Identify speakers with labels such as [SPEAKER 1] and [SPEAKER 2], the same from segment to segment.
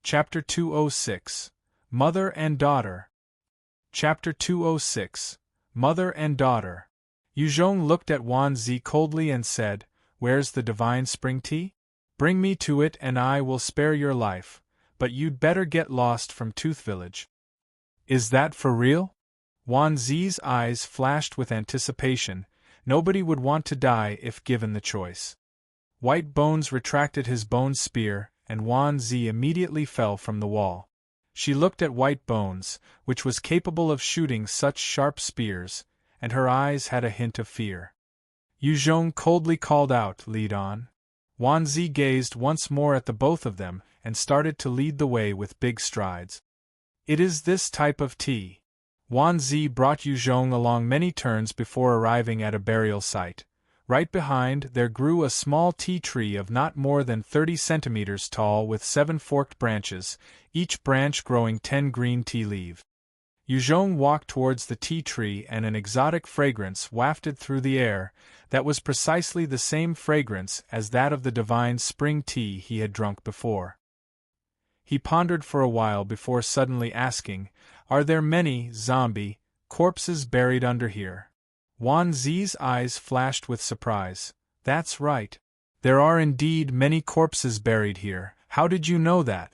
[SPEAKER 1] Chapter 206. Mother and Daughter. Chapter 206. Mother and Daughter. Yuzhong looked at Wan Zi coldly and said, "Where's the divine spring tea? Bring me to it and I will spare your life, but you'd better get lost from Tooth Village." "Is that for real?" Wan Zi's eyes flashed with anticipation. Nobody would want to die if given the choice. White Bones retracted his bone spear, and Wan Zi immediately fell from the wall. She looked at White Bones, which was capable of shooting such sharp spears, and her eyes had a hint of fear. Yuzhong coldly called out, "Lead on." Wan Zi gazed once more at the both of them, and started to lead the way with big strides. "It is this type of tea." Wan Zi brought Yuzhong along many turns before arriving at a burial site. Right behind there grew a small tea tree of not more than 30 centimeters tall with 7 forked branches, each branch growing 10 green tea leaves. Yuzhong walked towards the tea tree and an exotic fragrance wafted through the air, that was precisely the same fragrance as that of the divine spring tea he had drunk before. He pondered for a while before suddenly asking, "Are there many zombie corpses buried under here?" Wan Zi's eyes flashed with surprise. "That's right. There are indeed many corpses buried here. How did you know that?"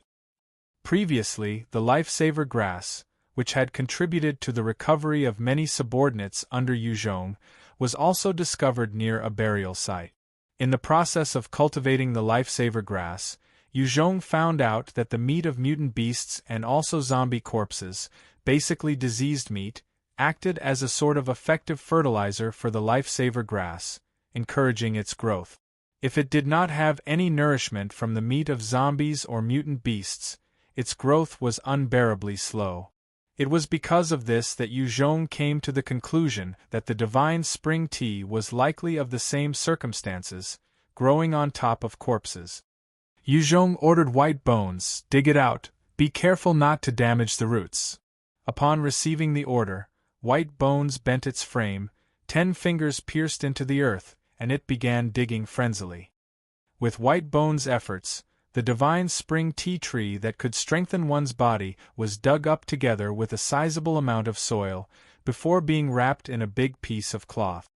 [SPEAKER 1] Previously, the lifesaver grass, which had contributed to the recovery of many subordinates under Yuzhong, was also discovered near a burial site. In the process of cultivating the lifesaver grass, Yuzhong found out that the meat of mutant beasts and also zombie corpses, basically diseased meat, acted as a sort of effective fertilizer for the lifesaver grass, encouraging its growth. If it did not have any nourishment from the meat of zombies or mutant beasts, its growth was unbearably slow. It was because of this that Yuzhong came to the conclusion that the divine spring tea was likely of the same circumstances, growing on top of corpses. Yuzhong ordered White Bones, "Dig it out, be careful not to damage the roots." Upon receiving the order, White Bones bent its frame, 10 fingers pierced into the earth, and it began digging frenziedly. With White Bones' efforts, the divine spring tea tree that could strengthen one's body was dug up together with a sizable amount of soil, before being wrapped in a big piece of cloth.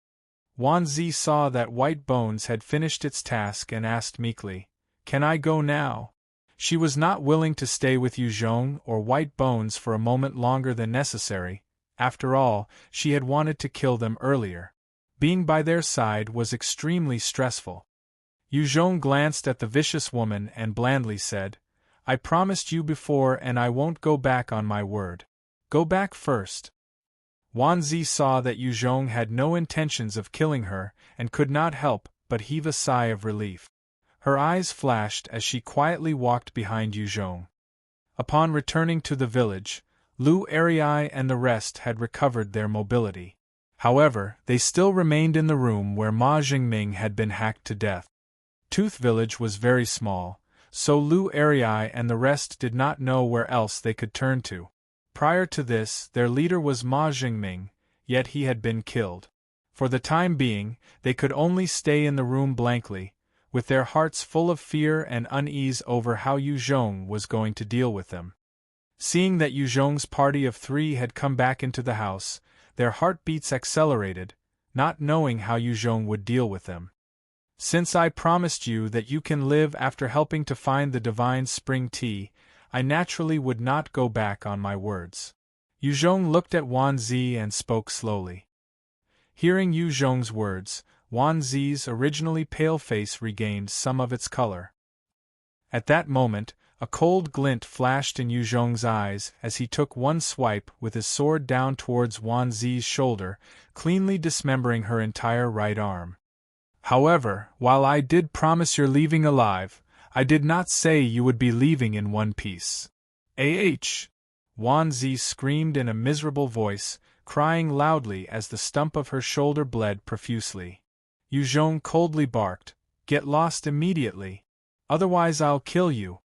[SPEAKER 1] Wan Zi saw that White Bones had finished its task and asked meekly, "Can I go now?" She was not willing to stay with Yuzhong or White Bones for a moment longer than necessary. After all, she had wanted to kill them earlier. Being by their side was extremely stressful. Yuzhong glanced at the vicious woman and blandly said, "I promised you before and I won't go back on my word. Go back first." Wan Zi saw that Yuzhong had no intentions of killing her and could not help but heave a sigh of relief. Her eyes flashed as she quietly walked behind Yuzhong. Upon returning to the village, Lu Arai and the rest had recovered their mobility. However, they still remained in the room where Ma Jingming had been hacked to death. Tooth Village was very small, so Lu Arai and the rest did not know where else they could turn to. Prior to this, their leader was Ma Jingming, yet he had been killed. For the time being, they could only stay in the room blankly, with their hearts full of fear and unease over how Yuzhong was going to deal with them. Seeing that Yuzhong's party of 3 had come back into the house, their heartbeats accelerated, not knowing how Yuzhong would deal with them. "Since I promised you that you can live after helping to find the divine spring tea, I naturally would not go back on my words." Yuzhong looked at Wan Zi and spoke slowly. Hearing Yuzhong's words, Wan Zi's originally pale face regained some of its color. At that moment, a cold glint flashed in Yuzhong's eyes as he took one swipe with his sword down towards Wan Zi's shoulder, cleanly dismembering her entire right arm. "However, while I did promise your leaving alive, I did not say you would be leaving in one piece." Wan Zi screamed in a miserable voice, crying loudly as the stump of her shoulder bled profusely. Yuzhong coldly barked, "Get lost immediately. Otherwise I'll kill you."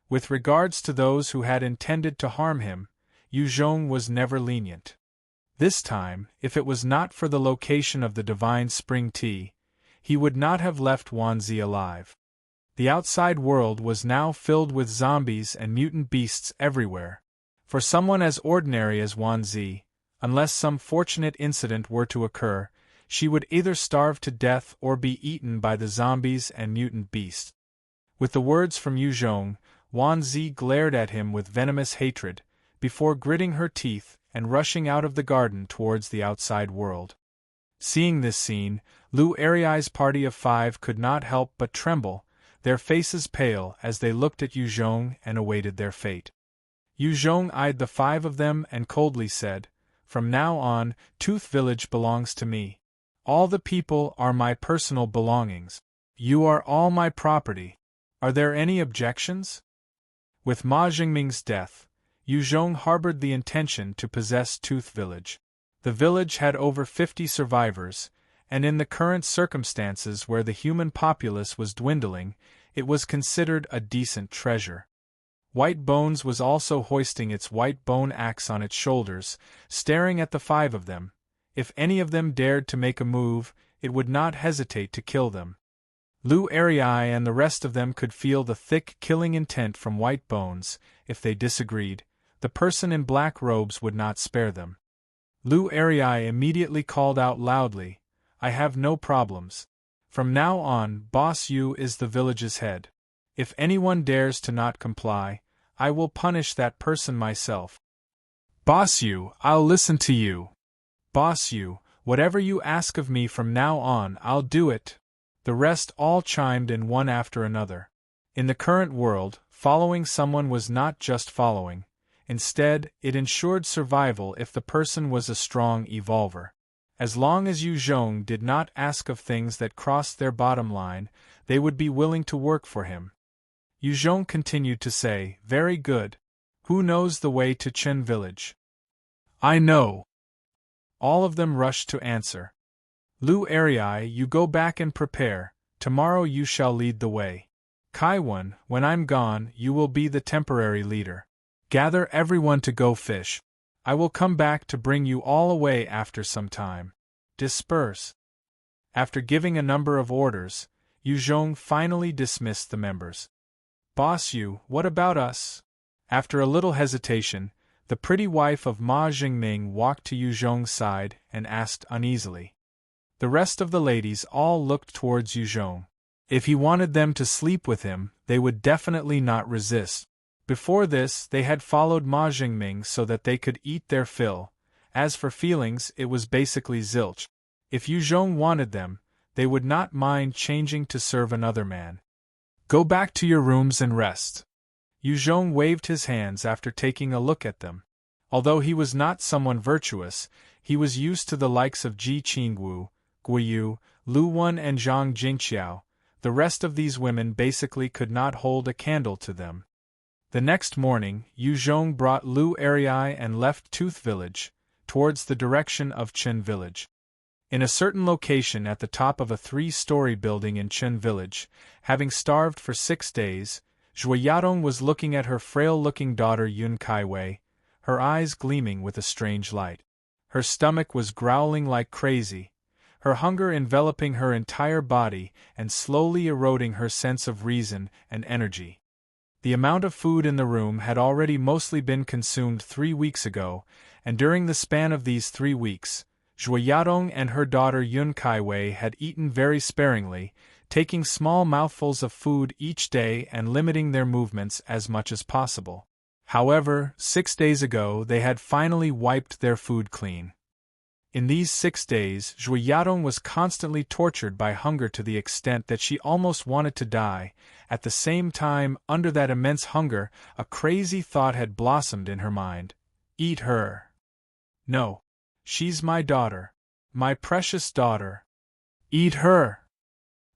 [SPEAKER 1] With regards to those who had intended to harm him, Yuzhong was never lenient. This time, if it was not for the location of the divine spring tea, he would not have left Wan Zi alive. The outside world was now filled with zombies and mutant beasts everywhere. For someone as ordinary as Wanzi, unless some fortunate incident were to occur, she would either starve to death or be eaten by the zombies and mutant beasts. With the words from Yuzhong, Wanzi glared at him with venomous hatred, before gritting her teeth and rushing out of the garden towards the outside world. Seeing this scene, Lu Ariai's party of 5 could not help but tremble, their faces pale as they looked at Yuzhong and awaited their fate. Yuzhong eyed the 5 of them and coldly said, "From now on, Tooth Village belongs to me. All the people are my personal belongings. You are all my property. Are there any objections?" With Ma Jingming's death, Yuzhong harbored the intention to possess Tooth Village. The village had over 50 survivors, and in the current circumstances where the human populace was dwindling, it was considered a decent treasure. White Bones was also hoisting its white bone axe on its shoulders, staring at the 5 of them. If any of them dared to make a move, it would not hesitate to kill them. Lu Ariai and the rest of them could feel the thick killing intent from White Bones. If they disagreed, the person in black robes would not spare them. Lu Ariai immediately called out loudly, "I have no problems. From now on, Boss Yu is the village's head. If anyone dares to not comply, I will punish that person myself. Boss Yu, I'll listen to you. Boss Yu, whatever you ask of me from now on, I'll do it." The rest all chimed in one after another. In the current world, following someone was not just following. Instead, it ensured survival if the person was a strong evolver. As long as Yuzhong did not ask of things that crossed their bottom line, they would be willing to work for him. Yuzhong continued to say, "Very good. Who knows the way to Chen Village?" "I know." All of them rushed to answer. "Lu Ariai, you go back and prepare. Tomorrow you shall lead the way. Kaiwan, when I'm gone, you will be the temporary leader. Gather everyone to go fish. I will come back to bring you all away after some time. Disperse." After giving a number of orders, Yuzhong finally dismissed the members. "Boss Yu, what about us?" After a little hesitation, the pretty wife of Ma Jingming walked to Yuzhong's side and asked uneasily. The rest of the ladies all looked towards Yuzhong. If he wanted them to sleep with him, they would definitely not resist. Before this, they had followed Ma Jingming so that they could eat their fill. As for feelings, it was basically zilch. If Yuzhong wanted them, they would not mind changing to serve another man. "Go back to your rooms and rest." Yuzhong waved his hands after taking a look at them. Although he was not someone virtuous, he was used to the likes of Ji Qingwu, Guiyu, Lu Wen and Zhang Jingqiao. The rest of these women basically could not hold a candle to them. The next morning, Yuzhong brought Lu Ariai and left Tooth Village, towards the direction of Chen Village. In a certain location at the top of a 3-story building in Chen Village, having starved for 6 days, Zhuoyadong was looking at her frail-looking daughter Yun Kaiwei, her eyes gleaming with a strange light. Her stomach was growling like crazy, her hunger enveloping her entire body and slowly eroding her sense of reason and energy. The amount of food in the room had already mostly been consumed 3 weeks ago, and during the span of these 3 weeks, Zhuoyadong and her daughter Yun Kaiwei had eaten very sparingly, taking small mouthfuls of food each day and limiting their movements as much as possible. However, 6 days ago they had finally wiped their food clean. In these 6 days, Zhuoyadong was constantly tortured by hunger to the extent that she almost wanted to die. At the same time, under that immense hunger, a crazy thought had blossomed in her mind. Eat her. No. She's my daughter. My precious daughter. Eat her.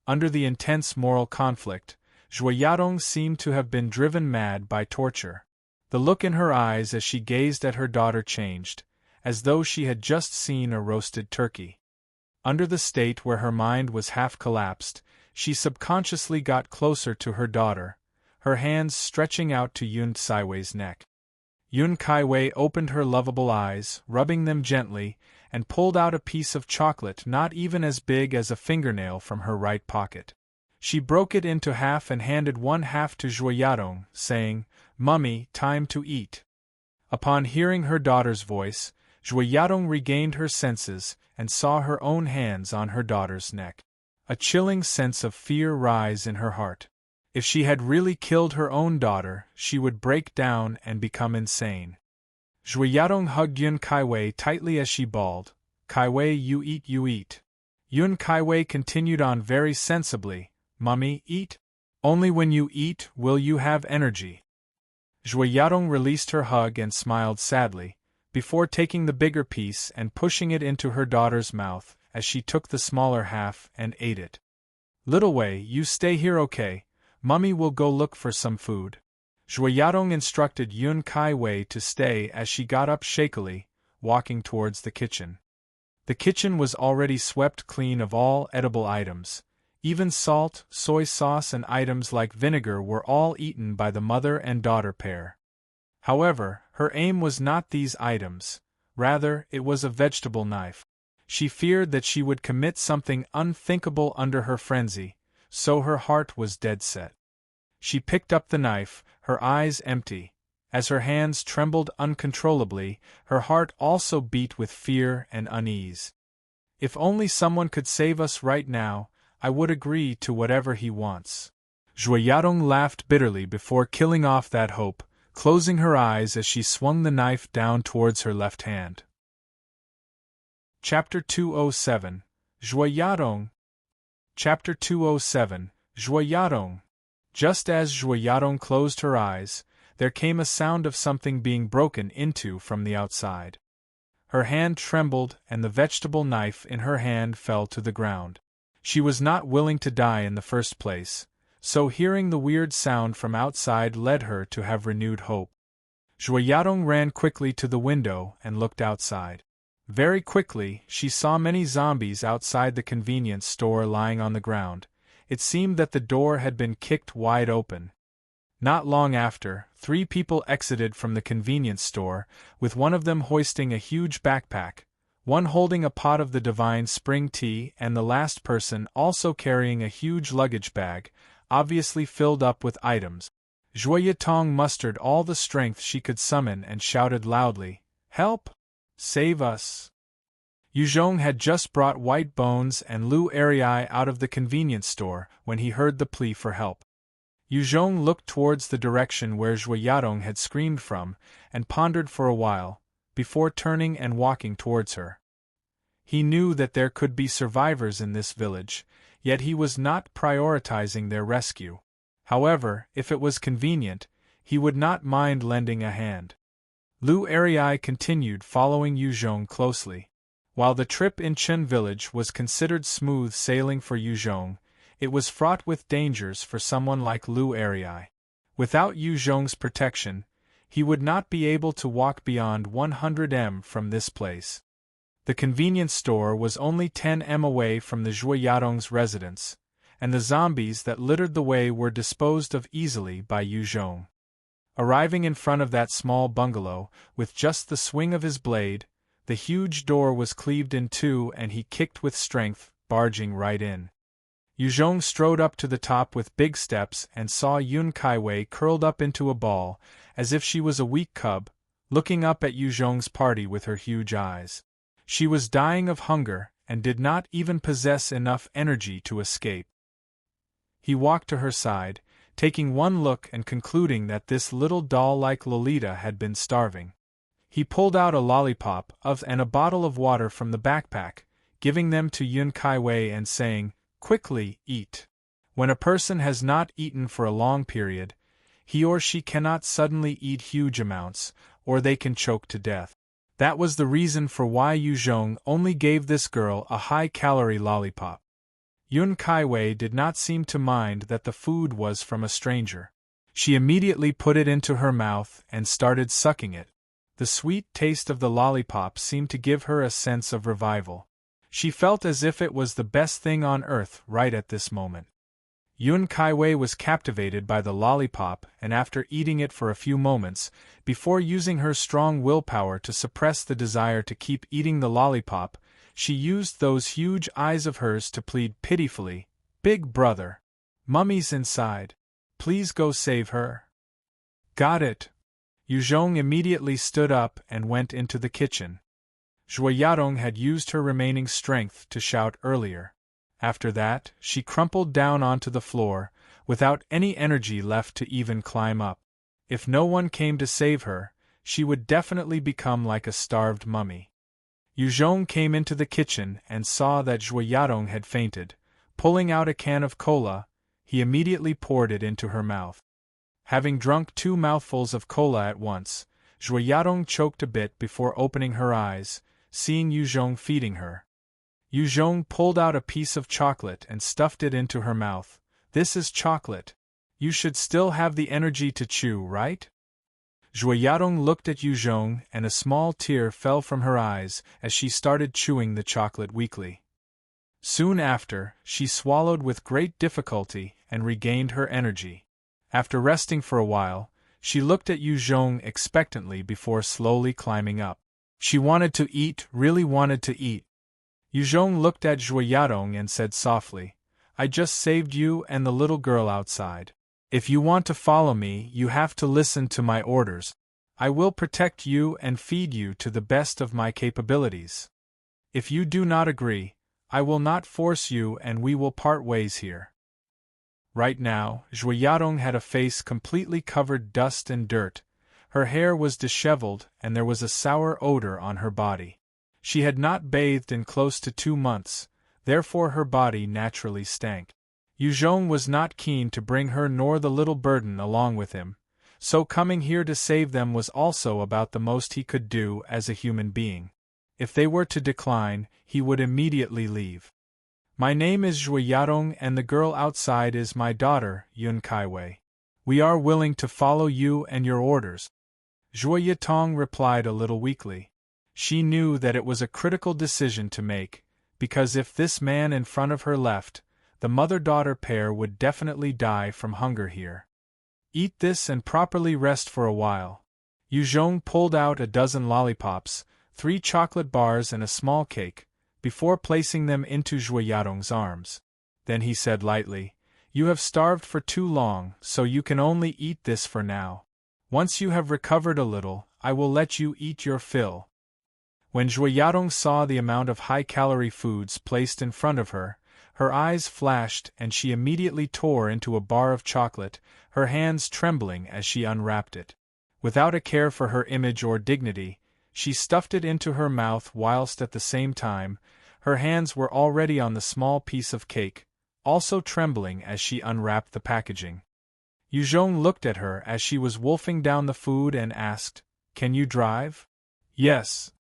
[SPEAKER 1] Under the intense moral conflict, Zhuoyadong seemed to have been driven mad by torture. The look in her eyes as she gazed at her daughter changed, as though she had just seen a roasted turkey. Under the state where her mind was half collapsed, she subconsciously got closer to her daughter, her hands stretching out to Yun Kaiwei's neck. Yun Kaiwei opened her lovable eyes, rubbing them gently, and pulled out a piece of chocolate not even as big as a fingernail from her right pocket. She broke it into half and handed one half to Joyadong, saying, "Mummy, time to eat." Upon hearing her daughter's voice, Joyadong regained her senses and saw her own hands on her daughter's neck. A chilling sense of fear rise in her heart. If she had really killed her own daughter, she would break down and become insane. Joyadong hugged Yun Kaiwei tightly as she bawled, "Kaiwei, you eat, you eat." Yun Kaiwei continued on very sensibly, "Mummy, eat. Only when you eat will you have energy." Joyadong released her hug and smiled sadly, before taking the bigger piece and pushing it into her daughter's mouth, as she took the smaller half and ate it. "Little Wei, you stay here, okay? Mummy will go look for some food." Joyadong instructed Yun Kaiwei to stay as she got up shakily, walking towards the kitchen. The kitchen was already swept clean of all edible items. Even salt, soy sauce and items like vinegar were all eaten by the mother and daughter pair. However, her aim was not these items, rather it was a vegetable knife. She feared that she would commit something unthinkable under her frenzy, so her heart was dead set. She picked up the knife, her eyes empty. As her hands trembled uncontrollably, her heart also beat with fear and unease. "If only someone could save us right now, I would agree to whatever he wants." Joyadong laughed bitterly before killing off that hope, closing her eyes as she swung the knife down towards her left hand. Chapter 207 Joyadong. Chapter 207 Joyadong. Just as Joyadong closed her eyes, there came a sound of something being broken into from the outside. Her hand trembled and the vegetable knife in her hand fell to the ground. She was not willing to die in the first place, so hearing the weird sound from outside led her to have renewed hope. Joyadong ran quickly to the window and looked outside. Very quickly, she saw many zombies outside the convenience store lying on the ground. It seemed that the door had been kicked wide open. Not long after, 3 people exited from the convenience store, with one of them hoisting a huge backpack, one holding a pot of the divine spring tea and the last person also carrying a huge luggage bag, obviously filled up with items. Joyadong mustered all the strength she could summon and shouted loudly, "Help! Save us!" Yuzhong had just brought White Bones and Lu Arai out of the convenience store when he heard the plea for help. Yuzhong looked towards the direction where Joyadong had screamed from, and pondered for a while, before turning and walking towards her. He knew that there could be survivors in this village, yet he was not prioritizing their rescue. However, if it was convenient, he would not mind lending a hand. Lu Arai continued following Yuzhong closely. While the trip in Chen village was considered smooth sailing for Yuzhong, it was fraught with dangers for someone like Lu Arai. Without Yuzhong's protection, he would not be able to walk beyond 100 m from this place. The convenience store was only 10 m away from the Joyadong's residence, and the zombies that littered the way were disposed of easily by Yuzhong. Arriving in front of that small bungalow, with just the swing of his blade, the huge door was cleaved in two and he kicked with strength, barging right in. Yuzhong strode up to the top with big steps and saw Yun Kaiwei curled up into a ball, as if she was a weak cub, looking up at Yuzhong's party with her huge eyes. She was dying of hunger and did not even possess enough energy to escape. He walked to her side, taking one look and concluding that this little doll-like Lolita had been starving. He pulled out a lollipop and a bottle of water from the backpack, giving them to Yun Kaiwei and saying, "Quickly, eat." When a person has not eaten for a long period, he or she cannot suddenly eat huge amounts, or they can choke to death. That was the reason for why Yuzhong only gave this girl a high-calorie lollipop. Yun Kaiwei did not seem to mind that the food was from a stranger. She immediately put it into her mouth and started sucking it. The sweet taste of the lollipop seemed to give her a sense of revival. She felt as if it was the best thing on earth right at this moment. Yun Kaiwei was captivated by the lollipop and after eating it for a few moments, before using her strong willpower to suppress the desire to keep eating the lollipop, she used those huge eyes of hers to plead pitifully, "Big brother, Mummy's inside. Please go save her. Got it. Yuzhong immediately stood up and went into the kitchen. Zhuoyadong had used her remaining strength to shout earlier. After that, she crumpled down onto the floor, without any energy left to even climb up. If no one came to save her, she would definitely become like a starved mummy. Yuzhong came into the kitchen and saw that Zhuoyadong had fainted. Pulling out a can of cola, he immediately poured it into her mouth. Having drunk 2 mouthfuls of cola at once, Zhuoyadong choked a bit before opening her eyes, seeing Yuzhong feeding her. Yuzhong pulled out a piece of chocolate and stuffed it into her mouth. This is chocolate. You should still have the energy to chew, right? Zhuoyadong looked at Yuzhong and a small tear fell from her eyes as she started chewing the chocolate weakly. Soon after, she swallowed with great difficulty and regained her energy. After resting for a while, she looked at Yuzhong expectantly before slowly climbing up. She wanted to eat, really wanted to eat. Yuzhong looked at Zhuoyadong and said softly, I just saved you and the little girl outside. If you want to follow me, you have to listen to my orders. I will protect you and feed you to the best of my capabilities. If you do not agree, I will not force you and we will part ways here. Right now, Zhuoyadong had a face completely covered dust and dirt. Her hair was disheveled and there was a sour odor on her body. She had not bathed in close to 2 months, therefore her body naturally stank. Yuzhong was not keen to bring her nor the little burden along with him, so coming here to save them was also about the most he could do as a human being. If they were to decline, he would immediately leave. My name is Zhuoyadong and the girl outside is my daughter, Yun Kaiwei. We are willing to follow you and your orders. Zhuoyadong replied a little weakly. She knew that it was a critical decision to make, because if this man in front of her left, the mother-daughter pair would definitely die from hunger here. Eat this and properly rest for a while. Yuzhong pulled out a dozen lollipops, 3 chocolate bars and a small cake, before placing them into Zhuoyadong's arms. Then he said lightly, You have starved for too long, so you can only eat this for now. Once you have recovered a little, I will let you eat your fill. When Zhuoyadong saw the amount of high-calorie foods placed in front of her, her eyes flashed and she immediately tore into a bar of chocolate, her hands trembling as she unwrapped it. Without a care for her image or dignity, she stuffed it into her mouth whilst at the same time, her hands were already on the small piece of cake, also trembling as she unwrapped the packaging. Yuzhong looked at her as she was wolfing down the food and asked, Can you drive? Yes.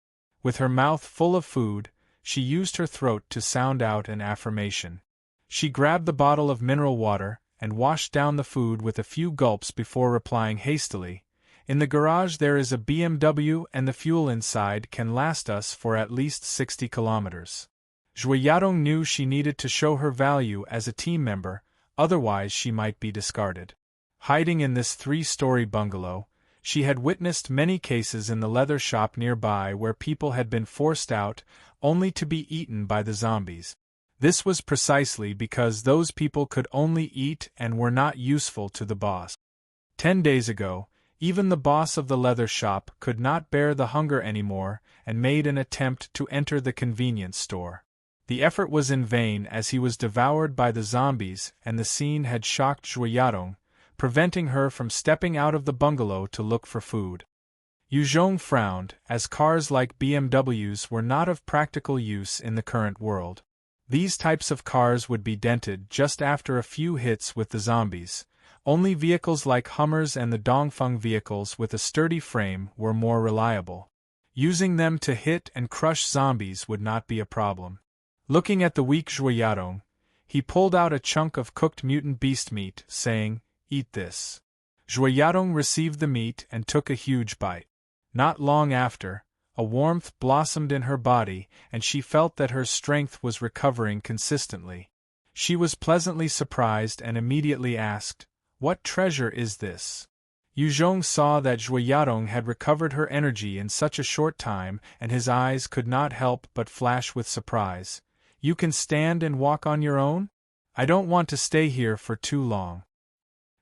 [SPEAKER 1] With her mouth full of food, she used her throat to sound out an affirmation. She grabbed the bottle of mineral water and washed down the food with a few gulps before replying hastily, In the garage there is a BMW and the fuel inside can last us for at least 60 kilometers. Zhuoyadong knew she needed to show her value as a team member, otherwise she might be discarded. Hiding in this 3-story bungalow, she had witnessed many cases in the leather shop nearby where people had been forced out, only to be eaten by the zombies. This was precisely because those people could only eat and were not useful to the boss. 10 days ago, even the boss of the leather shop could not bear the hunger anymore and made an attempt to enter the convenience store. The effort was in vain as he was devoured by the zombies and the scene had shocked Zhuoyadong, preventing her from stepping out of the bungalow to look for food. Yuzhong frowned, as cars like BMWs were not of practical use in the current world. These types of cars would be dented just after a few hits with the zombies. Only vehicles like Hummers and the Dongfeng vehicles with a sturdy frame were more reliable. Using them to hit and crush zombies would not be a problem. Looking at the weak Zhuoyadong, he pulled out a chunk of cooked mutant beast meat, saying, Eat this. Zhuoyadong received the meat and took a huge bite. Not long after, a warmth blossomed in her body and she felt that her strength was recovering consistently. She was pleasantly surprised and immediately asked, What treasure is this? Yuzhong saw that Zhuoyadong had recovered her energy in such a short time and his eyes could not help but flash with surprise. You can stand and walk on your own? I don't want to stay here for too long.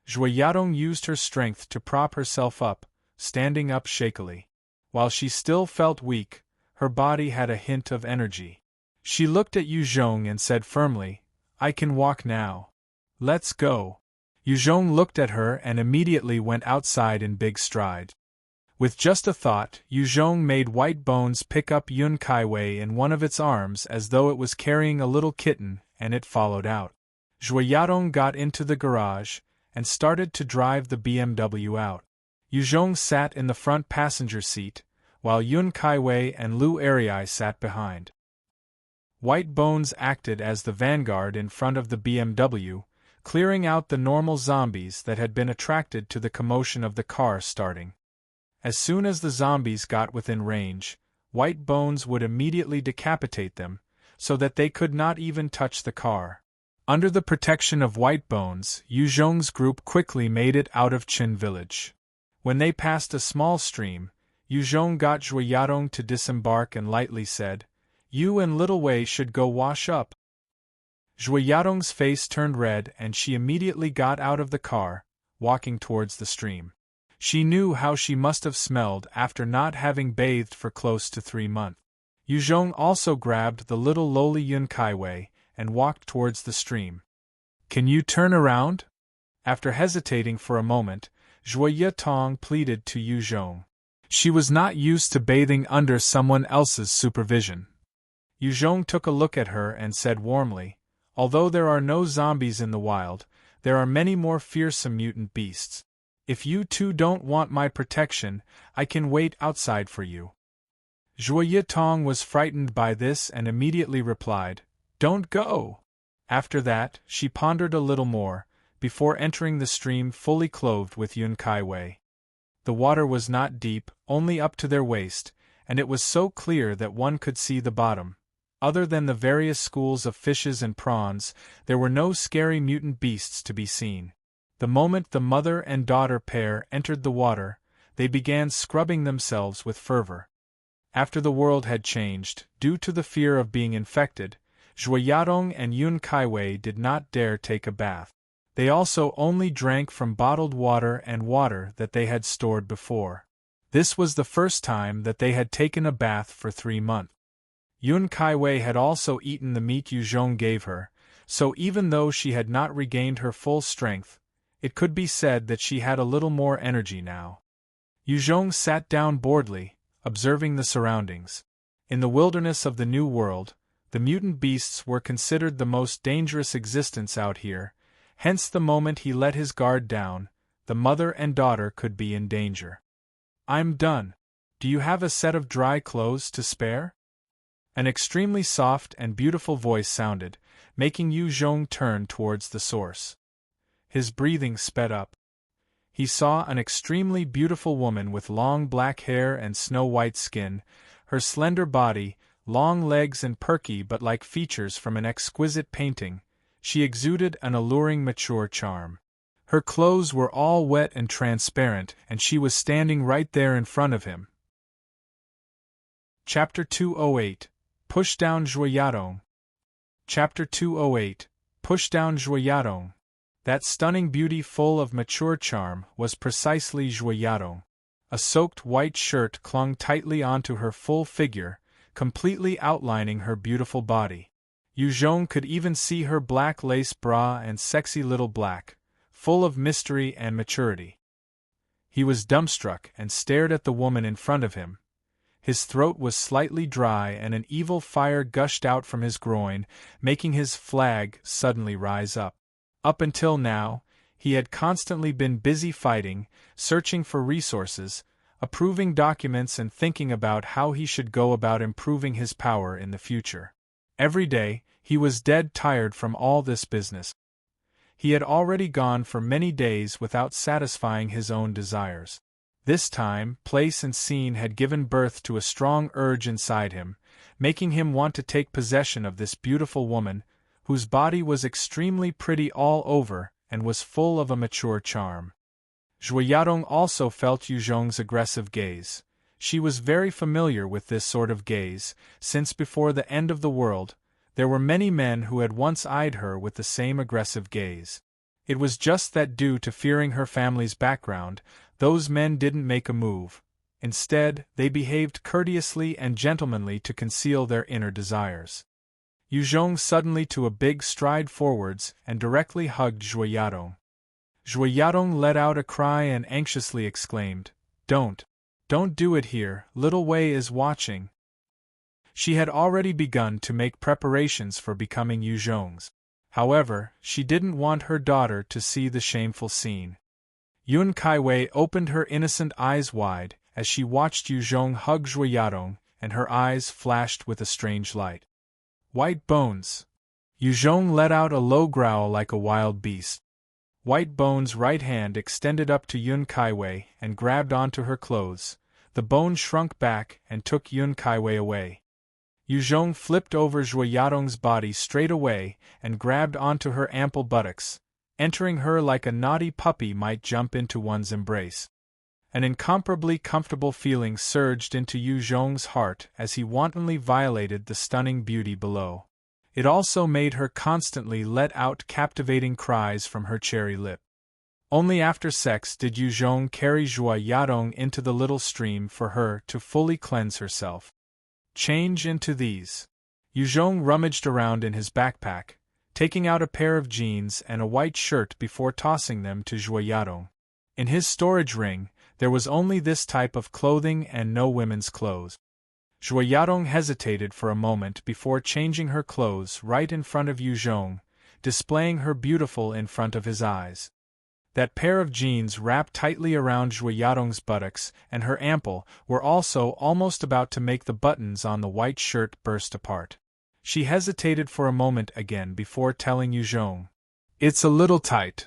[SPEAKER 1] Zhuoyadong used her strength to prop herself up, standing up shakily. While she still felt weak, her body had a hint of energy. She looked at Yuzhong and said firmly, I can walk now. Let's go. Yuzhong looked at her and immediately went outside in big strides. With just a thought, Yuzhong made White Bones pick up Yun Kaiwei in one of its arms as though it was carrying a little kitten, and it followed out. Zhuoyadong got into the garage and started to drive the BMW out. Yuzhong sat in the front passenger seat, while Yun Kaiwei and Lu Erei sat behind. White Bones acted as the vanguard in front of the BMW, clearing out the normal zombies that had been attracted to the commotion of the car starting. As soon as the zombies got within range, White Bones would immediately decapitate them, so that they could not even touch the car. Under the protection of White Bones, Yuzhong's group quickly made it out of Qin village. When they passed a small stream, Yuzhong got Zhuoyadong to disembark and lightly said, You and Little Wei should go wash up. Zhuoyadong's face turned red and she immediately got out of the car, walking towards the stream. She knew how she must have smelled after not having bathed for close to 3 months. Yuzhong also grabbed the little lowly Yun Kaiwei and walked towards the stream. Can you turn around? After hesitating for a moment, Zhuoyadong pleaded to Yuzhong. She was not used to bathing under someone else's supervision. Yuzhong took a look at her and said warmly, Although there are no zombies in the wild, there are many more fearsome mutant beasts. If you two don't want my protection, I can wait outside for you. Zhuoyadong was frightened by this and immediately replied, Don't go! After that, she pondered a little more, before entering the stream fully clothed with Yun Kaiwei. The water was not deep, only up to their waist, and it was so clear that one could see the bottom. Other than the various schools of fishes and prawns, there were no scary mutant beasts to be seen. The moment the mother and daughter pair entered the water, they began scrubbing themselves with fervor. After the world had changed, due to the fear of being infected, Zhuoyadong and Yun Kaiwei did not dare take a bath. They also only drank from bottled water and water that they had stored before. This was the first time that they had taken a bath for 3 months. Yun Kaiwei had also eaten the meat Yuzhong gave her, so even though she had not regained her full strength, it could be said that she had a little more energy now. Yuzhong sat down boredly, observing the surroundings. In the wilderness of the New World, the mutant beasts were considered the most dangerous existence out here, hence the moment he let his guard down, the mother and daughter could be in danger. I'm done. Do you have a set of dry clothes to spare? An extremely soft and beautiful voice sounded, making Yuzhong turn towards the source. His breathing sped up. He saw an extremely beautiful woman with long black hair and snow-white skin, her slender body, long legs and perky but like features from an exquisite painting. She exuded an alluring mature charm. Her clothes were all wet and transparent, and she was standing right there in front of him. Chapter 208 Push Down Zhuoyadong. Chapter 208 Push Down Zhuoyadong. That stunning beauty full of mature charm was precisely Zhuoyadong. A soaked white shirt clung tightly onto her full figure, completely outlining her beautiful body. Yuzhong could even see her black lace bra and sexy little black, full of mystery and maturity. He was dumbstruck and stared at the woman in front of him. His throat was slightly dry and an evil fire gushed out from his groin, making his flag suddenly rise up. Up until now, he had constantly been busy fighting, searching for resources, approving documents and thinking about how he should go about improving his power in the future. Every day, he was dead tired from all this business. He had already gone for many days without satisfying his own desires. This time, place and scene had given birth to a strong urge inside him, making him want to take possession of this beautiful woman, whose body was extremely pretty all over and was full of a mature charm. Zhuoyadong also felt Yuzhong's aggressive gaze. She was very familiar with this sort of gaze, since before the end of the world, There were many men who had once eyed her with the same aggressive gaze. It was just that due to fearing her family's background, those men didn't make a move. Instead, they behaved courteously and gentlemanly to conceal their inner desires. Yuzhong suddenly took a big stride forwards and directly hugged Zhuoyadong. Zhuoyadong let out a cry and anxiously exclaimed, Don't do it here, little Wei is watching." She had already begun to make preparations for becoming Yuzhong's. However, she didn't want her daughter to see the shameful scene. Yun Kaiwei opened her innocent eyes wide as she watched Yuzhong hug Zhuoyadong, and her eyes flashed with a strange light. "White Bones!" Yuzhong let out a low growl like a wild beast. White Bones' right hand extended up to Yun Kaiwei and grabbed onto her clothes. The bone shrunk back and took Yun Kaiwei away. Yuzhong flipped over Zhuoyadong's body straight away and grabbed onto her ample buttocks, entering her like a naughty puppy might jump into one's embrace. An incomparably comfortable feeling surged into Yuzhong's heart as he wantonly violated the stunning beauty below. It also made her constantly let out captivating cries from her cherry lip. Only after sex did Yuzhong carry Zhuoyadong into the little stream for her to fully cleanse herself. "Change into these." Yuzhong rummaged around in his backpack, taking out a pair of jeans and a white shirt before tossing them to Zhuoyadong. In his storage ring, there was only this type of clothing and no women's clothes. Zhuoyadong hesitated for a moment before changing her clothes right in front of Yuzhong, displaying her beautiful in front of his eyes. That pair of jeans wrapped tightly around Zhuoyadong's buttocks and her ample were also almost about to make the buttons on the white shirt burst apart. She hesitated for a moment again before telling Yuzhong, "It's a little tight."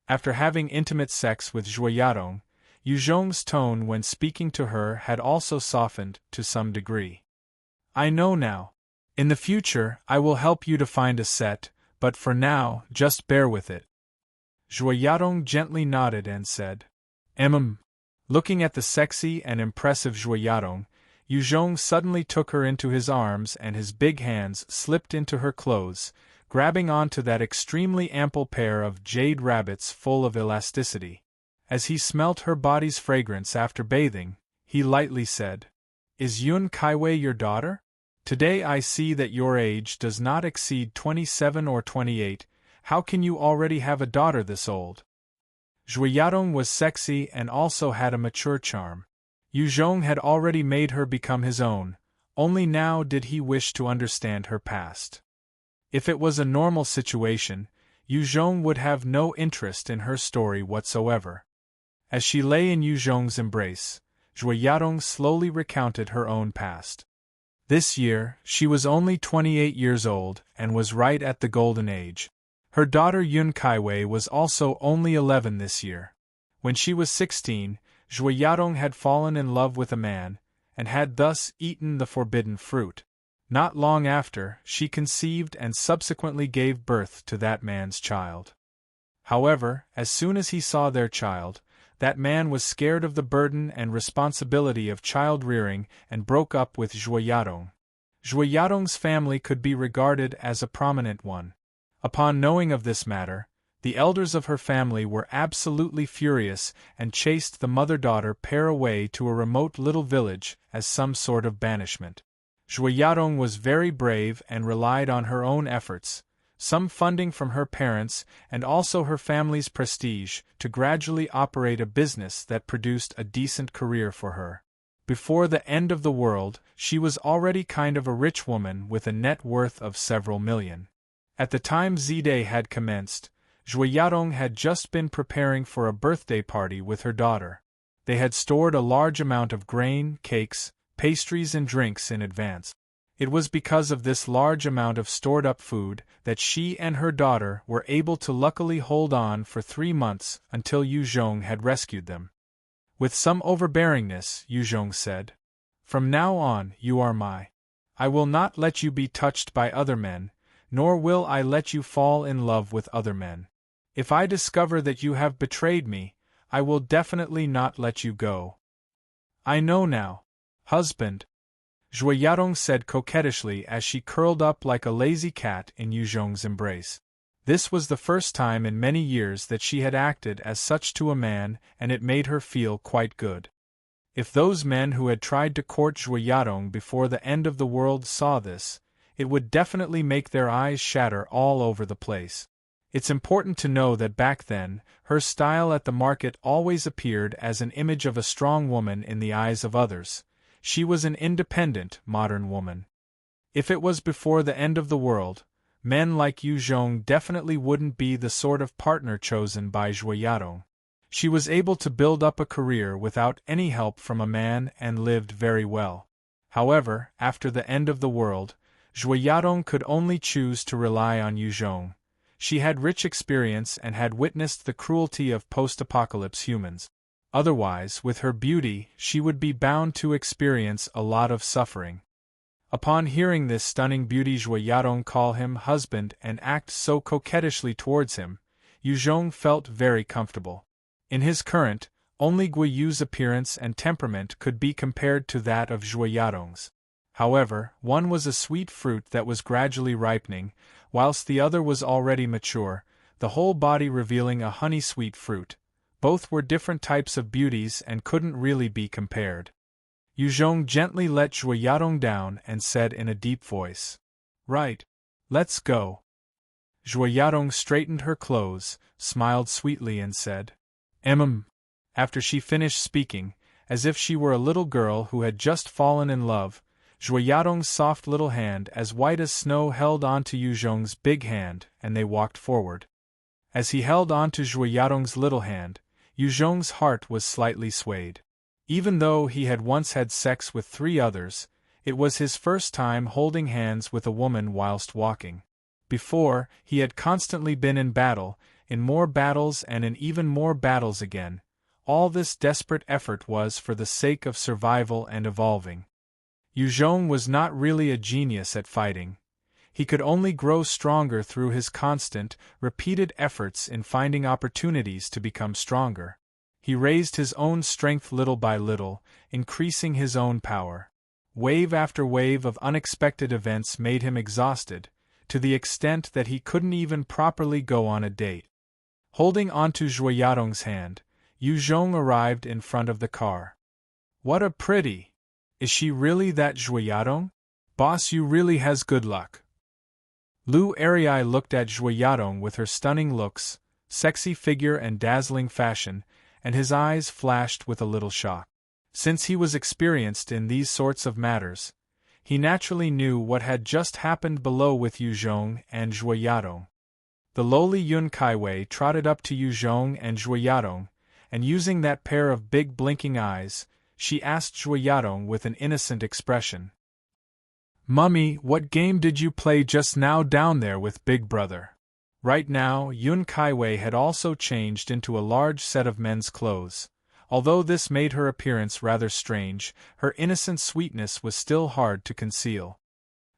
[SPEAKER 1] After having intimate sex with Zhuoyadong, Yuzhong's tone when speaking to her had also softened to some degree. "I know now. In the future, I will help you to find a set, but for now, just bear with it." Zhuoyadong gently nodded and said, Looking at the sexy and impressive Zhuoyadong, Yuzhong suddenly took her into his arms and his big hands slipped into her clothes, grabbing onto that extremely ample pair of jade rabbits full of elasticity. As he smelt her body's fragrance after bathing, he lightly said, "Is Yun Kaiwei your daughter? Today I see that your age does not exceed 27 or 28, how can you already have a daughter this old?" Zhuoyadong was sexy and also had a mature charm. Yuzhong had already made her become his own, only now did he wish to understand her past. If it was a normal situation, Yuzhong would have no interest in her story whatsoever. As she lay in Yuzhong's embrace, Zhuoyadong slowly recounted her own past. This year, she was only 28 years old and was right at the golden age. Her daughter Yun Kaiwei was also only 11 this year. When she was 16, Zhuoyadong had fallen in love with a man, and had thus eaten the forbidden fruit. Not long after, she conceived and subsequently gave birth to that man's child. However, as soon as he saw their child, that man was scared of the burden and responsibility of child-rearing and broke up with Zhuoyadong. Zhuoyadong's family could be regarded as a prominent one. Upon knowing of this matter, the elders of her family were absolutely furious and chased the mother-daughter pair away to a remote little village as some sort of banishment. Zhuoyadong was very brave and relied on her own efforts, some funding from her parents and also her family's prestige, to gradually operate a business that produced a decent career for her. Before the end of the world, she was already kind of a rich woman with a net worth of several million. At the time Z-Day had commenced, Zhuoyadong had just been preparing for a birthday party with her daughter. They had stored a large amount of grain, cakes, pastries and drinks in advance. It was because of this large amount of stored-up food that she and her daughter were able to luckily hold on for 3 months until Yuzhong had rescued them. With some overbearingness, Yuzhong said, "From now on, you are my. I will not let you be touched by other men, nor will I let you fall in love with other men. If I discover that you have betrayed me, I will definitely not let you go." "I know now, husband." Zhuoyadong said coquettishly as she curled up like a lazy cat in Yuzhong's embrace. This was the first time in many years that she had acted as such to a man, and it made her feel quite good. If those men who had tried to court Zhuoyadong before the end of the world saw this, it would definitely make their eyes shatter all over the place. It's important to know that back then, her style at the market always appeared as an image of a strong woman in the eyes of others. She was an independent, modern woman. If it was before the end of the world, men like Yu Zhong definitely wouldn't be the sort of partner chosen by Zhuoyadong. She was able to build up a career without any help from a man and lived very well. However, after the end of the world, Zhuoyadong could only choose to rely on Yu Zhong. She had rich experience and had witnessed the cruelty of post-apocalypse humans. Otherwise, with her beauty, she would be bound to experience a lot of suffering. Upon hearing this stunning beauty Zhuoyadong call him husband and act so coquettishly towards him, Yu Zhong felt very comfortable. In his current, only Guiyu's appearance and temperament could be compared to that of Zhuoyadong's. However, one was a sweet fruit that was gradually ripening, whilst the other was already mature, the whole body revealing a honey-sweet fruit. Both were different types of beauties and couldn't really be compared. Yu Zhong gently let Zhuoyadong down and said in a deep voice, "Right. Let's go." Zhuoyadong straightened her clothes, smiled sweetly and said, After she finished speaking, as if she were a little girl who had just fallen in love, Zhuoyadong's soft little hand as white as snow held onto Yu Zhong's big hand, and they walked forward. As he held onto Zhuoyadong's little hand, Yu Zhong's heart was slightly swayed. Even though he had once had sex with 3 others, it was his first time holding hands with a woman whilst walking. Before, he had constantly been in battle, in more battles and in even more battles again. All this desperate effort was for the sake of survival and evolving. Yu Zhong was not really a genius at fighting. He could only grow stronger through his constant, repeated efforts in finding opportunities to become stronger. He raised his own strength little by little, increasing his own power. Wave after wave of unexpected events made him exhausted, to the extent that he couldn't even properly go on a date. Holding onto Zhuoyadong's hand, Yu Zhong arrived in front of the car. "What a pretty! Is she really that Zhuoyadong? Boss, you really has good luck." Lu Arai looked at Zhuoyadong with her stunning looks, sexy figure and dazzling fashion, and his eyes flashed with a little shock. Since he was experienced in these sorts of matters, he naturally knew what had just happened below with Yu Zhong and Zhuoyadong. The lowly Yun Kaiwei trotted up to Yu Zhong and Zhuoyadong, and using that pair of big blinking eyes, she asked Zhuoyadong with an innocent expression, "Mummy, what game did you play just now down there with Big Brother?" Right now, Yun Kaiwei had also changed into a large set of men's clothes. Although this made her appearance rather strange, her innocent sweetness was still hard to conceal.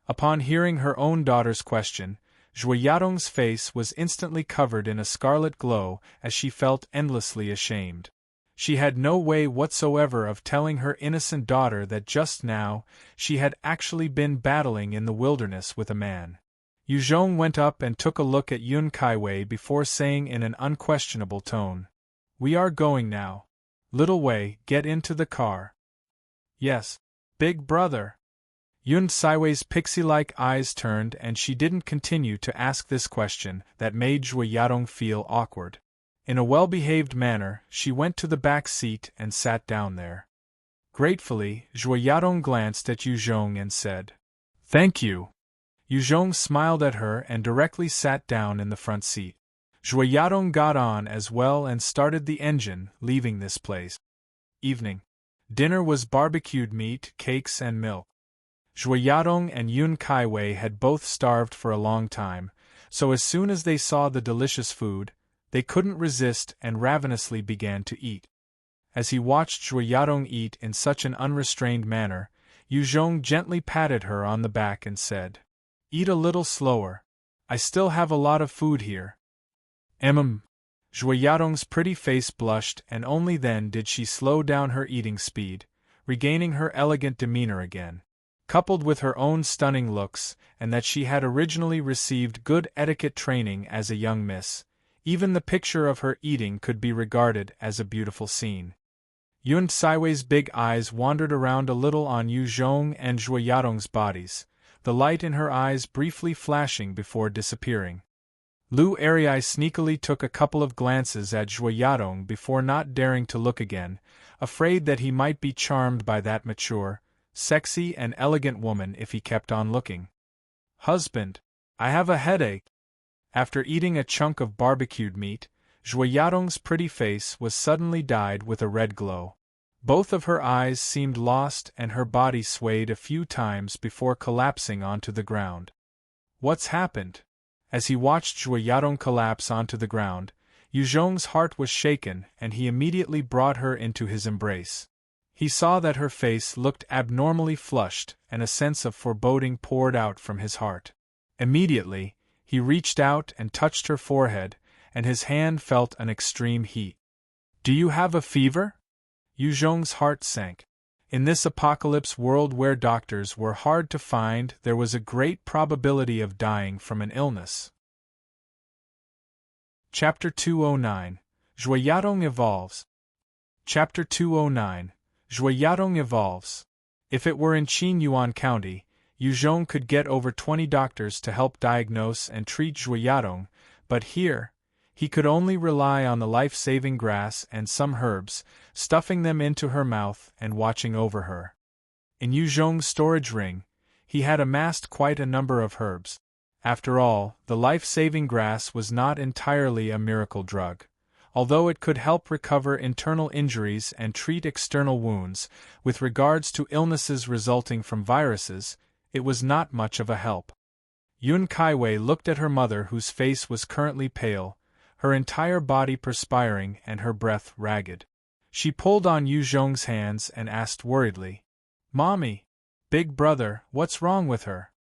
[SPEAKER 1] Upon hearing her own daughter's question, Zhuoyadong's face was instantly covered in a scarlet glow as she felt endlessly ashamed. She had no way whatsoever of telling her innocent daughter that just now, she had actually been battling in the wilderness with a man. Yu Zhong went up and took a look at Yun Kaiwei before saying in an unquestionable tone, "We are going now. Little Wei, get into the car." "Yes, Big Brother." Yun Kaiwei's pixie-like eyes turned and she didn't continue to ask this question that made Zhuoyadong feel awkward. In a well-behaved manner, she went to the back seat and sat down there. Gratefully, Zhuoyadong glanced at Yu Zhong and said, "Thank you." Yu Zhong smiled at her and directly sat down in the front seat. Zhuoyadong got on as well and started the engine, leaving this place. Evening. Dinner was barbecued meat, cakes and milk. Zhuoyadong and Yun Kaiwei had both starved for a long time, so as soon as they saw the delicious food, they couldn't resist and ravenously began to eat. As he watched Zhuoyadong eat in such an unrestrained manner, Yu Zhong gently patted her on the back and said, "Eat a little slower. I still have a lot of food here." Zhuoyadong's pretty face blushed and only then did she slow down her eating speed, regaining her elegant demeanor again. coupled with her own stunning looks, and that she had originally received good etiquette training as a young miss, even the picture of her eating could be regarded as a beautiful scene. Yun Caiwei's big eyes wandered around a little on Yu Zhong and Zhuo Yadong's bodies, the light in her eyes briefly flashing before disappearing. Lu Erei sneakily took a couple of glances at Zhuo Yadong before not daring to look again, afraid that he might be charmed by that mature, sexy and elegant woman if he kept on looking. "Husband, I have a headache." After eating a chunk of barbecued meat, Zhuo Yadong's pretty face was suddenly dyed with a red glow. Both of her eyes seemed lost and her body swayed a few times before collapsing onto the ground. "What's happened?" As he watched Zhuo Yadong collapse onto the ground, Yu Zhong's heart was shaken and he immediately brought her into his embrace. He saw that her face looked abnormally flushed and a sense of foreboding poured out from his heart. Immediately, he reached out and touched her forehead, and his hand felt an extreme heat. "Do you have a fever?" Yu Zhong's heart sank. In this apocalypse world where doctors were hard to find, there was a great probability of dying from an illness. Chapter 209. Zhuo Yadong Evolves. Chapter 209. Zhuo Yadong Evolves. If it were in Qin Yuan County, Yu Zhong could get over 20 doctors to help diagnose and treat Zhuo Yadong, but here, he could only rely on the life-saving grass and some herbs, stuffing them into her mouth and watching over her. In Yu Zhong's storage ring, he had amassed quite a number of herbs. After all, the life-saving grass was not entirely a miracle drug. Although it could help recover internal injuries and treat external wounds, with regards to illnesses resulting from viruses, it was not much of a help. Yun Caiwei looked at her mother whose face was currently pale, her entire body perspiring and her breath ragged. She pulled on Yu Zhong's hands and asked worriedly, "Mommy, big brother, what's wrong with her?"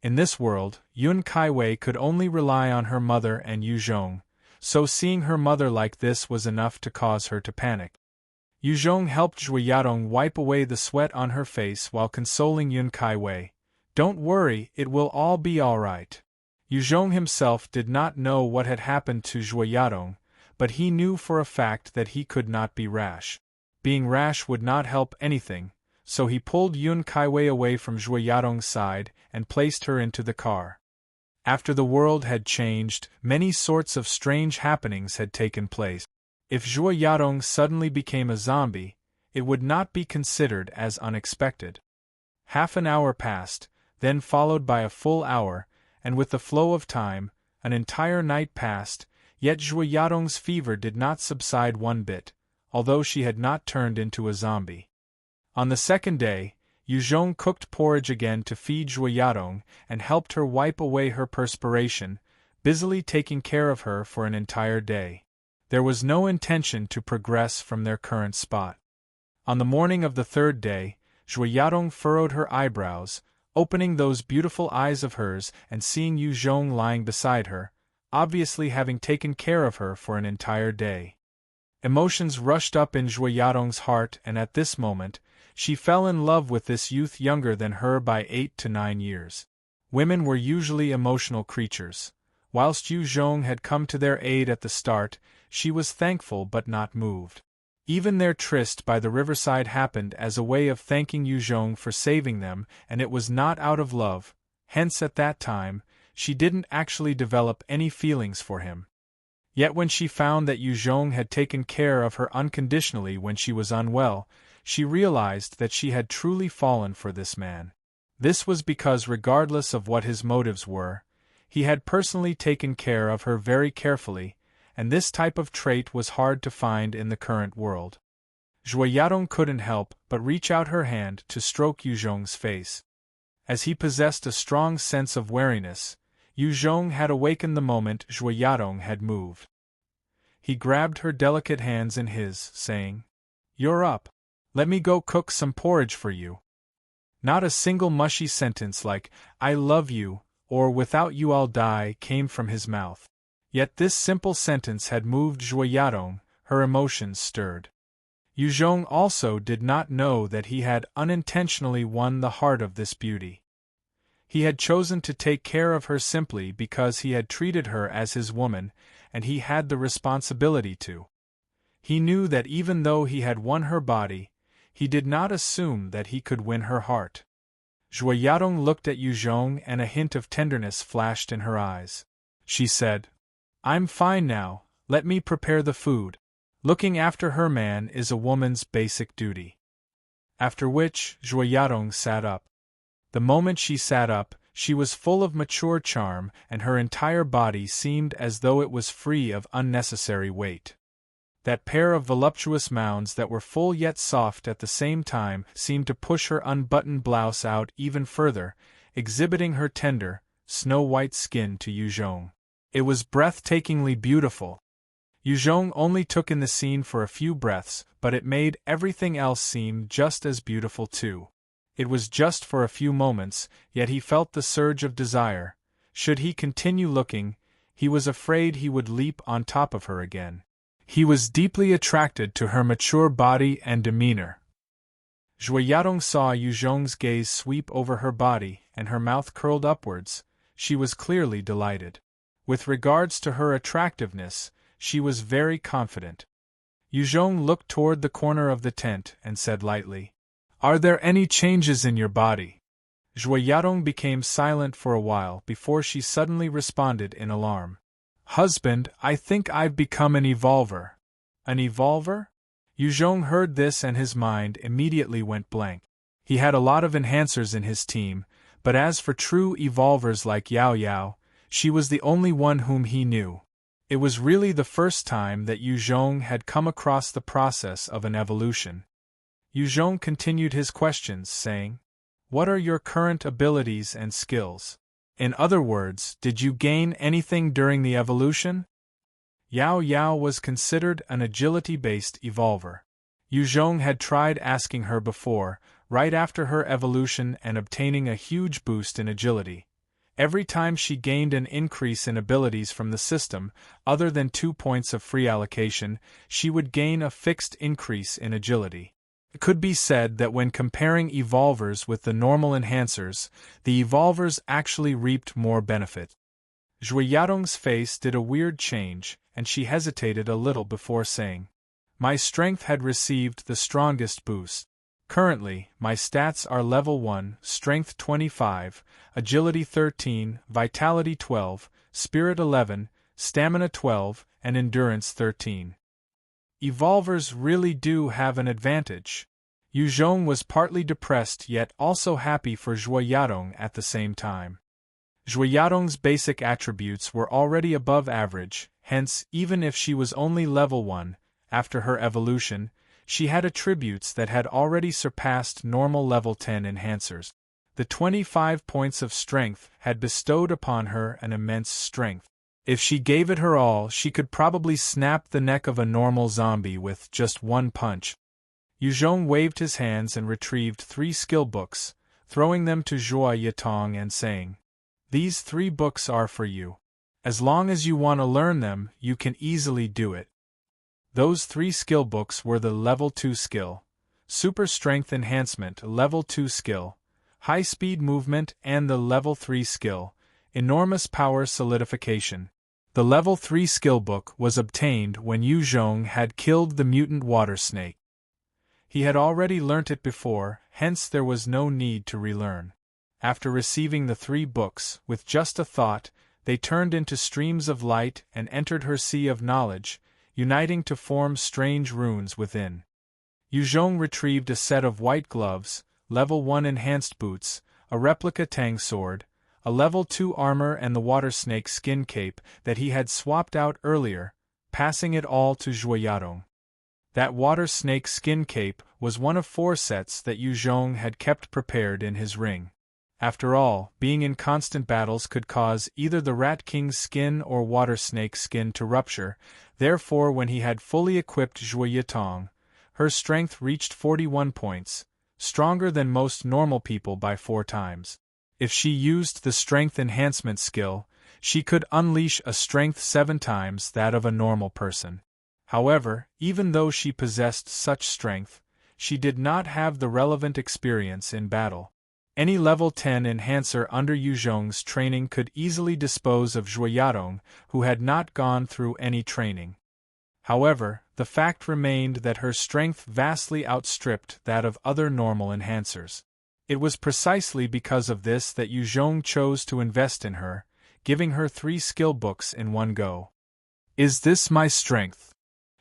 [SPEAKER 1] In this world, Yun Caiwei could only rely on her mother and Yu Zhong, so seeing her mother like this was enough to cause her to panic. Yu Zhong helped Zhuo Yadong wipe away the sweat on her face while consoling Yun Caiwei. "Don't worry, it will all be all right." Yu Zhong himself did not know what had happened to Zhuo Yadong, but he knew for a fact that he could not be rash. Being rash would not help anything, so he pulled Yun Caiwei away from Zhuo Yadong's side and placed her into the car. After the world had changed, many sorts of strange happenings had taken place. If Zhuo Yadong suddenly became a zombie, it would not be considered as unexpected. Half an hour passed, then followed by a full hour, and with the flow of time, an entire night passed, yet Zhuo Yadong's fever did not subside one bit, although she had not turned into a zombie. On the second day, Yu Zhong cooked porridge again to feed Zhuo Yadong and helped her wipe away her perspiration, busily taking care of her for an entire day. There was no intention to progress from their current spot. On the morning of the third day, Zhuo Yadong furrowed her eyebrows, opening those beautiful eyes of hers and seeing Yu Zhong lying beside her, obviously having taken care of her for an entire day. Emotions rushed up in Zhuo Yadong's heart, and at this moment, she fell in love with this youth younger than her by 8 to 9 years. Women were usually emotional creatures. Whilst Yu Zhong had come to their aid at the start, she was thankful but not moved. Even their tryst by the riverside happened as a way of thanking Yu Zhong for saving them, and it was not out of love, hence at that time, she didn't actually develop any feelings for him. Yet when she found that Yu Zhong had taken care of her unconditionally when she was unwell, she realized that she had truly fallen for this man. This was because regardless of what his motives were, he had personally taken care of her very carefully, and this type of trait was hard to find in the current world. Zhuo Yadong couldn't help but reach out her hand to stroke Yu Zhong's face. As he possessed a strong sense of wariness, Yu Zhong had awakened the moment Zhuo Yadong had moved. He grabbed her delicate hands in his, saying, "You're up. Let me go cook some porridge for you." Not a single mushy sentence like, "I love you," or "without you I'll die," came from his mouth. Yet this simple sentence had moved Zhuo Yadong, her emotions stirred. Yuzhong also did not know that he had unintentionally won the heart of this beauty. He had chosen to take care of her simply because he had treated her as his woman, and he had the responsibility to. He knew that even though he had won her body, he did not assume that he could win her heart. Zhuoyadong looked at Yuzhong and a hint of tenderness flashed in her eyes. She said, "I'm fine now, let me prepare the food. Looking after her man is a woman's basic duty." After which, Zhuoyadong sat up. The moment she sat up, she was full of mature charm and her entire body seemed as though it was free of unnecessary weight. That pair of voluptuous mounds that were full yet soft at the same time seemed to push her unbuttoned blouse out even further, exhibiting her tender, snow-white skin to Yuzhong. It was breathtakingly beautiful. Yuzhong only took in the scene for a few breaths, but it made everything else seem just as beautiful too. It was just for a few moments, yet he felt the surge of desire. Should he continue looking, he was afraid he would leap on top of her again. He was deeply attracted to her mature body and demeanor. Zhuoyadong saw Yuzhong's gaze sweep over her body and her mouth curled upwards. She was clearly delighted. With regards to her attractiveness, she was very confident. Yuzhong looked toward the corner of the tent and said lightly, "Are there any changes in your body?" Zhuoyadong became silent for a while before she suddenly responded in alarm. "Husband, I think I've become an evolver." "An evolver?" Yuzhong heard this and his mind immediately went blank. He had a lot of enhancers in his team, but as for true evolvers like Yao Yao, she was the only one whom he knew. It was really the first time that Yuzhong had come across the process of an evolution. Yuzhong continued his questions, saying, "What are your current abilities and skills? In other words, did you gain anything during the evolution?" Yao Yao was considered an agility-based evolver. Yuzhong had tried asking her before, right after her evolution and obtaining a huge boost in agility. Every time she gained an increase in abilities from the system, other than 2 points of free allocation, she would gain a fixed increase in agility. It could be said that when comparing evolvers with the normal enhancers, the evolvers actually reaped more benefit. Zhuoyadong's face did a weird change, and she hesitated a little before saying, "My strength had received the strongest boost. Currently, my stats are level 1, strength 25, agility 13, vitality 12, spirit 11, stamina 12, and endurance 13. Evolvers really do have an advantage." Yuzhong was partly depressed yet also happy for Zhuoyadong at the same time. Zhuoyadong's basic attributes were already above average, hence, even if she was only level 1, after her evolution, she had attributes that had already surpassed normal level 10 enhancers. The 25 points of strength had bestowed upon her an immense strength. If she gave it her all, she could probably snap the neck of a normal zombie with just one punch. Yuzhong waved his hands and retrieved 3 skill books, throwing them to Zhuoyadong and saying, "These 3 books are for you. As long as you want to learn them, you can easily do it." Those 3 skill books were the Level 2 skill, Super Strength Enhancement Level 2 skill, High Speed Movement, and the Level 3 skill, Enormous Power Solidification. The Level 3 skill book was obtained when Yuzhong had killed the mutant water snake. He had already learnt it before, hence there was no need to relearn. After receiving the 3 books, with just a thought, they turned into streams of light and entered her sea of knowledge, uniting to form strange runes within. Yuzhong retrieved a set of white gloves, level 1 enhanced boots, a replica tang sword, a level 2 armor and the water snake skin cape that he had swapped out earlier, passing it all to Zhuoyadong. That water snake skin cape was one of 4 sets that Yuzhong had kept prepared in his ring. After all, being in constant battles could cause either the Rat King's skin or water snake skin to rupture, therefore when he had fully equipped Zhuoyadong, her strength reached 41 points, stronger than most normal people by 4 times. If she used the strength enhancement skill, she could unleash a strength 7 times that of a normal person. However, even though she possessed such strength, she did not have the relevant experience in battle. Any level 10 enhancer under Yuzhong's training could easily dispose of Zhuoyadong, who had not gone through any training. However, the fact remained that her strength vastly outstripped that of other normal enhancers. It was precisely because of this that Yuzhong chose to invest in her, giving her 3 skill books in one go. Is this my strength?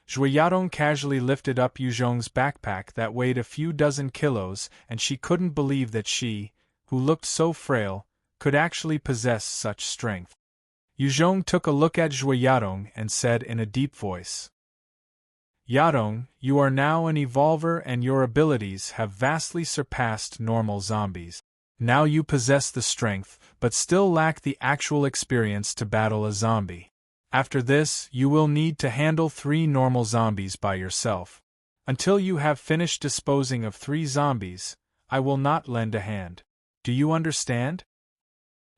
[SPEAKER 1] Zhuoyadong casually lifted up Yuzhong's backpack that weighed a few dozen kilos, and she couldn't believe that she, who looked so frail, could actually possess such strength. Yuzhong took a look at Zhuoyadong and said in a deep voice, "Yadong, you are now an evolver and your abilities have vastly surpassed normal zombies. Now you possess the strength, but still lack the actual experience to battle a zombie. After this, you will need to handle 3 normal zombies by yourself. Until you have finished disposing of 3 zombies, I will not lend a hand. Do you understand?"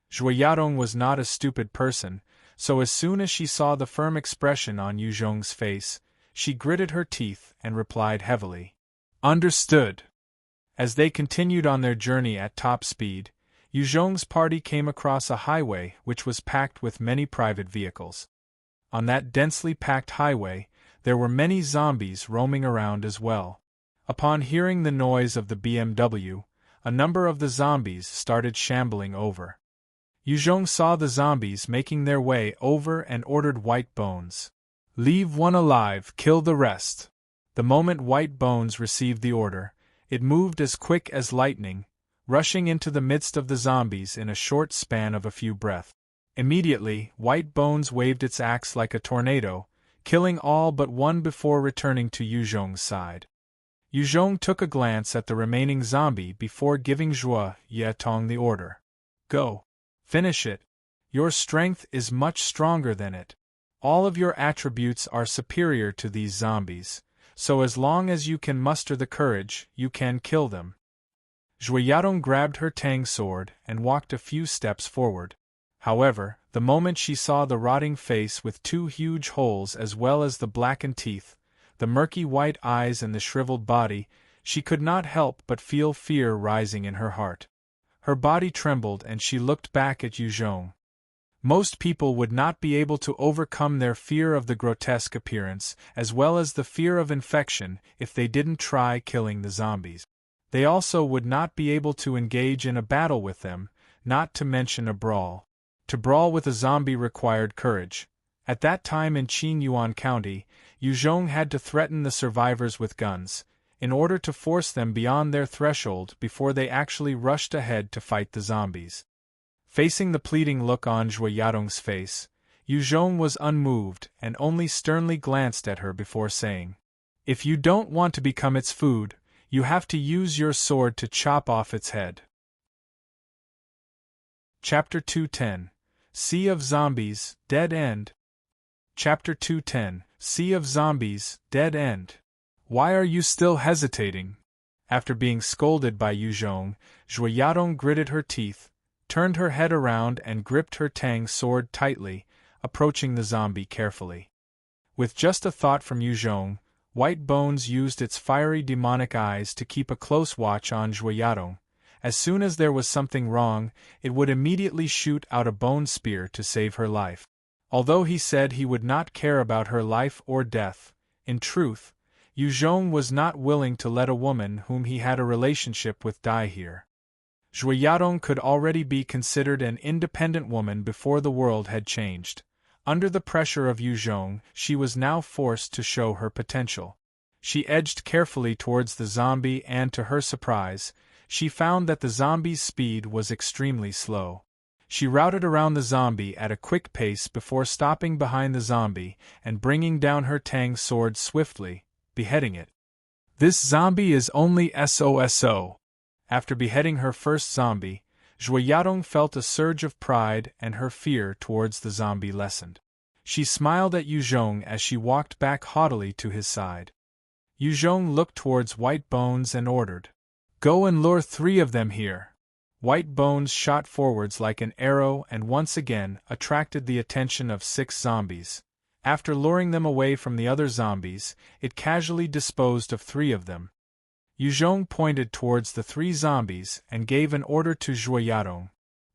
[SPEAKER 1] Zhuoyadong was not a stupid person, so as soon as she saw the firm expression on Yuzhong's face, she gritted her teeth and replied heavily, "Understood." As they continued on their journey at top speed, Yuzhong's party came across a highway which was packed with many private vehicles. On that densely packed highway, there were many zombies roaming around as well. Upon hearing the noise of the BMW, a number of the zombies started shambling over. Yuzhong saw the zombies making their way over and ordered White Bones, "Leave one alive, kill the rest." The moment White Bones received the order, it moved as quick as lightning, rushing into the midst of the zombies in a short span of a few breaths. Immediately, White Bones waved its axe like a tornado, killing all but one before returning to Yuzhong's side. Yuzhong took a glance at the remaining zombie before giving Zhuoyadong the order. "Go. Finish it. Your strength is much stronger than it. All of your attributes are superior to these zombies, so as long as you can muster the courage, you can kill them." Zhuoyadong grabbed her tang sword and walked a few steps forward. However, the moment she saw the rotting face with 2 huge holes as well as the blackened teeth, the murky white eyes and the shriveled body, she could not help but feel fear rising in her heart. Her body trembled and she looked back at Yuzhong. Most people would not be able to overcome their fear of the grotesque appearance, as well as the fear of infection, if they didn't try killing the zombies. They also would not be able to engage in a battle with them, not to mention a brawl. To brawl with a zombie required courage. At that time in Qinyuan County, Yuzhong had to threaten the survivors with guns, in order to force them beyond their threshold before they actually rushed ahead to fight the zombies. Facing the pleading look on Zhuoyadong's face, Yuzhong was unmoved and only sternly glanced at her before saying, "If you don't want to become its food, you have to use your sword to chop off its head." Chapter 210 Sea of Zombies, Dead End. Chapter 210 Sea of Zombies, Dead End. Why are you still hesitating? After being scolded by Yuzhong, Zhuoyadong gritted her teeth, turned her head around and gripped her tang sword tightly, approaching the zombie carefully. With just a thought from Yuzhong, White Bones used its fiery demonic eyes to keep a close watch on Zhuoyadong. As soon as there was something wrong, it would immediately shoot out a bone spear to save her life. Although he said he would not care about her life or death, in truth, Yuzhong was not willing to let a woman whom he had a relationship with die here. Zhuoyadong could already be considered an independent woman before the world had changed. Under the pressure of Yuzhong, she was now forced to show her potential. She edged carefully towards the zombie and, to her surprise, she found that the zombie's speed was extremely slow. She routed around the zombie at a quick pace before stopping behind the zombie and bringing down her tang sword swiftly, beheading it. This zombie is only SOSO. After beheading her first zombie, Zhuoyadong felt a surge of pride and her fear towards the zombie lessened. She smiled at Yuzhong as she walked back haughtily to his side. Yuzhong looked towards White Bones and ordered, "Go and lure 3 of them here." White Bones shot forwards like an arrow and once again attracted the attention of 6 zombies. After luring them away from the other zombies, it casually disposed of 3 of them. Yuzhong pointed towards the 3 zombies and gave an order to Zhuoyarong.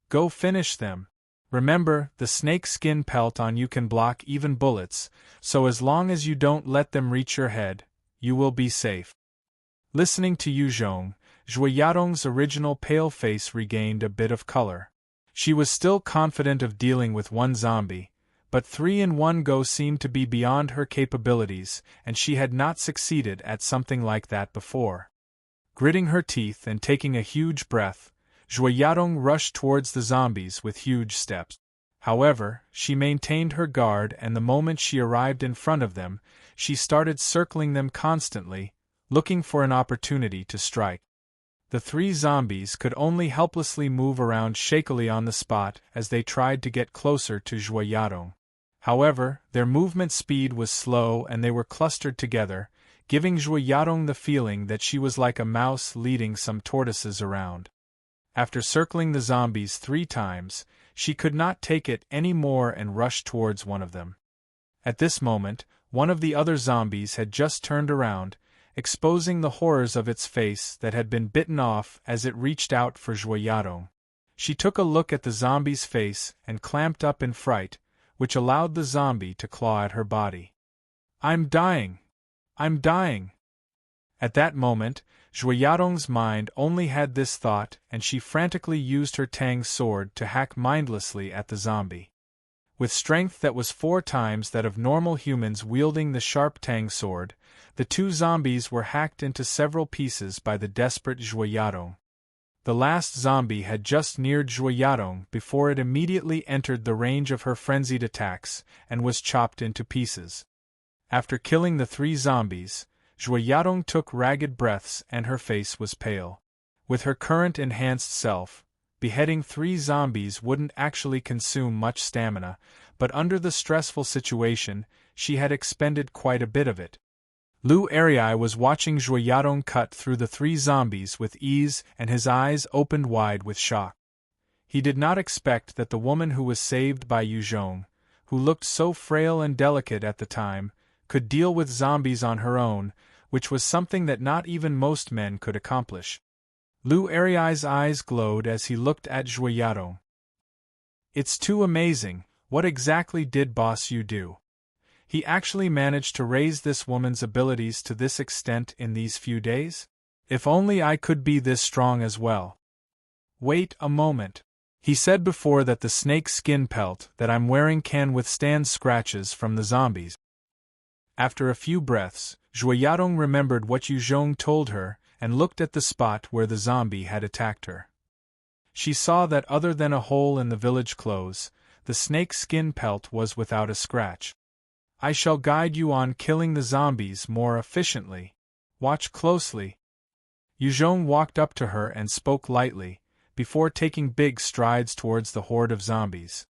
[SPEAKER 1] Go finish them. Remember, the snake skin pelt on you can block even bullets, so as long as you don't let them reach your head, you will be safe. Listening to Yuzhong, Zhuoyarong's original pale face regained a bit of color. She was still confident of dealing with 1 zombie, but 3 in one go seemed to be beyond her capabilities, and she had not succeeded at something like that before. Gritting her teeth and taking a huge breath, Zhuoyarong rushed towards the zombies with huge steps. However, she maintained her guard, and the moment she arrived in front of them, she started circling them constantly, looking for an opportunity to strike. The 3 zombies could only helplessly move around shakily on the spot as they tried to get closer to Zhuoyarong. However, their movement speed was slow and they were clustered together, giving Zhuoyarong the feeling that she was like a mouse leading some tortoises around. After circling the zombies 3 times, she could not take it any more and rushed towards one of them. At this moment, one of the other zombies had just turned around, exposing the horrors of its face that had been bitten off as it reached out for Zhuoyarong. She took a look at the zombie's face and clamped up in fright, which allowed the zombie to claw at her body. I'm dying! I'm dying! At that moment, Zhuoyarong's mind only had this thought, and she frantically used her tang sword to hack mindlessly at the zombie. With strength that was 4 times that of normal humans wielding the sharp tang sword, the 2 zombies were hacked into several pieces by the desperate Zhuoyarong. The last zombie had just neared Zhuoyarong before it immediately entered the range of her frenzied attacks and was chopped into pieces. After killing the 3 zombies, Zhuoyarong took ragged breaths and her face was pale. With her current enhanced self, beheading 3 zombies wouldn't actually consume much stamina, but under the stressful situation, she had expended quite a bit of it. Lu Arii was watching Zhuoyarong cut through the 3 zombies with ease, and his eyes opened wide with shock. He did not expect that the woman who was saved by Yuzhong, who looked so frail and delicate at the time, could deal with zombies on her own, which was something that not even most men could accomplish. Lu Arii's eyes glowed as he looked at Zhuoyarong. It's too amazing, what exactly did Boss Yu do? He actually managed to raise this woman's abilities to this extent in these few days? If only I could be this strong as well. Wait a moment. He said before that the snake skin pelt that I'm wearing can withstand scratches from the zombies. After a few breaths, Zhuoyarong remembered what Yuzhong told her and looked at the spot where the zombie had attacked her. She saw that other than a hole in the village clothes, the snake skin pelt was without a scratch. I shall guide you on killing the zombies more efficiently. Watch closely. Yuzhong walked up to her and spoke lightly, before taking big strides towards the horde of zombies.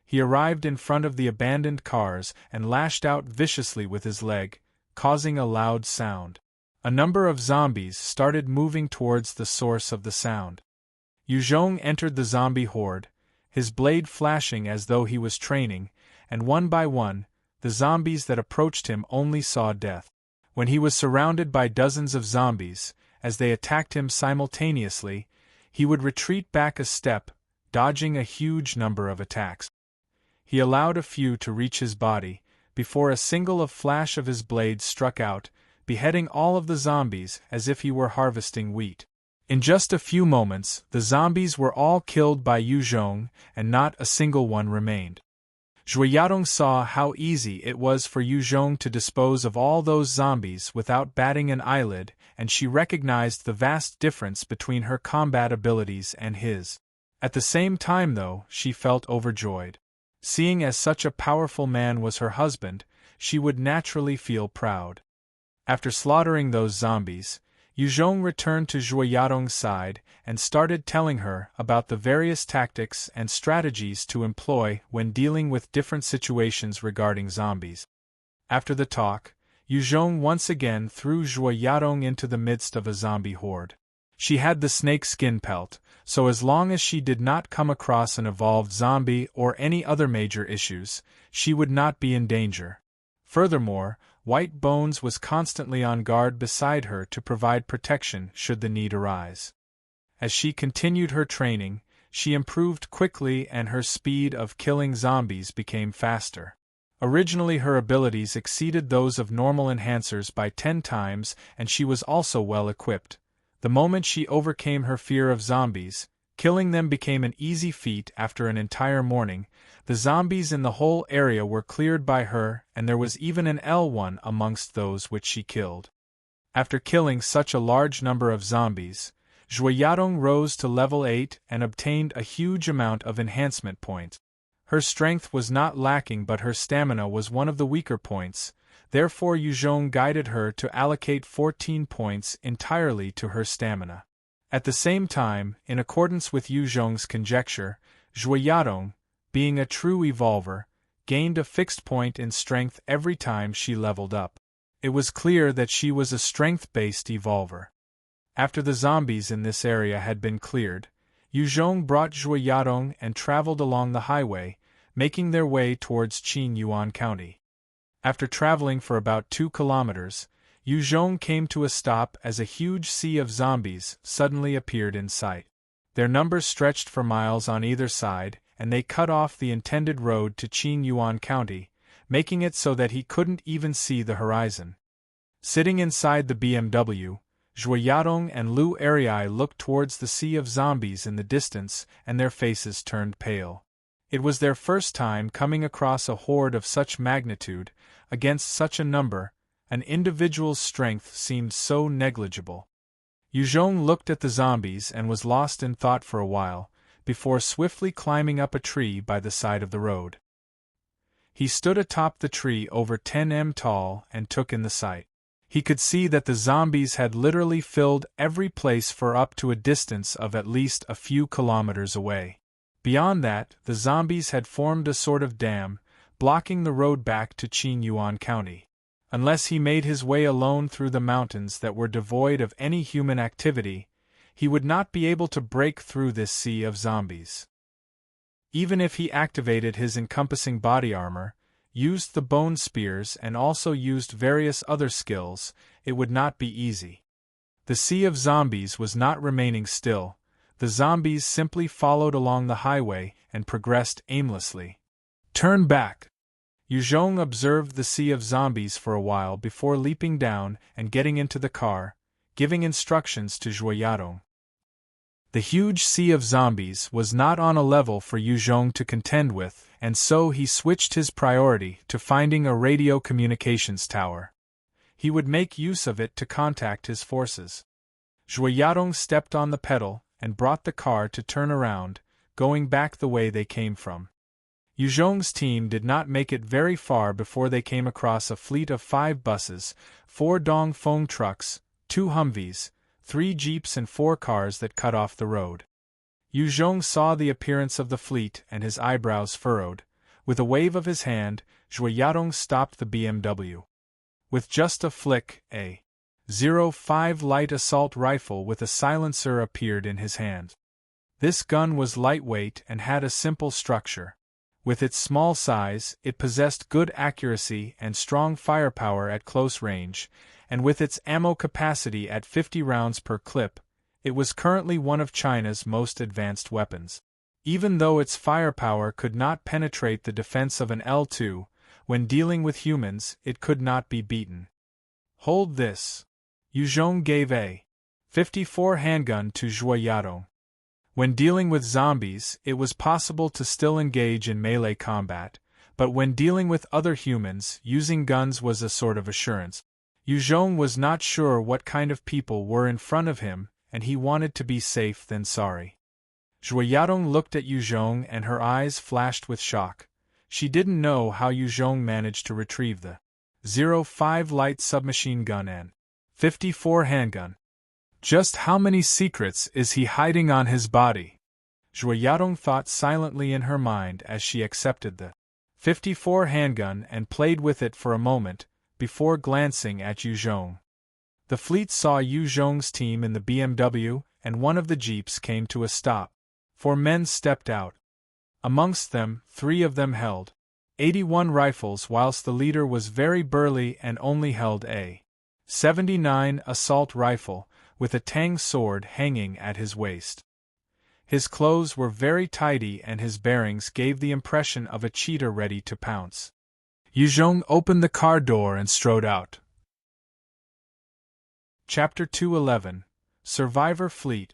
[SPEAKER 1] He arrived in front of the abandoned cars and lashed out viciously with his leg, causing a loud sound. A number of zombies started moving towards the source of the sound. Yuzhong entered the zombie horde, his blade flashing as though he was training, and one by one, the zombies that approached him only saw death. When he was surrounded by dozens of zombies, as they attacked him simultaneously, he would retreat back a step, dodging a huge number of attacks. He allowed a few to reach his body, before a single flash of his blade struck out, beheading all of the zombies as if he were harvesting wheat. In just a few moments, the zombies were all killed by Yuzhong, and not a single one remained. Zhuoyarong saw how easy it was for Yuzhong to dispose of all those zombies without batting an eyelid, and she recognized the vast difference between her combat abilities and his. At the same time, though, she felt overjoyed. Seeing as such a powerful man was her husband, she would naturally feel proud. After slaughtering those zombies, Yuzhong returned to Zhuoyarong's side and started telling her about the various tactics and strategies to employ when dealing with different situations regarding zombies. After the talk, Yuzhong once again threw Zhuoyarong into the midst of a zombie horde. She had the snake skin pelt, so as long as she did not come across an evolved zombie or any other major issues, she would not be in danger. Furthermore, White Bones was constantly on guard beside her to provide protection should the need arise. As she continued her training, she improved quickly and her speed of killing zombies became faster. Originally her abilities exceeded those of normal enhancers by 10 times and she was also well equipped. The moment she overcame her fear of zombies, killing them became an easy feat after an entire morning. The zombies in the whole area were cleared by her and there was even an L1 amongst those which she killed. After killing such a large number of zombies, Zhuoyadong rose to level 8 and obtained a huge amount of enhancement points. Her strength was not lacking but her stamina was one of the weaker points, therefore Yuzhong guided her to allocate 14 points entirely to her stamina. At the same time, in accordance with Yuzhong's conjecture, Zhuoyadong, being a true evolver, gained a fixed point in strength every time she leveled up. It was clear that she was a strength-based evolver. After the zombies in this area had been cleared, Yuzhong brought Zhuoyadong and traveled along the highway, making their way towards Qinyuan County. After traveling for about 2 kilometers, Yuzhong came to a stop as a huge sea of zombies suddenly appeared in sight. Their numbers stretched for miles on either side, and they cut off the intended road to Qinyuan County, making it so that he couldn't even see the horizon. Sitting inside the BMW, Zhuoyadong and Lu Erei looked towards the sea of zombies in the distance and their faces turned pale. It was their first time coming across a horde of such magnitude. Against such a number, an individual's strength seemed so negligible. Yuzhong looked at the zombies and was lost in thought for a while, before swiftly climbing up a tree by the side of the road. He stood atop the tree over 10 m tall and took in the sight. He could see that the zombies had literally filled every place for up to a distance of at least a few kilometers away. Beyond that, the zombies had formed a sort of dam, blocking the road back to Qinyuan County. Unless he made his way alone through the mountains that were devoid of any human activity, he would not be able to break through this sea of zombies. Even if he activated his encompassing body armor, used the bone spears and also used various other skills, it would not be easy. The sea of zombies was not remaining still. The zombies simply followed along the highway and progressed aimlessly. Turn back! Yuzhong observed the sea of zombies for a while before leaping down and getting into the car, giving instructions to Zhuoyadong. The huge sea of zombies was not on a level for Yuzhong to contend with, and so he switched his priority to finding a radio communications tower. He would make use of it to contact his forces. Zhuoyadong stepped on the pedal and brought the car to turn around, going back the way they came from. Yuzhong's team did not make it very far before they came across a fleet of 5 buses, 4 Dongfeng trucks, 2 Humvees, 3 jeeps and 4 cars that cut off the road. Yuzhong saw the appearance of the fleet and his eyebrows furrowed. With a wave of his hand, Zhuoyadong stopped the BMW. With just a flick, a .05 light assault rifle with a silencer appeared in his hand. This gun was lightweight and had a simple structure. With its small size, it possessed good accuracy and strong firepower at close range, and with its ammo capacity at 50 rounds per clip, it was currently one of China's most advanced weapons. Even though its firepower could not penetrate the defense of an L2, when dealing with humans, it could not be beaten. Hold this. Yuzhong gave a .54 handgun to Zhuoyadong. When dealing with zombies, it was possible to still engage in melee combat, but when dealing with other humans, using guns was a sort of assurance. Yuzhong was not sure what kind of people were in front of him, and he wanted to be safe than sorry. Zhuoyadong looked at Yuzhong and her eyes flashed with shock. She didn't know how Yuzhong managed to retrieve the .05 light submachine gun and .54 handgun. Just how many secrets is he hiding on his body? Zhuoyadong thought silently in her mind as she accepted the .54 handgun and played with it for a moment, before glancing at Yuzhong. The fleet saw Yu Zhong's team in the BMW, and one of the jeeps came to a stop. 4 men stepped out. Amongst them, 3 of them held 81 rifles, whilst the leader was very burly and only held a 79 assault rifle, with a tang sword hanging at his waist. His clothes were very tidy and his bearings gave the impression of a cheetah ready to pounce. Yu Zhong opened the car door and strode out. Chapter 211 Survivor Fleet.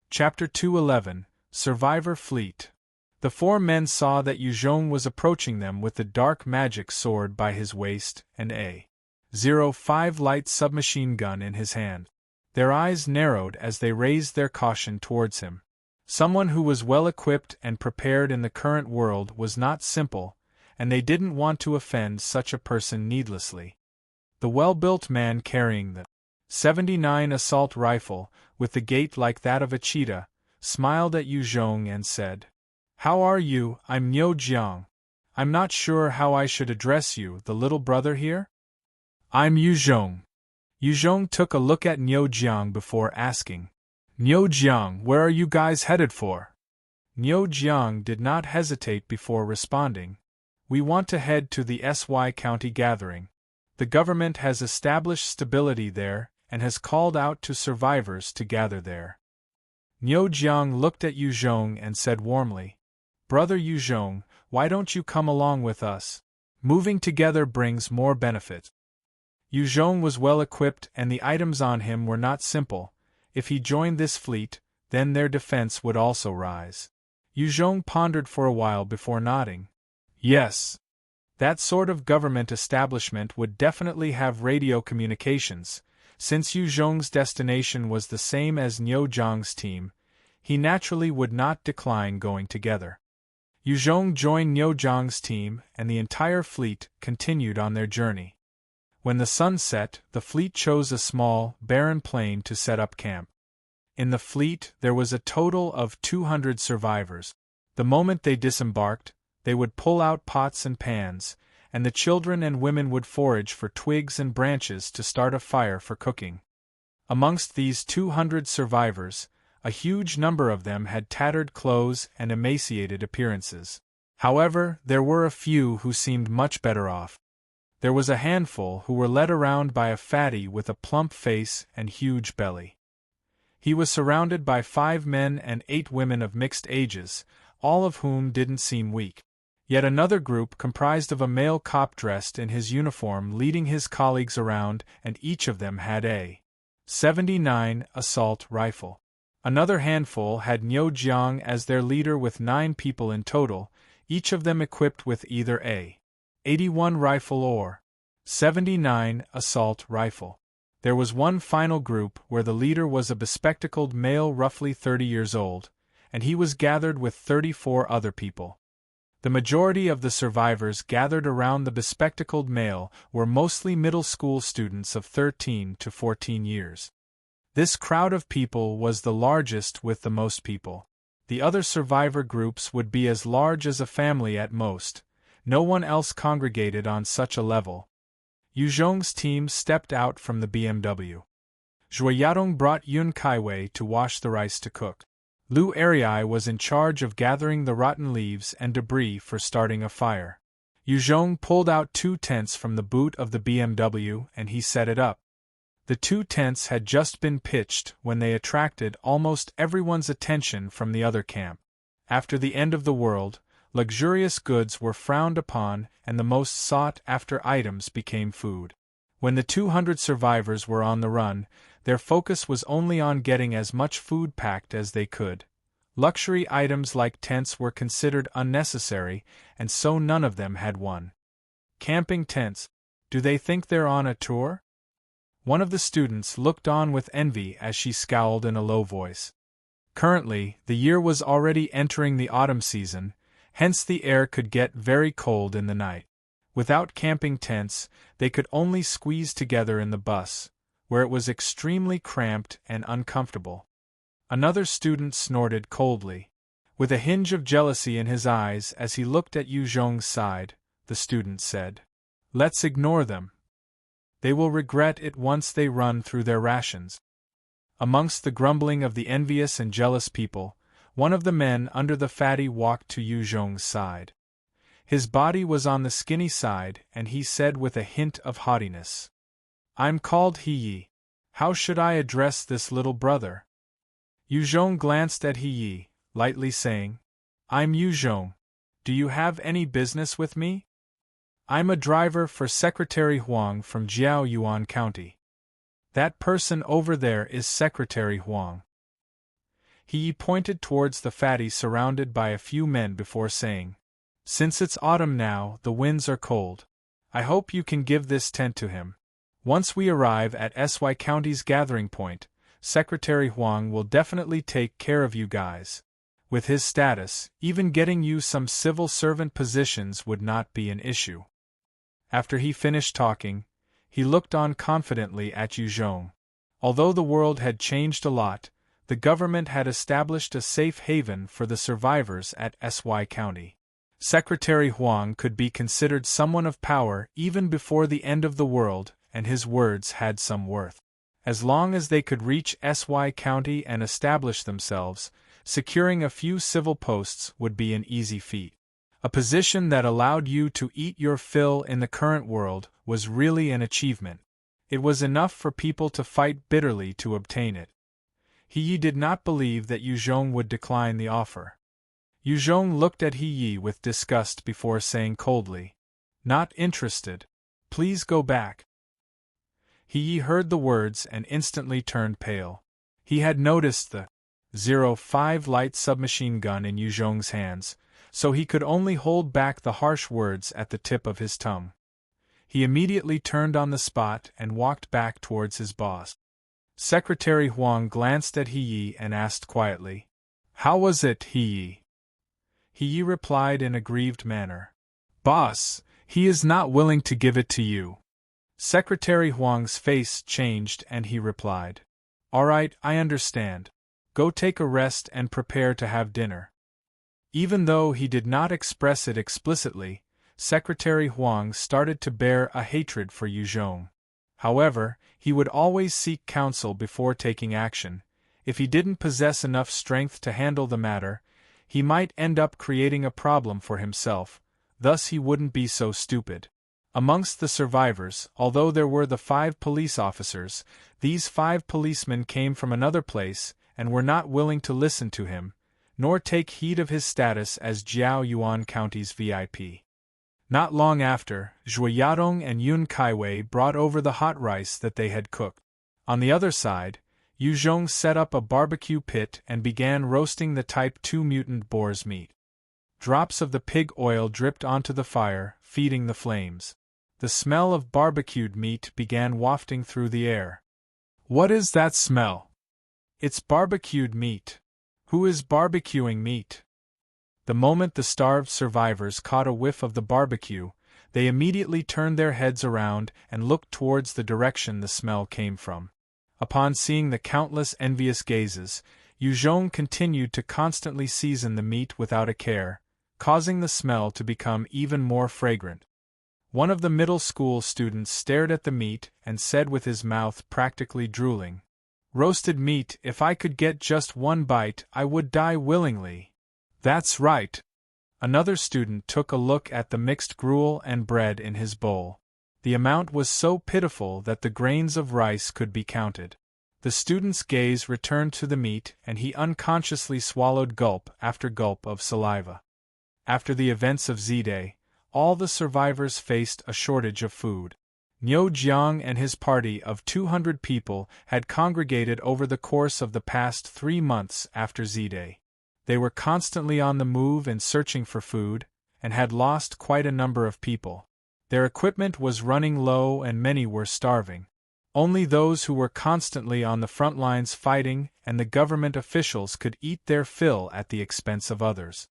[SPEAKER 1] Chapter 211 Survivor Fleet. The 4 men saw that Yu Zhong was approaching them with the dark magic sword by his waist and a 05 light submachine gun in his hand. Their eyes narrowed as they raised their caution towards him. Someone who was well equipped and prepared in the current world was not simple, and they didn't want to offend such a person needlessly. The well-built man carrying the 79 assault rifle, with the gait like that of a cheetah, smiled at Yu Zhong and said, "How are you? I'm Niu Jiang. I'm not sure how I should address you, the little brother here?" "I'm Yu Zhong." Yu Zhong took a look at Niu Jiang before asking, "Niu Jiang, where are you guys headed for?" Niu Jiang did not hesitate before responding, "We want to head to the SY County gathering. The government has established stability there and has called out to survivors to gather there." Niu Jiang looked at Yu Zhong and said warmly, "Brother Yu Zhong, why don't you come along with us? Moving together brings more benefit." Yu Zhong was well equipped and the items on him were not simple. If he joined this fleet, then their defense would also rise. Yu Zhong pondered for a while before nodding. Yes. That sort of government establishment would definitely have radio communications. Since Yu Zhong's destination was the same as Niu Jiang's team, he naturally would not decline going together. Yu Zhong joined Niu Jiang's team and the entire fleet continued on their journey. When the sun set, the fleet chose a small, barren plain to set up camp. In the fleet, there was a total of 200 survivors. The moment they disembarked, they would pull out pots and pans, and the children and women would forage for twigs and branches to start a fire for cooking. Amongst these 200 survivors, a huge number of them had tattered clothes and emaciated appearances. However, there were a few who seemed much better off. There was a handful who were led around by a fatty with a plump face and huge belly. He was surrounded by 5 men and 8 women of mixed ages, all of whom didn't seem weak. Yet another group comprised of a male cop dressed in his uniform leading his colleagues around, and each of them had a 79 assault rifle. Another handful had Niu Jiang as their leader with 9 people in total, each of them equipped with either a 81 rifle or 79 assault rifle. There was one final group where the leader was a bespectacled male roughly 30 years old, and he was gathered with 34 other people. The majority of the survivors gathered around the bespectacled male were mostly middle school students of 13 to 14 years. This crowd of people was the largest with the most people. The other survivor groups would be as large as a family at most. No one else congregated on such a level. Yu Zhong's team stepped out from the BMW. Zhuo Yadong brought Yun Kaiwei to wash the rice to cook. Lu Erei was in charge of gathering the rotten leaves and debris for starting a fire. Yu Zhong pulled out 2 tents from the boot of the BMW and he set it up. The 2 tents had just been pitched when they attracted almost everyone's attention from the other camp. After the end of the world, luxurious goods were frowned upon and the most sought-after items became food. When the 200 survivors were on the run, their focus was only on getting as much food packed as they could. Luxury items like tents were considered unnecessary, and so none of them had one. Camping tents. Do they think they're on a tour? One of the students looked on with envy as she scowled in a low voice. Currently, the year was already entering the autumn season, hence the air could get very cold in the night. Without camping tents, they could only squeeze together in the bus, where it was extremely cramped and uncomfortable. Another student snorted coldly. With a hinge of jealousy in his eyes as he looked at Yu Zhong's side, the student said, "Let's ignore them." They will regret it once they run through their rations. Amongst the grumbling of the envious and jealous people, one of the men under the fatty walked to Yu Zhong's side. His body was on the skinny side, and he said with a hint of haughtiness, "I'm called He Yi. How should I address this little brother?" Yu Zhong glanced at He Yi, lightly saying, "I'm Yu Zhong. Do you have any business with me? I'm a driver for Secretary Huang from Jiaoyuan County. That person over there is Secretary Huang." He Yi pointed towards the fatty surrounded by a few men before saying, "Since it's autumn now, the winds are cold. I hope you can give this tent to him. Once we arrive at SY County's gathering point, Secretary Huang will definitely take care of you guys. With his status, even getting you some civil servant positions would not be an issue." After he finished talking, he looked on confidently at Yu Zhong. Although the world had changed a lot, the government had established a safe haven for the survivors at SY County. Secretary Huang could be considered someone of power even before the end of the world, and his words had some worth. As long as they could reach SY County and establish themselves, securing a few civil posts would be an easy feat. A position that allowed you to eat your fill in the current world was really an achievement. It was enough for people to fight bitterly to obtain it. He Yi did not believe that Yu Zhong would decline the offer. Yu Zhong looked at He Yi with disgust before saying coldly, "Not interested. Please go back." He Yi heard the words and instantly turned pale. He had noticed the 05 light submachine gun in Yu Zhong's hands, so he could only hold back the harsh words at the tip of his tongue. He immediately turned on the spot and walked back towards his boss. Secretary Huang glanced at He Yi and asked quietly, "How was it, He Yi?" He Yi replied in a grieved manner, "Boss, he is not willing to give it to you." Secretary Huang's face changed and he replied, "All right, I understand. Go take a rest and prepare to have dinner." Even though he did not express it explicitly, Secretary Huang started to bear a hatred for Yu Zhong. However, he would always seek counsel before taking action. If he didn't possess enough strength to handle the matter, he might end up creating a problem for himself, thus he wouldn't be so stupid. Amongst the survivors, although there were the 5 police officers, these 5 policemen came from another place and were not willing to listen to him, nor take heed of his status as Jiaoyuan County's VIP. Not long after, Zhuo Yadong and Yun Kaiwei brought over the hot rice that they had cooked. On the other side, Yu Zhong set up a barbecue pit and began roasting the Type 2 mutant boar's meat. Drops of the pig oil dripped onto the fire, feeding the flames. The smell of barbecued meat began wafting through the air. "What is that smell?" "It's barbecued meat." "Who is barbecuing meat?" The moment the starved survivors caught a whiff of the barbecue, they immediately turned their heads around and looked towards the direction the smell came from. Upon seeing the countless envious gazes, Yu Zhong continued to constantly season the meat without a care, causing the smell to become even more fragrant. One of the middle school students stared at the meat and said with his mouth practically drooling, "Roasted meat, if I could get just one bite, I would die willingly." "That's right." Another student took a look at the mixed gruel and bread in his bowl. The amount was so pitiful that the grains of rice could be counted. The student's gaze returned to the meat and he unconsciously swallowed gulp after gulp of saliva. After the events of Z-Day, all the survivors faced a shortage of food. Niu Jiang and his party of 200 people had congregated over the course of the past 3 months after Z-Day. They were constantly on the move and searching for food, and had lost quite a number of people. Their equipment was running low and many were starving. Only those who were constantly on the front lines fighting and the government officials could eat their fill at the expense of others.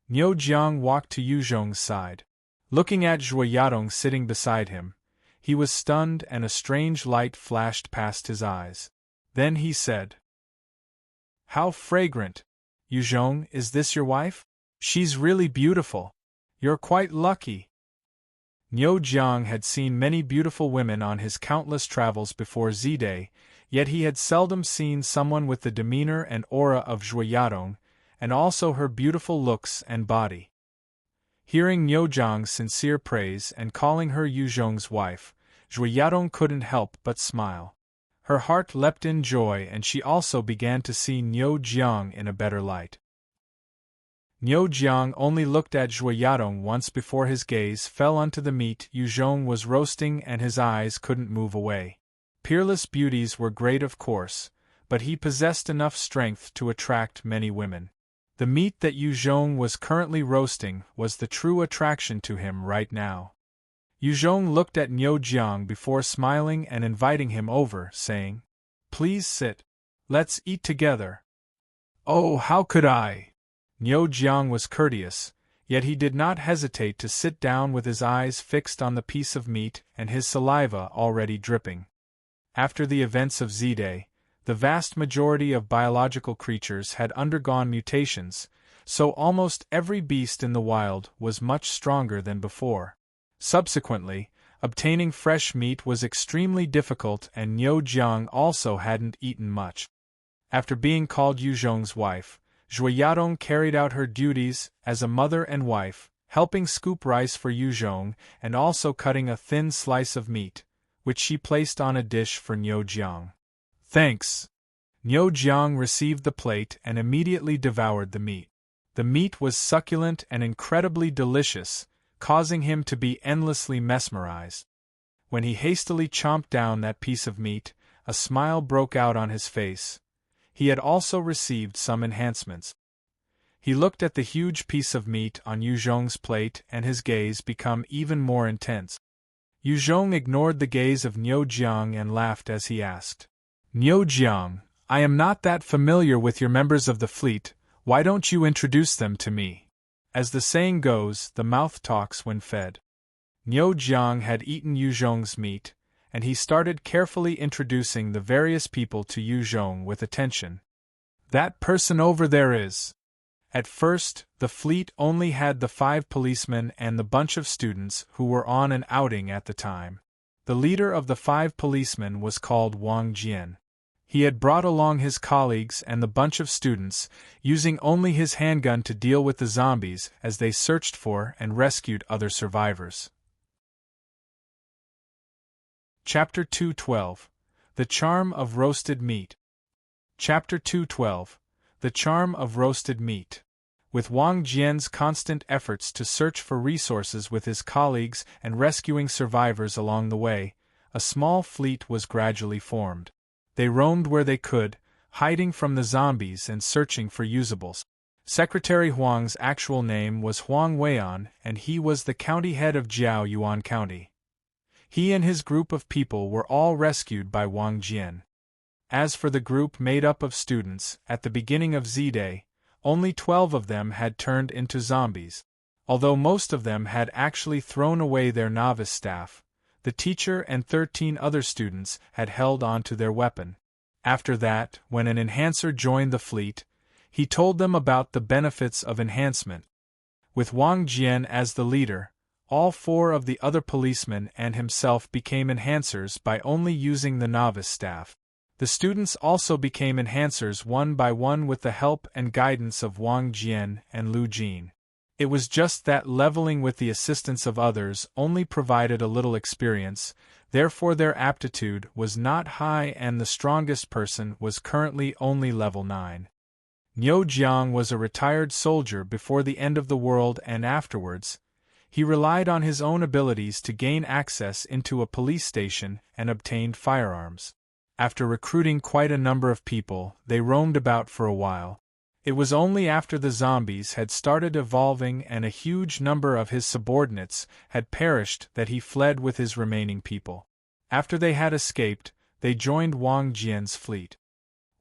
[SPEAKER 1] Niu Jiang walked to Yu Zhong's side. Looking at Zhuo Yadong sitting beside him, he was stunned and a strange light flashed past his eyes. Then he said, "How fragrant! Yu Zhong, is this your wife? She's really beautiful. You're quite lucky." Niu Jiang had seen many beautiful women on his countless travels before Z-Day, yet he had seldom seen someone with the demeanor and aura of Zhuo Yadong, and also her beautiful looks and body. Hearing Niu Jiang's sincere praise and calling her Yu Zhong's wife, Zhuo Yadong couldn't help but smile. Her heart leapt in joy, and she also began to see Niu Jiang in a better light. Niu Jiang only looked at Zhuo Yadong once before his gaze fell onto the meat Yu Zhong was roasting, and his eyes couldn't move away. Peerless beauties were great, of course, but he possessed enough strength to attract many women. The meat that Yu Zhong was currently roasting was the true attraction to him right now. Yu Zhong looked at Niu Jiang before smiling and inviting him over, saying, "Please sit. Let's eat together." "Oh, how could I?" Niu Jiang was courteous, yet he did not hesitate to sit down with his eyes fixed on the piece of meat and his saliva already dripping. After the events of Z-Day, the vast majority of biological creatures had undergone mutations, so almost every beast in the wild was much stronger than before. Subsequently, obtaining fresh meat was extremely difficult, and Niu Jiang also hadn't eaten much. After being called Yu Zhong's wife, Zhuo Yadong carried out her duties as a mother and wife, helping scoop rice for Yu Zhong and also cutting a thin slice of meat, which she placed on a dish for Niu Jiang. "Thanks." Niu Jiang received the plate and immediately devoured the meat. The meat was succulent and incredibly delicious, causing him to be endlessly mesmerized. When he hastily chomped down that piece of meat, a smile broke out on his face. He had also received some enhancements. He looked at the huge piece of meat on Yu Zhong's plate, and his gaze became even more intense. Yu Zhong ignored the gaze of Niu Jiang and laughed as he asked, "Niu Jiang, I am not that familiar with your members of the fleet, why don't you introduce them to me?" As the saying goes, the mouth talks when fed. Niu Jiang had eaten Yu Zhong's meat, and he started carefully introducing the various people to Yu Zhong with attention. "That person over there is..." At first, the fleet only had the 5 policemen and the bunch of students who were on an outing at the time. The leader of the 5 policemen was called Wang Jian. He had brought along his colleagues and the bunch of students, using only his handgun to deal with the zombies as they searched for and rescued other survivors. Chapter 212. The Charm of Roasted Meat. Chapter 212. The Charm of Roasted Meat. With Wang Jian's constant efforts to search for resources with his colleagues and rescuing survivors along the way, a small fleet was gradually formed. They roamed where they could, hiding from the zombies and searching for usables. Secretary Huang's actual name was Huang Weian, and he was the county head of Jiao Yuan County. He and his group of people were all rescued by Wang Jian. As for the group made up of students, at the beginning of Z-Day, only 12 of them had turned into zombies. Although most of them had actually thrown away their novice staff, the teacher and 13 other students had held on to their weapon. After that, when an enhancer joined the fleet, he told them about the benefits of enhancement. With Wang Jian as the leader, all 4 of the other policemen and himself became enhancers by only using the novice staff. The students also became enhancers one by one with the help and guidance of Wang Jian and Lu Jin. It was just that leveling with the assistance of others only provided a little experience, therefore their aptitude was not high, and the strongest person was currently only level 9. Niu Jiang was a retired soldier before the end of the world, and afterwards, he relied on his own abilities to gain access into a police station and obtained firearms. After recruiting quite a number of people, they roamed about for a while. It was only after the zombies had started evolving and a huge number of his subordinates had perished that he fled with his remaining people. After they had escaped, they joined Wang Jian's fleet.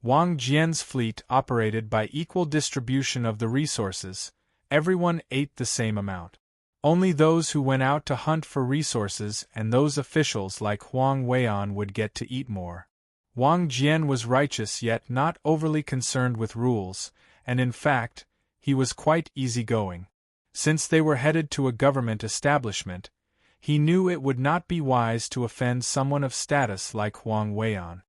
[SPEAKER 1] Wang Jian's fleet operated by equal distribution of the resources. Everyone ate the same amount. Only those who went out to hunt for resources and those officials like Huang Weian would get to eat more. Wang Jian was righteous yet not overly concerned with rules, and in fact, he was quite easygoing. Since they were headed to a government establishment, he knew it would not be wise to offend someone of status like Huang Weian.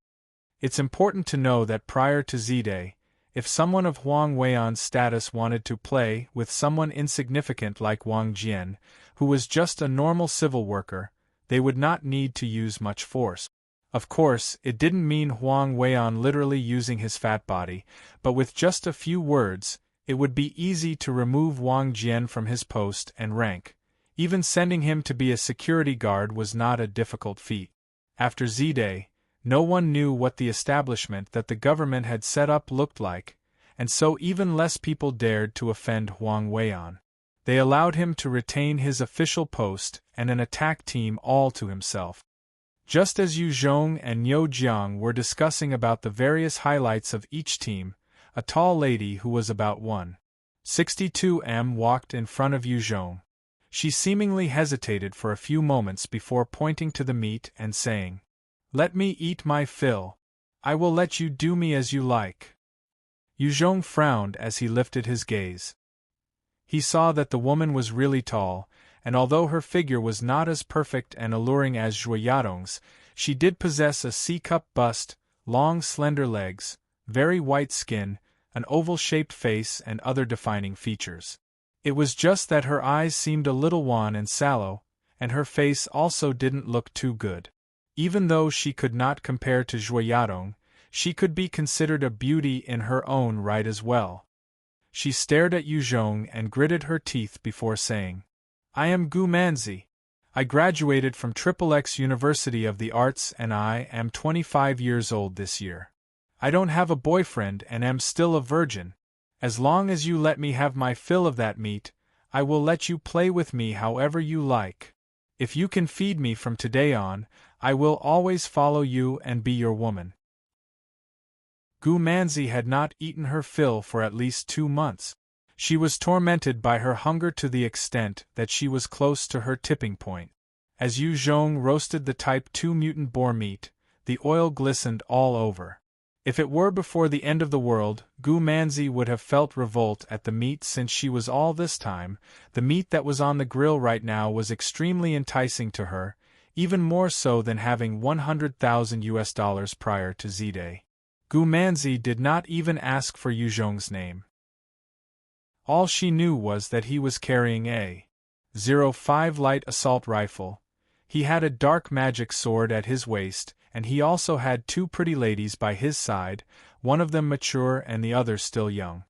[SPEAKER 1] It's important to know that prior to Z-Day, if someone of Huang Weian's status wanted to play with someone insignificant like Wang Jian, who was just a normal civil worker, they would not need to use much force. Of course, it didn't mean Huang Weian literally using his fat body, but with just a few words, it would be easy to remove Wang Jian from his post and rank. Even sending him to be a security guard was not a difficult feat. After Z-Day, no one knew what the establishment that the government had set up looked like, and so even less people dared to offend Huang Weian. They allowed him to retain his official post and an attack team all to himself. Just as Yu Zhong and Niu Jiang were discussing about the various highlights of each team, a tall lady who was about 162 walked in front of Yu Zhong. She seemingly hesitated for a few moments before pointing to the meat and saying, "Let me eat my fill. I will let you do me as you like." Yu Zhong frowned as he lifted his gaze. He saw that the woman was really tall, and although her figure was not as perfect and alluring as Zhuo Yadong's, she did possess a C-cup bust, long slender legs, very white skin, an oval-shaped face and other defining features. It was just that her eyes seemed a little wan and sallow, and her face also didn't look too good. Even though she could not compare to Zhuo Yadong, she could be considered a beauty in her own right as well. She stared at Yu Zhong and gritted her teeth before saying, "I am Gu Manzi. I graduated from XXX University of the Arts and I am 25 years old this year. I don't have a boyfriend and am still a virgin. As long as you let me have my fill of that meat, I will let you play with me however you like. If you can feed me from today on, I will always follow you and be your woman." Gu Manzi had not eaten her fill for at least 2 months. She was tormented by her hunger to the extent that she was close to her tipping point. As Yu Zhong roasted the Type 2 mutant boar meat, the oil glistened all over. If it were before the end of the world, Gu Manzi would have felt revolt at the meat since she was all this time. The meat that was on the grill right now was extremely enticing to her, even more so than having $100,000 prior to Z-Day. Gu Manzi did not even ask for Yu Zhong's name. All she knew was that he was carrying a 05 light assault rifle. He had a dark magic sword at his waist, and he also had 2 pretty ladies by his side, one of them mature and the other still young.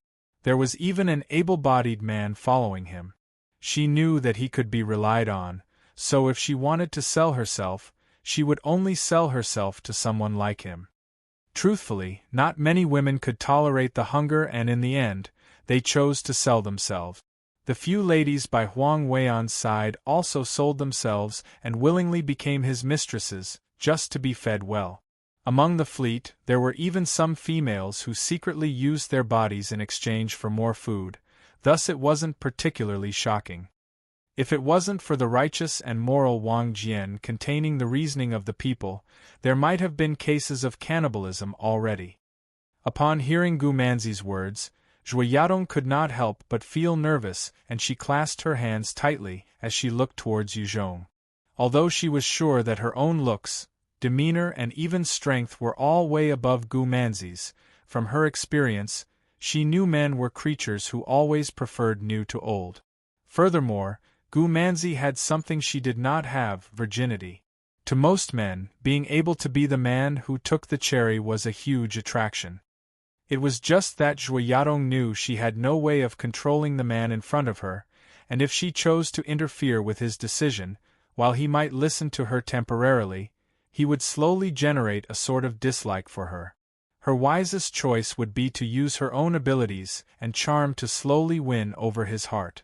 [SPEAKER 1] There was even an able-bodied man following him. She knew that he could be relied on, so if she wanted to sell herself, she would only sell herself to someone like him. Truthfully, not many women could tolerate the hunger, and in the end, they chose to sell themselves. The few ladies by Huang Weian's side also sold themselves and willingly became his mistresses, just to be fed well. Among the fleet, there were even some females who secretly used their bodies in exchange for more food, thus it wasn't particularly shocking. If it wasn't for the righteous and moral Wang Jian containing the reasoning of the people, there might have been cases of cannibalism already. Upon hearing Gu Manzi's words, Zhuo Yadong could not help but feel nervous, and she clasped her hands tightly as she looked towards Yu Zhong. Although she was sure that her own looks, demeanor and even strength were all way above Gu Manzi's, from her experience, she knew men were creatures who always preferred new to old. Furthermore, Gu Manzi had something she did not have: virginity. To most men, being able to be the man who took the cherry was a huge attraction. It was just that Zhuo Yadong knew she had no way of controlling the man in front of her, and if she chose to interfere with his decision, while he might listen to her temporarily, he would slowly generate a sort of dislike for her. Her wisest choice would be to use her own abilities and charm to slowly win over his heart.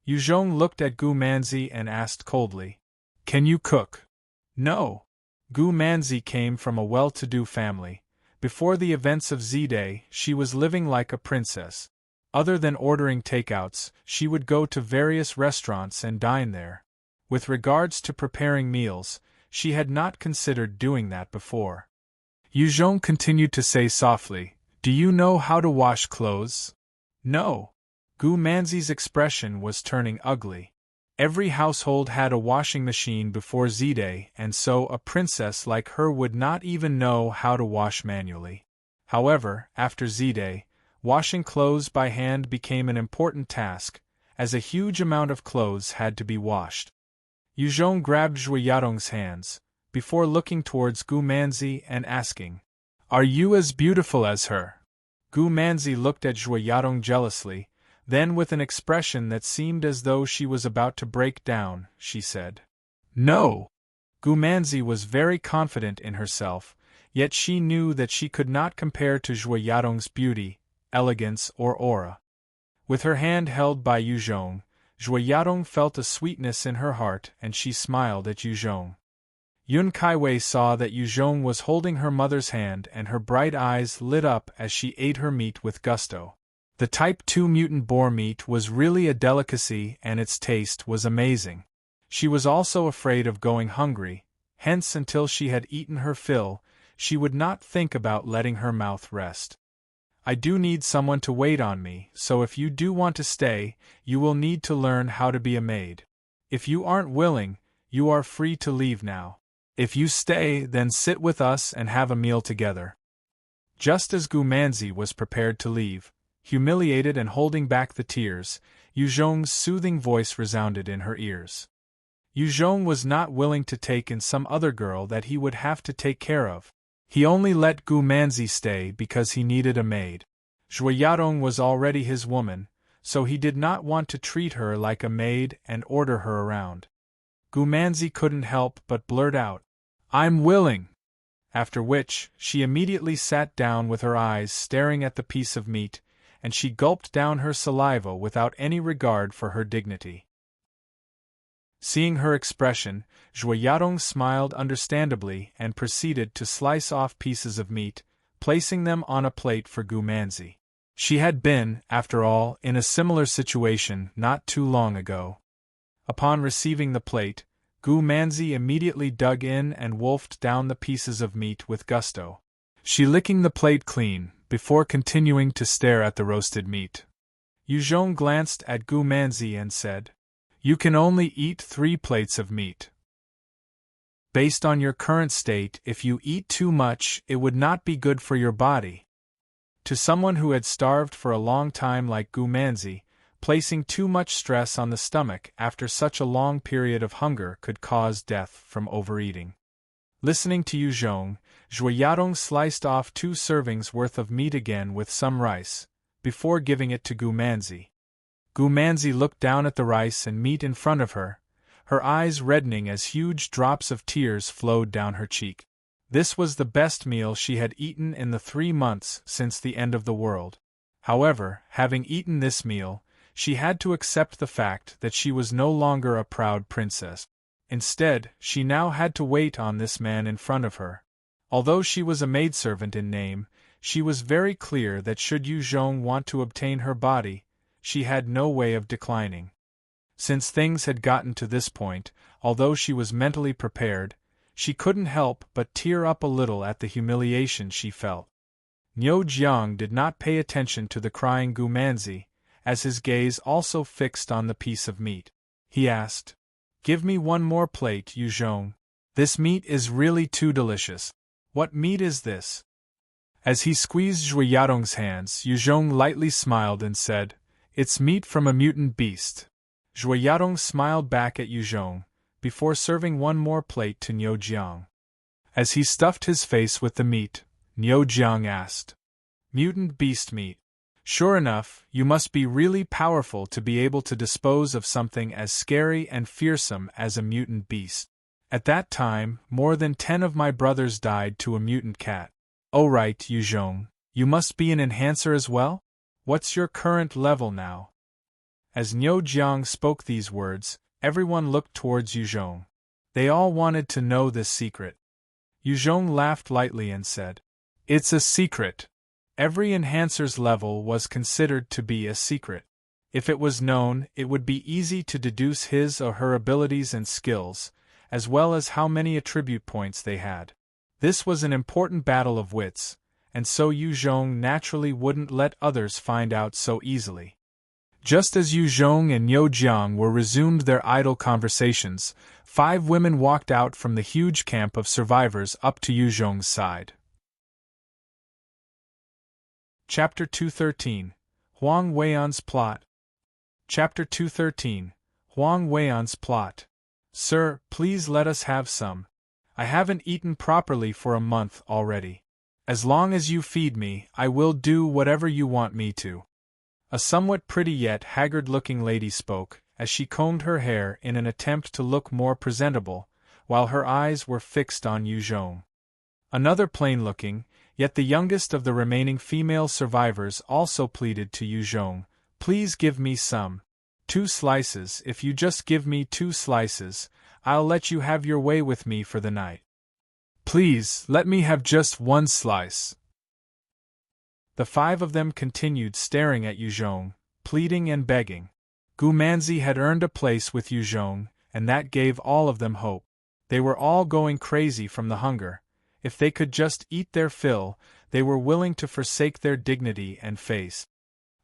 [SPEAKER 1] Yu Zhong looked at Gu Manzi and asked coldly, "Can you cook?" "No." Gu Manzi came from a well-to-do family. Before the events of Z-Day, she was living like a princess. Other than ordering takeouts, she would go to various restaurants and dine there. With regards to preparing meals, she had not considered doing that before. Yu Zhong continued to say softly, "Do you know how to wash clothes?" "No." Gu Manzi's expression was turning ugly. Every household had a washing machine before Z-Day, and so a princess like her would not even know how to wash manually. However, after Z-Day, washing clothes by hand became an important task, as a huge amount of clothes had to be washed. Yuzhong grabbed Zhuoyadong's hands, before looking towards Gu Manzi and asking, "Are you as beautiful as her?" Gu Manzi looked at Zhuoyadong jealously, then with an expression that seemed as though she was about to break down, she said, "No." Gu Manzi was very confident in herself, yet she knew that she could not compare to Zhuoyadong's beauty, elegance or aura. With her hand held by Yuzhong, Zhuoyadong felt a sweetness in her heart and she smiled at Yuzhong. Yun Kaiwei saw that Yuzhong was holding her mother's hand and her bright eyes lit up as she ate her meat with gusto. The Type 2 mutant boar meat was really a delicacy and its taste was amazing. She was also afraid of going hungry, hence until she had eaten her fill, she would not think about letting her mouth rest. "I do need someone to wait on me, so if you do want to stay, you will need to learn how to be a maid. If you aren't willing, you are free to leave now. If you stay, then sit with us and have a meal together." Just as Gu Manzi was prepared to leave, humiliated and holding back the tears, Yuzhong's soothing voice resounded in her ears. Yuzhong was not willing to take in some other girl that he would have to take care of. He only let Gu Manzi stay because he needed a maid. Zhuoyadong was already his woman, so he did not want to treat her like a maid and order her around. Gu Manzi couldn't help but blurt out, "I'm willing!" After which, she immediately sat down with her eyes staring at the piece of meat, and she gulped down her saliva without any regard for her dignity. Seeing her expression, Zhuoyadong smiled understandably and proceeded to slice off pieces of meat, placing them on a plate for Gu Manzi. She had been, after all, in a similar situation not too long ago. Upon receiving the plate, Gu Manzi immediately dug in and wolfed down the pieces of meat with gusto. She licking the plate clean, before continuing to stare at the roasted meat. Yuzhong glanced at Gu Manzi and said, "You can only eat 3 plates of meat. Based on your current state, if you eat too much, it would not be good for your body." To someone who had starved for a long time like Gu Manzi, placing too much stress on the stomach after such a long period of hunger could cause death from overeating. Listening to Yuzhong, Zhuoyadong sliced off 2 servings worth of meat again with some rice, before giving it to Gu Manzi. Gu Manzi looked down at the rice and meat in front of her, her eyes reddening as huge drops of tears flowed down her cheek. This was the best meal she had eaten in the 3 months since the end of the world. However, having eaten this meal, she had to accept the fact that she was no longer a proud princess. Instead, she now had to wait on this man in front of her. Although she was a maidservant in name, she was very clear that should Yuzhong want to obtain her body, she had no way of declining. Since things had gotten to this point, although she was mentally prepared, she couldn't help but tear up a little at the humiliation she felt. Niu Jiang did not pay attention to the crying Gu Manzi, as his gaze also fixed on the piece of meat. He asked, "Give me 1 more plate, Yuzhong. This meat is really too delicious. What meat is this?" As he squeezed Zhuoyadong's hands, Yuzhong lightly smiled and said, "It's meat from a mutant beast." Zhuoyadong smiled back at Yuzhong, before serving 1 more plate to Niu Jiang. As he stuffed his face with the meat, Niu Jiang asked, "Mutant beast meat. Sure enough, you must be really powerful to be able to dispose of something as scary and fearsome as a mutant beast. At that time, more than 10 of my brothers died to a mutant cat. Oh right, Yuzhong, you must be an enhancer as well? What's your current level now?" As Niu Jiang spoke these words, everyone looked towards Yuzhong. They all wanted to know this secret. Yuzhong laughed lightly and said, "It's a secret." Every enhancer's level was considered to be a secret. If it was known, it would be easy to deduce his or her abilities and skills, as well as how many attribute points they had. This was an important battle of wits, and so Yuzhong naturally wouldn't let others find out so easily. Just as Yu Zhong and Yo Jiang were resumed their idle conversations, 5 women walked out from the huge camp of survivors up to Yu Zhong's side. Chapter 213. Huang Weian's Plot. Chapter 213. Huang Weian's Plot. Sir, please let us have some. I haven't eaten properly for a month already. As long as you feed me, I will do whatever you want me to. A somewhat pretty yet haggard-looking lady spoke, as she combed her hair in an attempt to look more presentable, while her eyes were fixed on Yu Zhong. Another plain-looking, yet the youngest of the remaining female survivors also pleaded to Yu Zhong, "Please give me some. 2 slices. If you just give me 2 slices, I'll let you have your way with me for the night. Please, let me have just 1 slice." The 5 of them continued staring at Yu Zhong, pleading and begging. Gu Manzi had earned a place with Yu Zhong, and that gave all of them hope. They were all going crazy from the hunger. If they could just eat their fill, they were willing to forsake their dignity and face.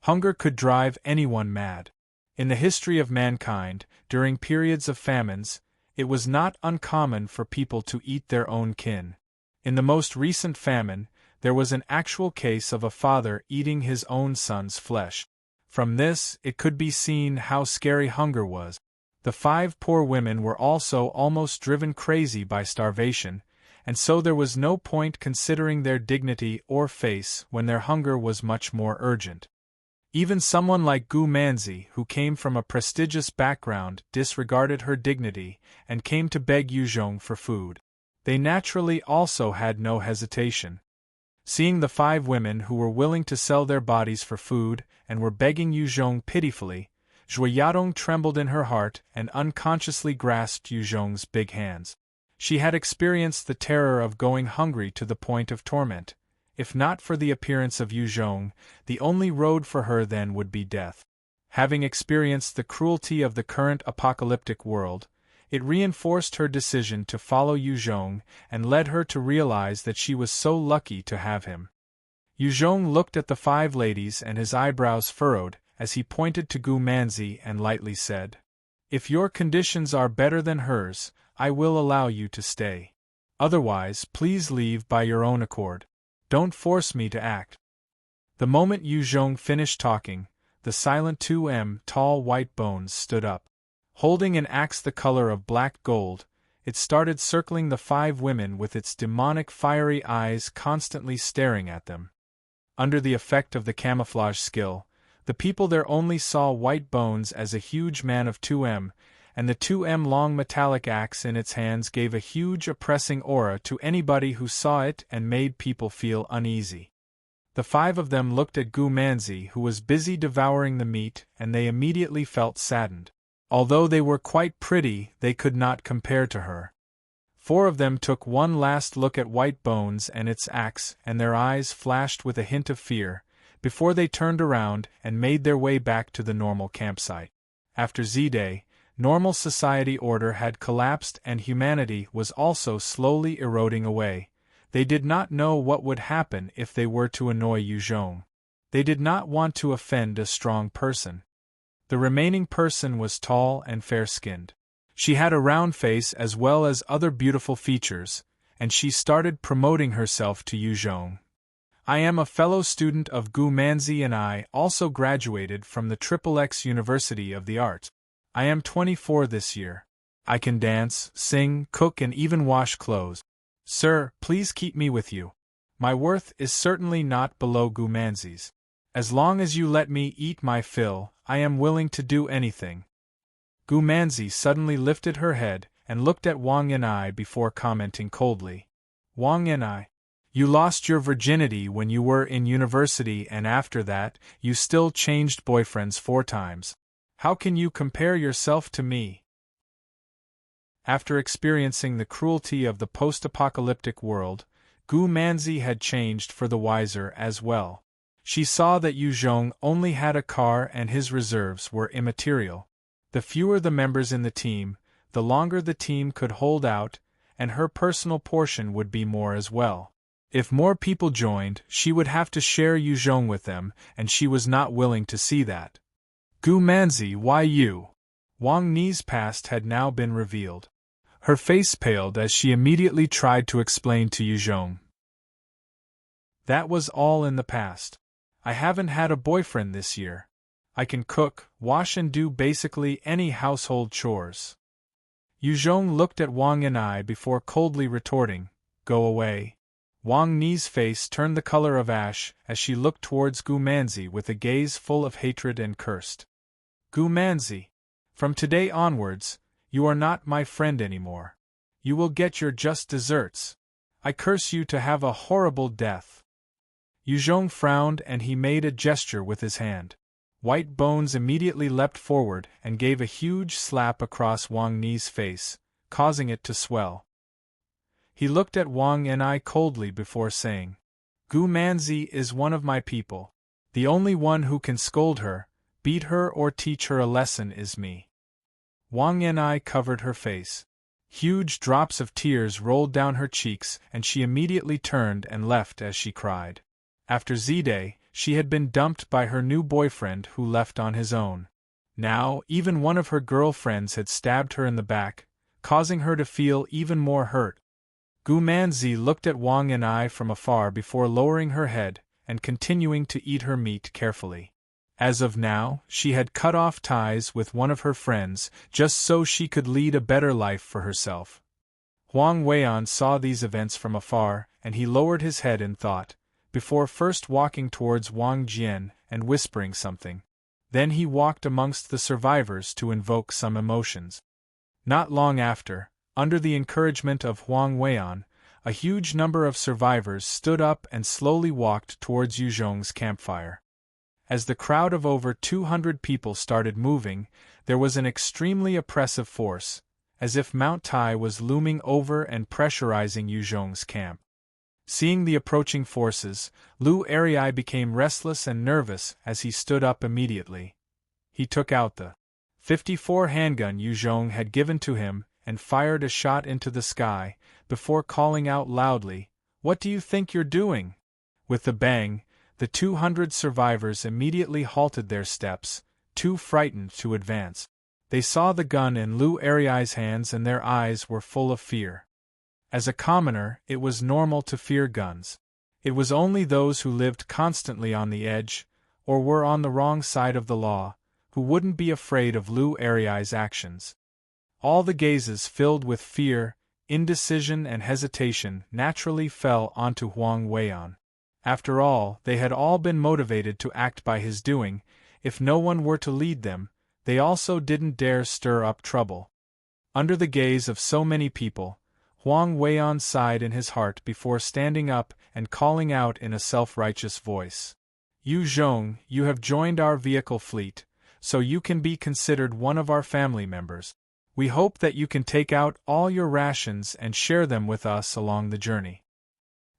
[SPEAKER 1] Hunger could drive anyone mad. In the history of mankind, during periods of famines, it was not uncommon for people to eat their own kin. In the most recent famine, there was an actual case of a father eating his own son's flesh. From this, it could be seen how scary hunger was. The 5 poor women were also almost driven crazy by starvation, and so there was no point considering their dignity or face when their hunger was much more urgent. Even someone like Gu Manzi, who came from a prestigious background, disregarded her dignity and came to beg Yu Zhong for food. They naturally also had no hesitation. Seeing the 5 women who were willing to sell their bodies for food and were begging Yu Zhong pitifully, Zhui Yadong trembled in her heart and unconsciously grasped Yu Zhong's big hands. She had experienced the terror of going hungry to the point of torment. If not for the appearance of Yu Zhong, the only road for her then would be death. Having experienced the cruelty of the current apocalyptic world, it reinforced her decision to follow Yu Zhong and led her to realize that she was so lucky to have him. Yu Zhong looked at the 5 ladies and his eyebrows furrowed as he pointed to Gu Manzi and lightly said, "If your conditions are better than hers, I will allow you to stay. Otherwise, please leave by your own accord. Don't force me to act." The moment Yu Zhong finished talking, the silent 2M tall white bones stood up. Holding an axe the color of black gold, it started circling the 5 women with its demonic fiery eyes constantly staring at them. Under the effect of the camouflage skill, the people there only saw white bones as a huge man of 2M, and the 2M long metallic axe in its hands gave a huge oppressing aura to anybody who saw it and made people feel uneasy. The 5 of them looked at Gu Manzi, who was busy devouring the meat, and they immediately felt saddened. Although they were quite pretty, they could not compare to her. 4 of them took one last look at White Bones and its axe, and their eyes flashed with a hint of fear, before they turned around and made their way back to the normal campsite. After Z-Day, normal society order had collapsed and humanity was also slowly eroding away. They did not know what would happen if they were to annoy Yu Zhong. They did not want to offend a strong person. The remaining person was tall and fair-skinned. She had a round face as well as other beautiful features, and she started promoting herself to Yu Zhong. "I am a fellow student of Gu Manzi and I also graduated from the XXX University of the Arts. I am 24 this year. I can dance, sing, cook and even wash clothes. Sir, please keep me with you. My worth is certainly not below Gu Manzi's. As long as you let me eat my fill, I am willing to do anything." Gu Manzi suddenly lifted her head and looked at Wang Yanai before commenting coldly. "Wang Yanai, you lost your virginity when you were in university and after that, you still changed boyfriends 4 times. How can you compare yourself to me?" After experiencing the cruelty of the post-apocalyptic world, Gu Manzi had changed for the wiser as well. She saw that Yu Zhong only had a car and his reserves were immaterial. The fewer the members in the team, the longer the team could hold out, and her personal portion would be more as well. If more people joined, she would have to share Yu Zhong with them, and she was not willing to see that. Gu Manzi, why you? Wang Ni's past had now been revealed. Her face paled as she immediately tried to explain to Yuzhong. That was all in the past. I haven't had a boyfriend this year. I can cook, wash and do basically any household chores. Yuzhong looked at Wang Yanai before coldly retorting, Go away. Wang Ni's face turned the color of ash as she looked towards Gu Manzi with a gaze full of hatred and cursed. Gu Manzi, from today onwards, you are not my friend anymore. You will get your just desserts. I curse you to have a horrible death. Yuzhong frowned and he made a gesture with his hand. White Bones immediately leapt forward and gave a huge slap across Wang Ni's face, causing it to swell. He looked at Wang Yanai coldly before saying, Gu Manzi is one of my people. The only one who can scold her, beat her or teach her a lesson is me. Wang Yanai covered her face. Huge drops of tears rolled down her cheeks and she immediately turned and left as she cried. After Z-Day, she had been dumped by her new boyfriend who left on his own. Now, even one of her girlfriends had stabbed her in the back, causing her to feel even more hurt. Gu Manzi looked at Wang Yanai from afar before lowering her head and continuing to eat her meat carefully. As of now, she had cut off ties with one of her friends just so she could lead a better life for herself. Huang Weian saw these events from afar and he lowered his head in thought, before first walking towards Wang Jian and whispering something. Then he walked amongst the survivors to invoke some emotions. Not long after, under the encouragement of Huang Weian, a huge number of survivors stood up and slowly walked towards Yuzhong's campfire. As the crowd of over 200 people started moving, there was an extremely oppressive force, as if Mount Tai was looming over and pressurizing Yuzhong's camp. Seeing the approaching forces, Lu Arai became restless and nervous as he stood up immediately. He took out the .54 handgun Yuzhong had given to him and fired a shot into the sky, before calling out loudly, "What do you think you're doing?" With the bang, the 200 survivors immediately halted their steps, too frightened to advance. They saw the gun in Lu Arai's hands and their eyes were full of fear. As a commoner, it was normal to fear guns. It was only those who lived constantly on the edge, or were on the wrong side of the law, who wouldn't be afraid of Lu Arai's actions. All the gazes filled with fear, indecision and hesitation naturally fell onto Huang Weian. After all, they had all been motivated to act by his doing. If no one were to lead them, they also didn't dare stir up trouble. Under the gaze of so many people, Huang Weian sighed in his heart before standing up and calling out in a self-righteous voice. "Yu Zhong, you have joined our vehicle fleet, so you can be considered one of our family members. We hope that you can take out all your rations and share them with us along the journey."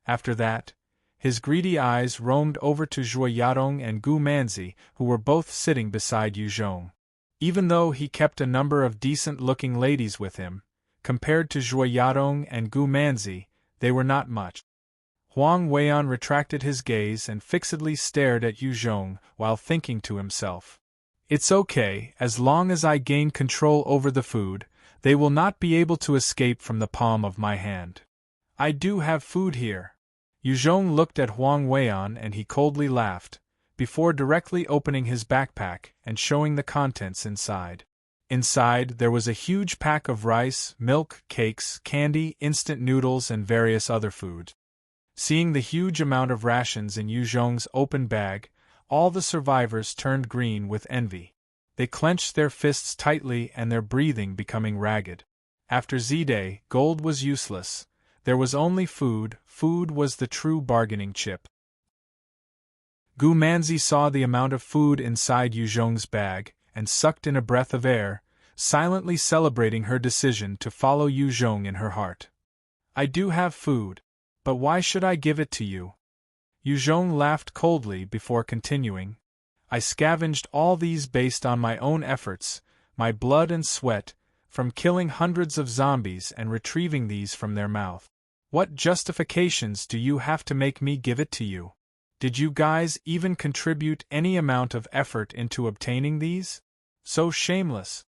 [SPEAKER 1] After that, his greedy eyes roamed over to Zhuo Yadong and Gu Manzi, who were both sitting beside Yu Zhong. Even though he kept a number of decent-looking ladies with him, compared to Zhuo Yadong and Gu Manzi, they were not much. Huang Weian retracted his gaze and fixedly stared at Yu Zhong while thinking to himself, "It's okay, as long as I gain control over the food, they will not be able to escape from the palm of my hand. I do have food here." Yu Zhong looked at Huang Weian and he coldly laughed, before directly opening his backpack and showing the contents inside. Inside, there was a huge pack of rice, milk, cakes, candy, instant noodles and various other foods. Seeing the huge amount of rations in Yu Zhong's open bag, all the survivors turned green with envy. They clenched their fists tightly and their breathing becoming ragged. After Z-Day, gold was useless. There was only food. Food was the true bargaining chip. Gu Manzi saw the amount of food inside Yu Zhong's bag, and sucked in a breath of air, silently celebrating her decision to follow Yu Zhong in her heart. "I do have food, but why should I give it to you?" Yu Zhong laughed coldly before continuing, "I scavenged all these based on my own efforts, my blood and sweat, from killing hundreds of zombies and retrieving these from their mouth. What justifications do you have to make me give it to you?" Did you guys even contribute any amount of effort into obtaining these? So shameless.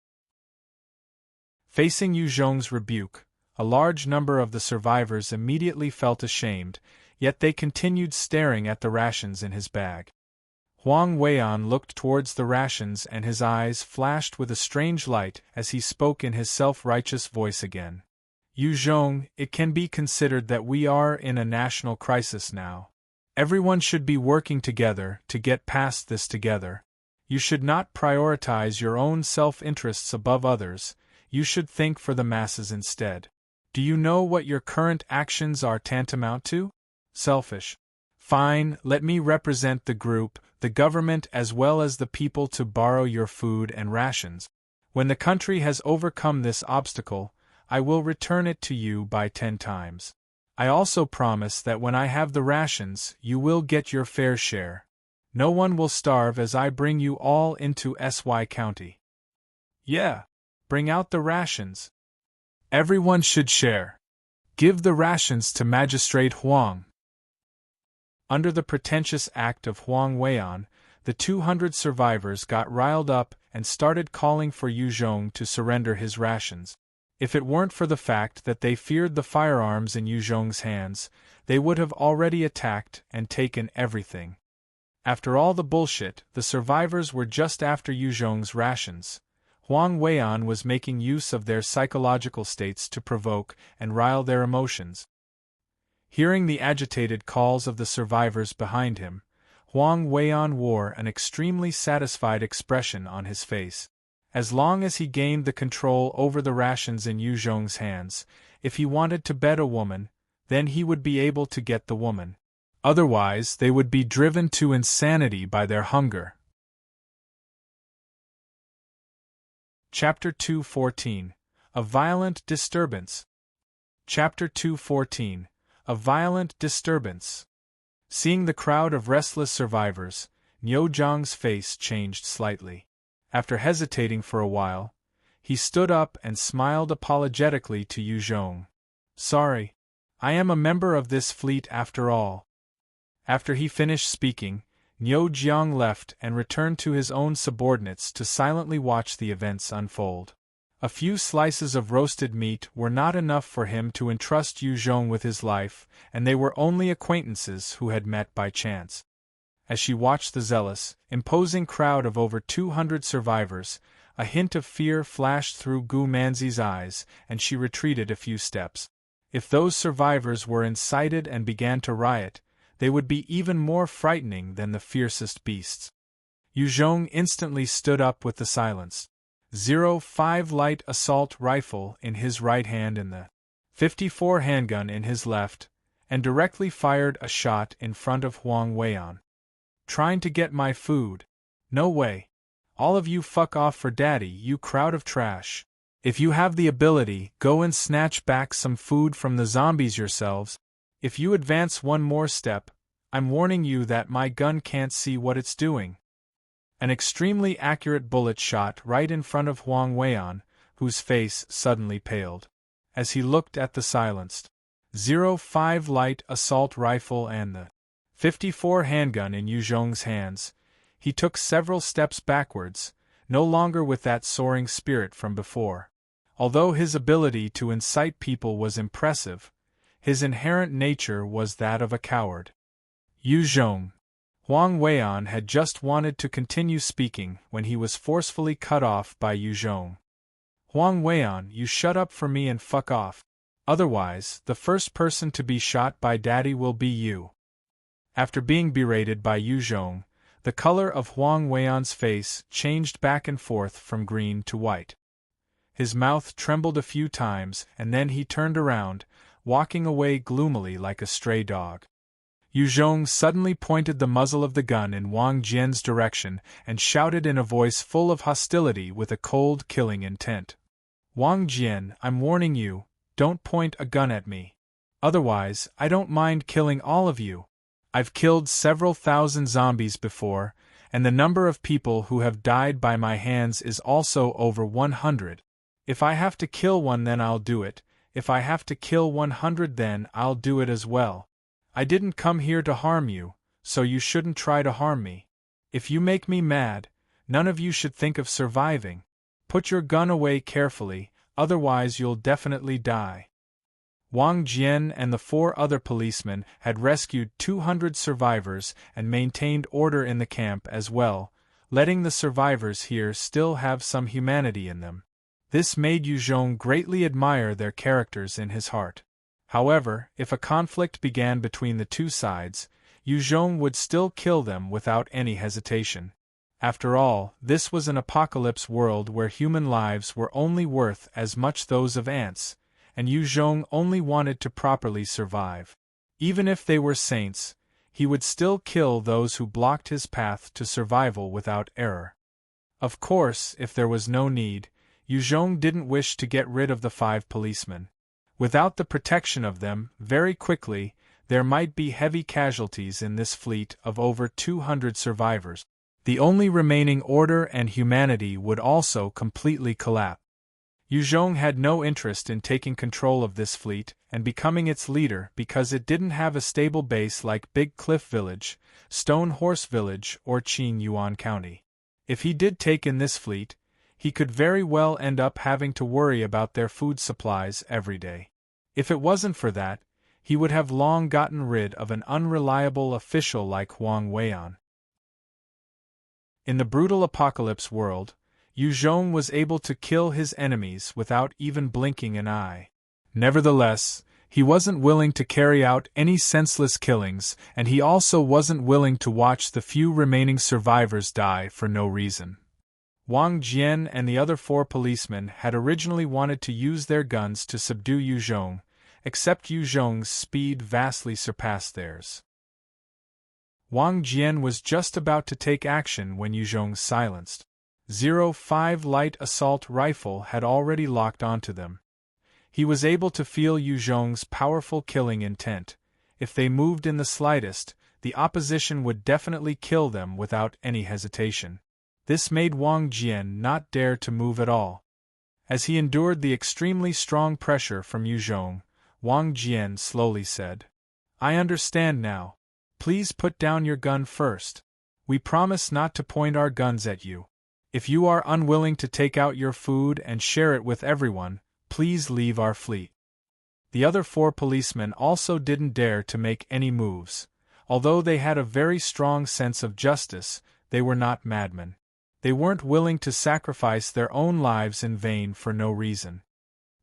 [SPEAKER 1] Facing Yu Zhong's rebuke, a large number of the survivors immediately felt ashamed, yet they continued staring at the rations in his bag. Huang Weian looked towards the rations and his eyes flashed with a strange light as he spoke in his self-righteous voice again. Yu Zhong, it can be considered that we are in a national crisis now. Everyone should be working together to get past this together. You should not prioritize your own self-interests above others, you should think for the masses instead. Do you know what your current actions are tantamount to? Selfish. Fine, let me represent the group, the government as well as the people to borrow your food and rations. When the country has overcome this obstacle, I will return it to you by 10 times. I also promise that when I have the rations, you will get your fair share. No one will starve as I bring you all into SY County. Yeah. Bring out the rations. Everyone should share. Give the rations to Magistrate Huang. Under the pretentious act of Huang Weian, the 200 survivors got riled up and started calling for Yu Zhong to surrender his rations. If it weren't for the fact that they feared the firearms in Yu Zhong's hands, they would have already attacked and taken everything. After all the bullshit, the survivors were just after Yu Zhong's rations. Huang Weian was making use of their psychological states to provoke and rile their emotions. Hearing the agitated calls of the survivors behind him, Huang Weian wore an extremely satisfied expression on his face. As long as he gained the control over the rations in Yu Zhong's hands, if he wanted to bed a woman, then he would be able to get the woman. Otherwise, they would be driven to insanity by their hunger. Chapter 2:14. A Violent Disturbance. Chapter 2:14. A Violent Disturbance. Seeing the crowd of restless survivors, Niu Zhang's face changed slightly. After hesitating for a while, he stood up and smiled apologetically to Yu Zhong. Sorry. I am a member of this fleet after all. After he finished speaking, Niu Jiang left and returned to his own subordinates to silently watch the events unfold. A few slices of roasted meat were not enough for him to entrust Yu Zhong with his life, and they were only acquaintances who had met by chance. As she watched the zealous, imposing crowd of over 200 survivors, a hint of fear flashed through Gu Manzi's eyes, and she retreated a few steps. If those survivors were incited and began to riot, they would be even more frightening than the fiercest beasts. Yu Zhong instantly stood up with the silenced 05 light assault rifle in his right hand and the 54 handgun in his left, and directly fired a shot in front of Huang Weian. Trying to get my food? No way. All of you fuck off for daddy, you crowd of trash. If you have the ability, go and snatch back some food from the zombies yourselves. If you advance one more step, I'm warning you that my gun can't see what it's doing. An extremely accurate bullet shot right in front of Huang Weian, whose face suddenly paled. As he looked at the silenced 05 light assault rifle and the 54 handgun in Yu Zhong's hands, he took several steps backwards, no longer with that soaring spirit from before. Although his ability to incite people was impressive, his inherent nature was that of a coward. Yu Zhong. Huang Weian had just wanted to continue speaking when he was forcefully cut off by Yu Zhong. Huang Weian, you shut up for me and fuck off. Otherwise, the first person to be shot by daddy will be you. After being berated by Yu Zhong, the color of Huang Weian's face changed back and forth from green to white. His mouth trembled a few times and then he turned around, walking away gloomily like a stray dog. Yu Zhong suddenly pointed the muzzle of the gun in Wang Jian's direction and shouted in a voice full of hostility with a cold, killing intent. Wang Jian, I'm warning you, don't point a gun at me. Otherwise, I don't mind killing all of you. I've killed several thousand zombies before, and the number of people who have died by my hands is also over 100. If I have to kill one then I'll do it, if I have to kill 100 then I'll do it as well. I didn't come here to harm you, so you shouldn't try to harm me. If you make me mad, none of you should think of surviving. Put your gun away carefully, otherwise you'll definitely die. Wang Jian and the 4 other policemen had rescued 200 survivors and maintained order in the camp as well, letting the survivors here still have some humanity in them. This made Yu Zhong greatly admire their characters in his heart. However, if a conflict began between the two sides, Yu Zhong would still kill them without any hesitation. After all, this was an apocalypse world where human lives were only worth as much those of ants, and Yu Zhong only wanted to properly survive. Even if they were saints, he would still kill those who blocked his path to survival without error. Of course, if there was no need, Yu Zhong didn't wish to get rid of the 5 policemen. Without the protection of them, very quickly, there might be heavy casualties in this fleet of over 200 survivors. The only remaining order and humanity would also completely collapse. Yu Zhong had no interest in taking control of this fleet and becoming its leader because it didn't have a stable base like Big Cliff Village, Stone Horse Village, or Qing Yuan County. If he did take in this fleet, he could very well end up having to worry about their food supplies every day. If it wasn't for that, he would have long gotten rid of an unreliable official like Huang Weian. In the brutal apocalypse world, Yu Zhong was able to kill his enemies without even blinking an eye. Nevertheless, he wasn't willing to carry out any senseless killings, and he also wasn't willing to watch the few remaining survivors die for no reason. Wang Jian and the other 4 policemen had originally wanted to use their guns to subdue Yu Zhong, except Yu Zhong's speed vastly surpassed theirs. Wang Jian was just about to take action when Yu Zhong's silenced .05 light assault rifle had already locked onto them. He was able to feel Yu Zhong's powerful killing intent. If they moved in the slightest, the opposition would definitely kill them without any hesitation. This made Wang Jian not dare to move at all. As he endured the extremely strong pressure from Yu Zhong, Wang Jian slowly said, "I understand now. Please put down your gun first. We promise not to point our guns at you. If you are unwilling to take out your food and share it with everyone, please leave our fleet." The other 4 policemen also didn't dare to make any moves. Although they had a very strong sense of justice, they were not madmen. They weren't willing to sacrifice their own lives in vain for no reason.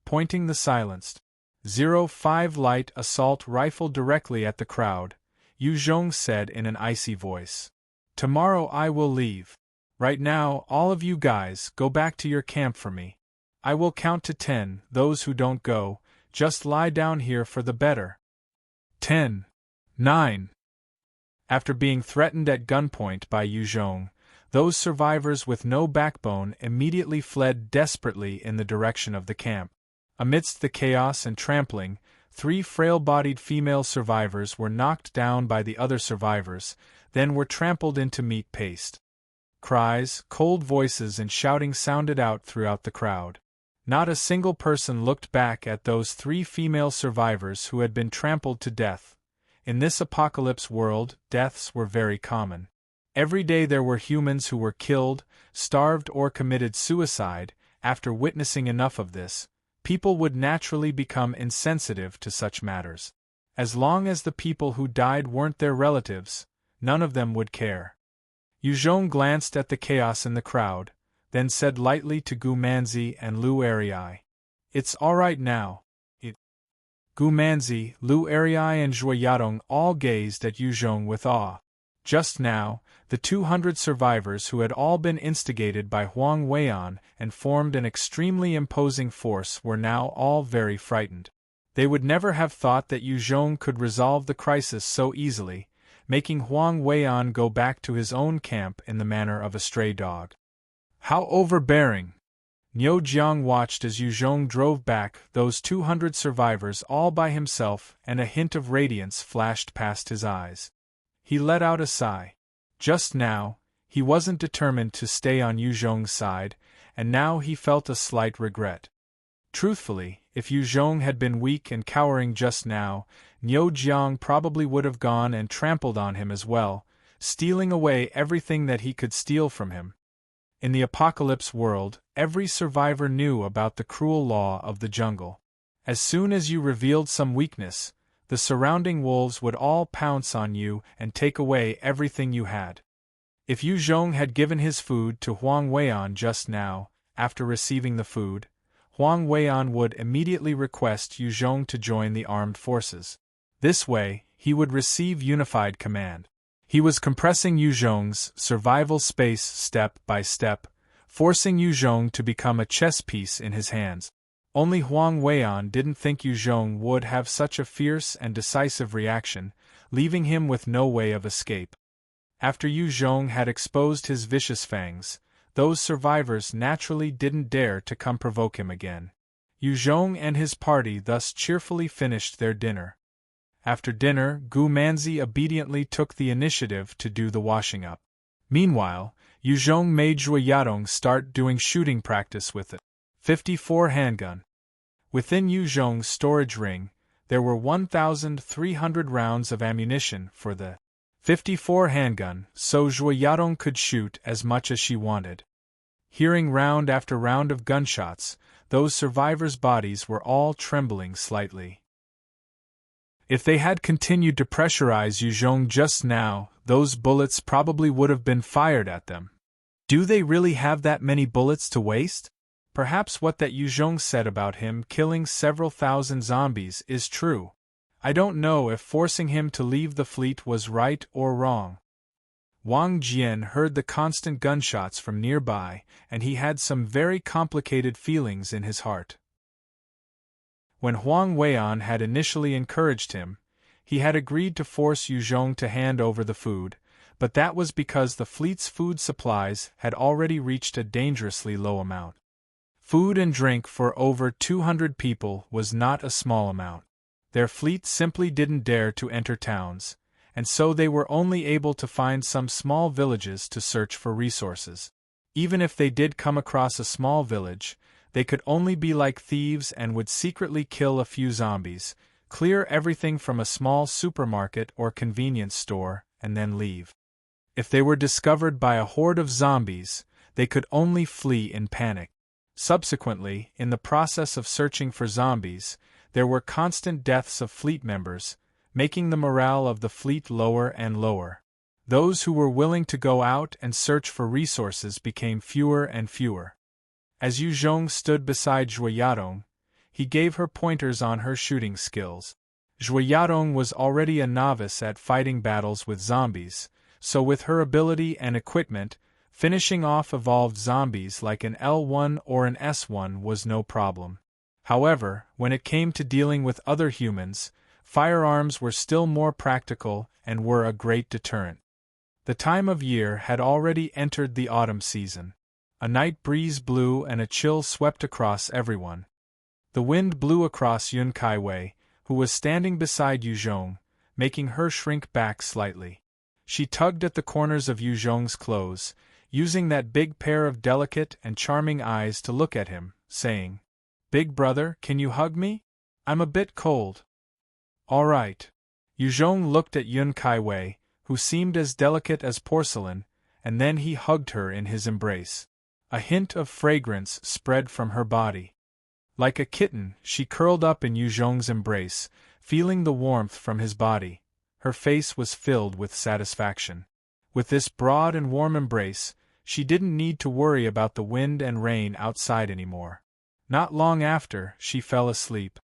[SPEAKER 1] Pointing the silenced .05 light assault rifle directly at the crowd, Yu Zhong said in an icy voice, "Tomorrow I will leave. Right now, all of you guys go back to your camp for me. I will count to 10, those who don't go, just lie down here for the better. 10. 9. After being threatened at gunpoint by Yu Zhong, those survivors with no backbone immediately fled desperately in the direction of the camp. Amidst the chaos and trampling, 3 frail-bodied female survivors were knocked down by the other survivors, then were trampled into meat paste. Cries, cold voices and shouting sounded out throughout the crowd. Not a single person looked back at those 3 female survivors who had been trampled to death. In this apocalypse world, deaths were very common. Every day there were humans who were killed, starved or committed suicide. After witnessing enough of this, people would naturally become insensitive to such matters. As long as the people who died weren't their relatives, none of them would care. Yu Zhong glanced at the chaos in the crowd, then said lightly to Gu Manzi and Lu Erei, "It's all right now." Gu Manzi, Lu Erei and Zhuo Yadong all gazed at Yu Zhong with awe. Just now, the 200 survivors who had all been instigated by Huang Weian and formed an extremely imposing force were now all very frightened. They would never have thought that Yu Zhong could resolve the crisis so easily, making Huang Weian go back to his own camp in the manner of a stray dog. How overbearing! Niu Jiang watched as Yu Zhong drove back those 200 survivors all by himself, and a hint of radiance flashed past his eyes. He let out a sigh. Just now, he wasn't determined to stay on Yu Zhong's side, and now he felt a slight regret. Truthfully, if Yu Zhong had been weak and cowering just now, Niu Jiang probably would have gone and trampled on him as well, stealing away everything that he could steal from him. In the apocalypse world, every survivor knew about the cruel law of the jungle. As soon as you revealed some weakness, the surrounding wolves would all pounce on you and take away everything you had. If Yu Zhong had given his food to Huang Weian just now, after receiving the food, Huang Weian would immediately request Yu Zhong to join the armed forces. This way, he would receive unified command. He was compressing Yu Zhong's survival space step by step, forcing Yu Zhong to become a chess piece in his hands. Only Huang Weian didn't think Yu Zhong would have such a fierce and decisive reaction, leaving him with no way of escape. After Yu Zhong had exposed his vicious fangs, those survivors naturally didn't dare to come provoke him again. Yu Zhong and his party thus cheerfully finished their dinner. After dinner, Gu Manzi obediently took the initiative to do the washing up. Meanwhile, Yu Zhong made Zhuo Yadong start doing shooting practice with it. 54 handgun. Within Yu Zhong's storage ring, there were 1,300 rounds of ammunition for the 54 handgun, so Zhuo Yadong could shoot as much as she wanted. Hearing round after round of gunshots, those survivors' bodies were all trembling slightly. If they had continued to pressurize Yu Zhong just now, those bullets probably would have been fired at them. Do they really have that many bullets to waste? Perhaps what that Yu Zhong said about him killing several thousand zombies is true. I don't know if forcing him to leave the fleet was right or wrong. Wang Jian heard the constant gunshots from nearby, and he had some very complicated feelings in his heart. When Huang Weian had initially encouraged him, he had agreed to force Yu Zhong to hand over the food, but that was because the fleet's food supplies had already reached a dangerously low amount. Food and drink for over 200 people was not a small amount. Their fleet simply didn't dare to enter towns, and so they were only able to find some small villages to search for resources. Even if they did come across a small village, they could only be like thieves and would secretly kill a few zombies, clear everything from a small supermarket or convenience store, and then leave. If they were discovered by a horde of zombies, they could only flee in panic. Subsequently, in the process of searching for zombies, there were constant deaths of fleet members, making the morale of the fleet lower and lower. Those who were willing to go out and search for resources became fewer and fewer. As Yu Zhong stood beside Zhuo Yadong, he gave her pointers on her shooting skills. Zhuo Yadong was already a novice at fighting battles with zombies, so with her ability and equipment, finishing off evolved zombies like an L1 or an S1 was no problem. However, when it came to dealing with other humans, firearms were still more practical and were a great deterrent. The time of year had already entered the autumn season. A night breeze blew and a chill swept across everyone. The wind blew across Yun Kaiwei, who was standing beside Yu Zhong, making her shrink back slightly. She tugged at the corners of Yu Zhong's clothes, using that big pair of delicate and charming eyes to look at him, saying, "Big brother, can you hug me? I'm a bit cold." "All right." Yu Zhong looked at Yun Kaiwei, who seemed as delicate as porcelain, and then he hugged her in his embrace. A hint of fragrance spread from her body. Like a kitten, she curled up in Yu Zhong's embrace, feeling the warmth from his body. Her face was filled with satisfaction. With this broad and warm embrace, she didn't need to worry about the wind and rain outside anymore. Not long after, she fell asleep.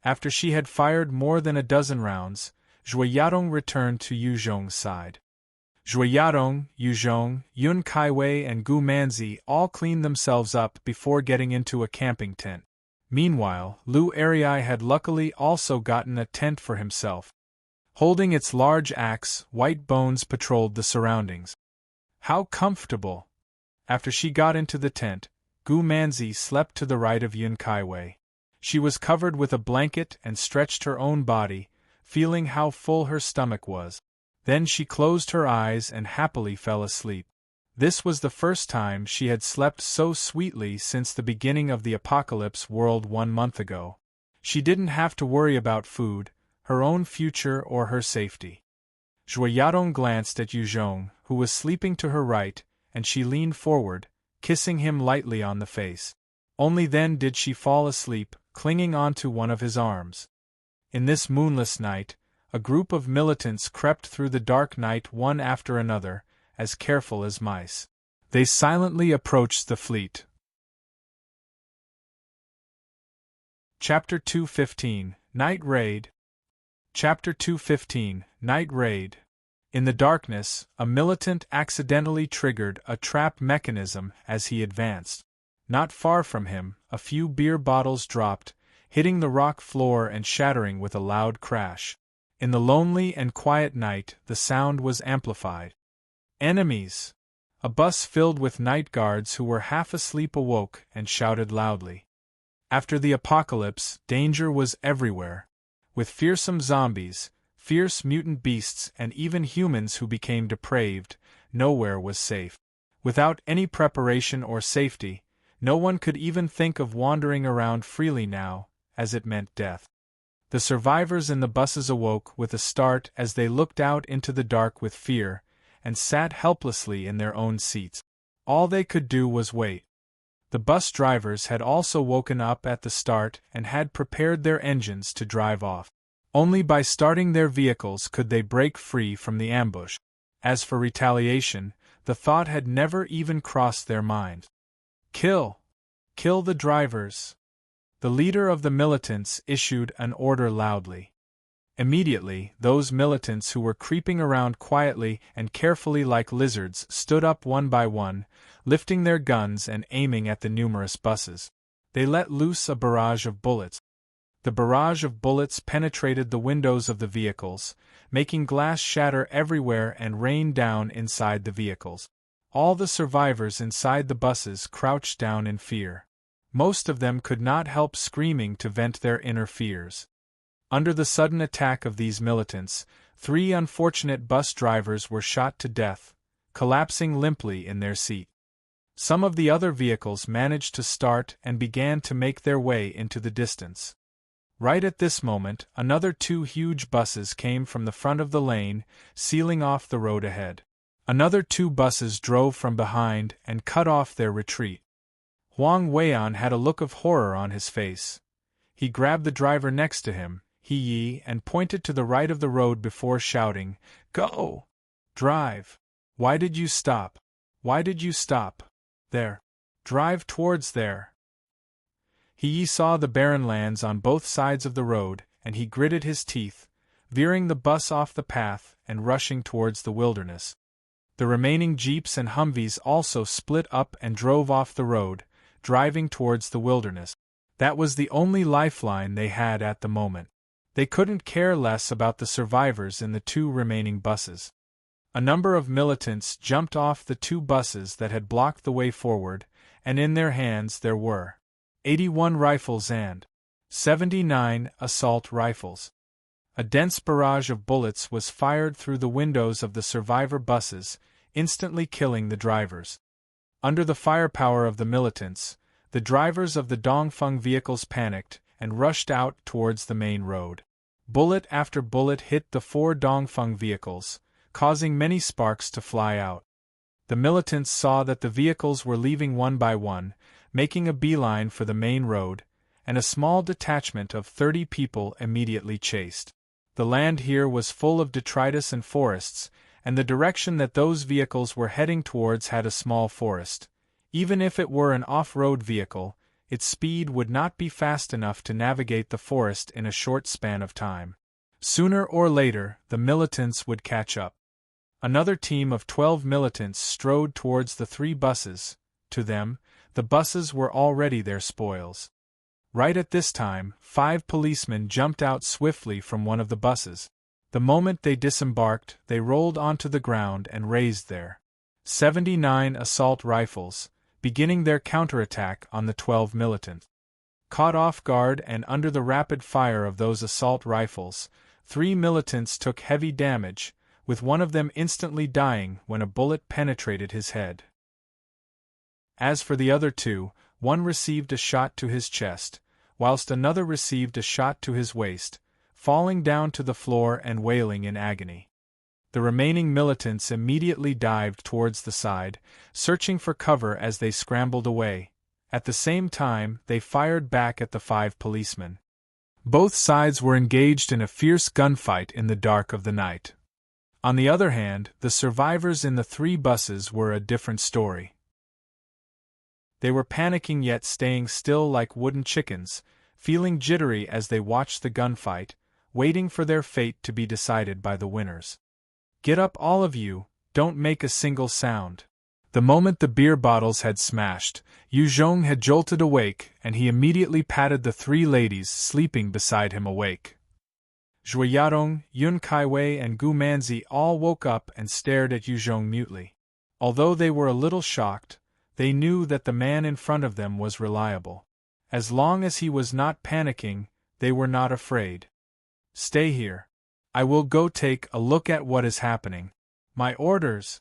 [SPEAKER 1] After she had fired more than a dozen rounds, Zhuo Yadong returned to Yu Zhong's side. Zhuo Yadong, Yu Zhong, Yun Kaiwei and Gu Manzi all cleaned themselves up before getting into a camping tent. Meanwhile, Lu Ariai had luckily also gotten a tent for himself. Holding its large axe, White Bones patrolled the surroundings. How comfortable! After she got into the tent, Gu Manzi slept to the right of Yun Kaiwei. She was covered with a blanket and stretched her own body, feeling how full her stomach was. Then she closed her eyes and happily fell asleep. This was the first time she had slept so sweetly since the beginning of the apocalypse world 1 month ago. She didn't have to worry about food, her own future or her safety. Joyadong glanced at Yuzhong, who was sleeping to her right, and she leaned forward, kissing him lightly on the face. Only then did she fall asleep, clinging onto one of his arms. In this moonless night, a group of militants crept through the dark night one after another, as careful as mice. They silently approached the fleet. Chapter 215, Night Raid. Chapter 215, Night Raid. In the darkness, a militant accidentally triggered a trap mechanism as he advanced. Not far from him, a few beer bottles dropped, hitting the rock floor and shattering with a loud crash. In the lonely and quiet night, the sound was amplified. Enemies! A bus filled with night guards who were half asleep awoke and shouted loudly. After the apocalypse, danger was everywhere. With fearsome zombies, fierce mutant beasts and even humans who became depraved, nowhere was safe. Without any preparation or safety, no one could even think of wandering around freely now, as it meant death. The survivors in the buses awoke with a start as they looked out into the dark with fear, and sat helplessly in their own seats. All they could do was wait. The bus drivers had also woken up at the start and had prepared their engines to drive off. Only by starting their vehicles could they break free from the ambush. As for retaliation, the thought had never even crossed their minds. Kill! Kill the drivers! The leader of the militants issued an order loudly. Immediately, those militants who were creeping around quietly and carefully like lizards stood up one by one, lifting their guns and aiming at the numerous buses. They let loose a barrage of bullets. The barrage of bullets penetrated the windows of the vehicles, making glass shatter everywhere and rain down inside the vehicles. All the survivors inside the buses crouched down in fear. Most of them could not help screaming to vent their inner fears. Under the sudden attack of these militants, 3 unfortunate bus drivers were shot to death, collapsing limply in their seat. Some of the other vehicles managed to start and began to make their way into the distance. Right at this moment, another 2 huge buses came from the front of the lane, sealing off the road ahead. Another 2 buses drove from behind and cut off their retreat. Huang Weian had a look of horror on his face. He grabbed the driver next to him, He and pointed to the right of the road before shouting, "Go! Drive! Why did you stop? Why did you stop? There! Drive towards there!" He saw the barren lands on both sides of the road, and he gritted his teeth, veering the bus off the path and rushing towards the wilderness. The remaining jeeps and Humvees also split up and drove off the road, driving towards the wilderness. That was the only lifeline they had at the moment. They couldn't care less about the survivors in the 2 remaining buses. A number of militants jumped off the 2 buses that had blocked the way forward, and in their hands there were 81 rifles and 79 assault rifles. A dense barrage of bullets was fired through the windows of the survivor buses, instantly killing the drivers. Under the firepower of the militants, the drivers of the Dongfeng vehicles panicked and rushed out towards the main road. Bullet after bullet hit the 4 Dongfeng vehicles, causing many sparks to fly out. The militants saw that the vehicles were leaving one by one, making a beeline for the main road, and a small detachment of 30 people immediately chased. The land here was full of detritus and forests, and the direction that those vehicles were heading towards had a small forest. Even if it were an off-road vehicle, its speed would not be fast enough to navigate the forest in a short span of time. Sooner or later, the militants would catch up. Another team of 12 militants strode towards the 3 buses. To them, the buses were already their spoils. Right at this time, 5 policemen jumped out swiftly from one of the buses. The moment they disembarked, they rolled onto the ground and raised their 79 assault rifles, beginning their counterattack on the 12 militants. Caught off guard and under the rapid fire of those assault rifles, 3 militants took heavy damage, with one of them instantly dying when a bullet penetrated his head. As for the other two, one received a shot to his chest, whilst another received a shot to his waist, falling down to the floor and wailing in agony. The remaining militants immediately dived towards the side, searching for cover as they scrambled away. At the same time, they fired back at the 5 policemen. Both sides were engaged in a fierce gunfight in the dark of the night. On the other hand, the survivors in the 3 buses were a different story. They were panicking yet staying still like wooden chickens, feeling jittery as they watched the gunfight, waiting for their fate to be decided by the winners. "Get up all of you, don't make a single sound." The moment the beer bottles had smashed, Yu Zhong had jolted awake and he immediately patted the 3 ladies sleeping beside him awake. Zhui Yadong, Yun Kaiwei and Gu Manzi all woke up and stared at Yu Zhong mutely. Although they were a little shocked, they knew that the man in front of them was reliable. As long as he was not panicking, they were not afraid. "Stay here. I will go take a look at what is happening." "My orders."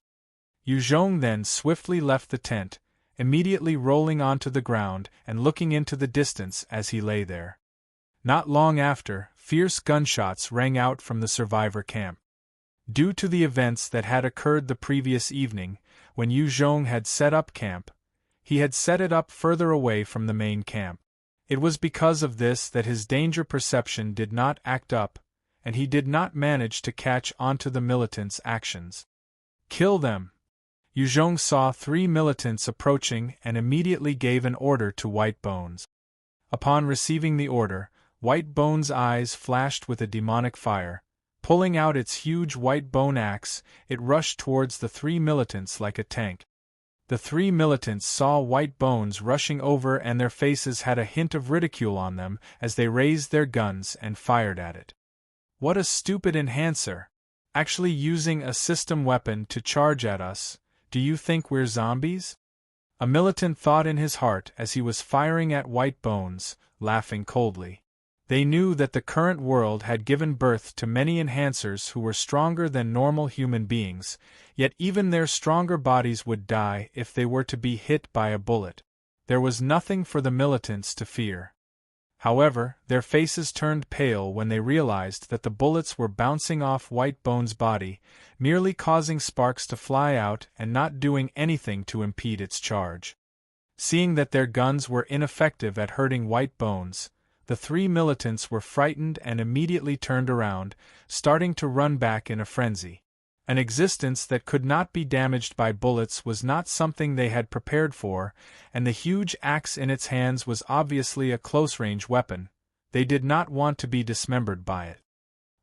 [SPEAKER 1] Yu Zhong then swiftly left the tent, immediately rolling onto the ground and looking into the distance as he lay there. Not long after, fierce gunshots rang out from the survivor camp. Due to the events that had occurred the previous evening, when Yu Zhong had set up camp, he had set it up further away from the main camp. It was because of this that his danger perception did not act up, and he did not manage to catch onto the militants' actions. "Kill them!" Yu Zhong saw 3 militants approaching and immediately gave an order to White Bones. Upon receiving the order, White Bones' eyes flashed with a demonic fire. Pulling out its huge white bone axe, it rushed towards the 3 militants like a tank. The 3 militants saw White Bones rushing over and their faces had a hint of ridicule on them as they raised their guns and fired at it. "What a stupid enhancer! Actually using a system weapon to charge at us. Do you think we're zombies?" A militant thought in his heart as he was firing at White Bones, laughing coldly. They knew that the current world had given birth to many enhancers who were stronger than normal human beings, yet even their stronger bodies would die if they were to be hit by a bullet. There was nothing for the militants to fear. However, their faces turned pale when they realized that the bullets were bouncing off White Bones' body, merely causing sparks to fly out and not doing anything to impede its charge. Seeing that their guns were ineffective at hurting White Bones, the 3 militants were frightened and immediately turned around, starting to run back in a frenzy. An existence that could not be damaged by bullets was not something they had prepared for, and the huge axe in its hands was obviously a close-range weapon. They did not want to be dismembered by it.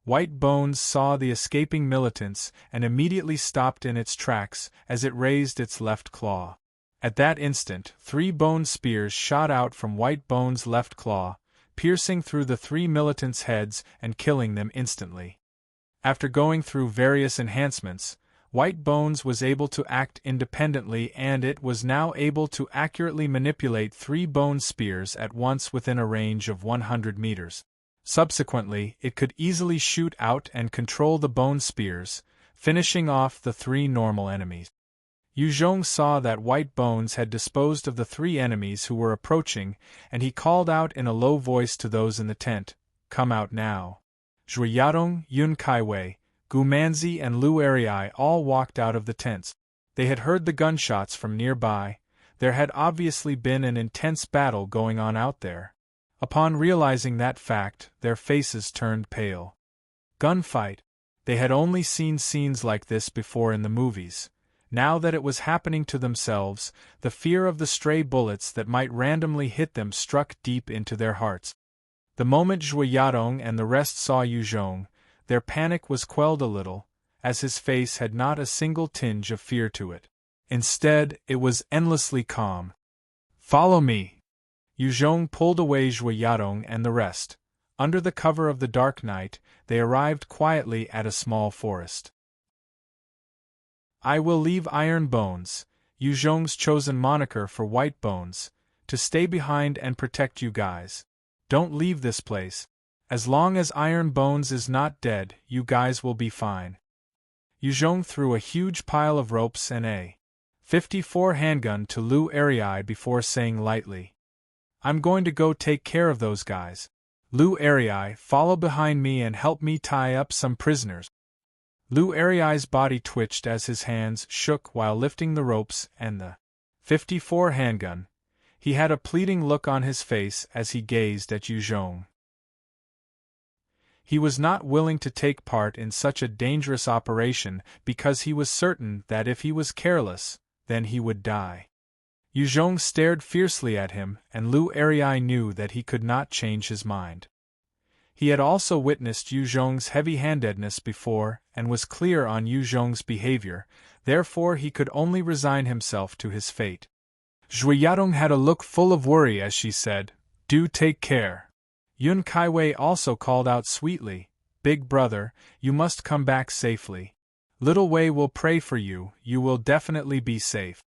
[SPEAKER 1] White Bones saw the escaping militants and immediately stopped in its tracks as it raised its left claw. At that instant, 3 bone spears shot out from White Bones' left claw, piercing through the 3 militants' heads and killing them instantly. After going through various enhancements, White Bones was able to act independently and it was now able to accurately manipulate 3 bone spears at once within a range of 100 meters. Subsequently, it could easily shoot out and control the bone spears, finishing off the 3 normal enemies. Yu Zhong saw that White Bones had disposed of the 3 enemies who were approaching, and he called out in a low voice to those in the tent, "Come out now." Zhui Yadong, Yun Kaiwei, Gu Manzi and Lu Erei all walked out of the tents. They had heard the gunshots from nearby. There had obviously been an intense battle going on out there. Upon realizing that fact, their faces turned pale. Gunfight. They had only seen scenes like this before in the movies. Now that it was happening to themselves, the fear of the stray bullets that might randomly hit them struck deep into their hearts. The moment Zhui Yadong and the rest saw Yu Zhong, their panic was quelled a little, as his face had not a single tinge of fear to it. Instead, it was endlessly calm. "Follow me!" Yu Zhong pulled away Zhui Yadong and the rest. Under the cover of the dark night, they arrived quietly at a small forest. "I will leave Iron Bones," Yu Zhong's chosen moniker for White Bones, "to stay behind and protect you guys. Don't leave this place. As long as Iron Bones is not dead, you guys will be fine." Yu Zhong threw a huge pile of ropes and 54 handgun to Lu Arii before saying lightly, "I'm going to go take care of those guys. Lu Arii, follow behind me and help me tie up some prisoners." Lu Arii's body twitched as his hands shook while lifting the ropes and the 54 handgun. He had a pleading look on his face as he gazed at Yu Zhong. He was not willing to take part in such a dangerous operation because he was certain that if he was careless, then he would die. Yu Zhong stared fiercely at him, and Lu Arii knew that he could not change his mind. He had also witnessed Yu Zhong's heavy-handedness before, and was clear on Yu Zhong's behavior, therefore he could only resign himself to his fate. Zhui Yadong had a look full of worry as she said, "Do take care." Yun Kaiwei also called out sweetly, "Big brother, you must come back safely. Little Wei will pray for you, you will definitely be safe."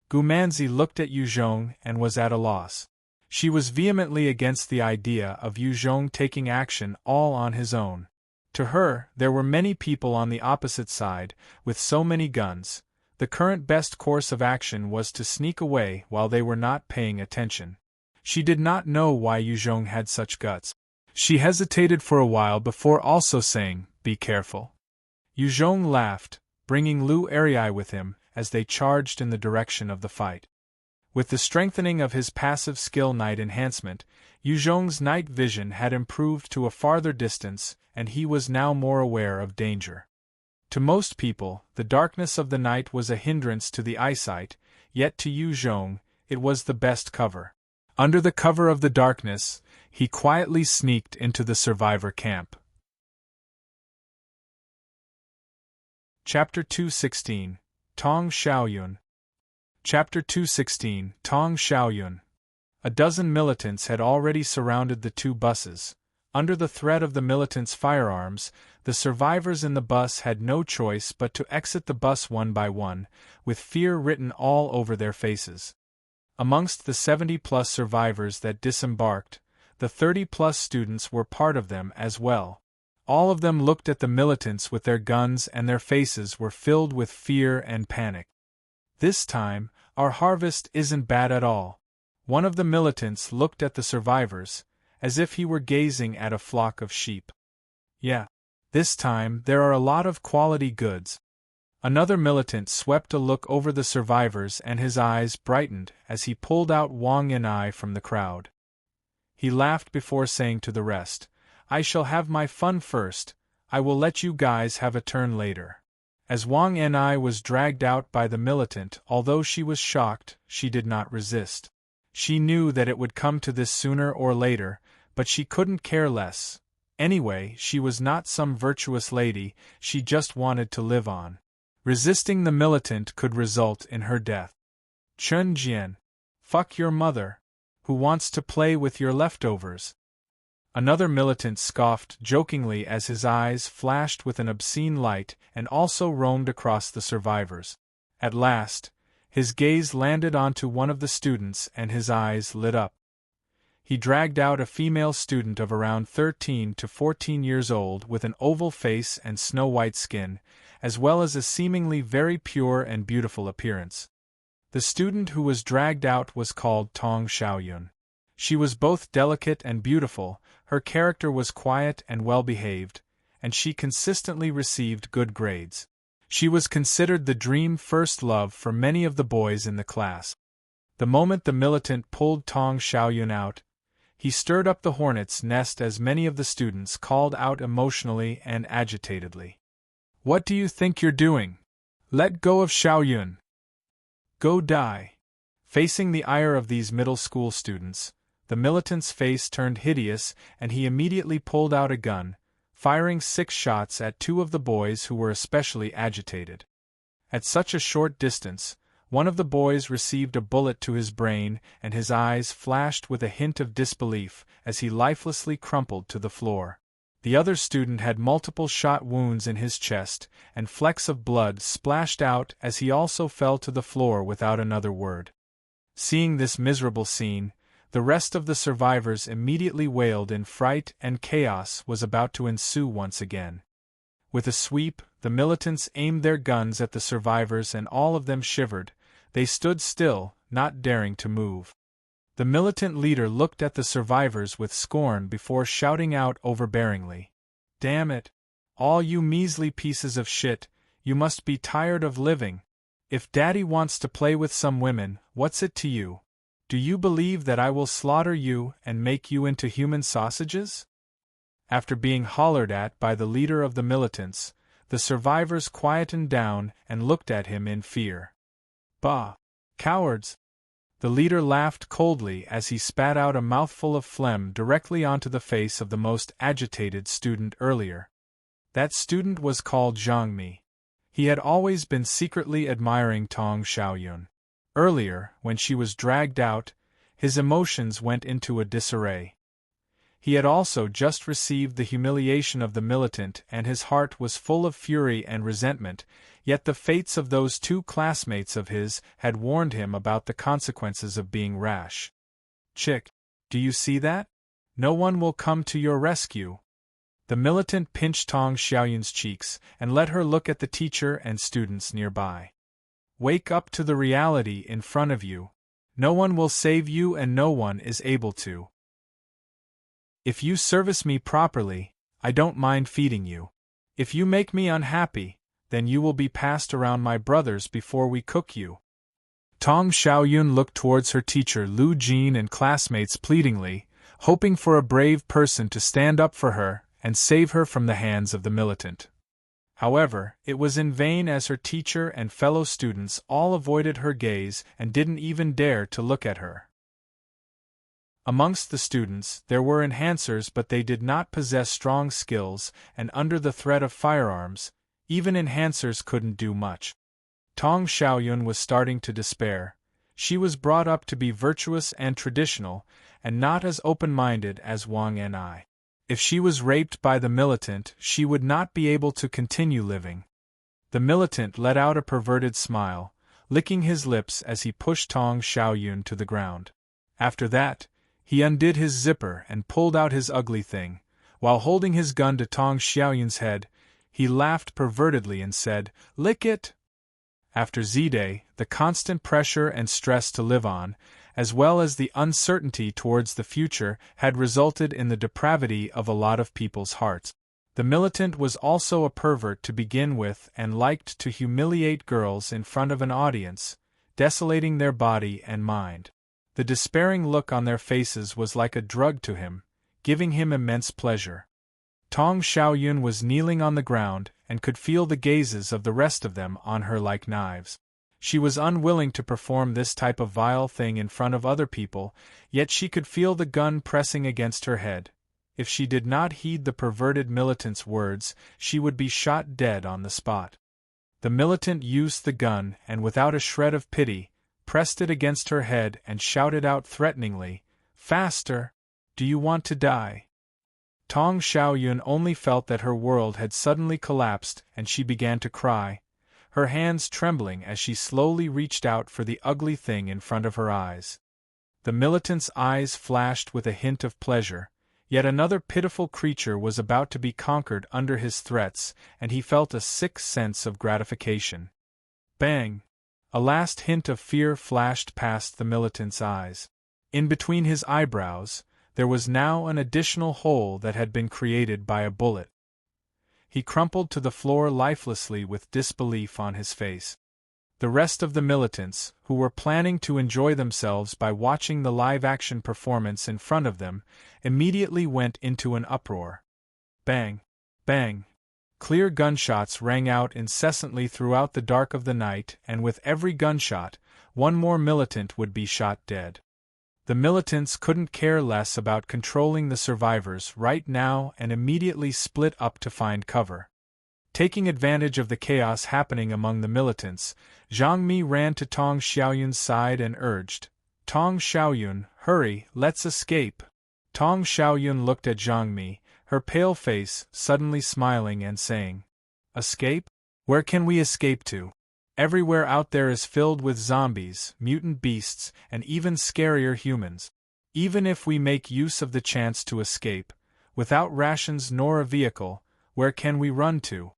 [SPEAKER 1] Gu Manzi looked at Yu Zhong and was at a loss. She was vehemently against the idea of Yu Zhong taking action all on his own. To her, there were many people on the opposite side, with so many guns. The current best course of action was to sneak away while they were not paying attention. She did not know why Yu Zhong had such guts. She hesitated for a while before also saying, "Be careful." Yu Zhong laughed, bringing Lu Arii with him, as they charged in the direction of the fight. With the strengthening of his passive skill night enhancement, Yu Zhong's night vision had improved to a farther distance, and he was now more aware of danger. To most people, the darkness of the night was a hindrance to the eyesight, yet to Yu Zhong, it was the best cover. Under the cover of the darkness, he quietly sneaked into the survivor camp. Chapter 216, Tong Xiaoyun. Chapter 216, Tong Xiaoyun. A dozen militants had already surrounded the two buses. Under the threat of the militants' firearms, the survivors in the bus had no choice but to exit the bus one by one, with fear written all over their faces. Amongst the 70-plus survivors that disembarked, the 30-plus students were part of them as well. All of them looked at the militants with their guns and their faces were filled with fear and panic. "This time, our harvest isn't bad at all." One of the militants looked at the survivors, as if he were gazing at a flock of sheep. "Yeah. This time, there are a lot of quality goods." Another militant swept a look over the survivors and his eyes brightened as he pulled out Wang Yanai from the crowd. He laughed before saying to the rest, "I shall have my fun first, I will let you guys have a turn later." As Wang Yanai was dragged out by the militant, although she was shocked, she did not resist. She knew that it would come to this sooner or later, but she couldn't care less. Anyway, she was not some virtuous lady, she just wanted to live on. Resisting the militant could result in her death. "Chun Jian. Fuck your mother. Who wants to play with your leftovers?" Another militant scoffed jokingly as his eyes flashed with an obscene light and also roamed across the survivors. At last, his gaze landed onto one of the students and his eyes lit up. He dragged out a female student of around 13 to 14 years old with an oval face and snow-white skin, as well as a seemingly very pure and beautiful appearance. The student who was dragged out was called Tong Xiaoyun. She was both delicate and beautiful, her character was quiet and well-behaved, and she consistently received good grades. She was considered the dream first love for many of the boys in the class. The moment the militant pulled Tong Xiaoyun out, he stirred up the hornet's nest as many of the students called out emotionally and agitatedly. "What do you think you're doing? Let go of Xiaoyun. Go die." Facing the ire of these middle school students, the militant's face turned hideous and he immediately pulled out a gun, firing 6 shots at 2 of the boys who were especially agitated. At such a short distance, one of the boys received a bullet to his brain and his eyes flashed with a hint of disbelief as he lifelessly crumpled to the floor. The other student had multiple shot wounds in his chest, and flecks of blood splashed out as he also fell to the floor without another word. Seeing this miserable scene, the rest of the survivors immediately wailed in fright and chaos was about to ensue once again. With a sweep, The militants aimed their guns at the survivors and all of them shivered. They stood still, not daring to move. The militant leader looked at the survivors with scorn before shouting out overbearingly, "Damn it! All you measly pieces of shit, you must be tired of living. If Daddy wants to play with some women, what's it to you? Do you believe that I will slaughter you and make you into human sausages?" After being hollered at by the leader of the militants, the survivors quietened down and looked at him in fear. "Bah! Cowards!" The leader laughed coldly as he spat out a mouthful of phlegm directly onto the face of the most agitated student earlier. That student was called Zhang Mi. He had always been secretly admiring Tong Xiaoyun. Earlier, when she was dragged out, his emotions went into a disarray. He had also just received the humiliation of the militant and his heart was full of fury and resentment, yet the fates of those two classmates of his had warned him about the consequences of being rash. "Chick, do you see that? No one will come to your rescue." The militant pinched Tong Xiaoyun's cheeks and let her look at the teacher and students nearby. "Wake up to the reality in front of you. No one will save you and no one is able to. If you service me properly, I don't mind feeding you. If you make me unhappy, then you will be passed around my brothers before we cook you." Tong Xiaoyun looked towards her teacher Lu Jin and classmates pleadingly, hoping for a brave person to stand up for her and save her from the hands of the militant. However, it was in vain as her teacher and fellow students all avoided her gaze and didn't even dare to look at her. Amongst the students, there were enhancers, but they did not possess strong skills, and under the threat of firearms, even enhancers couldn't do much. Tong Xiaoyun was starting to despair. She was brought up to be virtuous and traditional, and not as open-minded as Wang and I. If she was raped by the militant, she would not be able to continue living. The militant let out a perverted smile, licking his lips as he pushed Tong Xiaoyun to the ground. After that, he undid his zipper and pulled out his ugly thing. While holding his gun to Tong Xiaoyun's head, he laughed pervertedly and said, "Lick it!" After Z-Day, the constant pressure and stress to live on, as well as the uncertainty towards the future, had resulted in the depravity of a lot of people's hearts. The militant was also a pervert to begin with and liked to humiliate girls in front of an audience, desolating their body and mind. The despairing look on their faces was like a drug to him, giving him immense pleasure. Tong Xiaoyun was kneeling on the ground and could feel the gazes of the rest of them on her like knives. She was unwilling to perform this type of vile thing in front of other people, yet she could feel the gun pressing against her head. If she did not heed the perverted militant's words, she would be shot dead on the spot. The militant used the gun and without a shred of pity, pressed it against her head and shouted out threateningly, "Faster! Do you want to die?" Tong Xiaoyun only felt that her world had suddenly collapsed and she began to cry, her hands trembling as she slowly reached out for the ugly thing in front of her eyes. The militant's eyes flashed with a hint of pleasure, yet another pitiful creature was about to be conquered under his threats, and he felt a sick sense of gratification. Bang! A last hint of fear flashed past the militant's eyes. In between his eyebrows, there was now an additional hole that had been created by a bullet. He crumpled to the floor lifelessly with disbelief on his face. The rest of the militants, who were planning to enjoy themselves by watching the live-action performance in front of them, immediately went into an uproar. Bang! Bang! Clear gunshots rang out incessantly throughout the dark of the night, and with every gunshot, one more militant would be shot dead. The militants couldn't care less about controlling the survivors right now and immediately split up to find cover. Taking advantage of the chaos happening among the militants, Zhang Mi ran to Tong Xiaoyun's side and urged, "Tong Xiaoyun, hurry, let's escape." Tong Xiaoyun looked at Zhang Mi, her pale face suddenly smiling and saying, "Escape? Where can we escape to? Everywhere out there is filled with zombies, mutant beasts, and even scarier humans. Even if we make use of the chance to escape, without rations nor a vehicle, where can we run to?"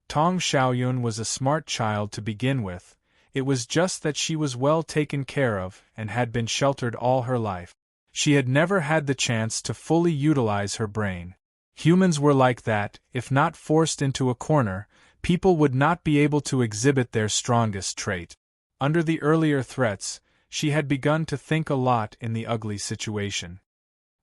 [SPEAKER 1] Tong Xiaoyun was a smart child to begin with, it was just that she was well taken care of and had been sheltered all her life. She had never had the chance to fully utilize her brain. Humans were like that, if not forced into a corner, people would not be able to exhibit their strongest trait. Under the earlier threats, she had begun to think a lot in the ugly situation.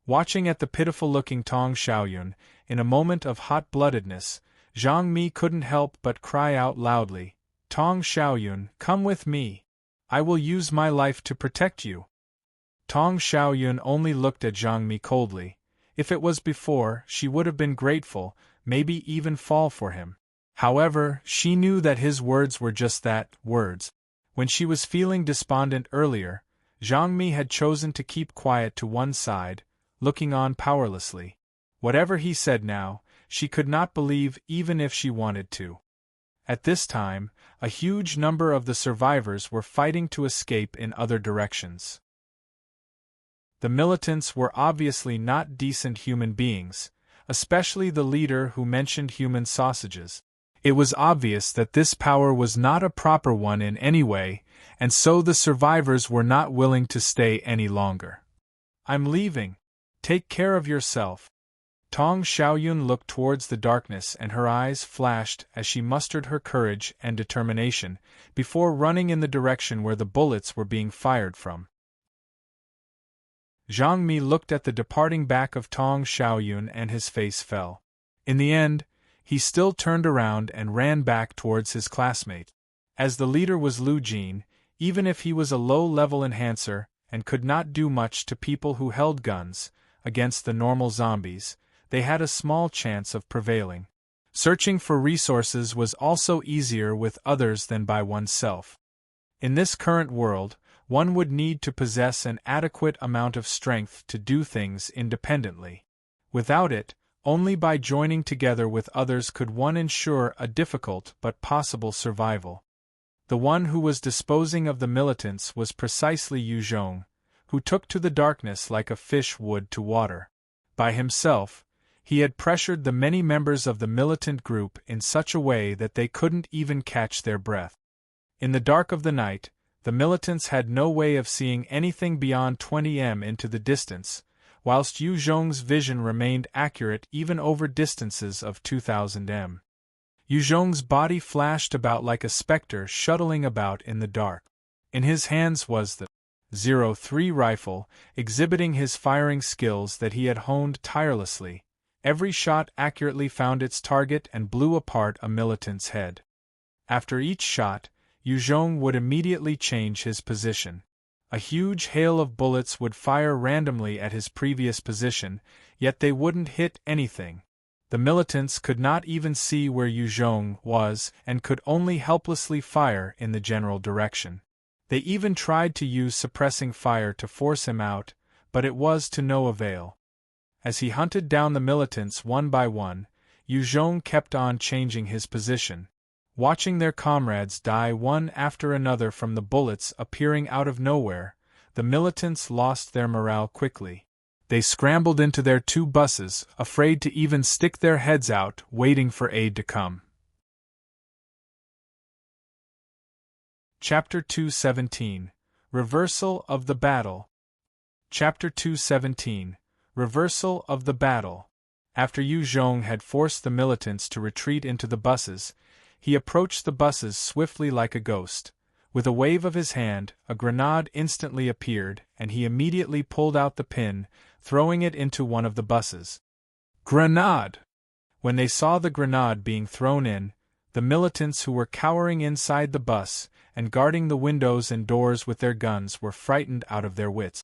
[SPEAKER 1] Watching at the pitiful-looking Tong Xiaoyun, in a moment of hot-bloodedness, Zhang Mi couldn't help but cry out loudly, "Tong Xiaoyun, come with me. I will use my life to protect you." Tong Xiaoyun only looked at Zhang Mi coldly. If it was before, she would have been grateful, maybe even fall for him. However, she knew that his words were just that, words. When she was feeling despondent earlier, Zhang Mi had chosen to keep quiet to one side, looking on powerlessly. Whatever he said now, she could not believe even if she wanted to. At this time, a huge number of the survivors were fighting to escape in other directions. The militants were obviously not decent human beings, especially the leader who mentioned human sausages. It was obvious that this power was not a proper one in any way, and so the survivors were not willing to stay any longer. "I'm leaving. Take care of yourself." Tong Xiaoyun looked towards the darkness and her eyes flashed as she mustered her courage and determination, before running in the direction where the bullets were being fired from. Zhang Mi looked at the departing back of Tong Xiaoyun and his face fell. In the end, he still turned around and ran back towards his classmate. As the leader was Lu Jin, even if he was a low-level enhancer and could not do much to people who held guns, against the normal zombies, they had a small chance of prevailing. Searching for resources was also easier with others than by oneself. In this current world, one would need to possess an adequate amount of strength to do things independently. Without it, only by joining together with others could one ensure a difficult but possible survival. The one who was disposing of the militants was precisely Yu Zhong, who took to the darkness like a fish would to water. By himself, he had pressured the many members of the militant group in such a way that they couldn't even catch their breath. In the dark of the night, the militants had no way of seeing anything beyond 20 m into the distance, whilst Yu Zhong's vision remained accurate even over distances of 2000 m. Yu Zhong's body flashed about like a specter shuttling about in the dark. In his hands was the .03 rifle, exhibiting his firing skills that he had honed tirelessly. Every shot accurately found its target and blew apart a militant's head. After each shot, Yu Zhong would immediately change his position. A huge hail of bullets would fire randomly at his previous position, yet they wouldn't hit anything. The militants could not even see where Yu Zhong was and could only helplessly fire in the general direction. They even tried to use suppressing fire to force him out, but it was to no avail. As he hunted down the militants one by one, Yu Zhong kept on changing his position. Watching their comrades die one after another from the bullets appearing out of nowhere, the militants lost their morale quickly. They scrambled into their 2 buses, afraid to even stick their heads out, waiting for aid to come. Chapter 217 Reversal of the Battle. Chapter 217 Reversal of the Battle. After Yu Zhong had forced the militants to retreat into the buses, he approached the buses swiftly like a ghost. With a wave of his hand, a grenade instantly appeared, and he immediately pulled out the pin, throwing it into one of the buses. Grenade! When they saw the grenade being thrown in, the militants who were cowering inside the bus and guarding the windows and doors with their guns were frightened out of their wits.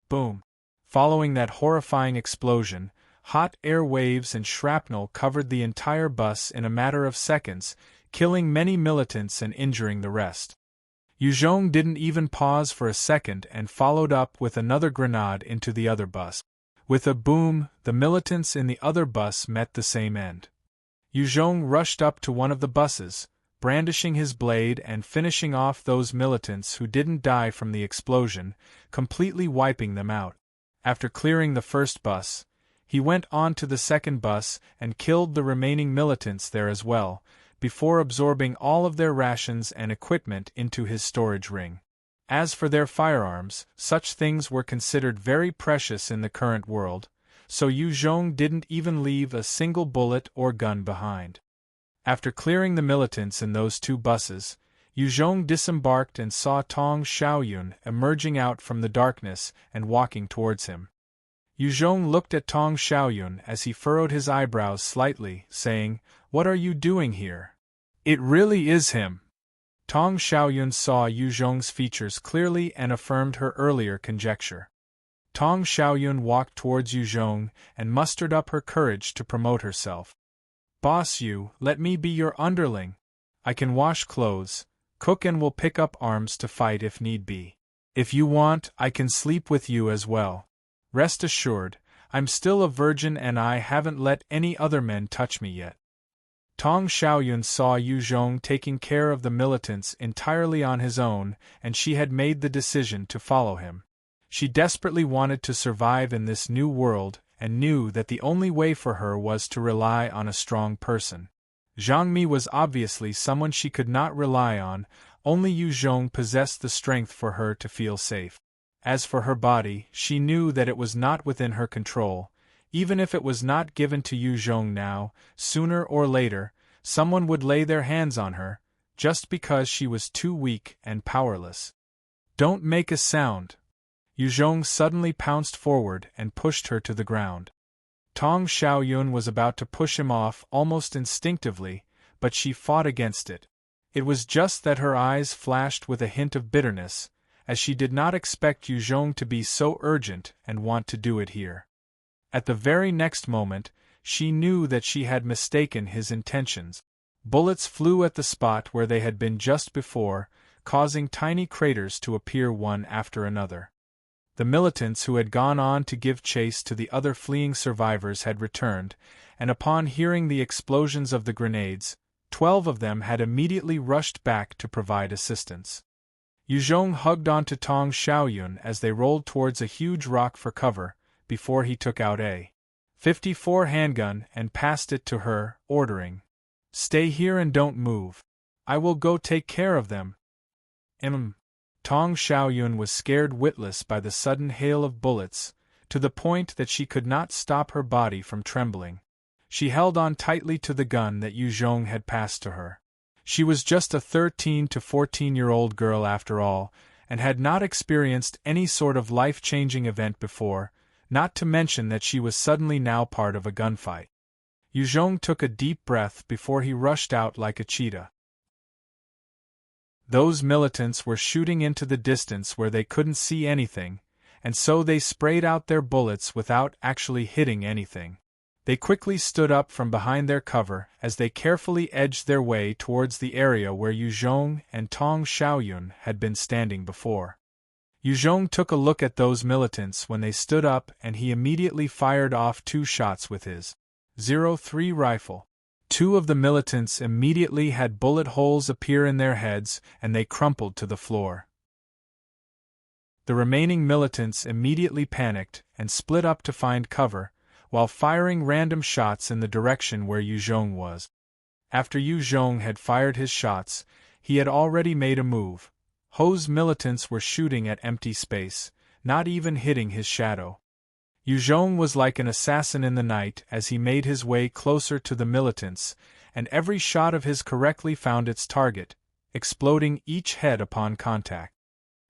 [SPEAKER 1] Boom! Following that horrifying explosion, hot air waves and shrapnel covered the entire bus in a matter of seconds, killing many militants and injuring the rest. Yu Zhong didn't even pause for a second and followed up with another grenade into the other bus. With a boom, the militants in the other bus met the same end. Yu Zhong rushed up to one of the buses, brandishing his blade and finishing off those militants who didn't die from the explosion, completely wiping them out. After clearing the first bus, he went on to the second bus and killed the remaining militants there as well, before absorbing all of their rations and equipment into his storage ring. As for their firearms, such things were considered very precious in the current world, so Yu Zhong didn't even leave a single bullet or gun behind. After clearing the militants in those 2 buses, Yu Zhong disembarked and saw Tong Xiaoyun emerging out from the darkness and walking towards him. Yu Zhong looked at Tong Xiaoyun as he furrowed his eyebrows slightly, saying, "What are you doing here?" "It really is him." Tong Xiaoyun saw Yu Zhong's features clearly and affirmed her earlier conjecture. Tong Xiaoyun walked towards Yu Zhong and mustered up her courage to promote herself. "Boss Yu, let me be your underling. I can wash clothes, cook, and will pick up arms to fight if need be. If you want, I can sleep with you as well. Rest assured, I'm still a virgin and I haven't let any other men touch me yet." Tong Xiaoyun saw Yu Zhong taking care of the militants entirely on his own, and she had made the decision to follow him. She desperately wanted to survive in this new world, and knew that the only way for her was to rely on a strong person. Zhang Mi was obviously someone she could not rely on, only Yu Zhong possessed the strength for her to feel safe. As for her body, she knew that it was not within her control. Even if it was not given to Yu Zhong now, sooner or later, someone would lay their hands on her, just because she was too weak and powerless. "Don't make a sound." Yu Zhong suddenly pounced forward and pushed her to the ground. Tong Xiaoyun was about to push him off almost instinctively, but she fought against it. It was just that her eyes flashed with a hint of bitterness, as she did not expect Yu Zhong to be so urgent and want to do it here. At the very next moment, she knew that she had mistaken his intentions. Bullets flew at the spot where they had been just before, causing tiny craters to appear one after another. The militants who had gone on to give chase to the other fleeing survivors had returned, and upon hearing the explosions of the grenades, 12 of them had immediately rushed back to provide assistance. Yu Zhong hugged onto Tong Xiaoyun as they rolled towards a huge rock for cover, before he took out a .54 handgun and passed it to her, ordering, "Stay here and don't move. I will go take care of them." Tong Xiaoyun was scared witless by the sudden hail of bullets, to the point that she could not stop her body from trembling. She held on tightly to the gun that Yu Zhong had passed to her. She was just a 13 to 14-year-old girl after all, and had not experienced any sort of life-changing event before, not to mention that she was suddenly now part of a gunfight. Yu Zhong took a deep breath before he rushed out like a cheetah. Those militants were shooting into the distance where they couldn't see anything, and so they sprayed out their bullets without actually hitting anything. They quickly stood up from behind their cover as they carefully edged their way towards the area where Yu Zhong and Tong Xiaoyun had been standing before. Yu Zhong took a look at those militants when they stood up, and he immediately fired off 2 shots with his .03 rifle. 2 of the militants immediately had bullet holes appear in their heads, and they crumpled to the floor. The remaining militants immediately panicked and split up to find cover, while firing random shots in the direction where Yu Zhong was. After Yu Zhong had fired his shots, he had already made a move. Ho's militants were shooting at empty space, not even hitting his shadow. Yu Zhong was like an assassin in the night as he made his way closer to the militants, and every shot of his correctly found its target, exploding each head upon contact.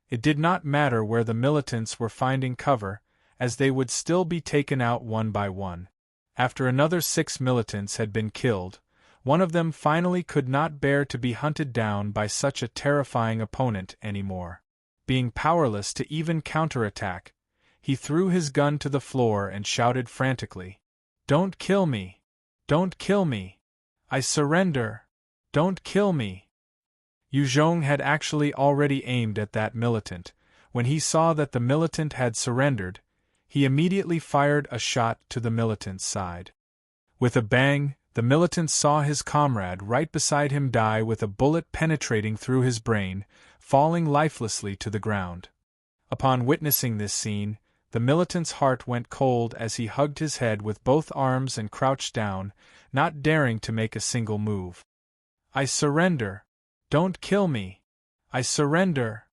[SPEAKER 1] It did not matter where the militants were finding cover, as they would still be taken out one by one. After another 6 militants had been killed, one of them finally could not bear to be hunted down by such a terrifying opponent anymore. Being powerless to even counterattack, he threw his gun to the floor and shouted frantically, "Don't kill me! Don't kill me! I surrender! Don't kill me!" Yu Zhong had actually already aimed at that militant. When he saw that the militant had surrendered, he immediately fired a shot to the militant's side. With a bang, the militant saw his comrade right beside him die with a bullet penetrating through his brain, falling lifelessly to the ground. Upon witnessing this scene, the militant's heart went cold as he hugged his head with both arms and crouched down, not daring to make a single move. I surrender. Don't kill me. I surrender.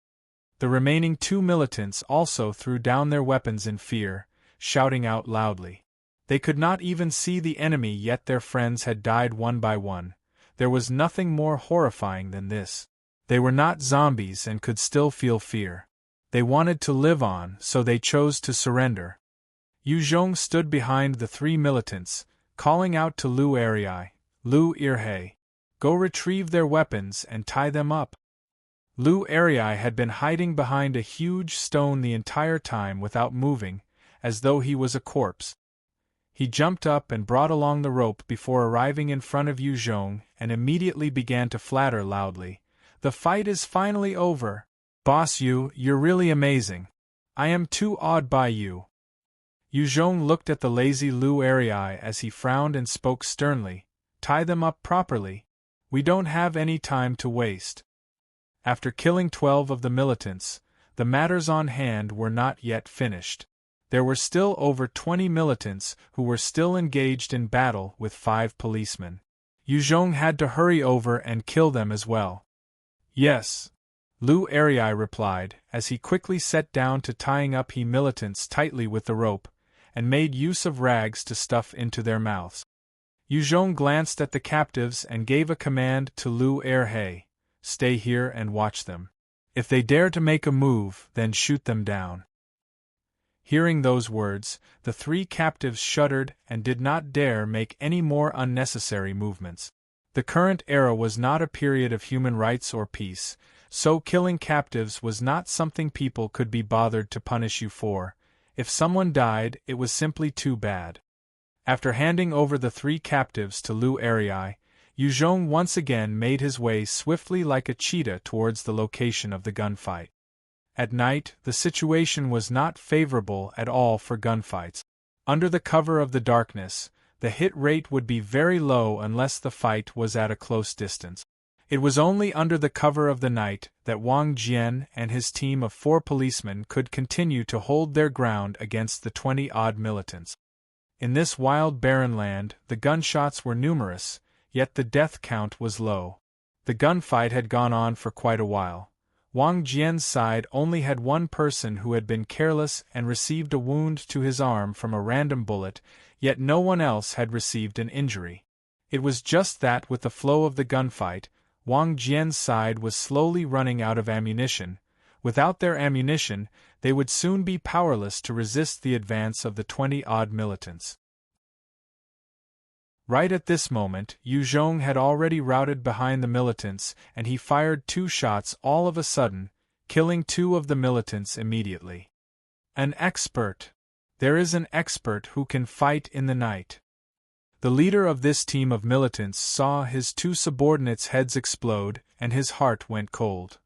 [SPEAKER 1] The remaining 2 militants also threw down their weapons in fear, shouting out loudly. They could not even see the enemy, yet their friends had died one by one. There was nothing more horrifying than this. They were not zombies and could still feel fear. They wanted to live on, so they chose to surrender. Yu Zhong stood behind the 3 militants, calling out to Lu Erhai, Lu Erhai, go retrieve their weapons and tie them up. Lu Erhai had been hiding behind a huge stone the entire time without moving, as though he was a corpse. He jumped up and brought along the rope before arriving in front of Yu Zhong and immediately began to flatter loudly. The fight is finally over. Boss Yu, you're really amazing. I am too awed by you. Yu Zhong looked at the lazy Lu Erhai as he frowned and spoke sternly. Tie them up properly. We don't have any time to waste. After killing 12 of the militants, the matters on hand were not yet finished. There were still over 20 militants who were still engaged in battle with 5 policemen. Yu Zhong had to hurry over and kill them as well. Yes, Lu Erhai replied, as he quickly set down to tying up he militants tightly with the rope, and made use of rags to stuff into their mouths. Yu Zhong glanced at the captives and gave a command to Lu Erhai, stay here and watch them. If they dare to make a move, then shoot them down. Hearing those words, the 3 captives shuddered and did not dare make any more unnecessary movements. The current era was not a period of human rights or peace, so killing captives was not something people could be bothered to punish you for. If someone died, it was simply too bad. After handing over the 3 captives to Lu Erhai, Yu Zhong once again made his way swiftly like a cheetah towards the location of the gunfight. At night, the situation was not favorable at all for gunfights. Under the cover of the darkness, the hit rate would be very low unless the fight was at a close distance. It was only under the cover of the night that Wang Jian and his team of 4 policemen could continue to hold their ground against the 20-odd militants. In this wild barren land, the gunshots were numerous, yet the death count was low. The gunfight had gone on for quite a while. Wang Jian's side only had 1 person who had been careless and received a wound to his arm from a random bullet, yet no one else had received an injury. It was just that with the flow of the gunfight, Wang Jian's side was slowly running out of ammunition. Without their ammunition, they would soon be powerless to resist the advance of the 20-odd militants. Right at this moment, Yu Zhong had already routed behind the militants, and he fired 2 shots all of a sudden, killing 2 of the militants immediately. An expert! There is an expert who can fight in the night. The leader of this team of militants saw his 2 subordinates' heads explode, and his heart went cold.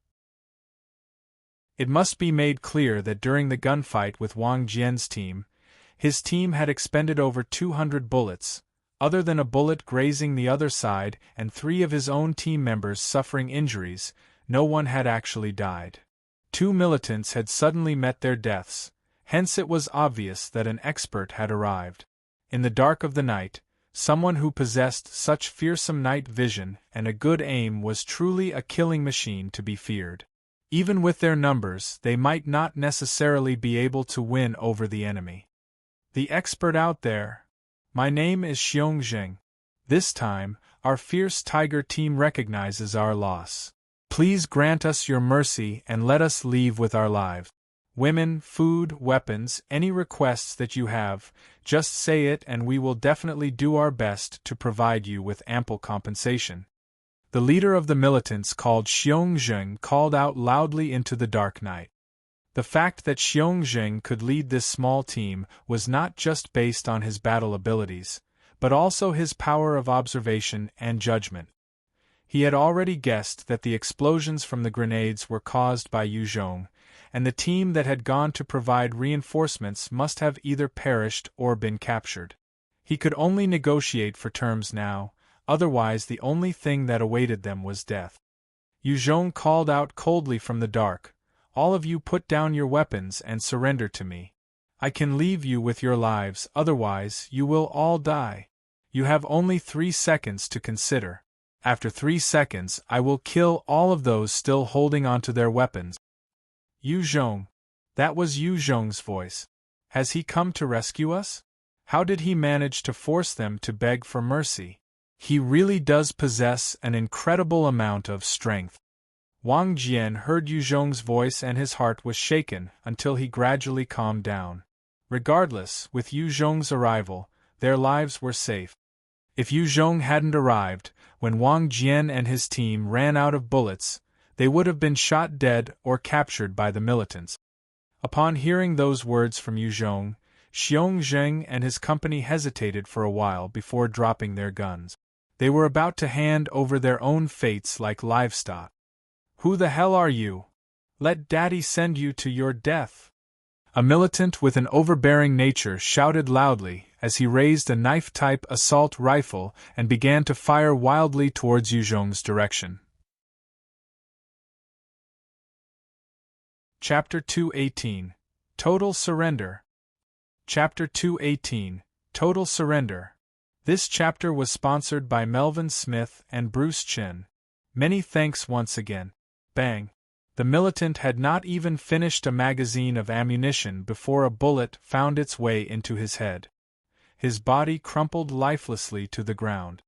[SPEAKER 1] It must be made clear that during the gunfight with Wang Jian's team, his team had expended over 200 bullets, other than a bullet grazing the other side and 3 of his own team members suffering injuries. No one had actually died. 2 militants had suddenly met their deaths, hence it was obvious that an expert had arrived. In the dark of the night, someone who possessed such fearsome night vision and a good aim was truly a killing machine to be feared. Even with their numbers, they might not necessarily be able to win over the enemy. The expert out there. My name is Xiong Zheng. This time, our fierce tiger team recognizes our loss. Please grant us your mercy and let us leave with our lives. Women, food, weapons, any requests that you have, just say it and we will definitely do our best to provide you with ample compensation. The leader of the militants called Xiong Zheng called out loudly into the dark night. The fact that Xiong Zheng could lead this small team was not just based on his battle abilities, but also his power of observation and judgment. He had already guessed that the explosions from the grenades were caused by Yu Zhong, and the team that had gone to provide reinforcements must have either perished or been captured. He could only negotiate for terms now, otherwise the only thing that awaited them was death. Yu Zhong called out coldly from the dark, "All of you put down your weapons and surrender to me. I can leave you with your lives, otherwise you will all die. You have only 3 seconds to consider." After 3 seconds, I will kill all of those still holding onto their weapons. Yu Zhong. That was Yu Zhong's voice. Has he come to rescue us? How did he manage to force them to beg for mercy? He really does possess an incredible amount of strength. Wang Jian heard Yu Zhong's voice and his heart was shaken until he gradually calmed down. Regardless, with Yu Zhong's arrival, their lives were safe. If Yu Zhong hadn't arrived, when Wang Jian and his team ran out of bullets, they would have been shot dead or captured by the militants. Upon hearing those words from Yu Zhong, Xiong Zheng and his company hesitated for a while before dropping their guns. They were about to hand over their own fates like livestock. Who the hell are you? Let Daddy send you to your death. A militant with an overbearing nature shouted loudly as he raised a knife-type assault rifle and began to fire wildly towards Yu Zhong's direction. Chapter 218. Total Surrender. Chapter 218. Total Surrender. This chapter was sponsored by Melvin Smith and Bruce Chin. Many thanks once again. Bang. The militant had not even finished a magazine of ammunition before a bullet found its way into his head. His body crumpled lifelessly to the ground.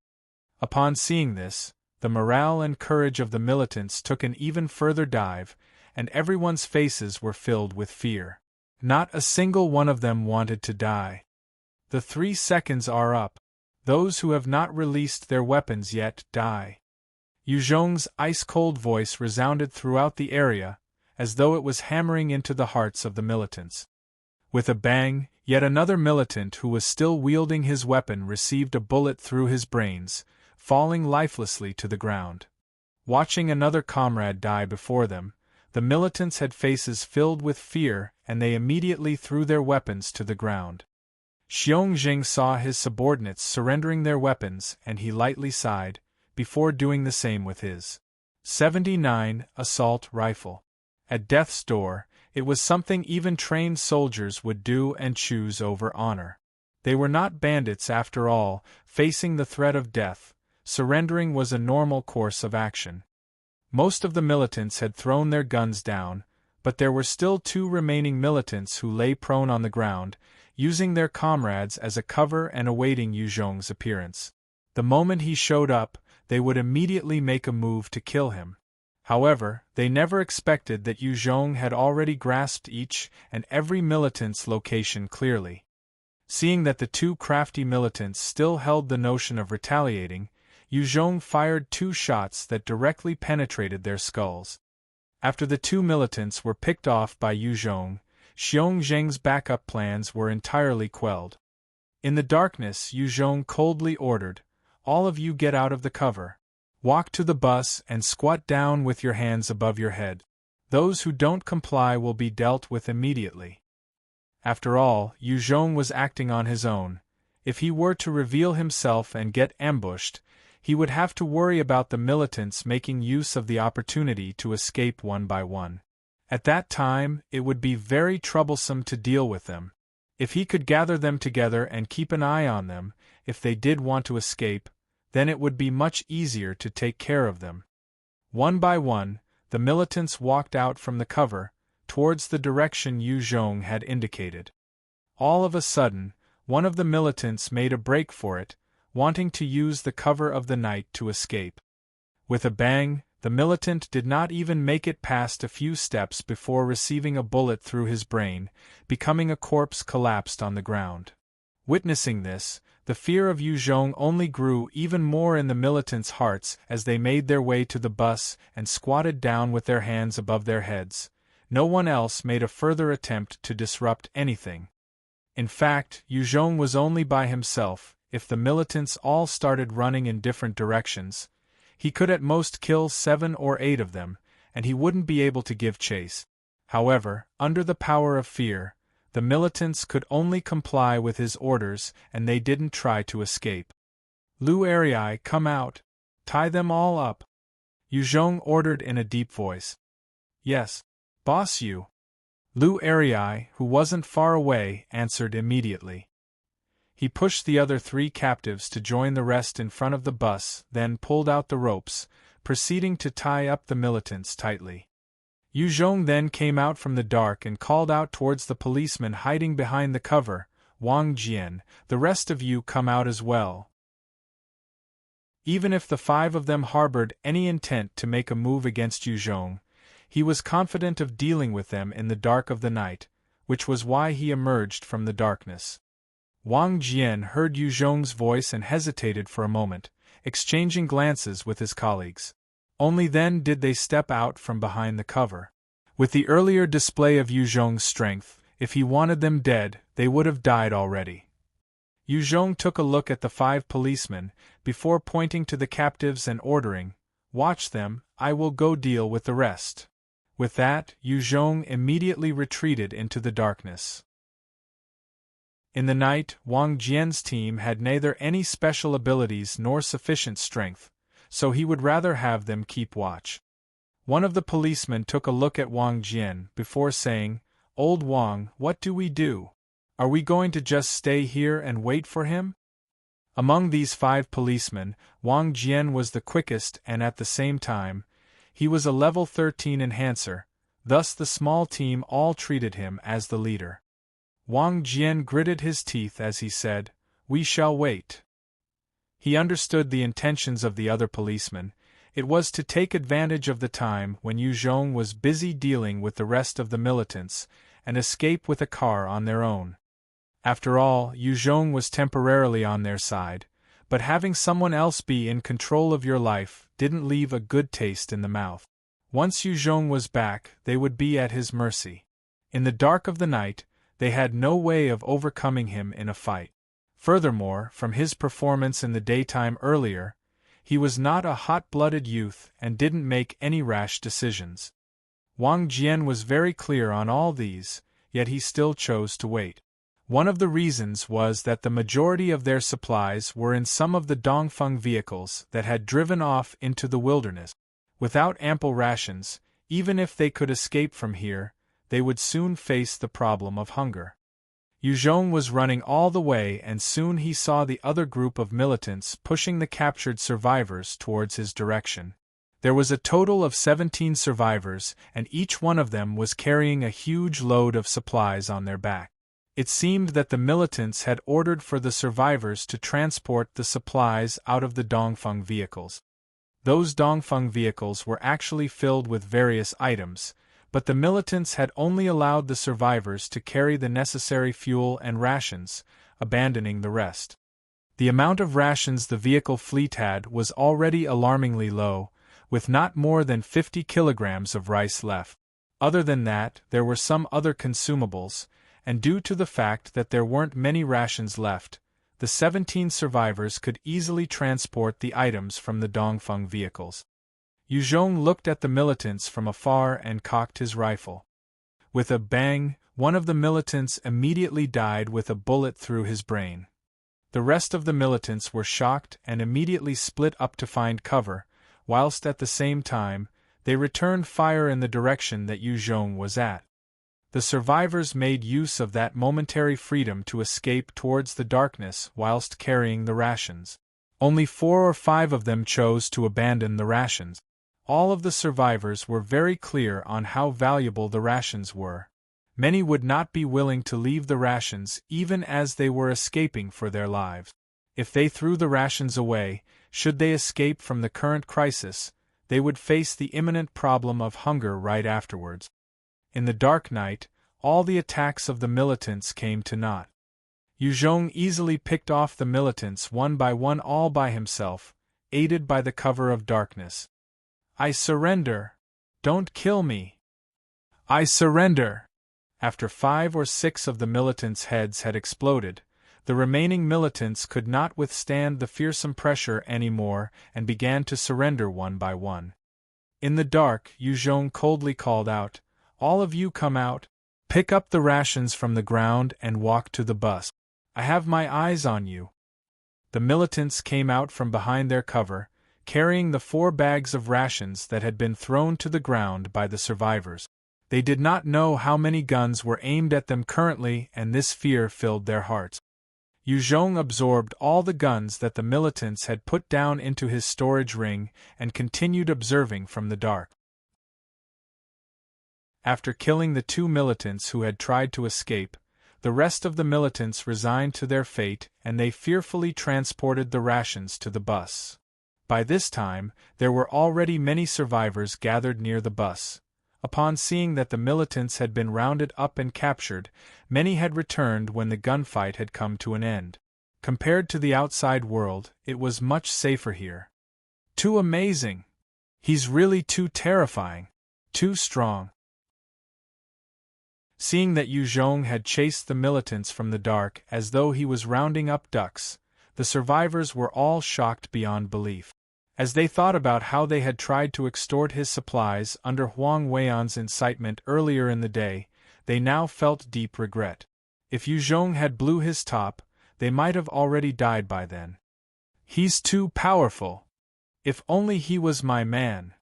[SPEAKER 1] Upon seeing this, the morale and courage of the militants took an even further dive, and everyone's faces were filled with fear. Not a single one of them wanted to die. The 3 seconds are up. Those who have not released their weapons yet die. Yu Zhong's ice-cold voice resounded throughout the area, as though it was hammering into the hearts of the militants. With a bang, yet another militant who was still wielding his weapon received a bullet through his brains, falling lifelessly to the ground. Watching another comrade die before them, the militants had faces filled with fear and they immediately threw their weapons to the ground. Xiong Jing saw his subordinates surrendering their weapons and he lightly sighed, before doing the same with his 79 assault rifle. At death's door, it was something even trained soldiers would do and choose over honor. They were not bandits after all, facing the threat of death, surrendering was a normal course of action. Most of the militants had thrown their guns down, but there were still 2 remaining militants who lay prone on the ground, using their comrades as a cover and awaiting Yu Zhong's appearance. The moment he showed up, they would immediately make a move to kill him. However, they never expected that Yu Zhong had already grasped each and every militant's location clearly. Seeing that the 2 crafty militants still held the notion of retaliating, Yu Zhong fired 2 shots that directly penetrated their skulls. After the 2 militants were picked off by Yu Zhong, Xiong Zheng's backup plans were entirely quelled. In the darkness, Yu Zhong coldly ordered, "All of you get out of the cover. Walk to the bus and squat down with your hands above your head. Those who don't comply will be dealt with immediately." After all, Yu Zhong was acting on his own. If he were to reveal himself and get ambushed, he would have to worry about the militants making use of the opportunity to escape one by one. At that time, it would be very troublesome to deal with them. If he could gather them together and keep an eye on them, if they did want to escape, then it would be much easier to take care of them. One by one, the militants walked out from the cover, towards the direction Yu Zhong had indicated. All of a sudden, one of the militants made a break for it, wanting to use the cover of the night to escape. With a bang, the militant did not even make it past a few steps before receiving a bullet through his brain, becoming a corpse collapsed on the ground. Witnessing this, the fear of Yu Zhong only grew even more in the militants' hearts as they made their way to the bus and squatted down with their hands above their heads. No one else made a further attempt to disrupt anything. In fact, Yu Zhong was only by himself. If the militants all started running in different directions, he could at most kill 7 or 8 of them, and he wouldn't be able to give chase. However, under the power of fear, the militants could only comply with his orders and they didn't try to escape. "Lu Arii, come out. Tie them all up," Yu Zhong ordered in a deep voice. "Yes, boss Yu." Lu Arii, who wasn't far away, answered immediately. He pushed the other 3 captives to join the rest in front of the bus, then pulled out the ropes, proceeding to tie up the militants tightly. Yu Zhong then came out from the dark and called out towards the policeman hiding behind the cover, "Wang Jian, the rest of you come out as well." Even if the 5 of them harbored any intent to make a move against Yu Zhong, he was confident of dealing with them in the dark of the night, which was why he emerged from the darkness. Wang Jian heard Yu Zhong's voice and hesitated for a moment, exchanging glances with his colleagues. Only then did they step out from behind the cover. With the earlier display of Yu Zhong's strength, if he wanted them dead, they would have died already. Yu Zhong took a look at the 5 policemen, before pointing to the captives and ordering, "Watch them, I will go deal with the rest." With that, Yu Zhong immediately retreated into the darkness. In the night, Wang Jian's team had neither any special abilities nor sufficient strength, so he would rather have them keep watch. One of the policemen took a look at Wang Jian before saying, "Old Wang, what do we do? Are we going to just stay here and wait for him?" Among these 5 policemen, Wang Jian was the quickest and at the same time, he was a level 13 enhancer, thus the small team all treated him as the leader. Wang Jian gritted his teeth as he said, "We shall wait." He understood the intentions of the other policemen. It was to take advantage of the time when Yu Zhong was busy dealing with the rest of the militants, and escape with a car on their own. After all, Yu Zhong was temporarily on their side, but having someone else be in control of your life didn't leave a good taste in the mouth. Once Yu Zhong was back, they would be at his mercy. In the dark of the night, they had no way of overcoming him in a fight. Furthermore, from his performance in the daytime earlier, he was not a hot-blooded youth and didn't make any rash decisions. Wang Jian was very clear on all these, yet he still chose to wait. One of the reasons was that the majority of their supplies were in some of the Dongfeng vehicles that had driven off into the wilderness. Without ample rations, even if they could escape from here, they would soon face the problem of hunger. Yu Zhong was running all the way and soon he saw the other group of militants pushing the captured survivors towards his direction. There was a total of 17 survivors and each one of them was carrying a huge load of supplies on their back. It seemed that the militants had ordered for the survivors to transport the supplies out of the Dongfeng vehicles. Those Dongfeng vehicles were actually filled with various items, but the militants had only allowed the survivors to carry the necessary fuel and rations, abandoning the rest. The amount of rations the vehicle fleet had was already alarmingly low, with not more than 50 kilograms of rice left. Other than that, there were some other consumables, and due to the fact that there weren't many rations left, the 17 survivors could easily transport the items from the Dongfeng vehicles. Yu Zhong looked at the militants from afar and cocked his rifle. With a bang, one of the militants immediately died with a bullet through his brain. The rest of the militants were shocked and immediately split up to find cover, whilst at the same time, they returned fire in the direction that Yu Zhong was at. The survivors made use of that momentary freedom to escape towards the darkness whilst carrying the rations. Only 4 or 5 of them chose to abandon the rations. All of the survivors were very clear on how valuable the rations were. Many would not be willing to leave the rations even as they were escaping for their lives. If they threw the rations away, should they escape from the current crisis, they would face the imminent problem of hunger right afterwards. In the dark night, all the attacks of the militants came to naught. Yu Zhong easily picked off the militants one by one all by himself, aided by the cover of darkness. "I surrender! Don't kill me! I surrender!" After 5 or 6 of the militants' heads had exploded, the remaining militants could not withstand the fearsome pressure anymore and began to surrender one by one. In the dark, Yu Zhong coldly called out, "All of you come out, pick up the rations from the ground and walk to the bus. I have my eyes on you." The militants came out from behind their cover, carrying the 4 bags of rations that had been thrown to the ground by the survivors. They did not know how many guns were aimed at them currently and this fear filled their hearts. Yu Zhong absorbed all the guns that the militants had put down into his storage ring and continued observing from the dark. After killing the 2 militants who had tried to escape, the rest of the militants resigned to their fate and they fearfully transported the rations to the bus. By this time, there were already many survivors gathered near the bus. Upon seeing that the militants had been rounded up and captured, many had returned when the gunfight had come to an end. Compared to the outside world, it was much safer here. Too amazing! He's really too terrifying. Too strong. Seeing that Yu Zhong had chased the militants from the dark as though he was rounding up ducks, the survivors were all shocked beyond belief. As they thought about how they had tried to extort his supplies under Huang Weian's incitement earlier in the day, they now felt deep regret. If Yu Zhong had blew his top, they might have already died by then. He's too powerful. If only he was my man.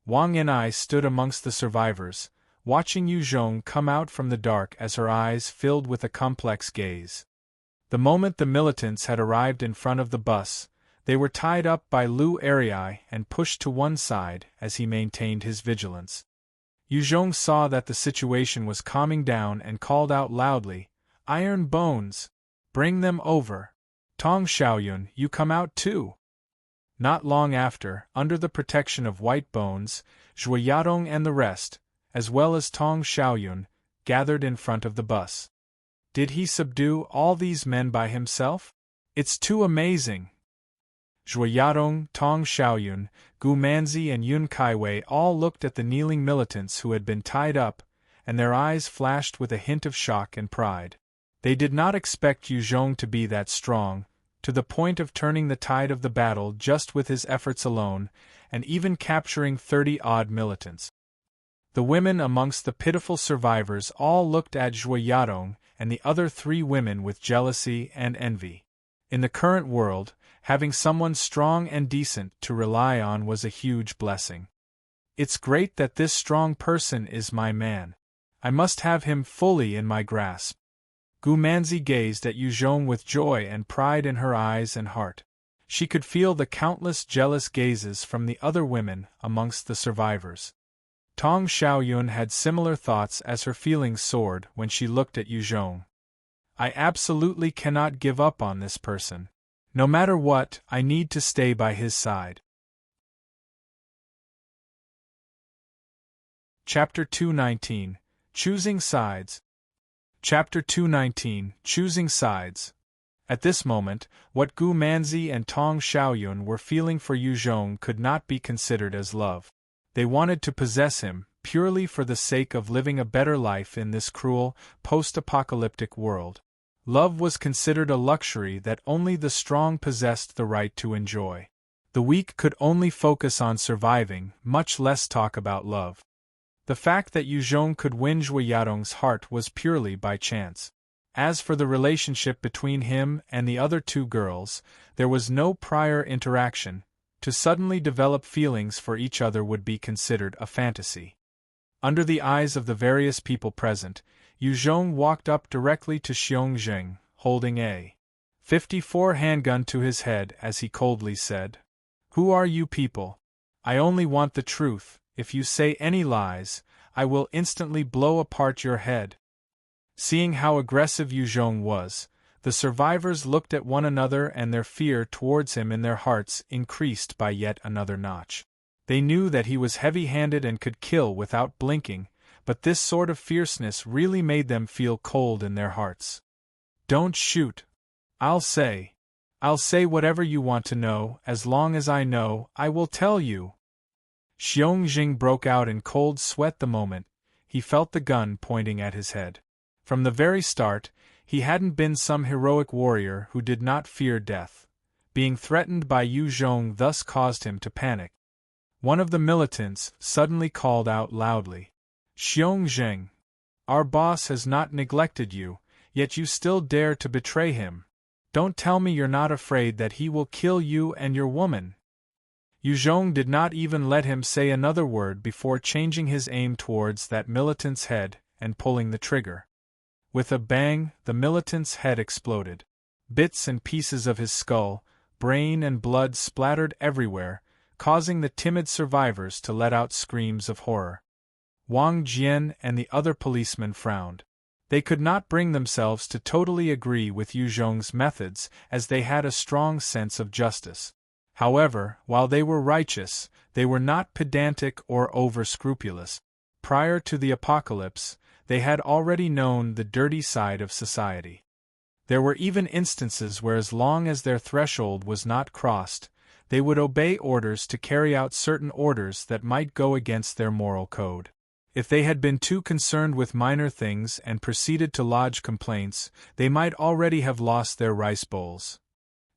[SPEAKER 1] Wang and I stood amongst the survivors, watching Yu Zhong come out from the dark as her eyes filled with a complex gaze. The moment the militants had arrived in front of the bus, they were tied up by Lu Arii and pushed to one side as he maintained his vigilance. Yu Zhong saw that the situation was calming down and called out loudly, "Iron Bones! Bring them over! Tong Xiaoyun, you come out too!" Not long after, under the protection of White Bones, Zhuo Yadong and the rest, as well as Tong Xiaoyun, gathered in front of the bus. Did he subdue all these men by himself? It's too amazing! Zhuo Yadong, Tong Xiaoyun, Gu Manzi and Yun Kaiwei all looked at the kneeling militants who had been tied up, and their eyes flashed with a hint of shock and pride. They did not expect Yu Zhong to be that strong, to the point of turning the tide of the battle just with his efforts alone, and even capturing 30-odd militants. The women amongst the pitiful survivors all looked at Zhuo Yadong and the other 3 women with jealousy and envy. In the current world, having someone strong and decent to rely on was a huge blessing. It's great that this strong person is my man. I must have him fully in my grasp. Gu Manzi gazed at Yu Zhong with joy and pride in her eyes and heart. She could feel the countless jealous gazes from the other women amongst the survivors. Tong Xiaoyun had similar thoughts as her feelings soared when she looked at Yu Zhong. I absolutely cannot give up on this person. No matter what, I need to stay by his side. Chapter 219. Choosing Sides. Chapter 219. Choosing Sides. At this moment, what Gu Manzi and Tong Xiaoyun were feeling for Yu Zhong could not be considered as love. They wanted to possess him, purely for the sake of living a better life in this cruel, post-apocalyptic world. Love was considered a luxury that only the strong possessed the right to enjoy. The weak could only focus on surviving, much less talk about love. The fact that Yu Zhong could win Zhuo Yadong's heart was purely by chance. As for the relationship between him and the other 2 girls, there was no prior interaction. To suddenly develop feelings for each other would be considered a fantasy. Under the eyes of the various people present, Yu Zhong walked up directly to Xiong Zheng, holding a .54 handgun to his head as he coldly said, "Who are you people? I only want the truth. If you say any lies, I will instantly blow apart your head." Seeing how aggressive Yu Zhong was, the survivors looked at one another and their fear towards him in their hearts increased by yet another notch. They knew that he was heavy-handed and could kill without blinking, but this sort of fierceness really made them feel cold in their hearts. "Don't shoot. I'll say whatever you want to know. As long as I know, I will tell you." Xiong Jing broke out in cold sweat the moment he felt the gun pointing at his head. From the very start, he hadn't been some heroic warrior who did not fear death. Being threatened by Yu Zhong thus caused him to panic. One of the militants suddenly called out loudly, "Xiong Zheng, our boss has not neglected you, yet you still dare to betray him. Don't tell me you're not afraid that he will kill you and your woman." Yu Zhong did not even let him say another word before changing his aim towards that militant's head and pulling the trigger. With a bang, the militant's head exploded. Bits and pieces of his skull, brain and blood splattered everywhere, causing the timid survivors to let out screams of horror. Wang Jian and the other policemen frowned. They could not bring themselves to totally agree with Yu Zhong's methods, as they had a strong sense of justice. However, while they were righteous, they were not pedantic or over-scrupulous. Prior to the apocalypse, they had already known the dirty side of society. There were even instances where, as long as their threshold was not crossed, they would obey orders to carry out certain orders that might go against their moral code. If they had been too concerned with minor things and proceeded to lodge complaints, they might already have lost their rice bowls.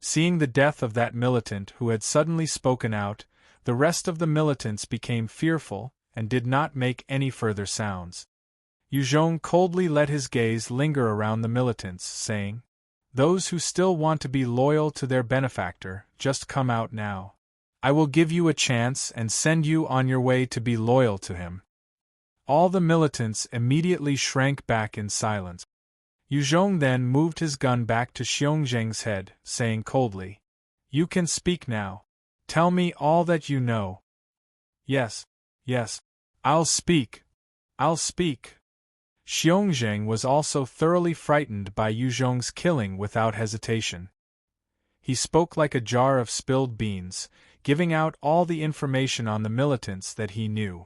[SPEAKER 1] Seeing the death of that militant who had suddenly spoken out, the rest of the militants became fearful and did not make any further sounds. Yu Zhong coldly let his gaze linger around the militants, saying, "Those who still want to be loyal to their benefactor, just come out now. I will give you a chance and send you on your way to be loyal to him." All the militants immediately shrank back in silence. Yu Zhong then moved his gun back to Xiongzheng's head, saying coldly, "You can speak now. Tell me all that you know." Yes, I'll speak. Xiongzheng was also thoroughly frightened by Yu Zhong's killing without hesitation. He spoke like a jar of spilled beans, giving out all the information on the militants that he knew.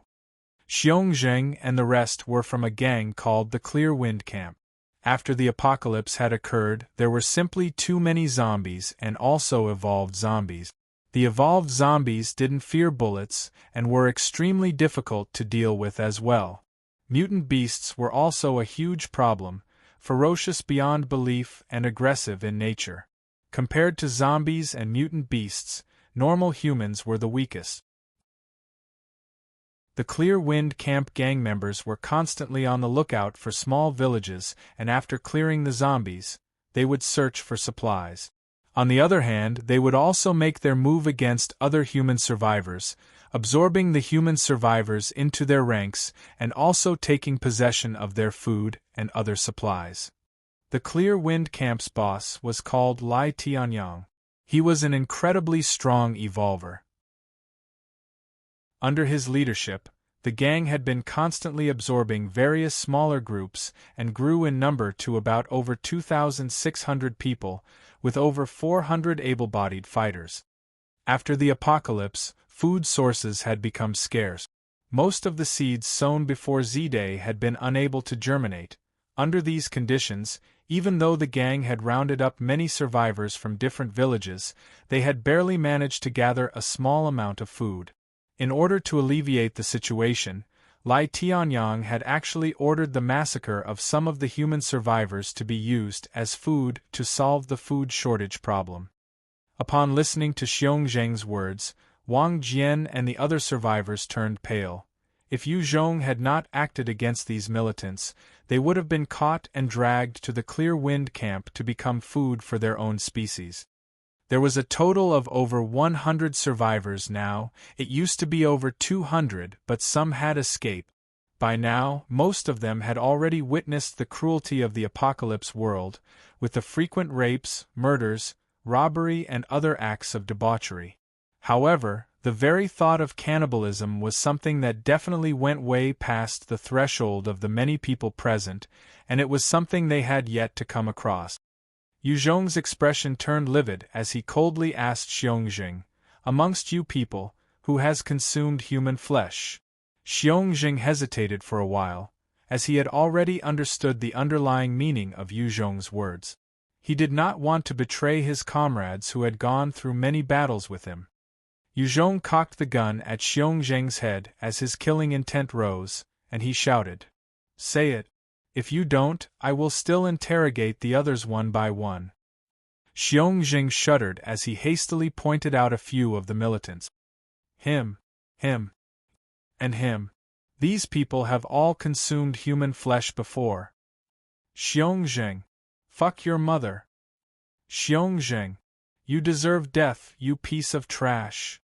[SPEAKER 1] Xiongzheng and the rest were from a gang called the Clear Wind Camp. After the apocalypse had occurred, there were simply too many zombies and also evolved zombies. The evolved zombies didn't fear bullets and were extremely difficult to deal with as well. Mutant beasts were also a huge problem, ferocious beyond belief and aggressive in nature. Compared to zombies and mutant beasts, normal humans were the weakest. The Clear Wind Camp gang members were constantly on the lookout for small villages, and after clearing the zombies, they would search for supplies. On the other hand, they would also make their move against other human survivors, absorbing the human survivors into their ranks and also taking possession of their food and other supplies. The Clear Wind Camp's boss was called Lai Tianyang. He was an incredibly strong evolver. Under his leadership, the gang had been constantly absorbing various smaller groups and grew in number to about over 2,600 people, with over 400 able-bodied fighters. After the apocalypse, food sources had become scarce. Most of the seeds sown before Z-Day had been unable to germinate. Under these conditions, even though the gang had rounded up many survivors from different villages, they had barely managed to gather a small amount of food. In order to alleviate the situation, Lai Tianyang had actually ordered the massacre of some of the human survivors to be used as food to solve the food shortage problem. Upon listening to Xiongzheng's words, Wang Jian and the other survivors turned pale. If Yu Zhong had not acted against these militants, they would have been caught and dragged to the Clear Wind Camp to become food for their own species. There was a total of over 100 survivors now. It used to be over 200, but some had escaped. By now, most of them had already witnessed the cruelty of the apocalypse world, with the frequent rapes, murders, robbery and other acts of debauchery. However, the very thought of cannibalism was something that definitely went way past the threshold of the many people present, and it was something they had yet to come across. Yu Zhong's expression turned livid as he coldly asked Xiongzheng, "Amongst you people, who has consumed human flesh?" Xiongzheng hesitated for a while, as he had already understood the underlying meaning of Yu Zhong's words. He did not want to betray his comrades who had gone through many battles with him. Yu Zhong cocked the gun at Xiongzheng's head as his killing intent rose, and he shouted, "Say it. If you don't, I will still interrogate the others one by one." Xiongzheng shuddered as he hastily pointed out a few of the militants. Him, and him. These people have all consumed human flesh before. Xiongzheng, fuck your mother. Xiongzheng, you deserve death, you piece of trash.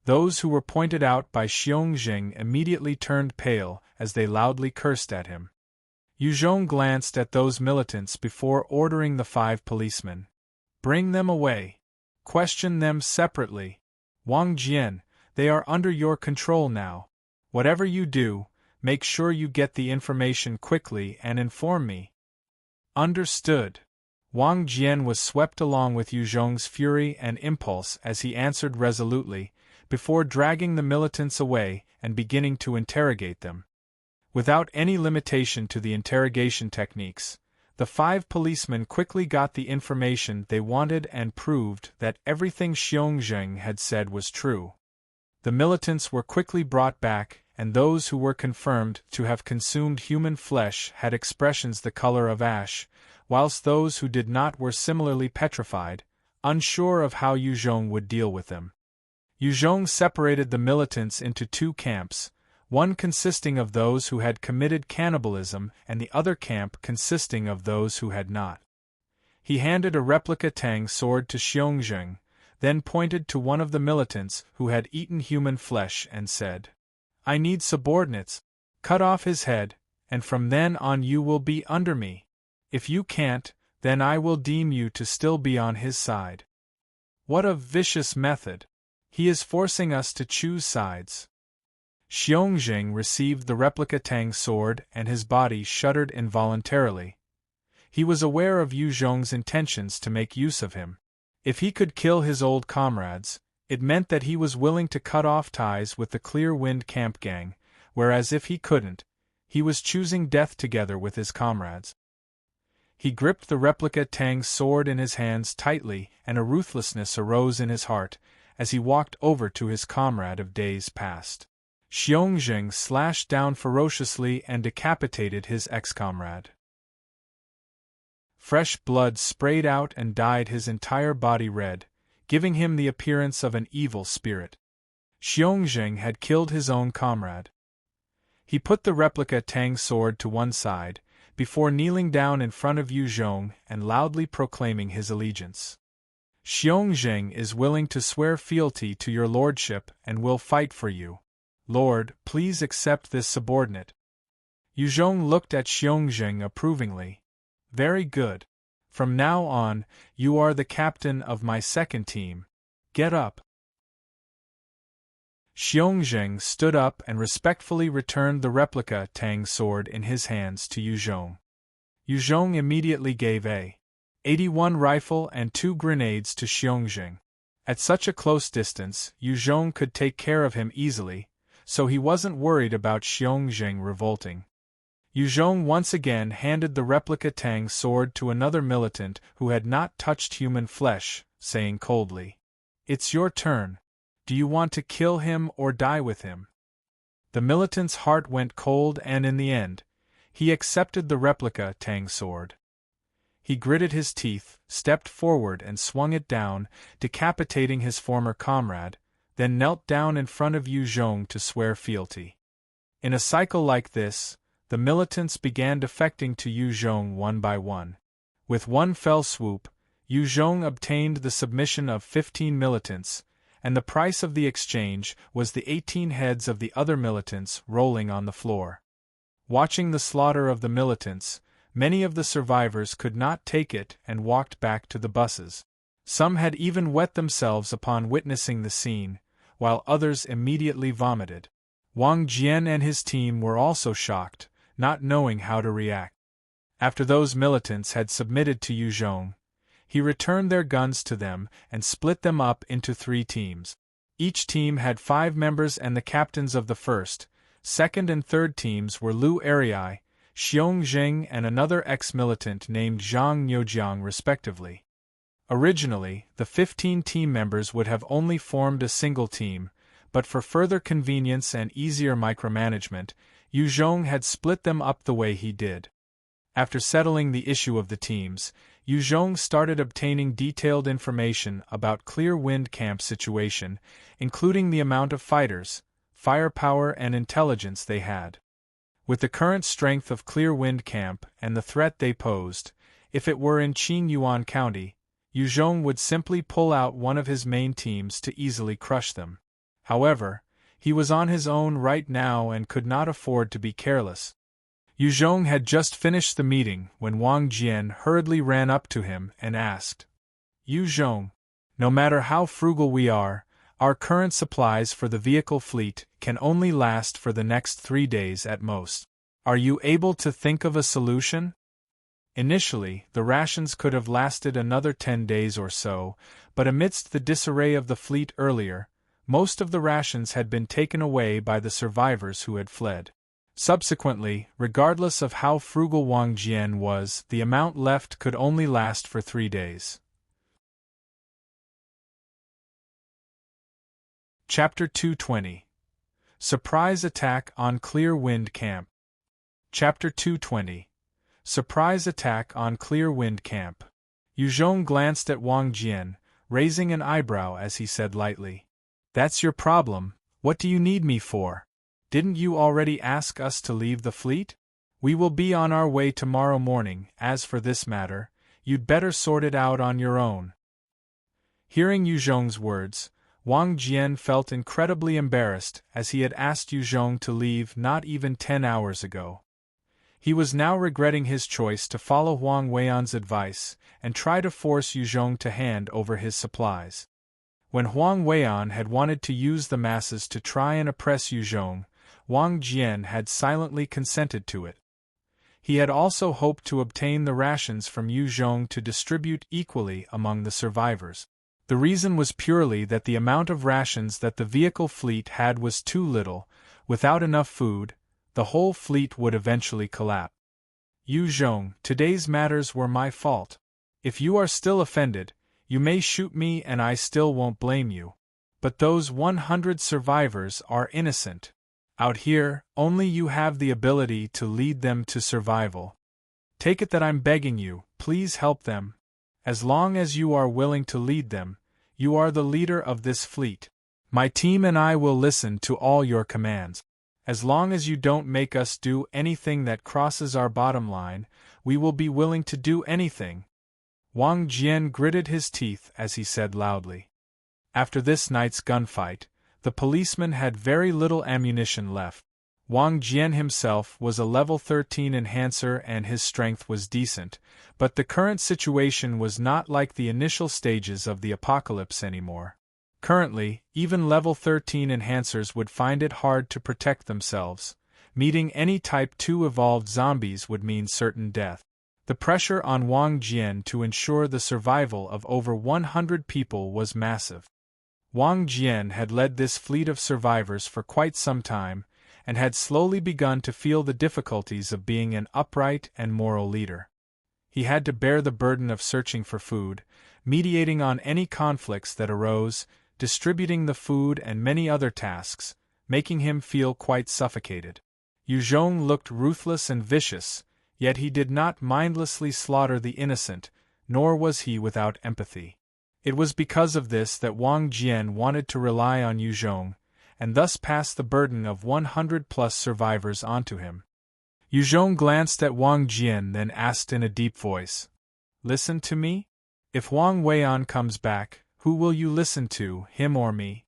[SPEAKER 1] Those who were pointed out by Xiongzheng immediately turned pale as they loudly cursed at him. Yuzhong glanced at those militants before ordering the 5 policemen. Bring them away. Question them separately. Wang Jian, they are under your control now. Whatever you do, make sure you get the information quickly and inform me. Understood. Wang Jian was swept along with Yuzhong's fury and impulse as he answered resolutely, before dragging the militants away and beginning to interrogate them. Without any limitation to the interrogation techniques, the 5 policemen quickly got the information they wanted and proved that everything Xiongzheng had said was true. The militants were quickly brought back, and those who were confirmed to have consumed human flesh had expressions the color of ash, whilst those who did not were similarly petrified, unsure of how Yuzhong would deal with them. Yuzhong separated the militants into 2 camps, one consisting of those who had committed cannibalism and the other camp consisting of those who had not. He handed a replica Tang sword to Xiongzheng, then pointed to one of the militants who had eaten human flesh and said, "I need subordinates. Cut off his head, and from then on you will be under me. If you can't, then I will deem you to still be on his side." What a vicious method! He is forcing us to choose sides. Xiongzheng received the replica Tang sword and his body shuddered involuntarily. He was aware of Yuzhong's intentions to make use of him. If he could kill his old comrades, it meant that he was willing to cut off ties with the Clear Wind camp gang, whereas if he couldn't, he was choosing death together with his comrades. He gripped the replica Tang's sword in his hands tightly, and a ruthlessness arose in his heart as he walked over to his comrade of days past. Xiongzheng slashed down ferociously and decapitated his ex-comrade. Fresh blood sprayed out and dyed his entire body red, giving him the appearance of an evil spirit. Xiongzheng had killed his own comrade. He put the replica Tang sword to one side, before kneeling down in front of Yuzhong and loudly proclaiming his allegiance. "Xiongzheng is willing to swear fealty to your lordship and will fight for you. Lord, please accept this subordinate." Yuzhong looked at Xiongzheng approvingly. "Very good. From now on, you are the captain of my second team. Get up." Xiongzheng stood up and respectfully returned the replica Tang sword in his hands to Yuzhong. Yuzhong immediately gave a 81 rifle and 2 grenades to Xiongzheng. At such a close distance, Yuzhong could take care of him easily, so he wasn't worried about Xiongzheng revolting. Yuzhong once again handed the replica Tang sword to another militant who had not touched human flesh, saying coldly, "It's your turn. Do you want to kill him or die with him?" The militant's heart went cold and in the end, he accepted the replica Tang sword. He gritted his teeth, stepped forward and swung it down, decapitating his former comrade, then knelt down in front of Yuzhong to swear fealty. In a cycle like this, the militants began defecting to Yuzhong one by one. With one fell swoop, Yuzhong obtained the submission of 15 militants, and the price of the exchange was the 18 heads of the other militants rolling on the floor. Watching the slaughter of the militants, many of the survivors could not take it and walked back to the buses. Some had even wet themselves upon witnessing the scene, while others immediately vomited. Wang Jian and his team were also shocked, not knowing how to react. After those militants had submitted to Yuzhong, he returned their guns to them and split them up into 3 teams. Each team had 5 members and the captains of the first, second and third teams were Lu Erei, Xiongzheng and another ex-militant named Zhang Nyojiang respectively. Originally, the 15 team members would have only formed a single team, but for further convenience and easier micromanagement, Yuzhong had split them up the way he did. After settling the issue of the teams, Yuzhong started obtaining detailed information about Clear Wind Camp situation, including the amount of fighters, firepower and intelligence they had. With the current strength of Clear Wind Camp and the threat they posed, if it were in Qingyuan County, Yuzhong would simply pull out one of his main teams to easily crush them. However, he was on his own right now and could not afford to be careless. Yu Zhong had just finished the meeting when Wang Jian hurriedly ran up to him and asked, Yu Zhong, no matter how frugal we are, our current supplies for the vehicle fleet can only last for the next 3 days at most. Are you able to think of a solution? Initially, the rations could have lasted another 10 days or so, but amidst the disarray of the fleet earlier, most of the rations had been taken away by the survivors who had fled. Subsequently, regardless of how frugal Wang Jian was, the amount left could only last for 3 days. Chapter 220. Surprise Attack on Clear Wind Camp. Chapter 220. Surprise Attack on Clear Wind Camp. Yu Zhong glanced at Wang Jian, raising an eyebrow as he said lightly, That's your problem, what do you need me for? Didn't you already ask us to leave the fleet? We will be on our way tomorrow morning. As for this matter, you'd better sort it out on your own. Hearing Yu Zhong's words, Wang Jian felt incredibly embarrassed as he had asked Yu Zhong to leave not even 10 hours ago. He was now regretting his choice to follow Huang Weian's advice and try to force Yu Zhong to hand over his supplies. When Huang Weian had wanted to use the masses to try and oppress Yu Zhong, Wang Jian had silently consented to it. He had also hoped to obtain the rations from Yu Zhong to distribute equally among the survivors. The reason was purely that the amount of rations that the vehicle fleet had was too little. Without enough food, the whole fleet would eventually collapse. Yu Zhong, today's matters were my fault. If you are still offended, you may shoot me and I still won't blame you. But those 100 survivors are innocent. Out here, only you have the ability to lead them to survival. Take it that I'm begging you, please help them. As long as you are willing to lead them, you are the leader of this fleet. My team and I will listen to all your commands. As long as you don't make us do anything that crosses our bottom line, we will be willing to do anything. Wang Jian gritted his teeth as he said loudly. After this night's gunfight, the policeman had very little ammunition left. Wang Jian himself was a level 13 enhancer and his strength was decent, but the current situation was not like the initial stages of the apocalypse anymore. Currently, even level 13 enhancers would find it hard to protect themselves. Meeting any Type 2 evolved zombies would mean certain death. The pressure on Wang Jian to ensure the survival of over 100 people was massive. Wang Jian had led this fleet of survivors for quite some time, and had slowly begun to feel the difficulties of being an upright and moral leader. He had to bear the burden of searching for food, mediating on any conflicts that arose, distributing the food and many other tasks, making him feel quite suffocated. Yu Zhong looked ruthless and vicious, yet he did not mindlessly slaughter the innocent, nor was he without empathy. It was because of this that Wang Jian wanted to rely on Yu Zhong, and thus pass the burden of 100+ survivors onto him. Yu Zhong glanced at Wang Jian then asked in a deep voice, Listen to me? If Huang Weian comes back, who will you listen to, him or me?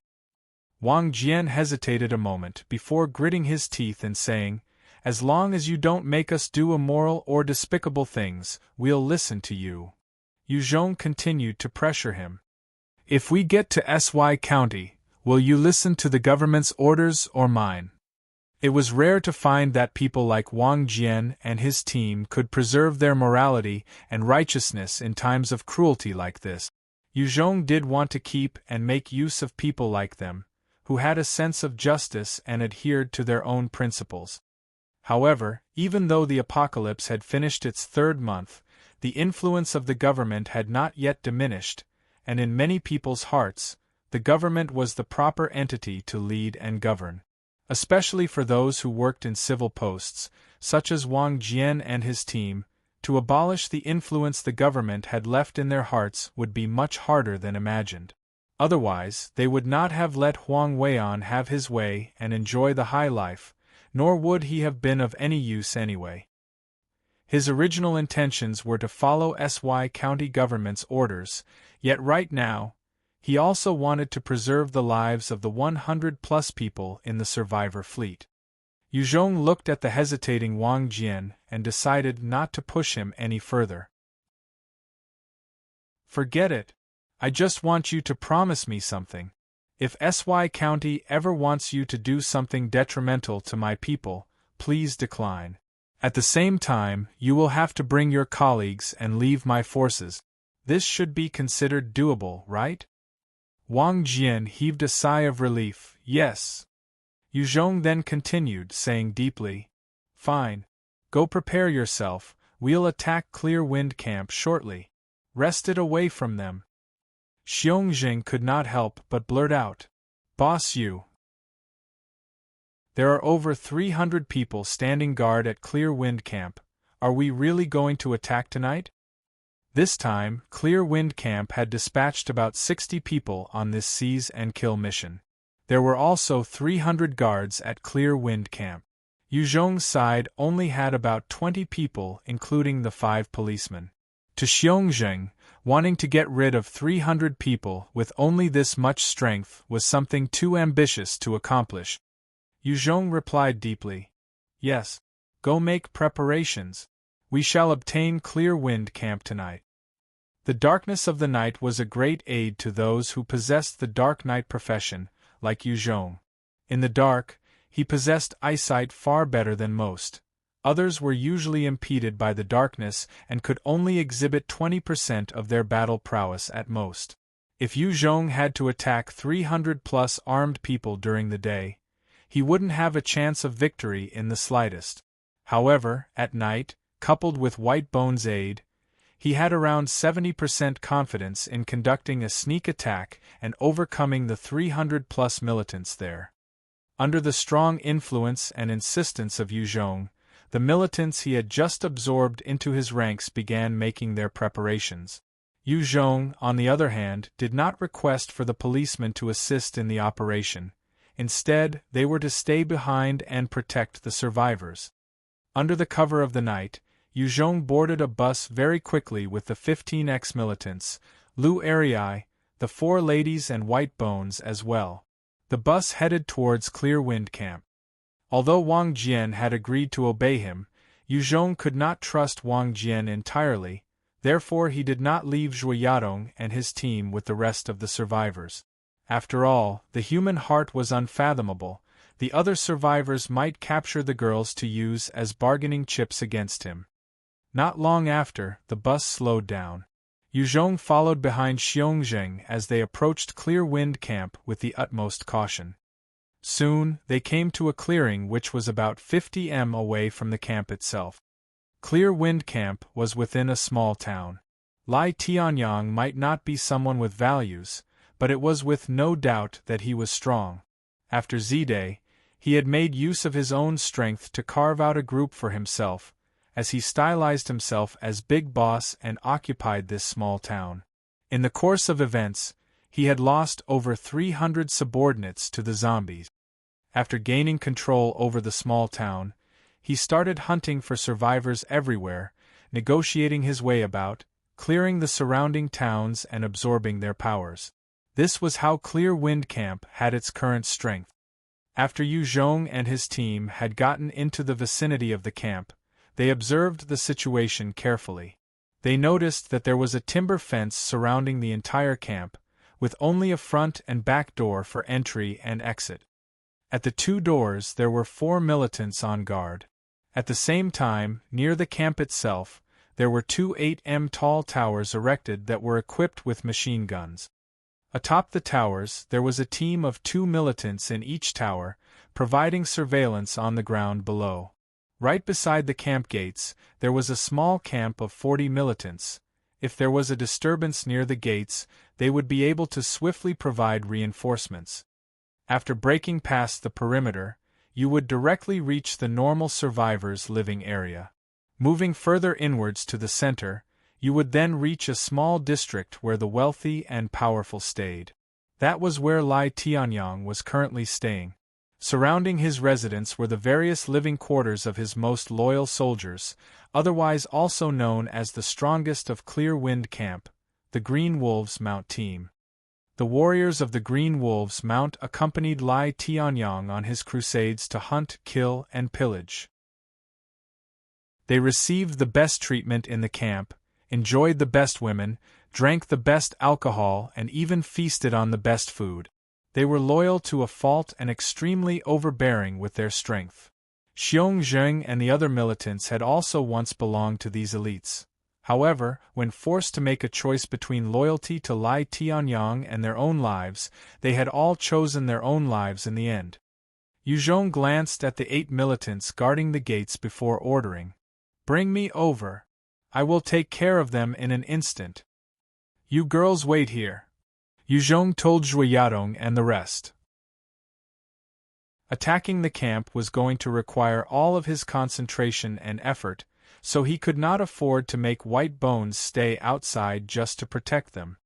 [SPEAKER 1] Wang Jian hesitated a moment before gritting his teeth and saying, As long as you don't make us do immoral or despicable things, we'll listen to you. Yu Zhong continued to pressure him. If we get to SY County, will you listen to the government's orders or mine? It was rare to find that people like Wang Jian and his team could preserve their morality and righteousness in times of cruelty like this. Yu Zhong did want to keep and make use of people like them, who had a sense of justice and adhered to their own principles. However, even though the apocalypse had finished its 3rd month, the influence of the government had not yet diminished, and in many people's hearts, the government was the proper entity to lead and govern. Especially for those who worked in civil posts, such as Wang Jian and his team, to abolish the influence the government had left in their hearts would be much harder than imagined. Otherwise, they would not have let Huang Weian have his way and enjoy the high life, nor would he have been of any use anyway. His original intentions were to follow SY County government's orders, yet right now, he also wanted to preserve the lives of the 100+ people in the survivor fleet. Yu Zhong looked at the hesitating Wang Jian and decided not to push him any further. Forget it. I just want you to promise me something. If SY County ever wants you to do something detrimental to my people, please decline. At the same time, you will have to bring your colleagues and leave my forces. This should be considered doable, right? Wang Jian heaved a sigh of relief. Yes. Yu Zhong then continued, saying deeply, Fine. Go prepare yourself, we'll attack Clear Wind Camp shortly. Wrest it away from them. Xiongxing could not help but blurt out, Boss Yu. There are over 300 people standing guard at Clear Wind Camp. Are we really going to attack tonight? This time, Clear Wind Camp had dispatched about 60 people on this seize and kill mission. There were also 300 guards at Clear Wind Camp. Yu Zhong's side only had about 20 people, including the 5 policemen. To Xiongxing, wanting to get rid of 300 people with only this much strength was something too ambitious to accomplish. Yu Zhong replied deeply, Yes, go make preparations. We shall obtain Clear Wind Camp tonight. The darkness of the night was a great aid to those who possessed the dark night profession, like Yu Zhong. In the dark, he possessed eyesight far better than most. Others were usually impeded by the darkness and could only exhibit 20% of their battle prowess at most. If Yu Zhong had to attack 300-plus armed people during the day, he wouldn't have a chance of victory in the slightest. However, at night, coupled with White Bone's aid, he had around 70% confidence in conducting a sneak attack and overcoming the 300-plus militants there. Under the strong influence and insistence of Yu Zhong, the militants he had just absorbed into his ranks began making their preparations. Yu Zhong, on the other hand, did not request for the policemen to assist in the operation. Instead, they were to stay behind and protect the survivors. Under the cover of the night, Yu Zhong boarded a bus very quickly with the 15 ex-militants, Lu Arii, the 4 ladies and White Bones as well. The bus headed towards Clear Wind Camp. Although Wang Jian had agreed to obey him, Yu Zhong could not trust Wang Jian entirely, therefore he did not leave Zhuo Yadong and his team with the rest of the survivors. After all, the human heart was unfathomable. The other survivors might capture the girls to use as bargaining chips against him. Not long after, the bus slowed down. Yu Zhong followed behind Xiongxing as they approached Clear Wind Camp with the utmost caution. Soon, they came to a clearing which was about 50 m away from the camp itself. Clear Wind Camp was within a small town. Lai Tianyang might not be someone with values, but it was with no doubt that he was strong. After Z-Day, he had made use of his own strength to carve out a group for himself, as he stylized himself as Big Boss and occupied this small town. In the course of events, he had lost over 300 subordinates to the zombies. After gaining control over the small town, he started hunting for survivors everywhere, negotiating his way about, clearing the surrounding towns and absorbing their powers. This was how Clear Wind Camp had its current strength. After Yu Zhong and his team had gotten into the vicinity of the camp, they observed the situation carefully. They noticed that there was a timber fence surrounding the entire camp, with only a front and back door for entry and exit. At the 2 doors there were 4 militants on guard. At the same time, near the camp itself, there were 2 8 m tall towers erected that were equipped with machine guns. Atop the towers, there was a team of 2 militants in each tower, providing surveillance on the ground below. Right beside the camp gates, there was a small camp of 40 militants. If there was a disturbance near the gates, they would be able to swiftly provide reinforcements. After breaking past the perimeter, you would directly reach the normal survivors' living area. Moving further inwards to the center, you would then reach a small district where the wealthy and powerful stayed. That was where Lai Tianyang was currently staying. Surrounding his residence were the various living quarters of his most loyal soldiers, otherwise also known as the strongest of Clear Wind Camp, the Green Wolves Mount Team. the warriors of the Green Wolves Mount accompanied Lai Tianyang on his crusades to hunt, kill, and pillage. They received the best treatment in the camp, enjoyed the best women, drank the best alcohol, and even feasted on the best food. They were loyal to a fault and extremely overbearing with their strength. Xiong Zheng and the other militants had also once belonged to these elites. However, when forced to make a choice between loyalty to Lai Tianyang and their own lives, they had all chosen their own lives in the end. Yuzhong glanced at the 8 militants guarding the gates before ordering, "Bring me over. I will take care of them in an instant. You girls wait here," Yuzhong told Zhui Yadong and the rest. Attacking the camp was going to require all of his concentration and effort, so he could not afford to make White Bones stay outside just to protect them.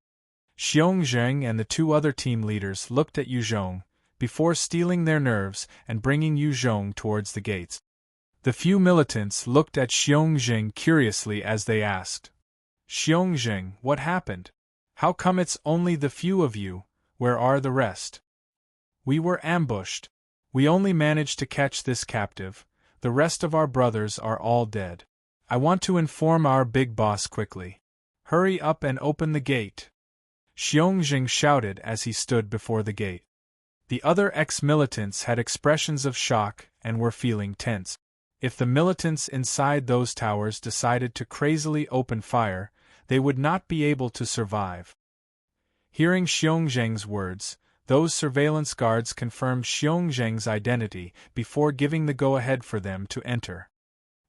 [SPEAKER 1] Xiong Zheng and the 2 other team leaders looked at Yuzhong, before steeling their nerves and bringing Yuzhong towards the gates. The few militants looked at Xiong Zheng curiously as they asked, "Xiong Zheng, what happened? How come it's only the few of you? Where are the rest?" "We were ambushed. We only managed to catch this captive. The rest of our brothers are all dead. I want to inform our big boss quickly. Hurry up and open the gate," Xiong Zheng shouted as he stood before the gate. The other ex-militants had expressions of shock and were feeling tense. If the militants inside those towers decided to crazily open fire, they would not be able to survive. Hearing Xiong Zheng's words, those surveillance guards confirmed Xiong Zheng's identity before giving the go-ahead for them to enter.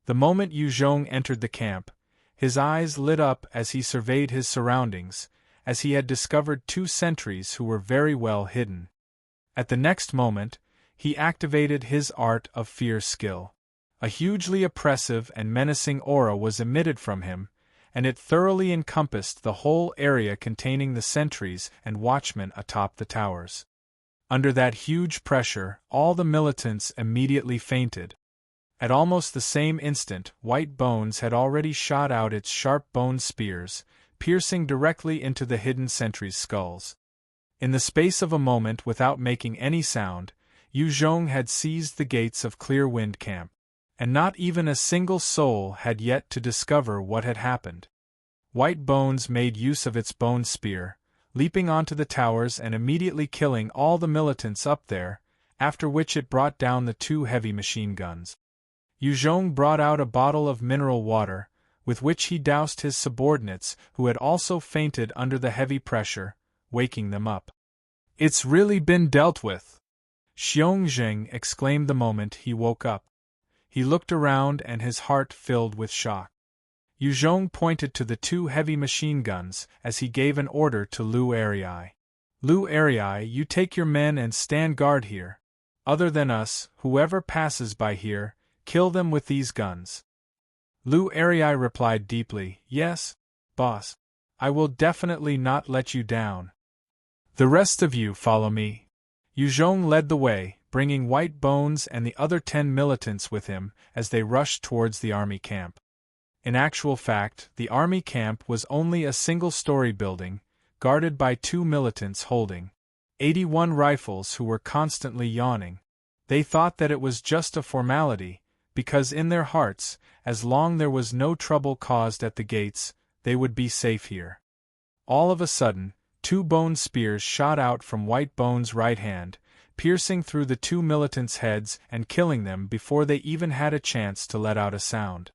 [SPEAKER 1] The moment Yuzhong entered the camp, his eyes lit up as he surveyed his surroundings, as he had discovered 2 sentries who were very well hidden. At the next moment, he activated his art of fear skill. A hugely oppressive and menacing aura was emitted from him, and it thoroughly encompassed the whole area containing the sentries and watchmen atop the towers. Under that huge pressure, all the militants immediately fainted. At almost the same instant, White Bones had already shot out its sharp bone spears, piercing directly into the hidden sentries' skulls. In the space of a moment, without making any sound, Yuzhong had seized the gates of Clearwind Camp, and not even a single soul had yet to discover what had happened. White Bones made use of its bone spear, leaping onto the towers and immediately killing all the militants up there, after which it brought down the 2 heavy machine guns. Yuzhong brought out a bottle of mineral water, with which he doused his subordinates who had also fainted under the heavy pressure, waking them up. "It's really been dealt with," Xiong Zheng exclaimed the moment he woke up. He looked around and his heart filled with shock. Yuzhong pointed to the 2 heavy machine guns as he gave an order to Lu Arii. "Lu Arii, you take your men and stand guard here. Other than us, whoever passes by here, kill them with these guns." Lu Arii replied deeply, "Yes, boss. I will definitely not let you down. The rest of you follow me." Yuzhong led the way, bringing White Bones and the other 10 militants with him as they rushed towards the army camp. In actual fact, the army camp was only a single-story building, guarded by 2 militants holding 81 rifles who were constantly yawning. They thought that it was just a formality, because in their hearts, as long there was no trouble caused at the gates, they would be safe here. All of a sudden, 2 bone spears shot out from White Bones' right hand, piercing through the 2 militants' heads and killing them before they even had a chance to let out a sound.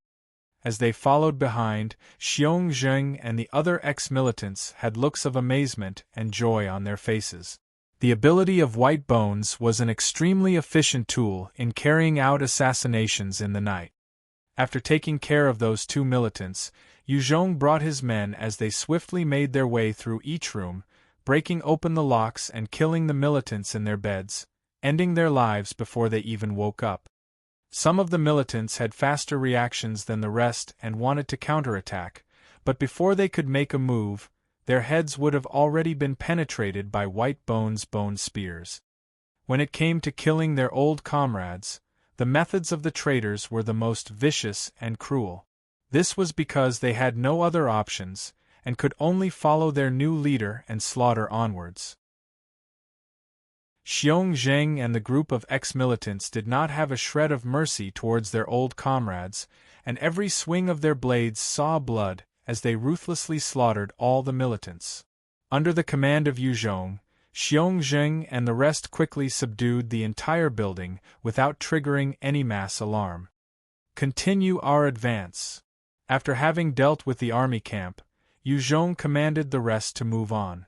[SPEAKER 1] As they followed behind, Xiong Zheng and the other ex-militants had looks of amazement and joy on their faces. The ability of White Bones was an extremely efficient tool in carrying out assassinations in the night. After taking care of those 2 militants, Yuzhong brought his men as they swiftly made their way through each room, breaking open the locks and killing the militants in their beds, ending their lives before they even woke up. Some of the militants had faster reactions than the rest and wanted to counterattack, but before they could make a move, their heads would have already been penetrated by White Bones' bone spears. When it came to killing their old comrades, the methods of the traitors were the most vicious and cruel. This was because they had no other options, and could only follow their new leader and slaughter onwards. Xiong Zheng and the group of ex-militants did not have a shred of mercy towards their old comrades, and every swing of their blades saw blood as they ruthlessly slaughtered all the militants. Under the command of Yuzhong, Xiong Zheng and the rest quickly subdued the entire building without triggering any mass alarm. Continue our advance. After having dealt with the army camp, Yuzhong commanded the rest to move on.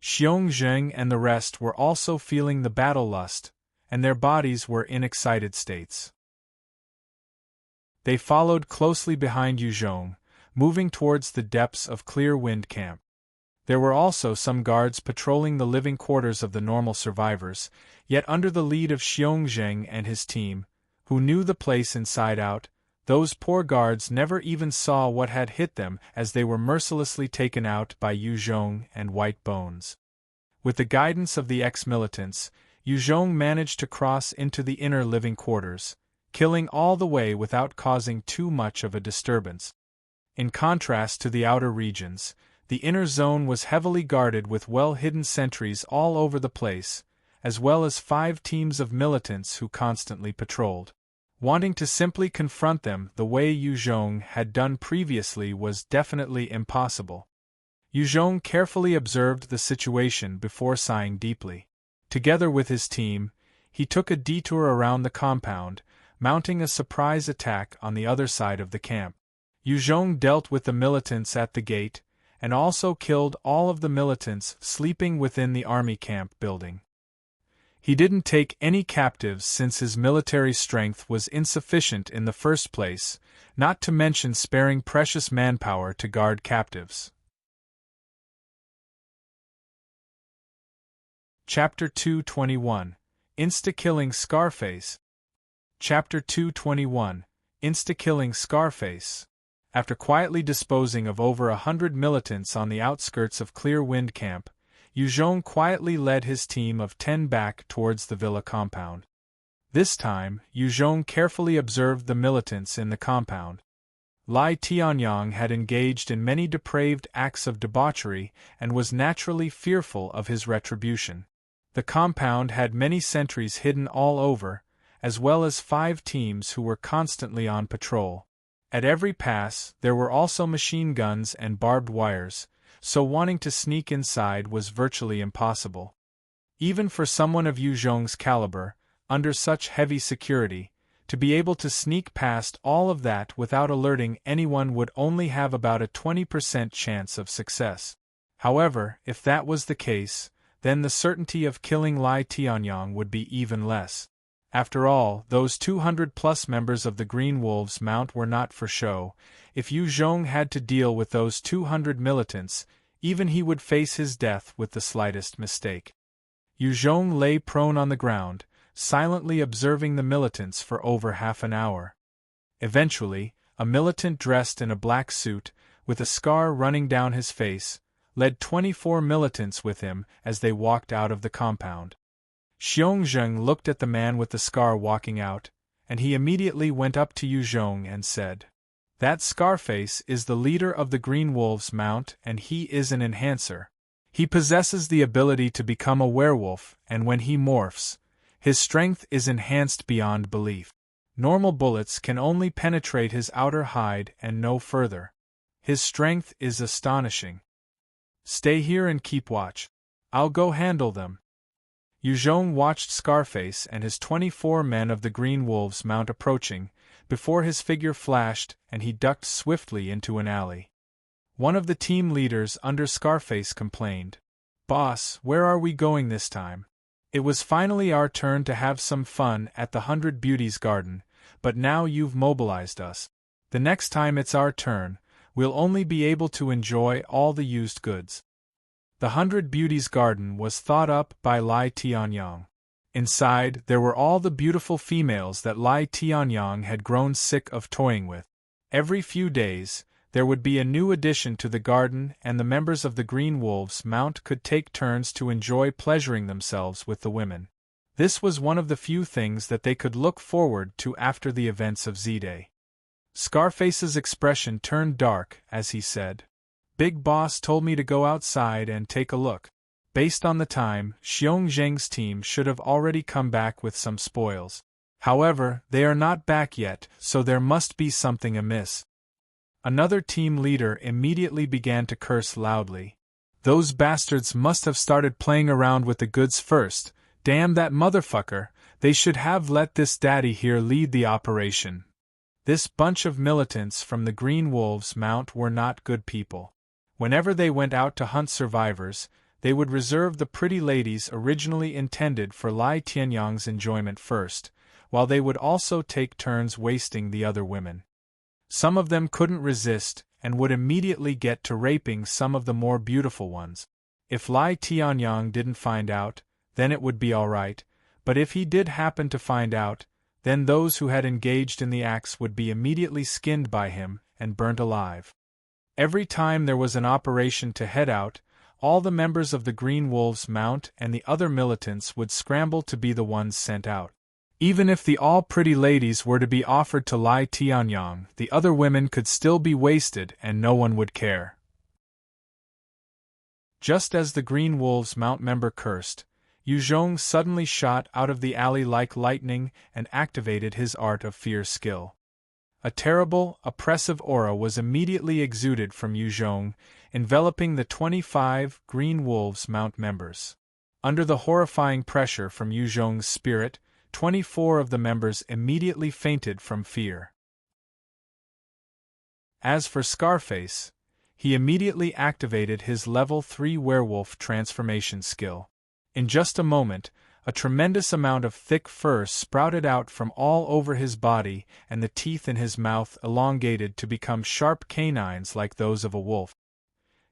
[SPEAKER 1] Xiong Zheng and the rest were also feeling the battle lust, and their bodies were in excited states. They followed closely behind Yuzhong, moving towards the depths of Clear Wind Camp. There were also some guards patrolling the living quarters of the normal survivors, yet under the lead of Xiong Zheng and his team, who knew the place inside out, those poor guards never even saw what had hit them as they were mercilessly taken out by Yuzhong and White Bones. With the guidance of the ex-militants, Yuzhong managed to cross into the inner living quarters, killing all the way without causing too much of a disturbance. In contrast to the outer regions, the inner zone was heavily guarded with well-hidden sentries all over the place, as well as 5 teams of militants who constantly patrolled. Wanting to simply confront them the way Yuzhong had done previously was definitely impossible. Yuzhong carefully observed the situation before sighing deeply. Together with his team, he took a detour around the compound, mounting a surprise attack on the other side of the camp. Yuzhong dealt with the militants at the gate, and also killed all of the militants sleeping within the army camp building. He didn't take any captives since his military strength was insufficient in the first place, not to mention sparing precious manpower to guard captives. Chapter 221 Insta-Killing Scarface. Chapter 221 Insta-Killing Scarface. After quietly disposing of over 100 militants on the outskirts of Clear Wind Camp, Yuzhong quietly led his team of 10 back towards the villa compound. This time, Yuzhong carefully observed the militants in the compound. Lai Tianyang had engaged in many depraved acts of debauchery and was naturally fearful of his retribution. The compound had many sentries hidden all over, as well as 5 teams who were constantly on patrol. At every pass, there were also machine guns and barbed wires, so wanting to sneak inside was virtually impossible. Even for someone of Yuzhong's caliber, under such heavy security, to be able to sneak past all of that without alerting anyone would only have about a 20% chance of success. However, if that was the case, then the certainty of killing Lai Tianyang would be even less. After all, those 200-plus members of the Green Wolves Mount were not for show. If Yuzhong had to deal with those 200 militants, even he would face his death with the slightest mistake. Yuzhong lay prone on the ground, silently observing the militants for over half an hour. Eventually, a militant dressed in a black suit, with a scar running down his face, led 24 militants with him as they walked out of the compound. Xiong Zheng looked at the man with the scar walking out, and he immediately went up to Yuzhong and said, "That Scarface is the leader of the Green Wolves Mount and he is an enhancer. He possesses the ability to become a werewolf, and when he morphs, his strength is enhanced beyond belief. Normal bullets can only penetrate his outer hide and no further. His strength is astonishing. Stay here and keep watch. I'll go handle them." Yuzhong watched Scarface and his 24 men of the Green Wolves Mount approaching, before his figure flashed and he ducked swiftly into an alley. One of the team leaders under Scarface complained, "Boss, where are we going this time? It was finally our turn to have some fun at the 100 Beauties Garden, but now you've mobilized us. The next time it's our turn, we'll only be able to enjoy all the used goods." The 100 Beauties Garden was thought up by Lai Tianyang. Inside, there were all the beautiful females that Lai Tianyang had grown sick of toying with. Every few days, there would be a new addition to the garden and the members of the Green Wolves Mount could take turns to enjoy pleasuring themselves with the women. This was one of the few things that they could look forward to after the events of Z-Day. Scarface's expression turned dark as he said, Big Boss told me to go outside and take a look. Based on the time, Xiong Zheng's team should have already come back with some spoils. However, they are not back yet, so there must be something amiss. Another team leader immediately began to curse loudly. Those bastards must have started playing around with the goods first. Damn that motherfucker, they should have let this daddy here lead the operation. This bunch of militants from the Green Wolves Mount were not good people. Whenever they went out to hunt survivors, they would reserve the pretty ladies originally intended for Lai Tianyang's enjoyment first, while they would also take turns wasting the other women. Some of them couldn't resist, and would immediately get to raping some of the more beautiful ones. If Lai Tianyang didn't find out, then it would be alright, but if he did happen to find out, then those who had engaged in the acts would be immediately skinned by him and burnt alive. Every time there was an operation to head out, all the members of the Green Wolves Mount and the other militants would scramble to be the ones sent out. Even if the all-pretty ladies were to be offered to Lai Tianyang, the other women could still be wasted and no one would care. Just as the Green Wolves Mount member cursed, Yu Zhong suddenly shot out of the alley like lightning and activated his art of fear skill. A terrible, oppressive aura was immediately exuded from Yu Zhong, enveloping the 25 Green Wolves Mount members. Under the horrifying pressure from Yu Zhong's spirit, 24 of the members immediately fainted from fear. As for Scarface, he immediately activated his level 3 werewolf transformation skill. In just a moment, a tremendous amount of thick fur sprouted out from all over his body, and the teeth in his mouth elongated to become sharp canines like those of a wolf.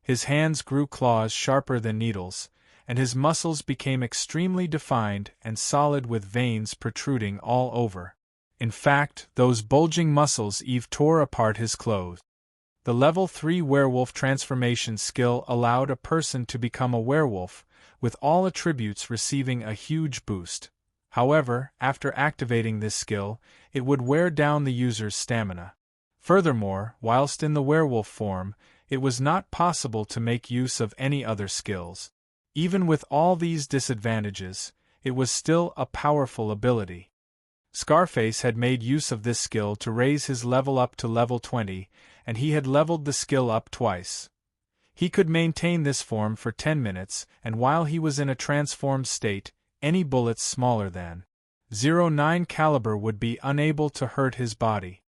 [SPEAKER 1] His hands grew claws sharper than needles, and his muscles became extremely defined and solid with veins protruding all over. In fact, those bulging muscles even tore apart his clothes. The level 3 werewolf transformation skill allowed a person to become a werewolf, with all attributes receiving a huge boost. However, after activating this skill, it would wear down the user's stamina. Furthermore, whilst in the werewolf form, it was not possible to make use of any other skills. Even with all these disadvantages, it was still a powerful ability. Scarface had made use of this skill to raise his level up to level 20, and he had leveled the skill up twice. He could maintain this form for 10 minutes, and while he was in a transformed state, any bullets smaller than .09 caliber would be unable to hurt his body.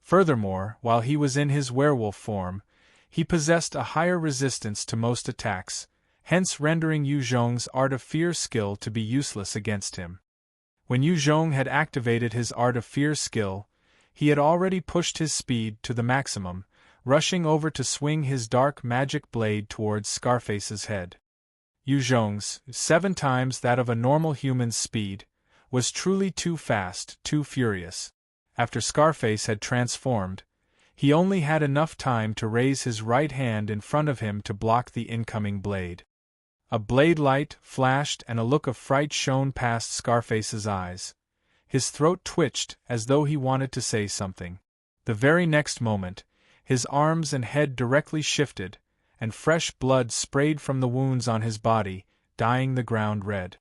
[SPEAKER 1] Furthermore, while he was in his werewolf form, he possessed a higher resistance to most attacks, hence rendering Yu Zhong's Art of Fear skill to be useless against him. When Yu Zhong had activated his Art of Fear skill, he had already pushed his speed to the maximum, rushing over to swing his dark magic blade towards Scarface's head. Yu Zhong's, 7 times that of a normal human's speed, was truly too fast, too furious. After Scarface had transformed, he only had enough time to raise his right hand in front of him to block the incoming blade. A blade light flashed and a look of fright shone past Scarface's eyes. His throat twitched as though he wanted to say something. The very next moment, his arms and head directly shifted, and fresh blood sprayed from the wounds on his body, dyeing the ground red.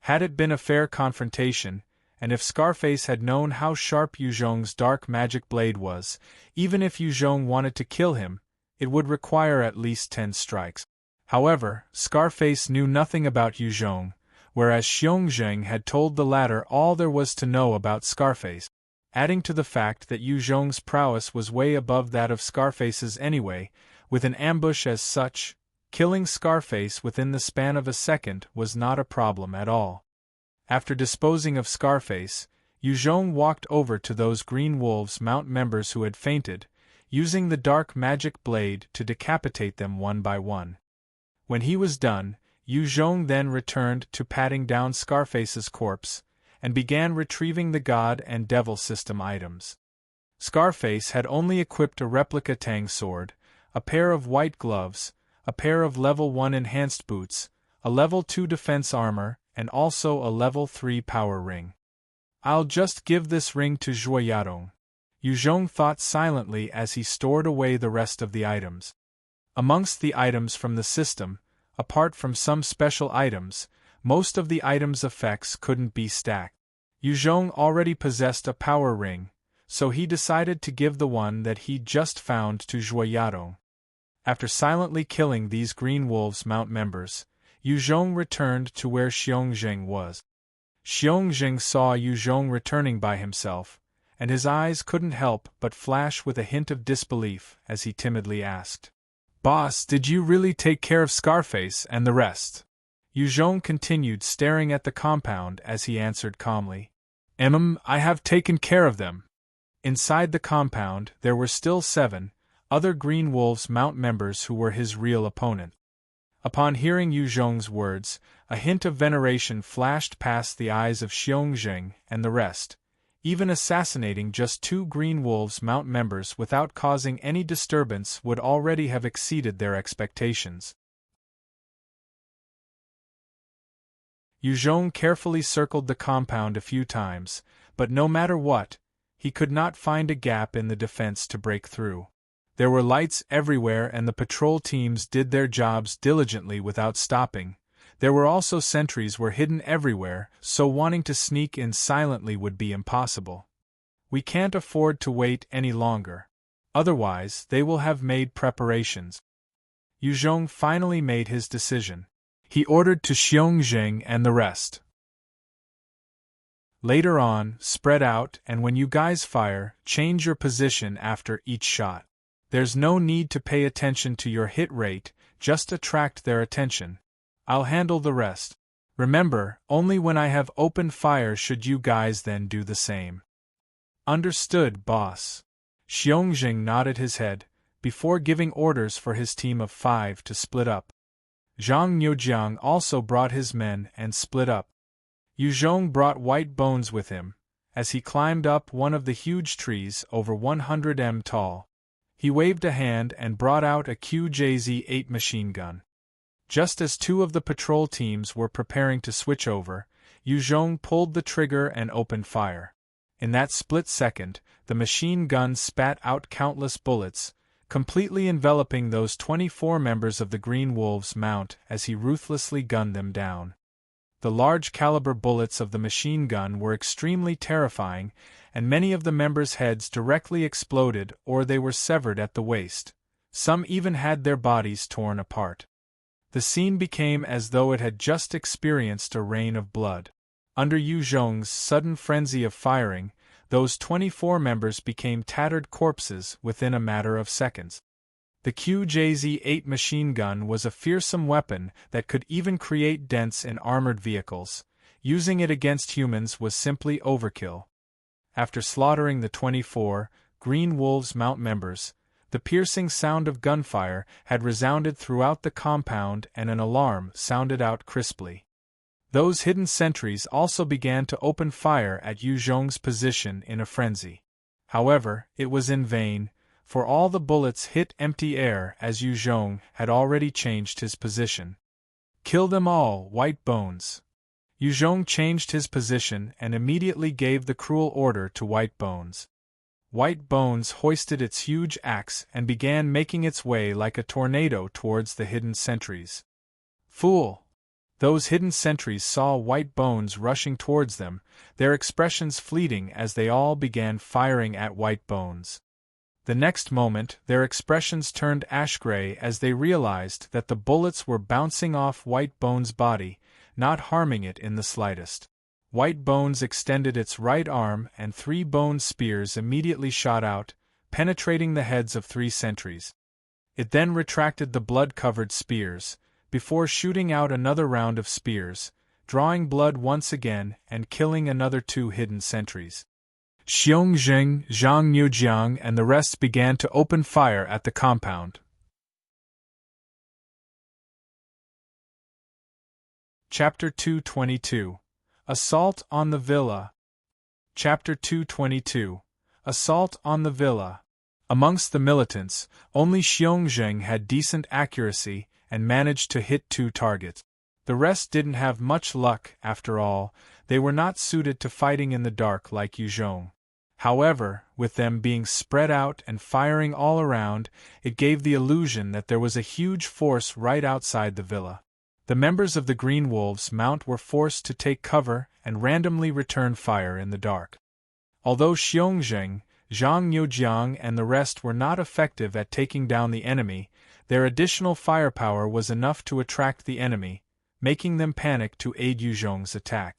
[SPEAKER 1] Had it been a fair confrontation, and if Scarface had known how sharp Yu Zhong's dark magic blade was, even if Yu Zhong wanted to kill him, it would require at least 10 strikes. However, Scarface knew nothing about Yu Zhong, whereas Xiong Zheng had told the latter all there was to know about Scarface. Adding to the fact that Yu Zhong's prowess was way above that of Scarface's anyway, with an ambush as such, killing Scarface within the span of a second was not a problem at all. After disposing of Scarface, Yu Zhong walked over to those Green Wolves Mount members who had fainted, using the dark magic blade to decapitate them one by one. When he was done, Yu Zhong then returned to patting down Scarface's corpse, and began retrieving the God and Devil system items. Scarface had only equipped a replica Tang sword, a pair of white gloves, a pair of level 1 enhanced boots, a level 2 defense armor, and also a level 3 power ring. I'll just give this ring to Zhuo Yadong, Yu Zhong thought silently as he stored away the rest of the items. Amongst the items from the system, apart from some special items, most of the items' effects couldn't be stacked. Yuzhong already possessed a power ring, so he decided to give the one that he'd just found to Zhuoyadong. After silently killing these Green Wolves Mount members, Yuzhong returned to where Xiongzheng was. Xiongzheng saw Yuzhong returning by himself, and his eyes couldn't help but flash with a hint of disbelief as he timidly asked, "Boss, did you really take care of Scarface and the rest?" Yuzhong continued staring at the compound as he answered calmly, I have taken care of them." Inside the compound there were still 7 other Green Wolves Mount members who were his real opponent. Upon hearing Yuzhong's words, a hint of veneration flashed past the eyes of Xiongzheng and the rest. Even assassinating just 2 Green Wolves Mount members without causing any disturbance would already have exceeded their expectations. Yuzhong carefully circled the compound a few times, but no matter what, he could not find a gap in the defense to break through. There were lights everywhere and the patrol teams did their jobs diligently without stopping. There were also sentries were hidden everywhere, so wanting to sneak in silently would be impossible. We can't afford to wait any longer. Otherwise, they will have made preparations. Yuzhong finally made his decision. He ordered to Xiongzheng and the rest. Later on, spread out, and when you guys fire, change your position after each shot. There's no need to pay attention to your hit rate, just attract their attention. I'll handle the rest. Remember, only when I have opened fire should you guys then do the same. Understood, boss. Xiongzheng nodded his head, before giving orders for his team of 5 to split up. Zhang Nyojiang also brought his men and split up. Yuzhong brought White Bones with him, as he climbed up one of the huge trees over 100 m tall. He waved a hand and brought out a QJZ-8 machine gun. Just as 2 of the patrol teams were preparing to switch over, Yuzhong pulled the trigger and opened fire. In that split second, the machine gun spat out countless bullets, completely enveloping those 24 members of the Green Wolves Mount as he ruthlessly gunned them down. The large-caliber bullets of the machine gun were extremely terrifying, and many of the members' heads directly exploded or they were severed at the waist. Some even had their bodies torn apart. The scene became as though it had just experienced a rain of blood. Under Yuzhong's sudden frenzy of firing, those 24 members became tattered corpses within a matter of seconds. The QJZ-8 machine gun was a fearsome weapon that could even create dents in armored vehicles. Using it against humans was simply overkill. After slaughtering the 24 Green Wolves Mount members, the piercing sound of gunfire had resounded throughout the compound and an alarm sounded out crisply. Those hidden sentries also began to open fire at Yuzhong's position in a frenzy. However, it was in vain, for all the bullets hit empty air as Yuzhong had already changed his position. "Kill them all, White Bones!" Yuzhong changed his position and immediately gave the cruel order to White Bones. White Bones hoisted its huge axe and began making its way like a tornado towards the hidden sentries. Fool! Those hidden sentries saw White Bones rushing towards them, their expressions fleeting as they all began firing at White Bones. The next moment, their expressions turned ash-gray as they realized that the bullets were bouncing off White Bones' body, not harming it in the slightest. White Bones extended its right arm and 3 bone spears immediately shot out, penetrating the heads of 3 sentries. It then retracted the blood-covered spears, before shooting out another round of spears, drawing blood once again and killing another 2 hidden sentries. Xiongzheng, Zhang Nyojiang and the rest began to open fire at the compound. Chapter 222. Assault on the Villa. Chapter 222. Assault on the Villa. Amongst the militants, only Xiongzheng had decent accuracy and managed to hit 2 targets. The rest didn't have much luck, after all, they were not suited to fighting in the dark like Yuzhong. However, with them being spread out and firing all around, it gave the illusion that there was a huge force right outside the villa. The members of the Green Wolves' mount were forced to take cover and randomly return fire in the dark. Although Xiongzheng, Zhang Youjiang and the rest were not effective at taking down the enemy, their additional firepower was enough to attract the enemy, making them panic to aid Yuzhong's attack.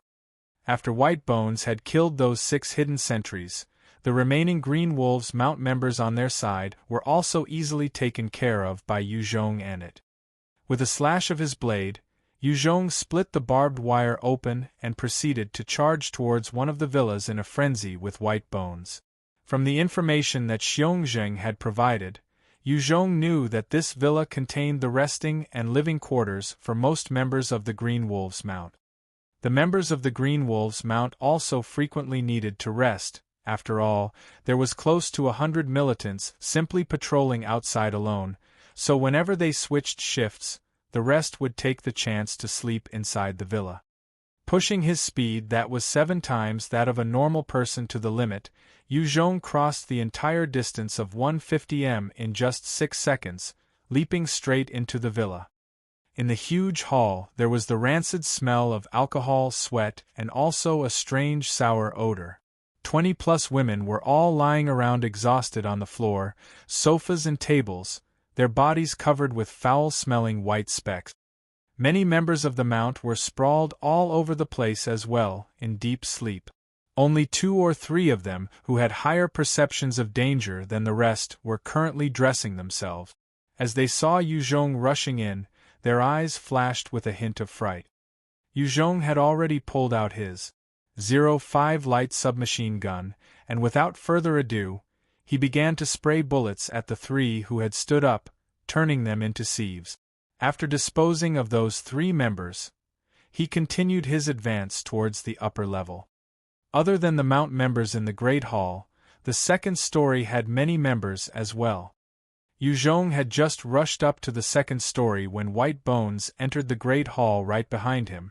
[SPEAKER 1] After White Bones had killed those 6 hidden sentries, the remaining Green Wolves' mount members on their side were also easily taken care of by Yuzhong and it. With a slash of his blade, Yuzhong split the barbed wire open and proceeded to charge towards one of the villas in a frenzy with White Bones. From the information that Xiongzheng had provided, Yuzhong knew that this villa contained the resting and living quarters for most members of the Green Wolves' mount. The members of the Green Wolves' mount also frequently needed to rest. After all, there was close to 100 militants simply patrolling outside alone, so whenever they switched shifts, the rest would take the chance to sleep inside the villa. Pushing his speed that was 7 times that of a normal person to the limit, Yuzhong crossed the entire distance of 150 m in just 6 seconds, leaping straight into the villa. In the huge hall there was the rancid smell of alcohol, sweat, and also a strange sour odor. 20+ women were all lying around exhausted on the floor, sofas and tables, their bodies covered with foul-smelling white specks. Many members of the mount were sprawled all over the place as well, in deep sleep. Only 2 or 3 of them, who had higher perceptions of danger than the rest, were currently dressing themselves. As they saw Yuzhong rushing in, their eyes flashed with a hint of fright. Yuzhong had already pulled out his 05 light submachine gun, and without further ado, he began to spray bullets at the 3 who had stood up, turning them into sieves. After disposing of those 3 members, he continued his advance towards the upper level. Other than the mount members in the Great Hall, the second story had many members as well. Yuzhong had just rushed up to the second story when White Bones entered the Great Hall right behind him.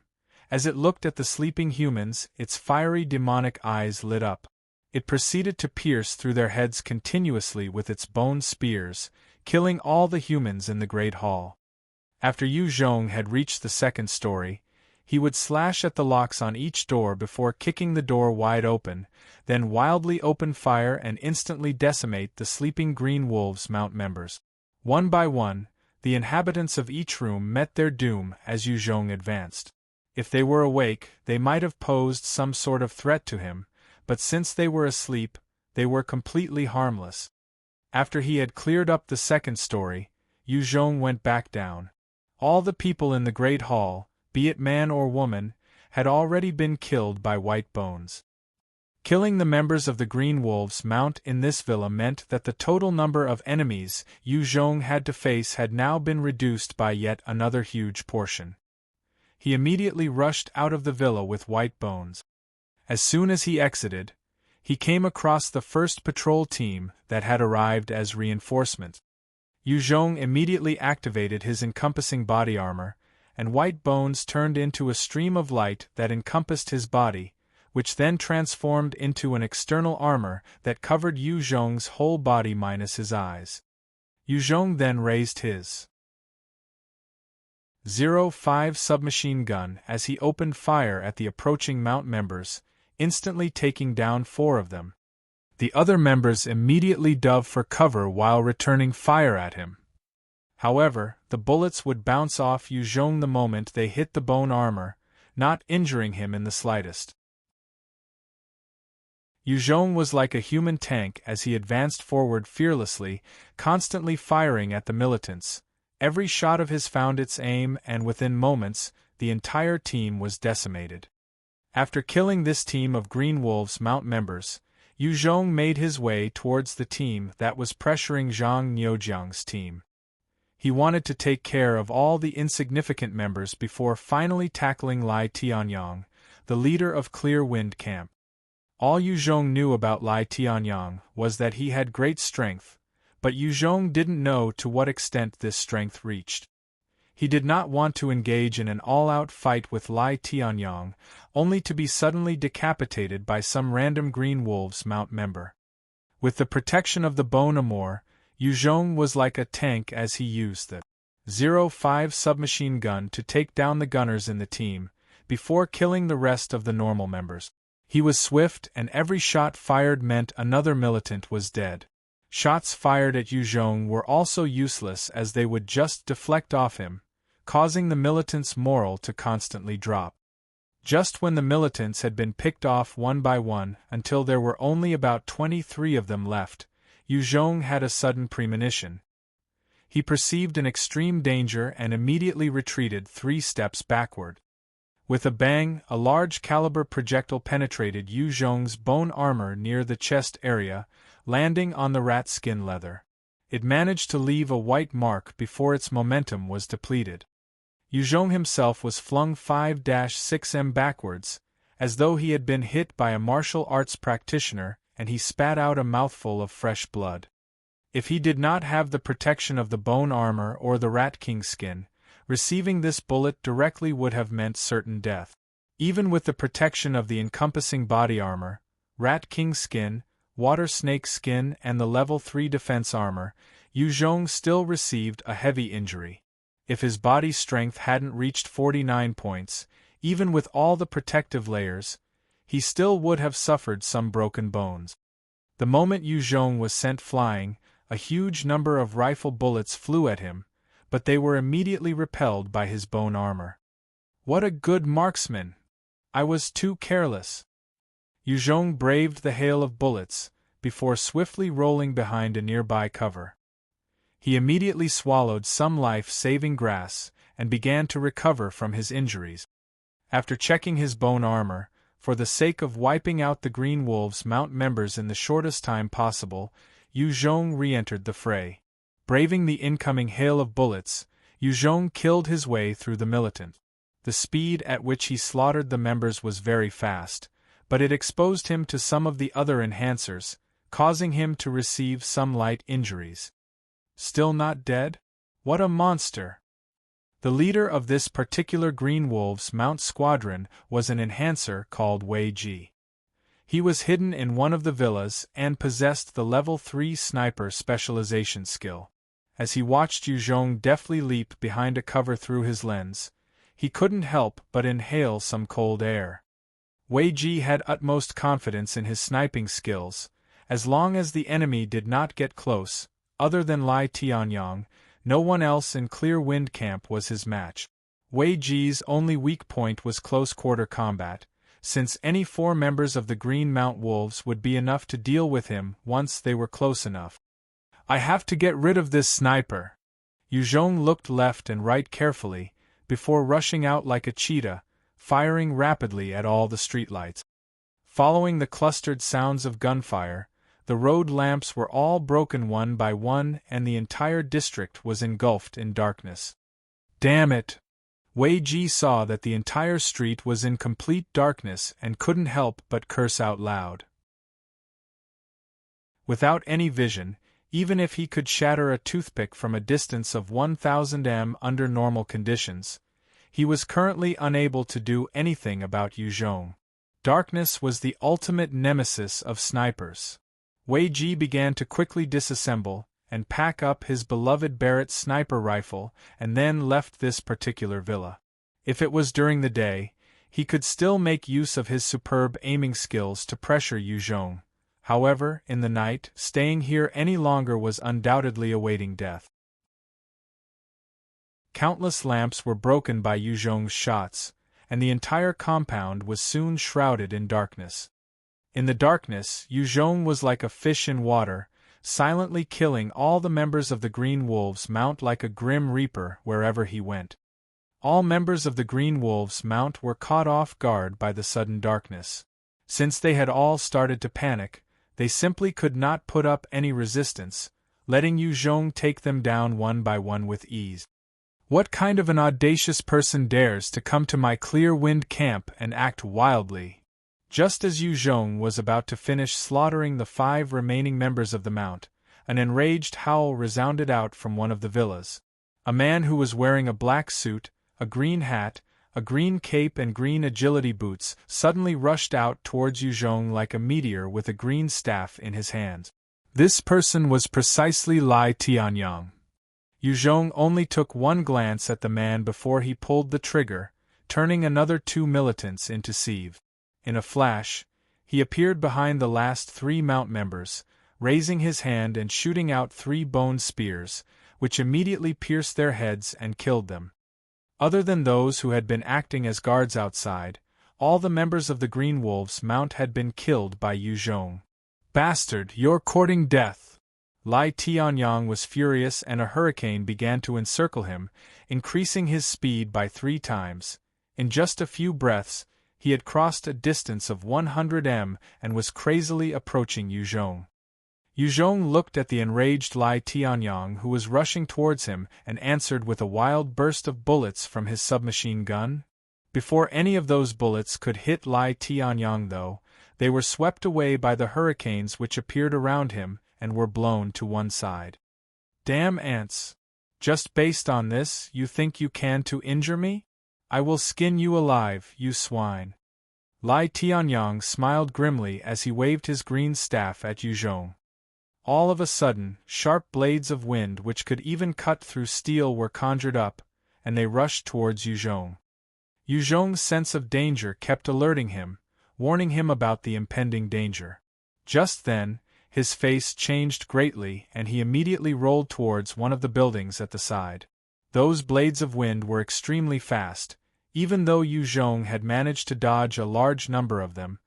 [SPEAKER 1] As it looked at the sleeping humans, its fiery demonic eyes lit up. It proceeded to pierce through their heads continuously with its bone spears, killing all the humans in the Great Hall. After Yuzhong had reached the second story, he would slash at the locks on each door before kicking the door wide open, then wildly open fire and instantly decimate the sleeping Green Wolves' mount members. One by one, the inhabitants of each room met their doom as Yuzhong advanced. If they were awake, they might have posed some sort of threat to him, but since they were asleep, they were completely harmless. After he had cleared up the second story, Yuzhong went back down. All the people in the Great Hall, be it man or woman, had already been killed by White Bones. Killing the members of the Green Wolves' mount in this villa meant that the total number of enemies Yuzhong had to face had now been reduced by yet another huge portion. He immediately rushed out of the villa with White Bones. As soon as he exited, he came across the first patrol team that had arrived as reinforcement. Yuzhong immediately activated his encompassing body armor, and White Bones turned into a stream of light that encompassed his body, which then transformed into an external armor that covered Yuzhong's whole body minus his eyes. Yuzhong then raised his 05 submachine gun as he opened fire at the approaching mount members, instantly taking down 4 of them. The other members immediately dove for cover while returning fire at him. However, the bullets would bounce off Yuzhong the moment they hit the bone armor, not injuring him in the slightest. Yuzhong was like a human tank as he advanced forward fearlessly, constantly firing at the militants. Every shot of his found its aim, and within moments, the entire team was decimated. After killing this team of Green Wolves' mount members, Yuzhong made his way towards the team that was pressuring Zhang Youjiang's team. He wanted to take care of all the insignificant members before finally tackling Lai Tianyang, the leader of Clear Wind Camp. All Yuzhong knew about Lai Tianyang was that he had great strength, but Yuzhong didn't know to what extent this strength reached. He did not want to engage in an all-out fight with Lai Tianyong, only to be suddenly decapitated by some random Green Wolves Mount member. With the protection of the Bon Amour, Yuzhong was like a tank as he used the 05 submachine gun to take down the gunners in the team, before killing the rest of the normal members. He was swift, and every shot fired meant another militant was dead. Shots fired at Yuzhong were also useless as they would just deflect off him, causing the militants' morale to constantly drop. Just when the militants had been picked off one by one until there were only about 23 of them left, Yuzhong had a sudden premonition. He perceived an extreme danger and immediately retreated 3 steps backward. With a bang, a large-caliber projectile penetrated Yuzhong's bone armor near the chest area, landing on the rat skin leather. It managed to leave a white mark before its momentum was depleted. Yuzhong himself was flung 5-6 backwards, as though he had been hit by a martial arts practitioner, and he spat out a mouthful of fresh blood. If he did not have the protection of the bone armor or the Rat King skin, receiving this bullet directly would have meant certain death. Even with the protection of the encompassing body armor, Rat King skin, Water Snake skin and the level 3 defense armor, Yuzhong still received a heavy injury. If his body strength hadn't reached 49 points, even with all the protective layers, he still would have suffered some broken bones. The moment Yuzhong was sent flying, a huge number of rifle bullets flew at him, but they were immediately repelled by his bone armor. What a good marksman! I was too careless. Yuzhong braved the hail of bullets, before swiftly rolling behind a nearby cover. He immediately swallowed some life-saving grass, and began to recover from his injuries. After checking his bone armor, for the sake of wiping out the Green Wolves Mount members in the shortest time possible, Yuzhong re-entered the fray. Braving the incoming hail of bullets, Yuzhong killed his way through the militant. The speed at which he slaughtered the members was very fast, but it exposed him to some of the other enhancers, causing him to receive some light injuries. Still not dead? What a monster! The leader of this particular Green Wolves Mount squadron was an enhancer called Wei Ji. He was hidden in one of the villas and possessed the level 3 sniper specialization skill. As he watched Yuzhong deftly leap behind a cover through his lens, he couldn't help but inhale some cold air. Wei Ji had utmost confidence in his sniping skills. As long as the enemy did not get close, other than Lai Tianyong, no one else in Clear Wind Camp was his match. Wei Ji's only weak point was close-quarter combat, since any 4 members of the Green Mount Wolves would be enough to deal with him once they were close enough. I have to get rid of this sniper. Yuzhong looked left and right carefully, before rushing out like a cheetah, firing rapidly at all the streetlights. Following the clustered sounds of gunfire, the road lamps were all broken one by one and the entire district was engulfed in darkness. Damn it! Wei Ji saw that the entire street was in complete darkness and couldn't help but curse out loud. Without any vision, even if he could shatter a toothpick from a distance of 1000 m under normal conditions, he was currently unable to do anything about Yuzhong. Darkness was the ultimate nemesis of snipers. Wei Ji began to quickly disassemble and pack up his beloved Barrett sniper rifle and then left this particular villa. If it was during the day, he could still make use of his superb aiming skills to pressure Yuzhong. However, in the night, staying here any longer was undoubtedly awaiting death. Countless lamps were broken by Yuzhong's shots, and the entire compound was soon shrouded in darkness. In the darkness, Yuzhong was like a fish in water, silently killing all the members of the Green Wolves Mount like a grim reaper wherever he went. All members of the Green Wolves Mount were caught off guard by the sudden darkness. Since they had all started to panic, they simply could not put up any resistance, letting Yuzhong take them down one by one with ease. What kind of an audacious person dares to come to my Clear Wind Camp and act wildly? Just as Yuzhong was about to finish slaughtering the 5 remaining members of the Mount, an enraged howl resounded out from one of the villas. A man who was wearing a black suit, a green hat, a green cape and green agility boots suddenly rushed out towards Yuzhong like a meteor with a green staff in his hand. This person was precisely Lai Tianyang. Yuzhong only took one glance at the man before he pulled the trigger, turning another 2 militants into sieve. In a flash, he appeared behind the last 3 mount members, raising his hand and shooting out 3 bone spears, which immediately pierced their heads and killed them. Other than those who had been acting as guards outside, all the members of the Green Wolves' mount had been killed by Yuzhong. "Bastard, you're courting death!" Lai Tianyang was furious and a hurricane began to encircle him, increasing his speed by 3 times. In just a few breaths, he had crossed a distance of 100 m and was crazily approaching Yuzhong. Yuzhong looked at the enraged Lai Tianyang who was rushing towards him and answered with a wild burst of bullets from his submachine gun. Before any of those bullets could hit Lai Tianyang though, they were swept away by the hurricanes which appeared around him and were blown to one side. "Damn ants! Just based on this, you think you can to injure me? I will skin you alive, you swine." Lai Tianyang smiled grimly as he waved his green staff at Yuzhong. All of a sudden, sharp blades of wind which could even cut through steel were conjured up, and they rushed towards Yuzhong. Yuzhong's sense of danger kept alerting him, warning him about the impending danger. Just then, his face changed greatly and he immediately rolled towards one of the buildings at the side. Those blades of wind were extremely fast. Even though Yuzhong had managed to dodge a large number of them,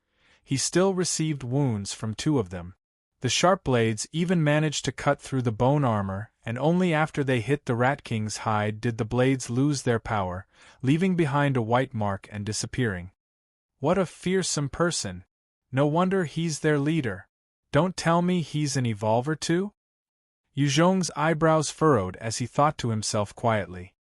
[SPEAKER 1] he still received wounds from 2 of them. The sharp blades even managed to cut through the bone armor, and only after they hit the Rat King's hide did the blades lose their power, leaving behind a white mark and disappearing. What a fearsome person! No wonder he's their leader. Don't tell me he's an evolver too? Yuzhong's eyebrows furrowed as he thought to himself quietly.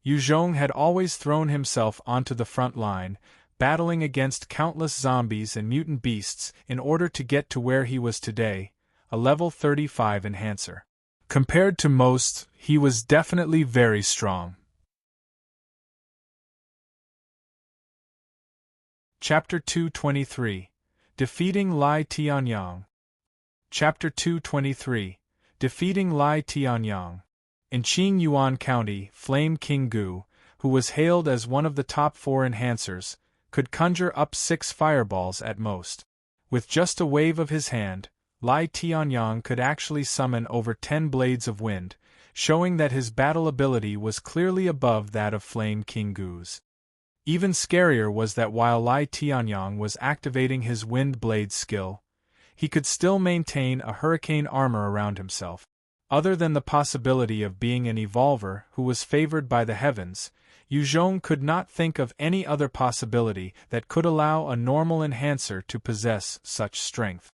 [SPEAKER 1] Yuzhong had always thrown himself onto the front line, battling against countless zombies and mutant beasts in order to get to where he was today, a level 35 enhancer. Compared to most, he was definitely very strong. Chapter 223. Defeating Lai Tianyang. Chapter 223. Defeating Lai Tianyang. In Qingyuan County, Flame King Gu, who was hailed as one of the top 4 enhancers, could conjure up 6 fireballs at most. With just a wave of his hand, Lai Tianyang could actually summon over 10 blades of wind, showing that his battle ability was clearly above that of Flame King Gu's. Even scarier was that while Lai Tianyang was activating his wind blade skill, he could still maintain a hurricane armor around himself. Other than the possibility of being an evolver who was favored by the heavens, Yuzhong could not think of any other possibility that could allow a normal enhancer to possess such strength.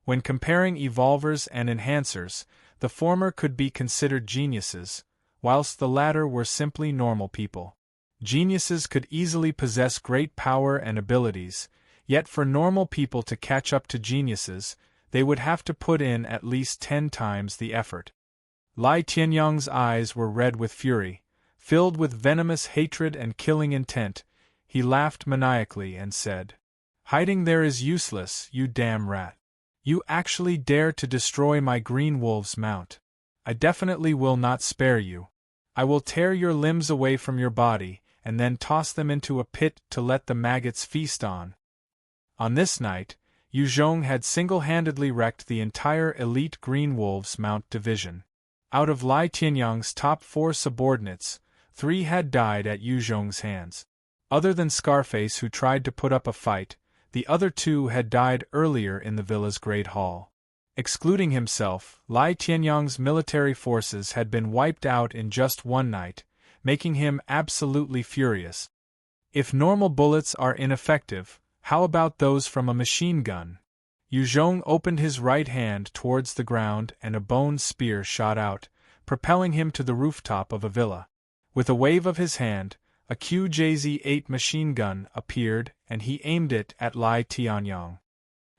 [SPEAKER 1] When comparing evolvers and enhancers, the former could be considered geniuses, whilst the latter were simply normal people. Geniuses could easily possess great power and abilities, yet for normal people to catch up to geniuses, they would have to put in at least 10 times the effort. Lai Tianyang's eyes were red with fury. Filled with venomous hatred and killing intent, he laughed maniacally and said, "Hiding there is useless, you damn rat. You actually dare to destroy my Green Wolf's mount. I definitely will not spare you. I will tear your limbs away from your body, and then toss them into a pit to let the maggots feast on." On this night, Yuzhong had single-handedly wrecked the entire elite Green Wolf's mount division. Out of Lai Tianyang's top 4 subordinates, 3 had died at Yuzhong's hands. Other than Scarface who tried to put up a fight, the other 2 had died earlier in the villa's Great Hall. Excluding himself, Lai Tianyang's military forces had been wiped out in just one night, making him absolutely furious. If normal bullets are ineffective, how about those from a machine gun? Yuzhong opened his right hand towards the ground and a bone spear shot out, propelling him to the rooftop of a villa. With a wave of his hand, a QJZ-8 machine gun appeared and he aimed it at Lai Tianyang.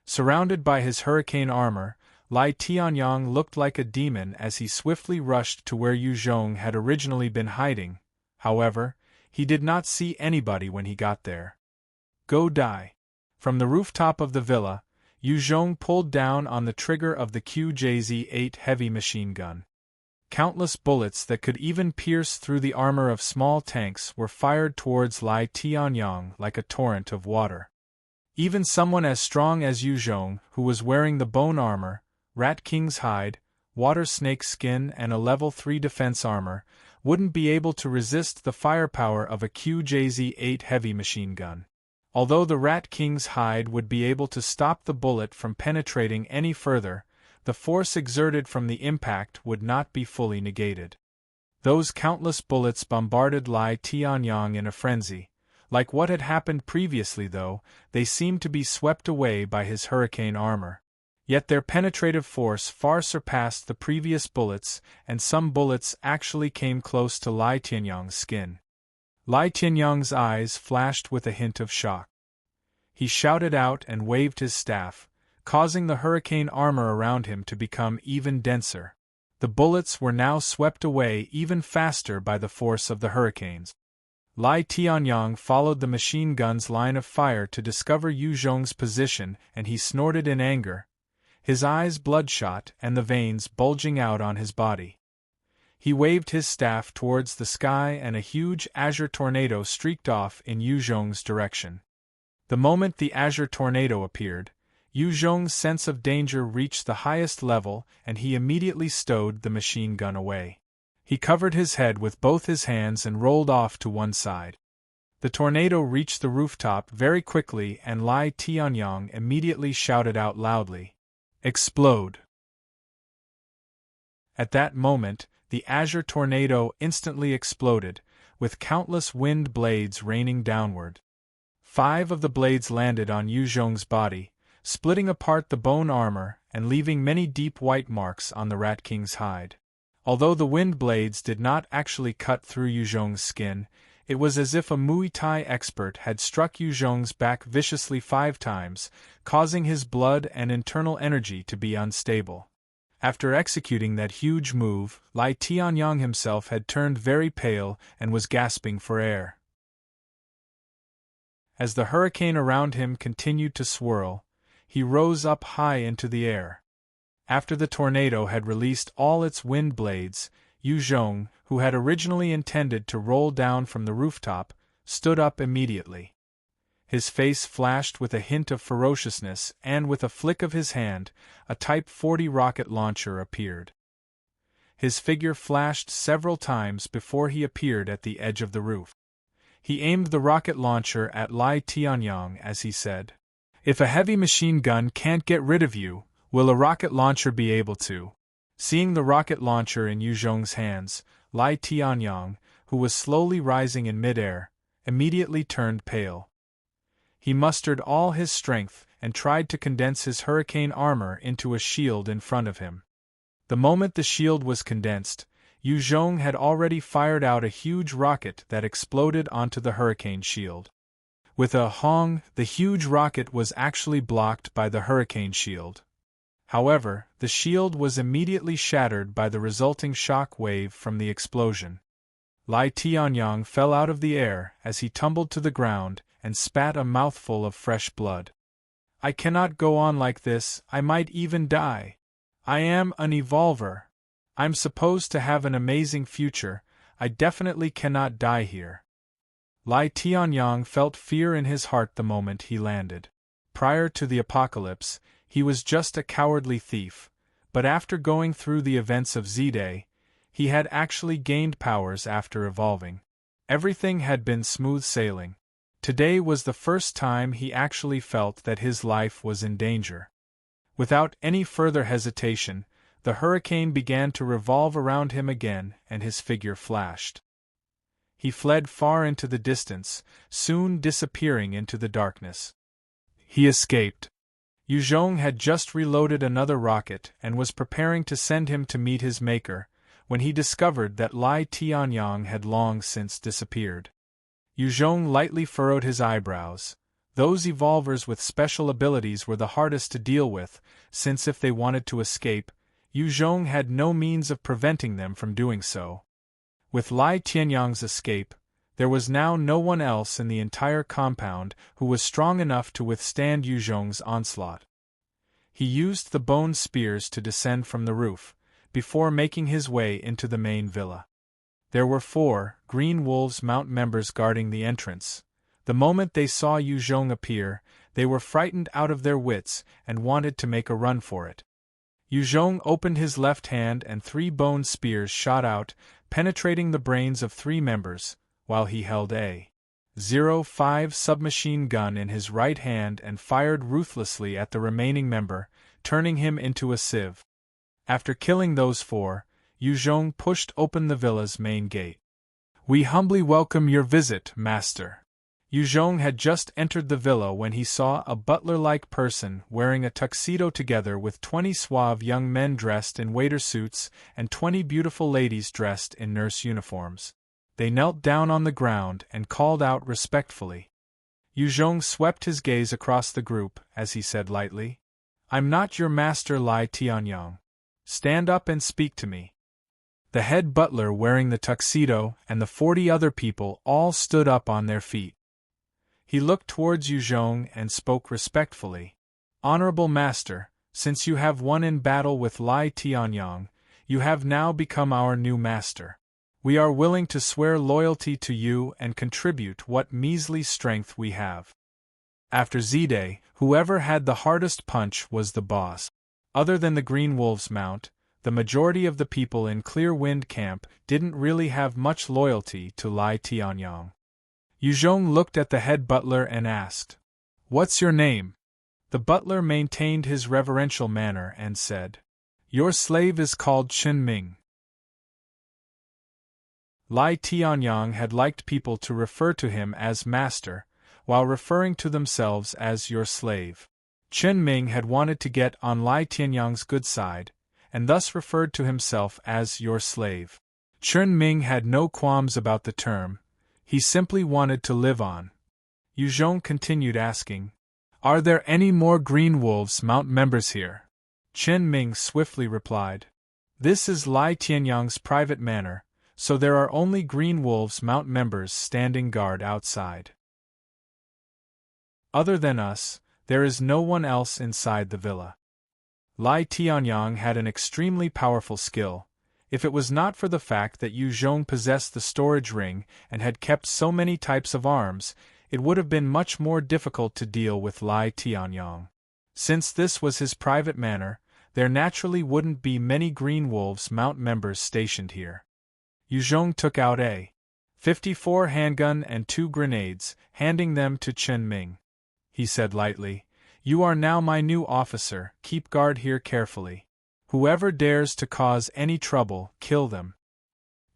[SPEAKER 1] Surrounded by his hurricane armor, Lai Tianyang looked like a demon as he swiftly rushed to where Yu Zhong had originally been hiding. However, he did not see anybody when he got there. Go die. From the rooftop of the villa, Yu Zhong pulled down on the trigger of the QJZ-8 heavy machine gun. Countless bullets that could even pierce through the armor of small tanks were fired towards Lai Tianyang like a torrent of water. Even someone as strong as Yu Zhong, who was wearing the bone armor, Rat King's hide, water snake skin and a level 3 defense armor, wouldn't be able to resist the firepower of a QJZ-8 heavy machine gun. Although the Rat King's hide would be able to stop the bullet from penetrating any further, the force exerted from the impact would not be fully negated. Those countless bullets bombarded Lai Tianyang in a frenzy. Like what had happened previously though, they seemed to be swept away by his hurricane armor. Yet their penetrative force far surpassed the previous bullets, and some bullets actually came close to Lai Tianyang's skin. Lai Tianyang's eyes flashed with a hint of shock. He shouted out and waved his staff, causing the hurricane armor around him to become even denser. The bullets were now swept away even faster by the force of the hurricanes. Lai Tianyang followed the machine gun's line of fire to discover Yu Zhong's position, and he snorted in anger, his eyes bloodshot and the veins bulging out on his body. He waved his staff towards the sky and a huge azure tornado streaked off in Yu Zhong's direction. The moment the azure tornado appeared, Yu Zhong's sense of danger reached the highest level and he immediately stowed the machine gun away. He covered his head with both his hands and rolled off to one side. The tornado reached the rooftop very quickly and Lai Tianyang immediately shouted out loudly, "Explode!" At that moment, the azure tornado instantly exploded, with countless wind blades raining downward. 5 of the blades landed on Yu Zhong's body, splitting apart the bone armor and leaving many deep white marks on the Rat King's hide. Although the wind blades did not actually cut through Yu Zhong's skin, it was as if a Muay Thai expert had struck Yu Zhong's back viciously 5 times, causing his blood and internal energy to be unstable. After executing that huge move, Lai Tianyang himself had turned very pale and was gasping for air. As the hurricane around him continued to swirl, he rose up high into the air. After the tornado had released all its wind blades, Yu Zhong, who had originally intended to roll down from the rooftop, stood up immediately. His face flashed with a hint of ferociousness, and with a flick of his hand, a Type 40 rocket launcher appeared. His figure flashed several times before he appeared at the edge of the roof. He aimed the rocket launcher at Lai Tianyang as he said, "If a heavy machine gun can't get rid of you, will a rocket launcher be able to?" Seeing the rocket launcher in Yu Zhong's hands, Lai Tianyang, who was slowly rising in midair, immediately turned pale. He mustered all his strength and tried to condense his hurricane armor into a shield in front of him. The moment the shield was condensed, Yu Zhong had already fired out a huge rocket that exploded onto the hurricane shield. With a hong, the huge rocket was actually blocked by the hurricane shield. However, the shield was immediately shattered by the resulting shock wave from the explosion. Lai Tianyang fell out of the air as he tumbled to the ground and spat a mouthful of fresh blood. "I cannot go on like this, I might even die. I am an evolver. I'm supposed to have an amazing future, I definitely cannot die here." Lai Tianyang felt fear in his heart the moment he landed. Prior to the apocalypse, he was just a cowardly thief, but after going through the events of Z-Day, he had actually gained powers after evolving. Everything had been smooth sailing. Today was the first time he actually felt that his life was in danger. Without any further hesitation, the hurricane began to revolve around him again and his figure flashed. He fled far into the distance, soon disappearing into the darkness. He escaped. Yu Zhong had just reloaded another rocket and was preparing to send him to meet his maker, when he discovered that Lai Tianyang had long since disappeared. Yu Zhong lightly furrowed his eyebrows. Those evolvers with special abilities were the hardest to deal with, since if they wanted to escape, Yu Zhong had no means of preventing them from doing so. With Lai Tianyang's escape, there was now no one else in the entire compound who was strong enough to withstand Yu Zhong's onslaught. He used the bone spears to descend from the roof, before making his way into the main villa. There were 4 Green Wolves Mount members guarding the entrance. The moment they saw Yu Zhong appear, they were frightened out of their wits and wanted to make a run for it. Yu Zhong opened his left hand and 3 bone spears shot out, penetrating the brains of 3 members, while he held a .05 submachine gun in his right hand and fired ruthlessly at the remaining member, turning him into a sieve. After killing those 4, Yu Zhong pushed open the villa's main gate. "We humbly welcome your visit, master." Yu Zhong had just entered the villa when he saw a butler-like person wearing a tuxedo together with 20 suave young men dressed in waiter suits and 20 beautiful ladies dressed in nurse uniforms. They knelt down on the ground and called out respectfully. Yu Zhong swept his gaze across the group as he said lightly, "I'm not your master Lai Tianyang. Stand up and speak to me." The head butler wearing the tuxedo and the 40 other people all stood up on their feet. He looked towards Yu Zhong and spoke respectfully. "Honorable master, since you have won in battle with Lai Tianyang, you have now become our new master. We are willing to swear loyalty to you and contribute what measly strength we have." After Z-Day, whoever had the hardest punch was the boss. Other than the Green Wolves Mount, the majority of the people in Clear Wind Camp didn't really have much loyalty to Lai Tianyang. Yu Zhong looked at the head butler and asked, "What's your name?" The butler maintained his reverential manner and said, "Your slave is called Chen Ming." Lai Tianyang had liked people to refer to him as master, while referring to themselves as your slave. Chen Ming had wanted to get on Lai Tianyang's good side, and thus referred to himself as your slave. Chen Ming had no qualms about the term. He simply wanted to live on. Yu Zhong continued asking, "Are there any more Green Wolves Mount members here?" Chen Ming swiftly replied, "This is Lai Tianyang's private manor, so there are only Green Wolves Mount members standing guard outside. Other than us, there is no one else inside the villa." Lai Tianyang had an extremely powerful skill. If it was not for the fact that Yu Zhong possessed the storage ring and had kept so many types of arms, it would have been much more difficult to deal with Lai Tianyang. Since this was his private manor, there naturally wouldn't be many Green Wolves Mount members stationed here. Yu Zhong took out a .54 handgun and 2 grenades, handing them to Chen Ming. He said lightly, "You are now my new officer, keep guard here carefully. Whoever dares to cause any trouble, kill them."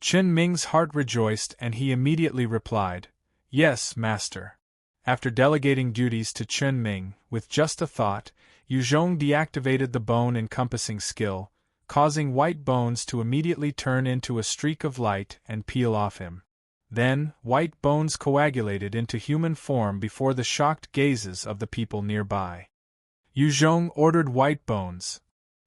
[SPEAKER 1] Chen Ming's heart rejoiced and he immediately replied, "Yes, master." After delegating duties to Chen Ming, with just a thought, Yu Zhong deactivated the bone-encompassing skill, causing white bones to immediately turn into a streak of light and peel off him. Then, white bones coagulated into human form before the shocked gazes of the people nearby. Yu Zhong ordered white bones,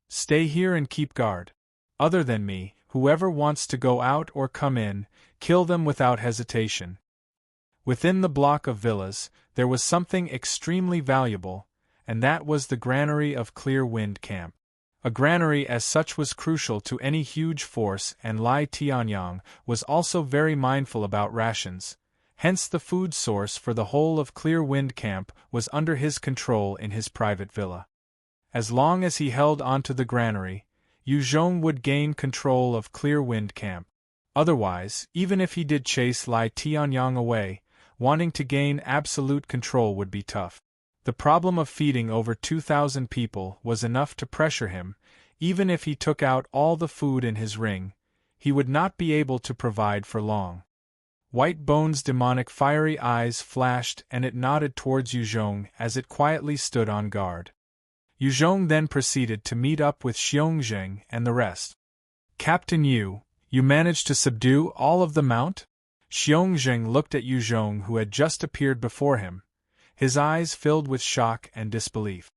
[SPEAKER 1] "Stay here and keep guard. Other than me, whoever wants to go out or come in, kill them without hesitation." Within the block of villas, there was something extremely valuable, and that was the granary of Clear Wind Camp. A granary as such was crucial to any huge force, and Lai Tianyang was also very mindful about rations, hence the food source for the whole of Clear Wind Camp was under his control in his private villa. As long as he held onto the granary, Yu Zhong would gain control of Clear Wind Camp. Otherwise, even if he did chase Lai Tianyang away, wanting to gain absolute control would be tough. The problem of feeding over 2,000 people was enough to pressure him. Even if he took out all the food in his ring, he would not be able to provide for long. White Bone's demonic fiery eyes flashed and it nodded towards Yu Zhong as it quietly stood on guard. Yu Zhong then proceeded to meet up with Xiongzheng and the rest. "Captain Yu, you managed to subdue all of the mount?" Xiongzheng looked at Yu Zhong who had just appeared before him. his eyes filled with shock and disbelief.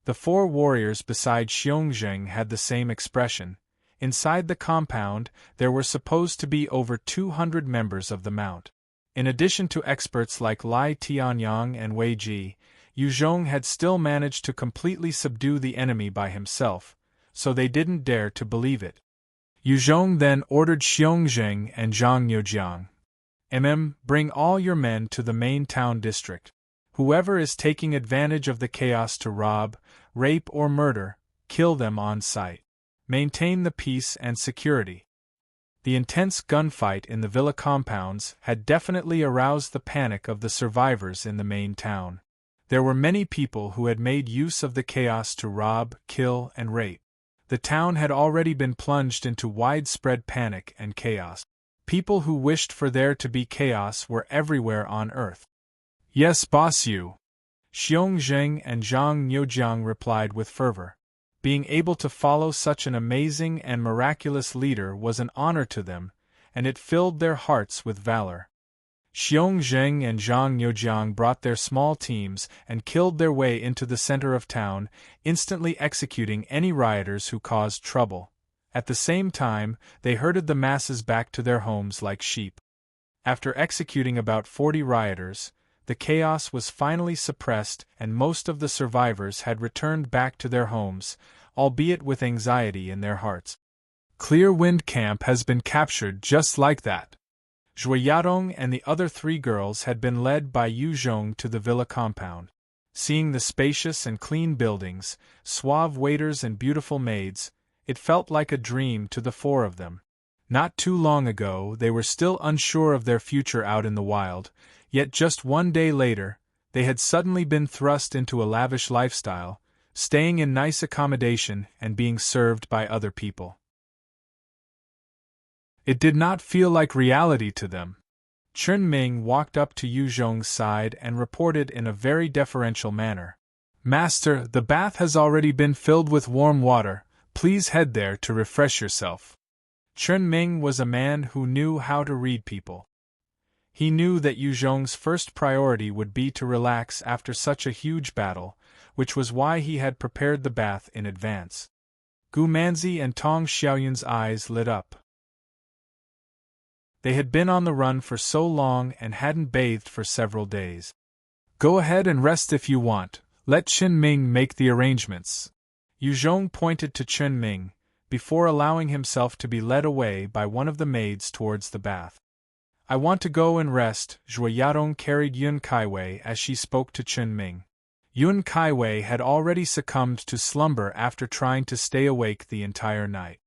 [SPEAKER 1] The 4 warriors beside Xiongzheng had the same expression. Inside the compound, there were supposed to be over 200 members of the Mount. In addition to experts like Lai Tianyang and Wei Ji, Yu Zhong had still managed to completely subdue the enemy by himself, so they didn't dare to believe it. Yu Zhong then ordered Xiongzheng and Zhang Youjiang, bring all your men to the main town district. Whoever is taking advantage of the chaos to rob, rape or murder, kill them on sight. Maintain the peace and security. The intense gunfight in the villa compounds had definitely aroused the panic of the survivors in the main town. There were many people who had made use of the chaos to rob, kill, and rape. The town had already been plunged into widespread panic and chaos. People who wished for there to be chaos were everywhere on Earth. Yes, boss you. Xiongzheng and Zhang Youjiang replied with fervor. Being able to follow such an amazing and miraculous leader was an honor to them, and it filled their hearts with valor. Xiongzheng and Zhang Youjiang brought their small teams and killed their way into the center of town, instantly executing any rioters who caused trouble. At the same time, they herded the masses back to their homes like sheep. After executing about 40 rioters, the chaos was finally suppressed and most of the survivors had returned back to their homes, albeit with anxiety in their hearts. Clear Wind Camp has been captured just like that. Zhui Yadong and the other 3 girls had been led by Yu Zhong to the villa compound. Seeing the spacious and clean buildings, suave waiters and beautiful maids, it felt like a dream to the 4 of them. Not too long ago they were still unsure of their future out in the wild, yet just 1 day later, they had suddenly been thrust into a lavish lifestyle, staying in nice accommodation and being served by other people. It did not feel like reality to them. Chen Ming walked up to Yu Zhong's side and reported in a very deferential manner. Master, the bath has already been filled with warm water, please head there to refresh yourself. Chen Ming was a man who knew how to read people. He knew that Yu Zhong's first priority would be to relax after such a huge battle, which was why he had prepared the bath in advance. Gu Manzi and Tong Xiaoyun's eyes lit up. They had been on the run for so long and hadn't bathed for several days. Go ahead and rest if you want, let Chen Ming make the arrangements. Yu Zhong pointed to Chen Ming, before allowing himself to be led away by one of the maids towards the bath. I want to go and rest. Zhui Yadong carried Yun Kaiwei as she spoke to Chen Ming. Yun Kaiwei had already succumbed to slumber after trying to stay awake the entire night.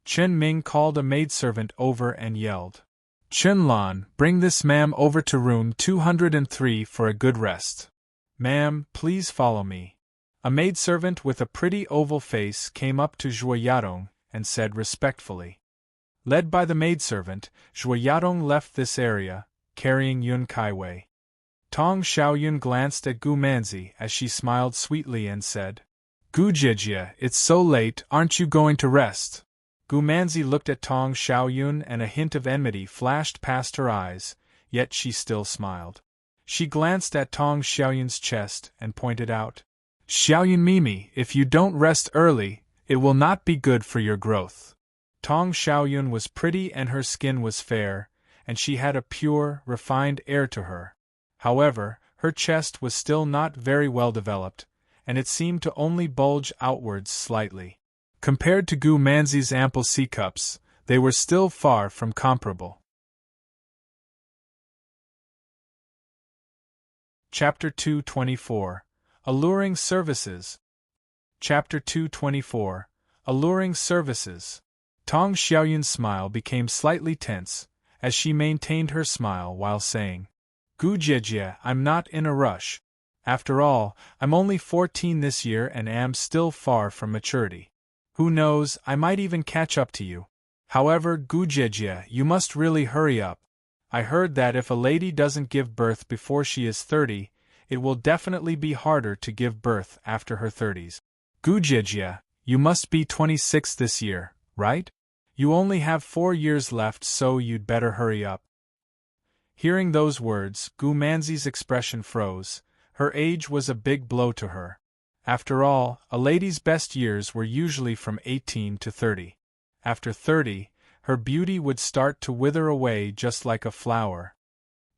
[SPEAKER 1] Chen Ming called a maidservant over and yelled, Chen Lan, bring this ma'am over to room 203 for a good rest. Ma'am, please follow me. A maidservant with a pretty oval face came up to Zhui Yadong and said respectfully. Led by the maidservant, Zhui Yadong left this area, carrying Yun Kaiwei. Tong Xiaoyun glanced at Gu Manzi as she smiled sweetly and said, Gu Jijia, it's so late, aren't you going to rest? Gu Manzi looked at Tong Xiaoyun and a hint of enmity flashed past her eyes, yet she still smiled. She glanced at Tong Xiaoyun's chest and pointed out, Xiaoyun Mimi, if you don't rest early, it will not be good for your growth. Tong Xiaoyun was pretty and her skin was fair, and she had a pure, refined air to her. However, her chest was still not very well developed, and it seemed to only bulge outwards slightly. Compared to Gu Manzi's ample C-cups, they were still far from comparable. Chapter 224. Alluring Services. Chapter 224. Alluring Services. Tong Xiaoyun's smile became slightly tense, as she maintained her smile while saying, Gu Jijia, I'm not in a rush. After all, I'm only 14 this year and am still far from maturity. Who knows, I might even catch up to you. However, Gu Jijia, you must really hurry up. I heard that if a lady doesn't give birth before she is 30, it will definitely be harder to give birth after her 30s. Gu Jijia, you must be 26 this year, right? You only have 4 years left, so you'd better hurry up. Hearing those words, Gu Manzi's expression froze, Her age was a big blow to her. After all, a lady's best years were usually from 18 to 30. After 30, her beauty would start to wither away just like a flower.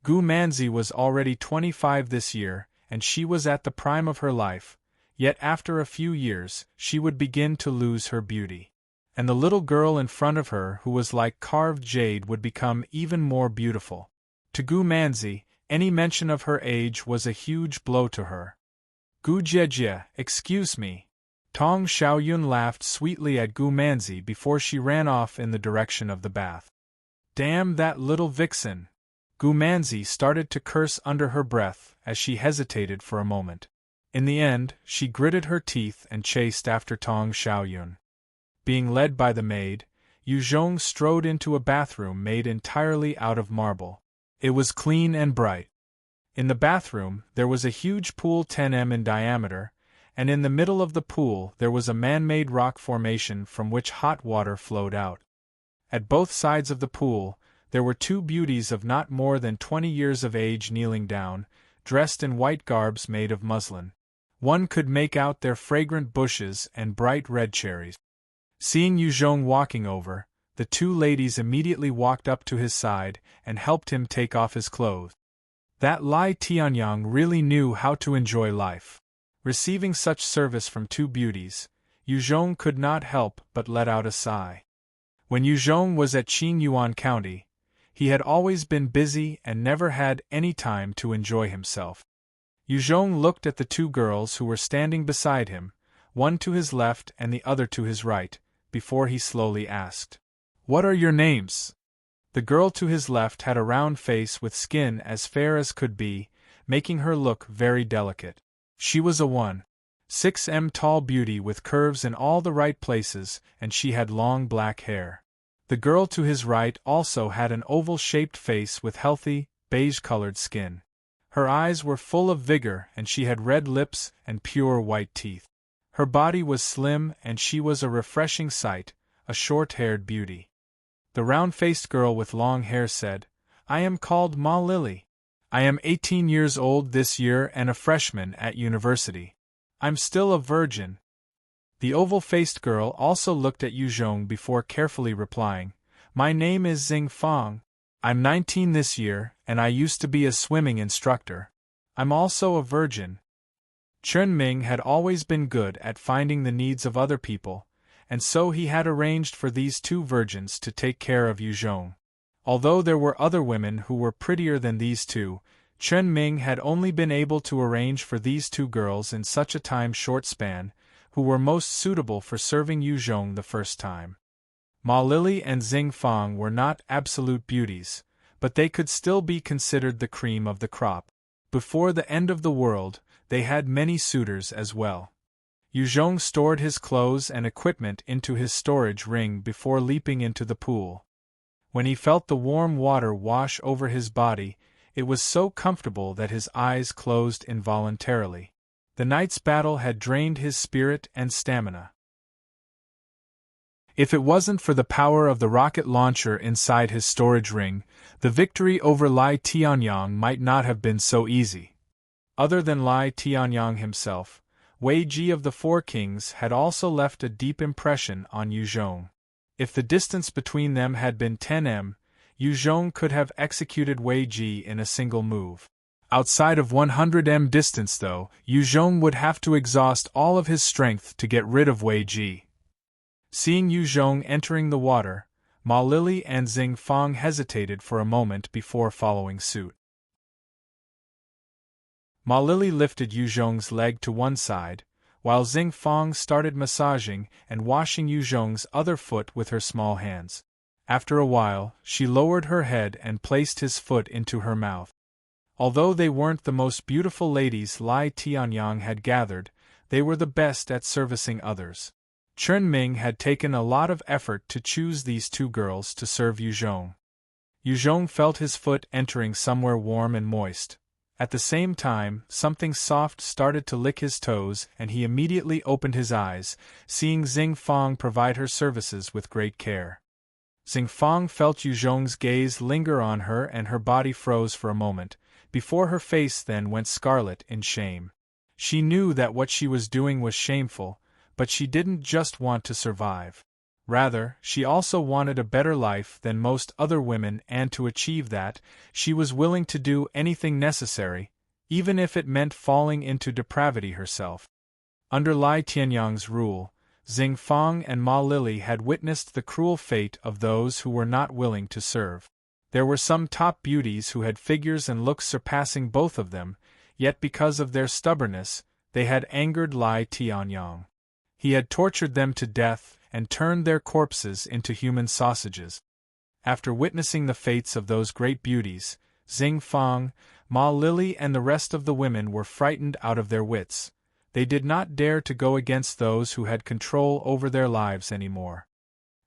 [SPEAKER 1] Gu Manzi was already 25 this year, and she was at the prime of her life, yet after a few years, she would begin to lose her beauty. And the little girl in front of her who was like carved jade would become even more beautiful. To Gu Manzi, any mention of her age was a huge blow to her. Gu Jiejie, excuse me. Tong Xiaoyun laughed sweetly at Gu Manzi before she ran off in the direction of the bath. Damn that little vixen! Gu Manzi started to curse under her breath as she hesitated for a moment. In the end, she gritted her teeth and chased after Tong Xiaoyun. Being led by the maid, Yu Zhong strode into a bathroom made entirely out of marble. It was clean and bright. In the bathroom, there was a huge pool 10 m in diameter, and in the middle of the pool there was a man-made rock formation from which hot water flowed out. At both sides of the pool, there were two beauties of not more than 20 years of age kneeling down, dressed in white garbs made of muslin. One could make out their fragrant bushes and bright red cherries. Seeing Yu Zhong walking over, the two ladies immediately walked up to his side and helped him take off his clothes. That Lai Tianyang really knew how to enjoy life. Receiving such service from two beauties, Yu Zhong could not help but let out a sigh. When Yu Zhong was at Qingyuan County, he had always been busy and never had any time to enjoy himself. Yu Zhong looked at the two girls who were standing beside him, one to his left and the other to his right, before he slowly asked, "What are your names?" The girl to his left had a round face with skin as fair as could be, making her look very delicate. She was a 1.6 m tall beauty with curves in all the right places, and she had long black hair. The girl to his right also had an oval-shaped face with healthy, beige-colored skin. Her eyes were full of vigor and she had red lips and pure white teeth. Her body was slim and she was a refreshing sight, a short-haired beauty. The round-faced girl with long hair said, "I am called Ma Lily. I am 18 years old this year and a freshman at university. I'm still a virgin." The oval-faced girl also looked at Yu Zhong before carefully replying, "My name is Xing Fang. I'm 19 this year, and I used to be a swimming instructor. I'm also a virgin." Chen Ming had always been good at finding the needs of other people, and so he had arranged for these two virgins to take care of Yu Zhong. Although there were other women who were prettier than these two, Chen Ming had only been able to arrange for these two girls in such a time-short span, who were most suitable for serving Yu Zhong the first time. Ma Lily and Xing Fang were not absolute beauties, but they could still be considered the cream of the crop. Before the end of the world, they had many suitors as well. Yu Zhong stored his clothes and equipment into his storage ring before leaping into the pool. When he felt the warm water wash over his body, it was so comfortable that his eyes closed involuntarily. The night's battle had drained his spirit and stamina. If it wasn't for the power of the rocket launcher inside his storage ring, the victory over Lai Tianyang might not have been so easy. Other than Lai Tianyang himself, Wei Ji of the Four Kings had also left a deep impression on Yu Zhong. If the distance between them had been 10 m, Yu Zhong could have executed Wei Ji in a single move. Outside of 100 m distance though, Yu Zhong would have to exhaust all of his strength to get rid of Wei Ji. Seeing Yu Zhong entering the water, Ma Lily and Xing Fang hesitated for a moment before following suit. Ma Lily lifted Yu Zhong's leg to one side, while Xing Fang started massaging and washing Yu Zhong's other foot with her small hands. After a while, she lowered her head and placed his foot into her mouth. Although they weren't the most beautiful ladies Lai Tianyang had gathered, they were the best at servicing others. Chen Ming had taken a lot of effort to choose these two girls to serve Yu Zhong. Yu Zhong felt his foot entering somewhere warm and moist. At the same time, something soft started to lick his toes and he immediately opened his eyes, seeing Xing Fang provide her services with great care. Xing Fang felt Yu Zhong's gaze linger on her and her body froze for a moment, before her face then went scarlet in shame. She knew that what she was doing was shameful, but she didn't just want to survive. Rather, she also wanted a better life than most other women, and to achieve that, she was willing to do anything necessary, even if it meant falling into depravity herself. Under Lai Tianyang's rule, Xing Fang and Ma Lili had witnessed the cruel fate of those who were not willing to serve. There were some top beauties who had figures and looks surpassing both of them, yet because of their stubbornness, they had angered Lai Tianyang. He had tortured them to death and turned their corpses into human sausages. After witnessing the fates of those great beauties, Xing Fang, Ma Lili and the rest of the women were frightened out of their wits. They did not dare to go against those who had control over their lives anymore.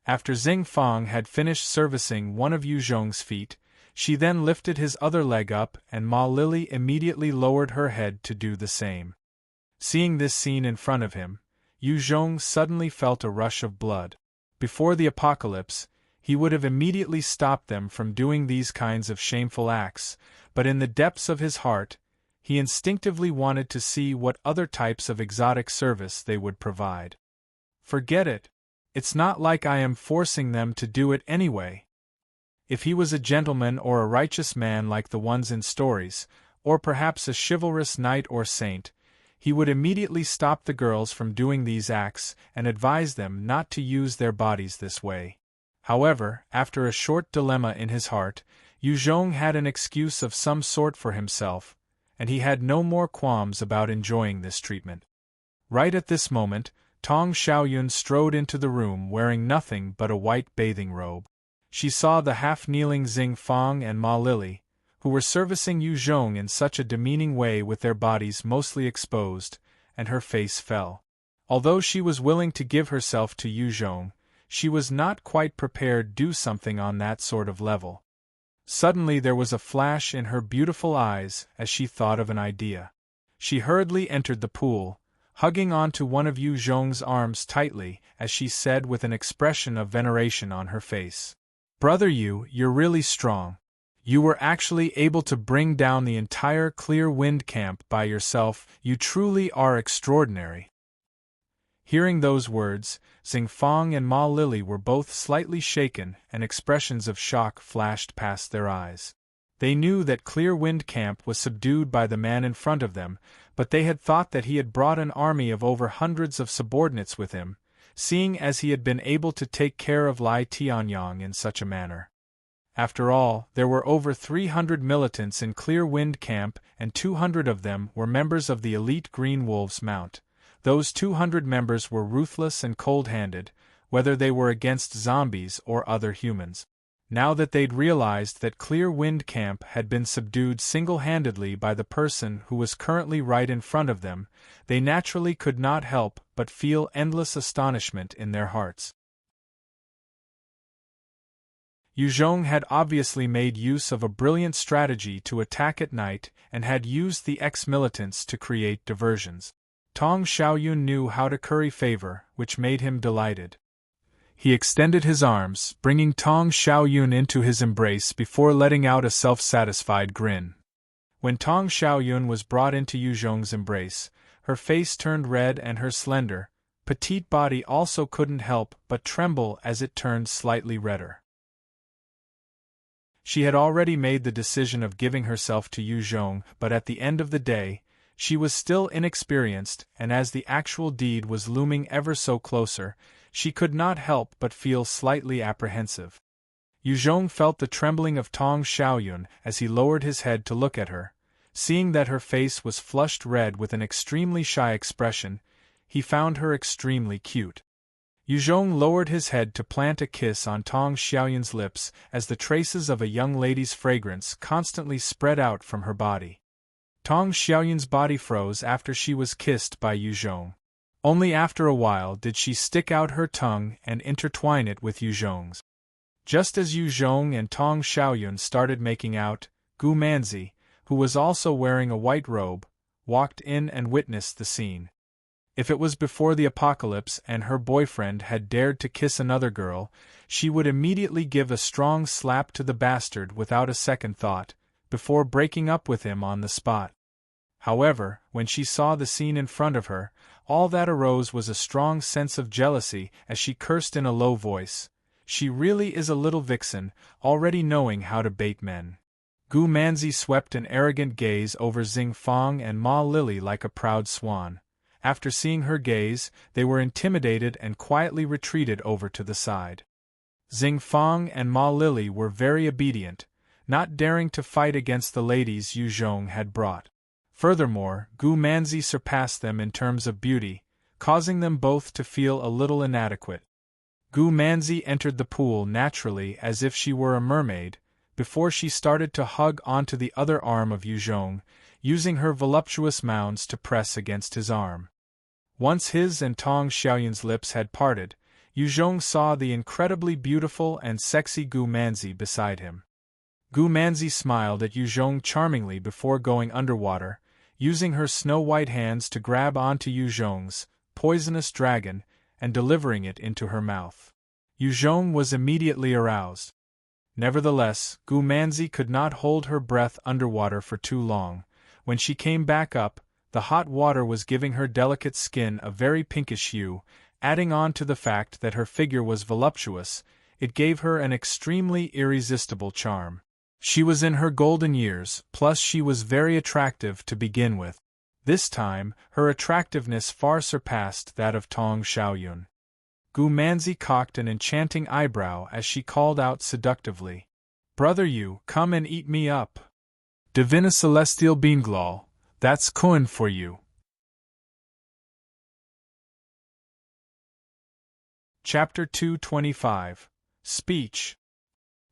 [SPEAKER 1] After Xing Fang had finished servicing one of Yu Zhong's feet, she then lifted his other leg up and Ma Lili immediately lowered her head to do the same. Seeing this scene in front of him, Yu Zhong suddenly felt a rush of blood. Before the apocalypse, he would have immediately stopped them from doing these kinds of shameful acts, but in the depths of his heart, he instinctively wanted to see what other types of exotic service they would provide. Forget it. It's not like I am forcing them to do it anyway. If he was a gentleman or a righteous man like the ones in stories, or perhaps a chivalrous knight or saint, he would immediately stop the girls from doing these acts and advise them not to use their bodies this way. However, after a short dilemma in his heart, Yu Zhong had an excuse of some sort for himself, and he had no more qualms about enjoying this treatment. Right at this moment, Tong Xiaoyun strode into the room wearing nothing but a white bathing robe. She saw the half-kneeling Xing Fang and Ma Lili, who were servicing Yu Zhong in such a demeaning way with their bodies mostly exposed, and her face fell. Although she was willing to give herself to Yu Zhong, she was not quite prepared to do something on that sort of level. Suddenly there was a flash in her beautiful eyes as she thought of an idea. She hurriedly entered the pool, hugging onto one of Yu Zhong's arms tightly as she said with an expression of veneration on her face, "Brother Yu, you're really strong. You were actually able to bring down the entire Clear Wind camp by yourself. You truly are extraordinary." Hearing those words, Xing Fang and Ma Lili were both slightly shaken and expressions of shock flashed past their eyes. They knew that Clear Wind camp was subdued by the man in front of them, but they had thought that he had brought an army of over hundreds of subordinates with him, seeing as he had been able to take care of Lai Tianyang in such a manner. After all, there were over 300 militants in Clear Wind camp and 200 of them were members of the elite Green Wolves Mount. Those 200 members were ruthless and cold-handed, whether they were against zombies or other humans. Now that they'd realized that Clear Wind camp had been subdued single-handedly by the person who was currently right in front of them, they naturally could not help but feel endless astonishment in their hearts. Yu Zhong had obviously made use of a brilliant strategy to attack at night and had used the ex-militants to create diversions. Tong Xiaoyun knew how to curry favor, which made him delighted. He extended his arms, bringing Tong Xiaoyun into his embrace before letting out a self-satisfied grin. When Tong Xiaoyun was brought into Yu Zhong's embrace, her face turned red and her slender, petite body also couldn't help but tremble as it turned slightly redder. She had already made the decision of giving herself to Yu Zhong, but at the end of the day, she was still inexperienced, and as the actual deed was looming ever so closer, she could not help but feel slightly apprehensive. Yu Zhong felt the trembling of Tong Xiaoyun as he lowered his head to look at her. Seeing that her face was flushed red with an extremely shy expression, he found her extremely cute. Yu Zhong lowered his head to plant a kiss on Tong Xiaoyun's lips as the traces of a young lady's fragrance constantly spread out from her body. Tong Xiaoyun's body froze after she was kissed by Yu Zhong. Only after a while did she stick out her tongue and intertwine it with Yu Zhong's. Just as Yu Zhong and Tong Xiaoyun started making out, Gu Manzi, who was also wearing a white robe, walked in and witnessed the scene. If it was before the apocalypse and her boyfriend had dared to kiss another girl, she would immediately give a strong slap to the bastard without a second thought, before breaking up with him on the spot. However, when she saw the scene in front of her, all that arose was a strong sense of jealousy as she cursed in a low voice. She really is a little vixen, already knowing how to bait men. Gu Manzi swept an arrogant gaze over Xing Fang and Ma Lily like a proud swan. After seeing her gaze, they were intimidated and quietly retreated over to the side. Xing Fang and Ma Lily were very obedient, not daring to fight against the ladies Yu Zhong had brought. Furthermore, Gu Manzi surpassed them in terms of beauty, causing them both to feel a little inadequate. Gu Manzi entered the pool naturally as if she were a mermaid, before she started to hug onto the other arm of Yu Zhong, using her voluptuous mounds to press against his arm. Once his and Tong Xiaoyun's lips had parted, Yu Zhong saw the incredibly beautiful and sexy Gu Manzi beside him. Gu Manzi smiled at Yu Zhong charmingly before going underwater, using her snow-white hands to grab onto Yu Zhong's poisonous dragon and delivering it into her mouth. Yu Zhong was immediately aroused. Nevertheless, Gu Manzi could not hold her breath underwater for too long. When she came back up, the hot water was giving her delicate skin a very pinkish hue, adding on to the fact that her figure was voluptuous. It gave her an extremely irresistible charm. She was in her golden years, plus she was very attractive to begin with. This time, her attractiveness far surpassed that of Tong Xiaoyun. Gu Manzi cocked an enchanting eyebrow as she called out seductively, "Brother Yu, come and eat me up. Divina Celestial Beanglal, that's coin for you." Chapter 225. Speech.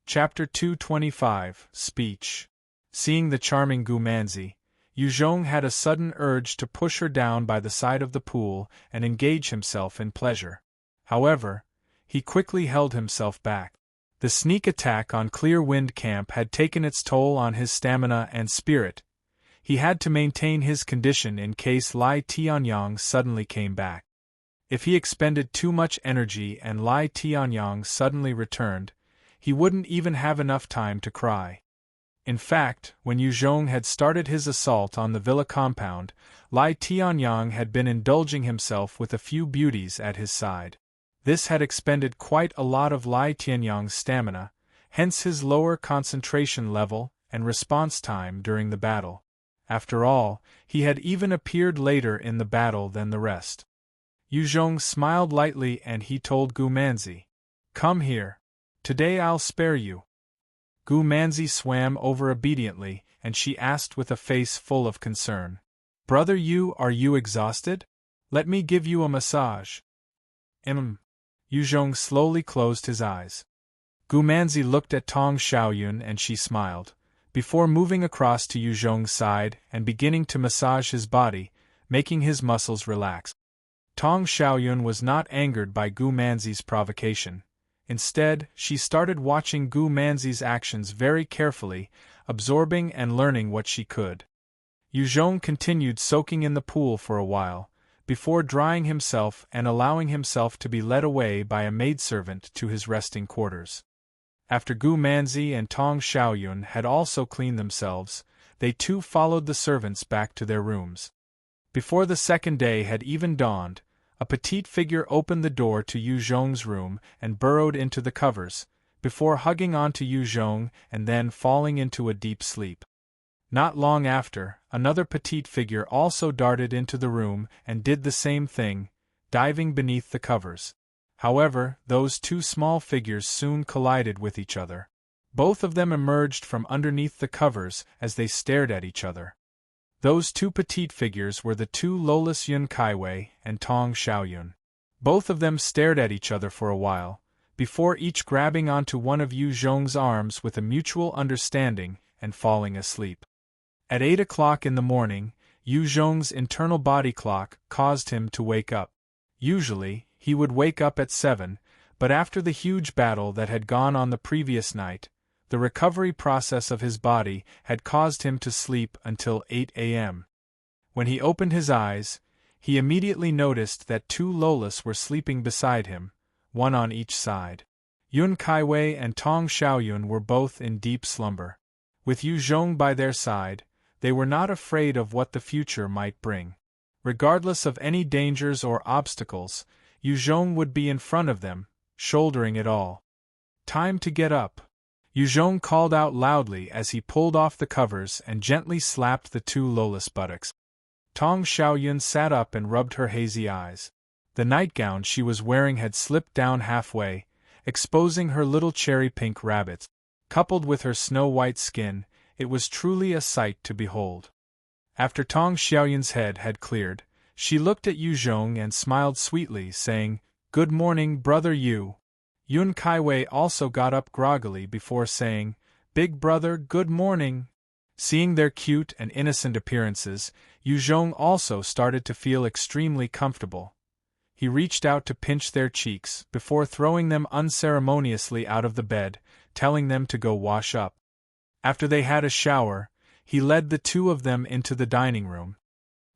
[SPEAKER 1] Chapter 225. Speech. Seeing the charming Gu Manzi, Yu Zhong had a sudden urge to push her down by the side of the pool and engage himself in pleasure. However, he quickly held himself back. The sneak attack on Clear Wind Camp had taken its toll on his stamina and spirit. He had to maintain his condition in case Lai Tianyang suddenly came back. If he expended too much energy and Lai Tianyang suddenly returned, he wouldn't even have enough time to cry. In fact, when Yu Zhong had started his assault on the villa compound, Lai Tianyang had been indulging himself with a few beauties at his side. This had expended quite a lot of Lai Tianyang's stamina, hence his lower concentration level and response time during the battle. After all, he had even appeared later in the battle than the rest. Yu Zhong smiled lightly and he told Gu Manzi, "Come here. Today I'll spare you." Gu Manzi swam over obediently, and she asked with a face full of concern, "Brother Yu, are you exhausted? Let me give you a massage." Yu Zhong slowly closed his eyes. Gu Manzi looked at Tong Xiaoyun and she smiled, before moving across to Yu Zhong's side and beginning to massage his body, making his muscles relax. Tong Xiaoyun was not angered by Gu Manzi's provocation. Instead, she started watching Gu Manzi's actions very carefully, absorbing and learning what she could. Yu Zhong continued soaking in the pool for a while, before drying himself and allowing himself to be led away by a maidservant to his resting quarters. After Gu Manzi and Tong Xiaoyun had also cleaned themselves, they too followed the servants back to their rooms. Before the second day had even dawned, a petite figure opened the door to Yu Zhong's room and burrowed into the covers, before hugging onto Yu Zhong and then falling into a deep sleep. Not long after, another petite figure also darted into the room and did the same thing, diving beneath the covers. However, those two small figures soon collided with each other. Both of them emerged from underneath the covers as they stared at each other. Those two petite figures were the two Lolas Yun Kaiwei and Tong Xiaoyun. Both of them stared at each other for a while, before each grabbing onto one of Yu Zhong's arms with a mutual understanding and falling asleep. At 8 o'clock in the morning, Yu Zhong's internal body clock caused him to wake up. Usually, he would wake up at 7, but after the huge battle that had gone on the previous night, the recovery process of his body had caused him to sleep until 8 a.m. When he opened his eyes, he immediately noticed that two Lolas were sleeping beside him, one on each side. Yun Kaiwei and Tong Xiaoyun were both in deep slumber. With Yu Zhong by their side, they were not afraid of what the future might bring. Regardless of any dangers or obstacles, Yu Zhong would be in front of them, shouldering it all. Time to get up. Yu Zhong called out loudly as he pulled off the covers and gently slapped the two lowless buttocks. Tong Xiaoyun sat up and rubbed her hazy eyes. The nightgown she was wearing had slipped down halfway, exposing her little cherry-pink rabbits. Coupled with her snow-white skin, it was truly a sight to behold. After Tong Xiaoyun's head had cleared, she looked at Yu Zhong and smiled sweetly, saying, "Good morning, brother Yu." Yun Kaiwei also got up groggily before saying, "Big brother, good morning." Seeing their cute and innocent appearances, Yu Zhong also started to feel extremely comfortable. He reached out to pinch their cheeks before throwing them unceremoniously out of the bed, telling them to go wash up. After they had a shower, he led the two of them into the dining room.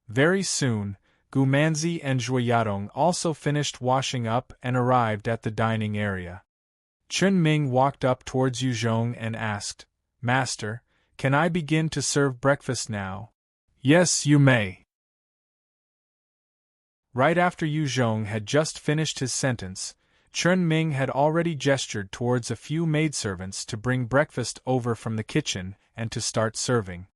[SPEAKER 1] Very soon, Gumanzi and Zhuoyadong also finished washing up and arrived at the dining area. Chun Ming walked up towards Yu Zhong and asked, "Master, can I begin to serve breakfast now?" "Yes, you may." Right after Yu Zhong had just finished his sentence, Chun Ming had already gestured towards a few maidservants to bring breakfast over from the kitchen and to start serving.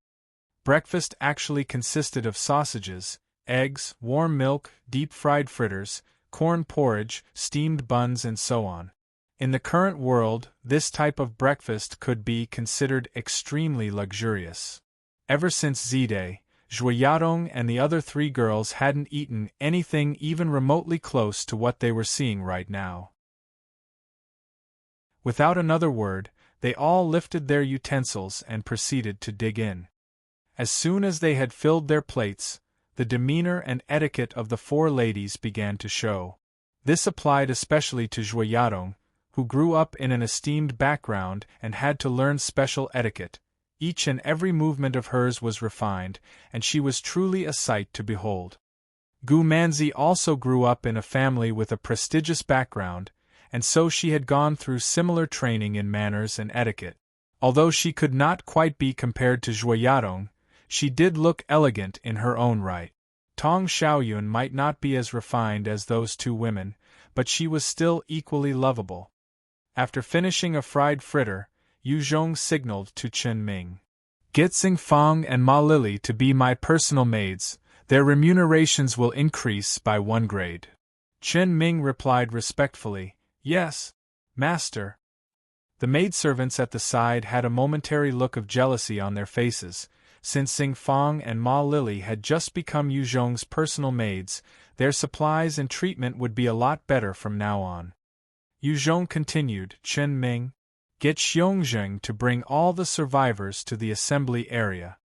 [SPEAKER 1] Breakfast actually consisted of sausages, eggs, warm milk, deep-fried fritters, corn porridge, steamed buns and so on. In the current world, this type of breakfast could be considered extremely luxurious. Ever since Z-Day, Zhuoyadong and the other three girls hadn't eaten anything even remotely close to what they were seeing right now. Without another word, they all lifted their utensils and proceeded to dig in. As soon as they had filled their plates, the demeanor and etiquette of the four ladies began to show. This applied especially to Zhuoyadong, who grew up in an esteemed background and had to learn special etiquette. Each and every movement of hers was refined, and she was truly a sight to behold. Gu Manzi also grew up in a family with a prestigious background, and so she had gone through similar training in manners and etiquette. Although she could not quite be compared to Zhuoyadong, she did look elegant in her own right. Tong Xiaoyun might not be as refined as those two women, but she was still equally lovable. After finishing a fried fritter, Yu Zhong signaled to Chun Ming, "Get Xing Fang and Ma Lily to be my personal maids. Their remunerations will increase by 1 grade." Chun Ming replied respectfully, "Yes, master." The maidservants at the side had a momentary look of jealousy on their faces. Since Xing Fang and Ma Lily had just become Yu Zhong's personal maids, their supplies and treatment would be a lot better from now on. Yu Zhong continued, "Chun Ming, get Xiongzheng to bring all the survivors to the assembly area."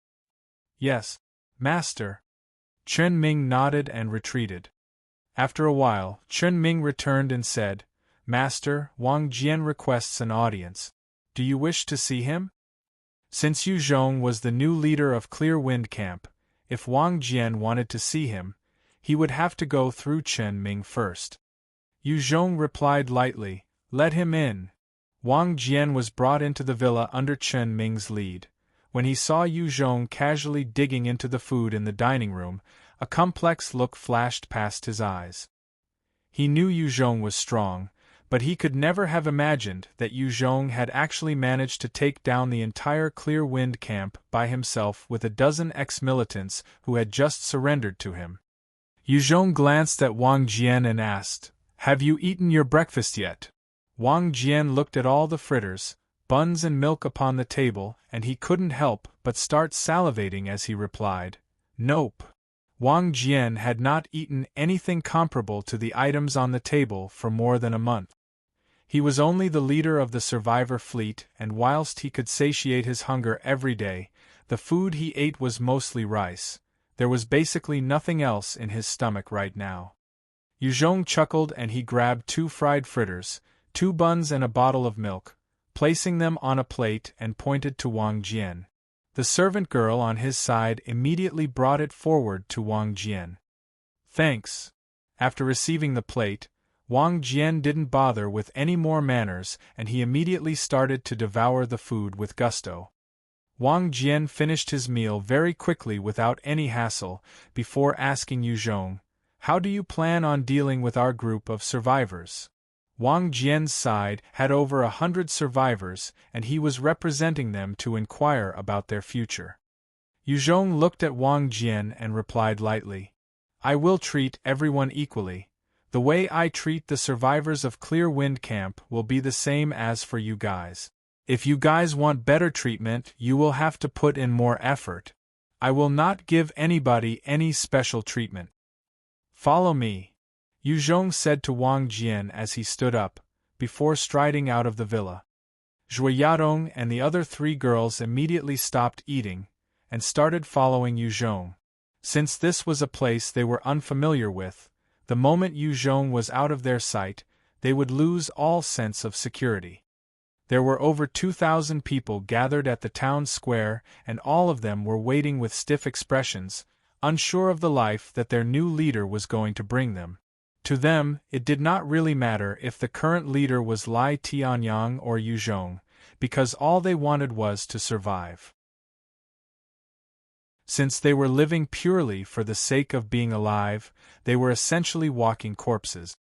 [SPEAKER 1] "Yes, master." Chun Ming nodded and retreated. After a while, Chun Ming returned and said, "Master, Wang Jian requests an audience. Do you wish to see him?" Since Yu Zhong was the new leader of Clear Wind Camp, if Wang Jian wanted to see him, he would have to go through Chun Ming first. Yu Zhong replied lightly, "Let him in." Wang Jian was brought into the villa under Chun Ming's lead. When he saw Yu Zhong casually digging into the food in the dining room, a complex look flashed past his eyes. He knew Yu Zhong was strong, but he could never have imagined that Yu Zhong had actually managed to take down the entire Clear Wind Camp by himself with a dozen ex-militants who had just surrendered to him. Yu Zhong glanced at Wang Jian and asked, "Have you eaten your breakfast yet?" Wang Jian looked at all the fritters, buns and milk upon the table, and he couldn't help but start salivating as he replied, "Nope." Wang Jian had not eaten anything comparable to the items on the table for more than a month. He was only the leader of the survivor fleet, and whilst he could satiate his hunger every day, the food he ate was mostly rice. There was basically nothing else in his stomach right now. Yu Zhong chuckled and he grabbed 2 fried fritters, 2 buns and a bottle of milk, placing them on a plate and pointed to Wang Jian. The servant girl on his side immediately brought it forward to Wang Jian. "Thanks." After receiving the plate, Wang Jian didn't bother with any more manners and he immediately started to devour the food with gusto. Wang Jian finished his meal very quickly without any hassle, before asking Yuzhong, "How do you plan on dealing with our group of survivors?" Wang Jian's side had over 100 survivors, and he was representing them to inquire about their future. Yuzhong looked at Wang Jian and replied lightly, "I will treat everyone equally. The way I treat the survivors of Clear Wind Camp will be the same as for you guys. If you guys want better treatment, you will have to put in more effort. I will not give anybody any special treatment. Follow me," Yuzhong said to Wang Jian as he stood up, before striding out of the villa. Zhui Yadong and the other 3 girls immediately stopped eating, and started following Yuzhong. Since this was a place they were unfamiliar with, the moment Yuzhong was out of their sight, they would lose all sense of security. There were over 2,000 people gathered at the town square, and all of them were waiting with stiff expressions, unsure of the life that their new leader was going to bring them. To them, it did not really matter if the current leader was Lai Tianyang or Yuzhong, because all they wanted was to survive. Since they were living purely for the sake of being alive, they were essentially walking corpses.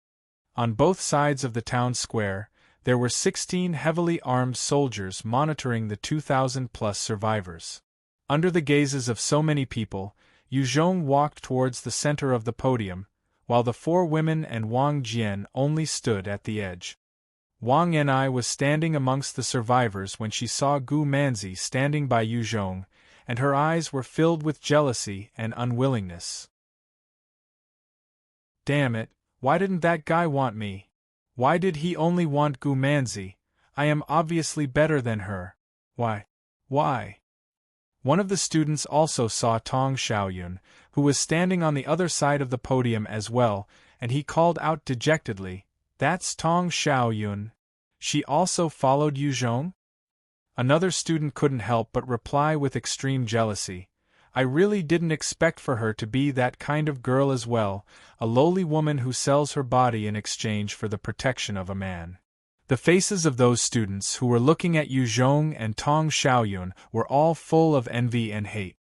[SPEAKER 1] On both sides of the town square, there were 16 heavily armed soldiers monitoring the 2,000-plus survivors. Under the gazes of so many people, Yuzhong walked towards the center of the podium, while the 4 women and Wang Jian only stood at the edge. Wang Enai was standing amongst the survivors when she saw Gu Manzi standing by Yuzhong, and her eyes were filled with jealousy and unwillingness. "Damn it, why didn't that guy want me? Why did he only want Gu Manzi? I am obviously better than her. Why? Why?" One of the students also saw Tong Xiaoyun, who was standing on the other side of the podium as well, and he called out dejectedly, "That's Tong Xiaoyun. She also followed Yuzhong?" Another student couldn't help but reply with extreme jealousy, "I really didn't expect for her to be that kind of girl as well, a lowly woman who sells her body in exchange for the protection of a man." The faces of those students who were looking at Yuzhong and Tong Xiaoyun were all full of envy and hate.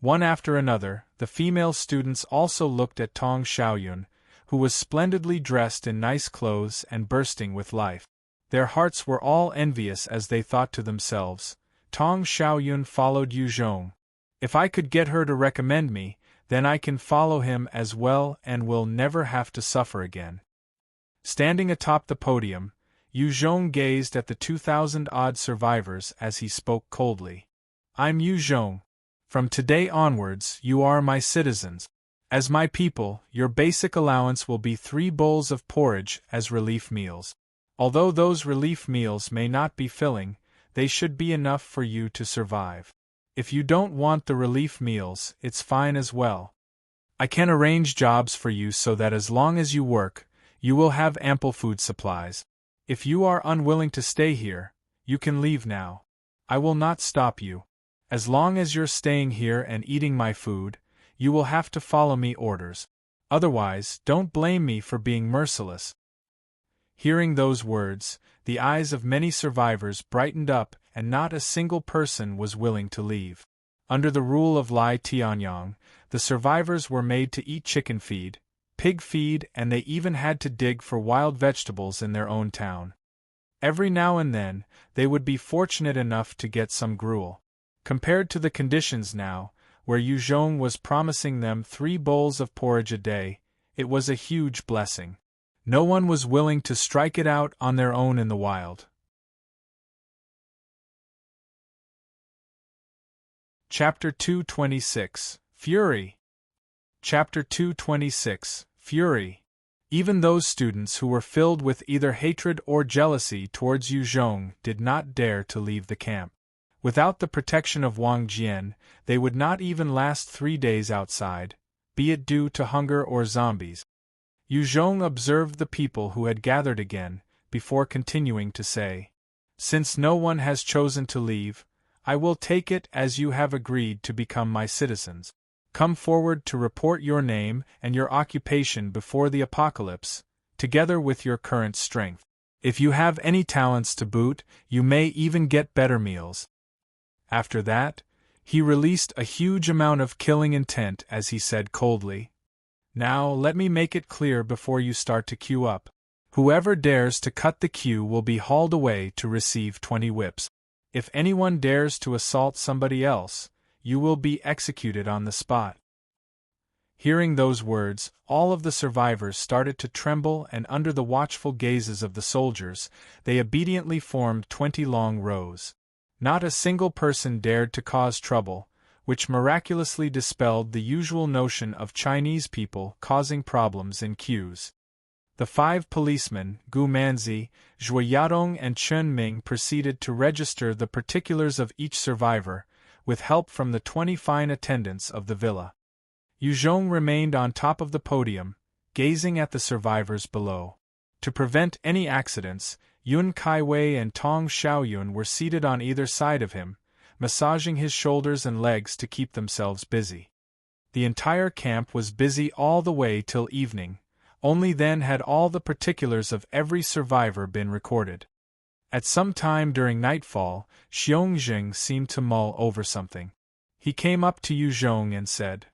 [SPEAKER 1] One after another, the female students also looked at Tong Xiaoyun, who was splendidly dressed in nice clothes and bursting with life. Their hearts were all envious as they thought to themselves, "Tong Xiaoyun followed Yuzhong. If I could get her to recommend me, then I can follow him as well and will never have to suffer again." Standing atop the podium, Yuzhong gazed at the 2,000-odd survivors as he spoke coldly. "I'm Yuzhong. From today onwards, you are my citizens. As my people, your basic allowance will be 3 bowls of porridge as relief meals. Although those relief meals may not be filling, they should be enough for you to survive. If you don't want the relief meals, it's fine as well. I can arrange jobs for you so that as long as you work, you will have ample food supplies. If you are unwilling to stay here, you can leave now. I will not stop you. As long as you're staying here and eating my food, you will have to follow me orders. Otherwise, don't blame me for being merciless." Hearing those words, the eyes of many survivors brightened up and not a single person was willing to leave. Under the rule of Lai Tianyang, the survivors were made to eat chicken feed, pig feed, and they even had to dig for wild vegetables in their own town. Every now and then, they would be fortunate enough to get some gruel. Compared to the conditions now, where Yuzhong was promising them 3 bowls of porridge a day, it was a huge blessing. No one was willing to strike it out on their own in the wild. Chapter 226, Fury. Chapter 226, Fury. Even those students who were filled with either hatred or jealousy towards Yuzhong did not dare to leave the camp. Without the protection of Wang Jian, they would not even last 3 days outside, be it due to hunger or zombies. Yuzhong observed the people who had gathered again, before continuing to say, "Since no one has chosen to leave, I will take it as you have agreed to become my citizens. Come forward to report your name and your occupation before the apocalypse, together with your current strength. If you have any talents to boot, you may even get better meals." After that, he released a huge amount of killing intent as he said coldly, "Now let me make it clear before you start to queue up. Whoever dares to cut the queue will be hauled away to receive 20 whips. If anyone dares to assault somebody else, you will be executed on the spot." Hearing those words, all of the survivors started to tremble, and under the watchful gazes of the soldiers, they obediently formed 20 long rows. Not a single person dared to cause trouble, which miraculously dispelled the usual notion of Chinese people causing problems in queues. The 5 policemen, Gu Manzi, Zhui Yadong and Chen Ming, proceeded to register the particulars of each survivor, with help from the 20 fine attendants of the villa. Yu Zhong remained on top of the podium, gazing at the survivors below. To prevent any accidents, Yun Kaiwei and Tong Xiaoyun were seated on either side of him, massaging his shoulders and legs to keep themselves busy. The entire camp was busy all the way till evening. Only then had all the particulars of every survivor been recorded. At some time during nightfall, Xiongxing seemed to mull over something. He came up to Yu Zhong and said,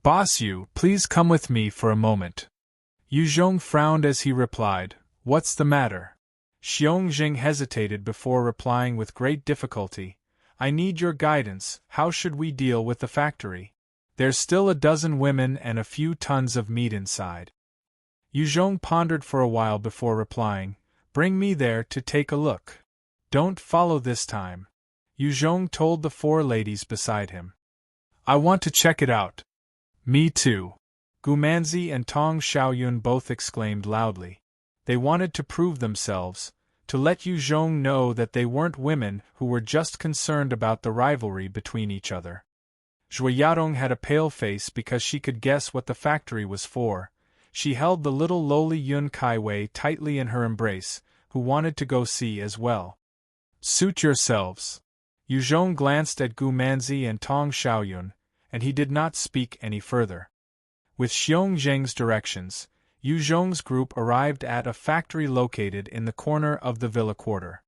[SPEAKER 1] "Boss Yu, please come with me for a moment." Yu Zhong frowned as he replied, "What's the matter?" Xiongxing hesitated before replying with great difficulty, "I need your guidance. How should we deal with the factory? There's still a dozen women and a few tons of meat inside." Yu Zhong pondered for a while before replying, "Bring me there to take a look." "Don't follow this time," Yu Zhong told the 4 ladies beside him. "I want to check it out." "Me too," Gu Manzi and Tong Xiaoyun both exclaimed loudly. They wanted to prove themselves, to let Yu Zhong know that they weren't women who were just concerned about the rivalry between each other. Zhui Yadong had a pale face because she could guess what the factory was for. She held the little lowly Yun Kaiwei tightly in her embrace, who wanted to go see as well. "Suit yourselves." Yu Zhong glanced at Gu Manzi and Tong Xiaoyun, and he did not speak any further. With Xiongxing's directions, Yu Zhong's group arrived at a factory located in the corner of the villa quarter.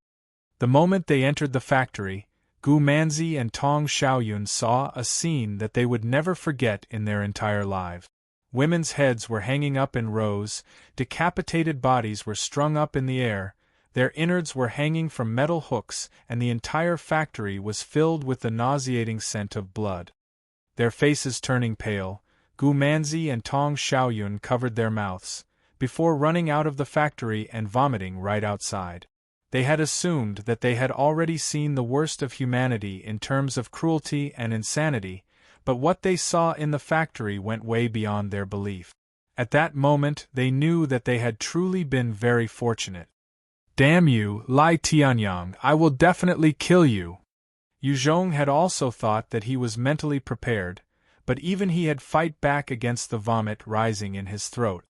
[SPEAKER 1] The moment they entered the factory, Gu Manzi and Tong Xiaoyun saw a scene that they would never forget in their entire lives. Women's heads were hanging up in rows, decapitated bodies were strung up in the air, their innards were hanging from metal hooks, and the entire factory was filled with the nauseating scent of blood. Their faces turning pale, Gu Manzi and Tong Xiaoyun covered their mouths, before running out of the factory and vomiting right outside. They had assumed that they had already seen the worst of humanity in terms of cruelty and insanity, but what they saw in the factory went way beyond their belief. At that moment they knew that they had truly been very fortunate. "Damn you, Lai Tianyang, I will definitely kill you." Yu Zhong had also thought that he was mentally prepared, but even he had fight back against the vomit rising in his throat.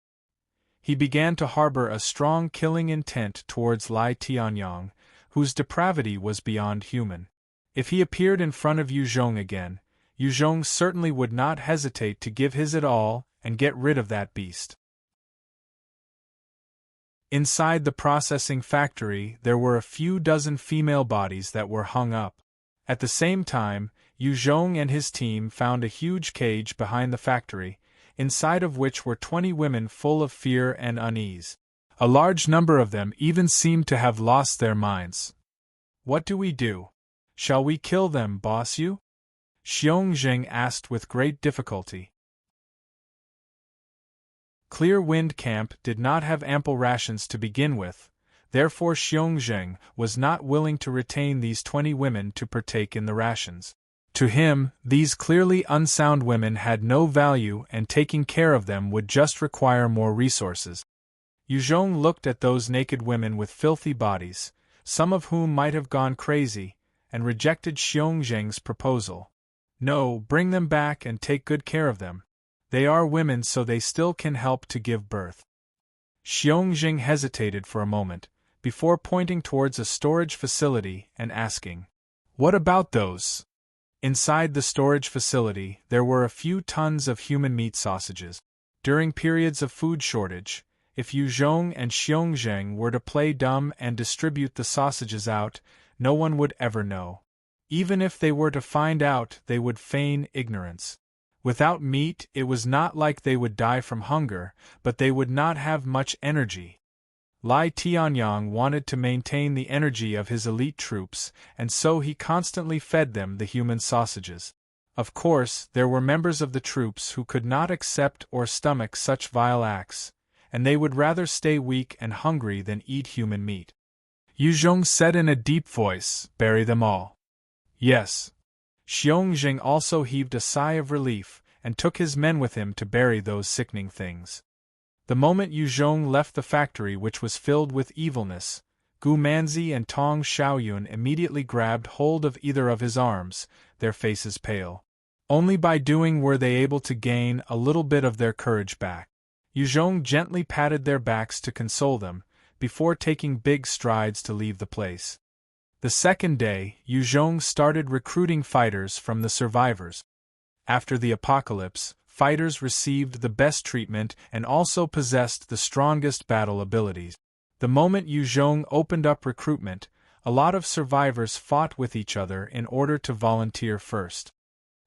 [SPEAKER 1] He began to harbor a strong killing intent towards Lai Tianyang, whose depravity was beyond human. If he appeared in front of Yu Zhong again, Yu Zhong certainly would not hesitate to give his it all and get rid of that beast. Inside the processing factory there were a few dozen female bodies that were hung up. At the same time, Yu Zhong and his team found a huge cage behind the factory, inside of which were 20 women full of fear and unease. A large number of them even seemed to have lost their minds. "What do we do? Shall we kill them, boss Yu?" Xiongxing asked with great difficulty. Clear Wind Camp did not have ample rations to begin with, therefore Xiongxing was not willing to retain these 20 women to partake in the rations. To him, these clearly unsound women had no value, and taking care of them would just require more resources. Yu Zhong looked at those naked women with filthy bodies, some of whom might have gone crazy, and rejected Xiongxing's proposal. "No, bring them back and take good care of them. They are women, so they still can help to give birth." Xiongxing hesitated for a moment, before pointing towards a storage facility and asking, "What about those?" Inside the storage facility, there were a few tons of human meat sausages. During periods of food shortage, if Yu Zhong and Xiongxing were to play dumb and distribute the sausages out, no one would ever know. Even if they were to find out, they would feign ignorance. Without meat, it was not like they would die from hunger, but they would not have much energy. Lai Tianyang wanted to maintain the energy of his elite troops, and so he constantly fed them the human sausages. Of course, there were members of the troops who could not accept or stomach such vile acts, and they would rather stay weak and hungry than eat human meat. Yu Zhong said in a deep voice, "Bury them all." "Yes." Xiongxing also heaved a sigh of relief, and took his men with him to bury those sickening things. The moment Yu Zhong left the factory, which was filled with evilness, Gu Manzi and Tong Xiaoyun immediately grabbed hold of either of his arms, their faces pale. Only by doing were they able to gain a little bit of their courage back. Yu Zhong gently patted their backs to console them, before taking big strides to leave the place. The second day, Yu Zhong started recruiting fighters from the survivors. After the apocalypse, fighters received the best treatment and also possessed the strongest battle abilities. The moment Yu Zhong opened up recruitment, a lot of survivors fought with each other in order to volunteer first.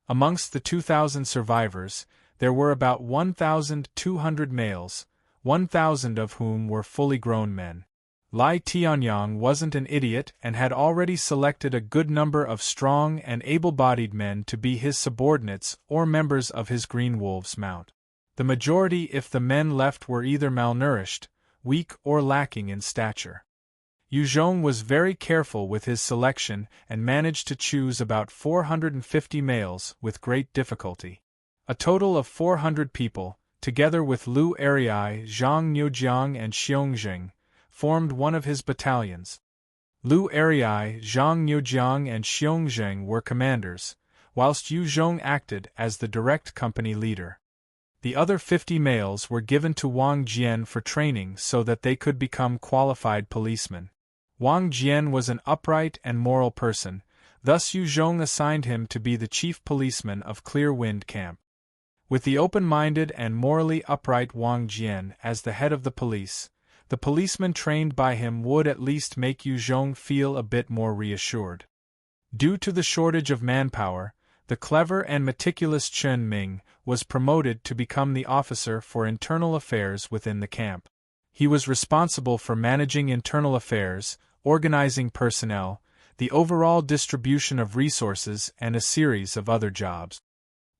[SPEAKER 1] Amongst the 2,000 survivors, there were about 1,200 males, 1,000 of whom were fully grown men. Lai Tianyang wasn't an idiot and had already selected a good number of strong and able-bodied men to be his subordinates or members of his Green Wolves mount. The majority, if the men left, were either malnourished, weak, or lacking in stature. Yu Zhong was very careful with his selection and managed to choose about 450 males with great difficulty. A total of 400 people, together with Lu Erii, Zhang Niujiang and Xiongxing, formed one of his battalions. Lu Erii, Zhang Niujiang and Xiongxing were commanders, whilst Yu Zhong acted as the direct company leader. The other 50 males were given to Wang Jian for training so that they could become qualified policemen. Wang Jian was an upright and moral person, thus Yu Zhong assigned him to be the chief policeman of Clear Wind Camp. With the open-minded and morally upright Wang Jian as the head of the policemen trained by him would at least make Yu Zhong feel a bit more reassured. Due to the shortage of manpower, the clever and meticulous Chen Ming was promoted to become the officer for internal affairs within the camp. He was responsible for managing internal affairs, organizing personnel, the overall distribution of resources, and a series of other jobs.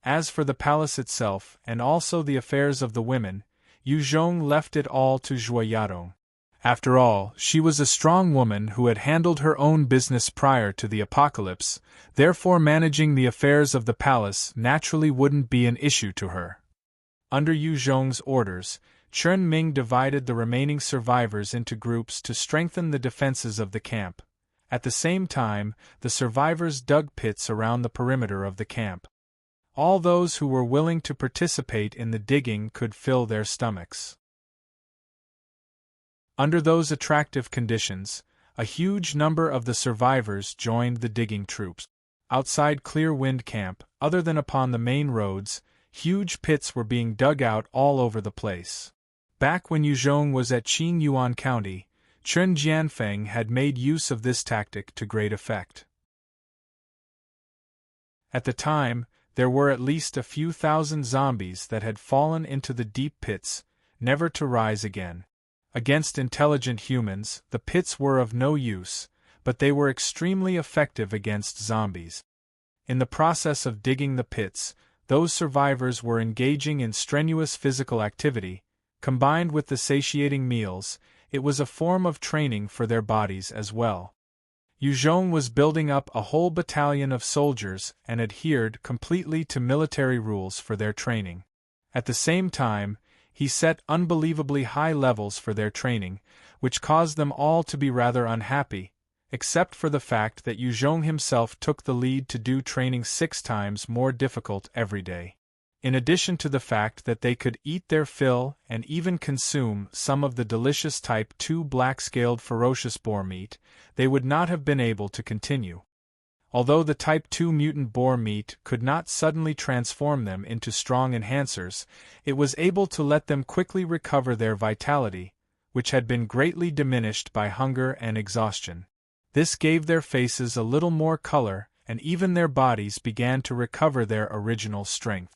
[SPEAKER 1] As for the palace itself, and also the affairs of the women, Yu Zhong left it all to Zhuo Yadong. After all, she was a strong woman who had handled her own business prior to the apocalypse, therefore managing the affairs of the palace naturally wouldn't be an issue to her. Under Yu Zhong's orders, Chen Ming divided the remaining survivors into groups to strengthen the defenses of the camp. At the same time, the survivors dug pits around the perimeter of the camp. All those who were willing to participate in the digging could fill their stomachs. Under those attractive conditions, a huge number of the survivors joined the digging troops. Outside Clear Wind Camp, other than upon the main roads, huge pits were being dug out all over the place. Back when Yu Zhong was at Qingyuan County, Chen Jianfeng had made use of this tactic to great effect. At the time, there were at least a few thousand zombies that had fallen into the deep pits, never to rise again. Against intelligent humans, the pits were of no use, but they were extremely effective against zombies. In the process of digging the pits, those survivors were engaging in strenuous physical activity. Combined with the satiating meals, it was a form of training for their bodies as well. Yu Zhong was building up a whole battalion of soldiers and adhered completely to military rules for their training. At the same time, he set unbelievably high levels for their training, which caused them all to be rather unhappy, except for the fact that Yu Zhong himself took the lead to do training 6 times more difficult every day. In addition to the fact that they could eat their fill and even consume some of the delicious Type 2 black-scaled ferocious boar meat, they would not have been able to continue. Although the Type 2 mutant boar meat could not suddenly transform them into strong enhancers, it was able to let them quickly recover their vitality, which had been greatly diminished by hunger and exhaustion. This gave their faces a little more color and even their bodies began to recover their original strength.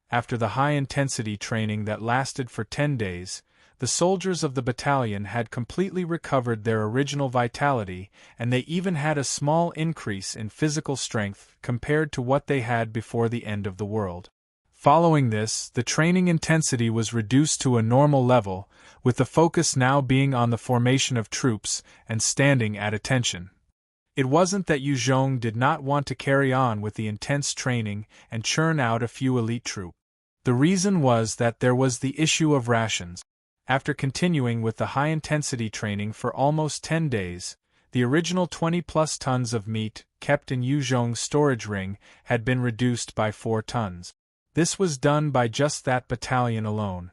[SPEAKER 1] After the high-intensity training that lasted for 10 days, the soldiers of the battalion had completely recovered their original vitality, and they even had a small increase in physical strength compared to what they had before the end of the world. Following this, the training intensity was reduced to a normal level, with the focus now being on the formation of troops and standing at attention. It wasn't that Yu Zhong did not want to carry on with the intense training and churn out a few elite troops. The reason was that there was the issue of rations. After continuing with the high-intensity training for almost 10 days, the original 20-plus tons of meat kept in Yu Zhong's storage ring had been reduced by 4 tons. This was done by just that battalion alone.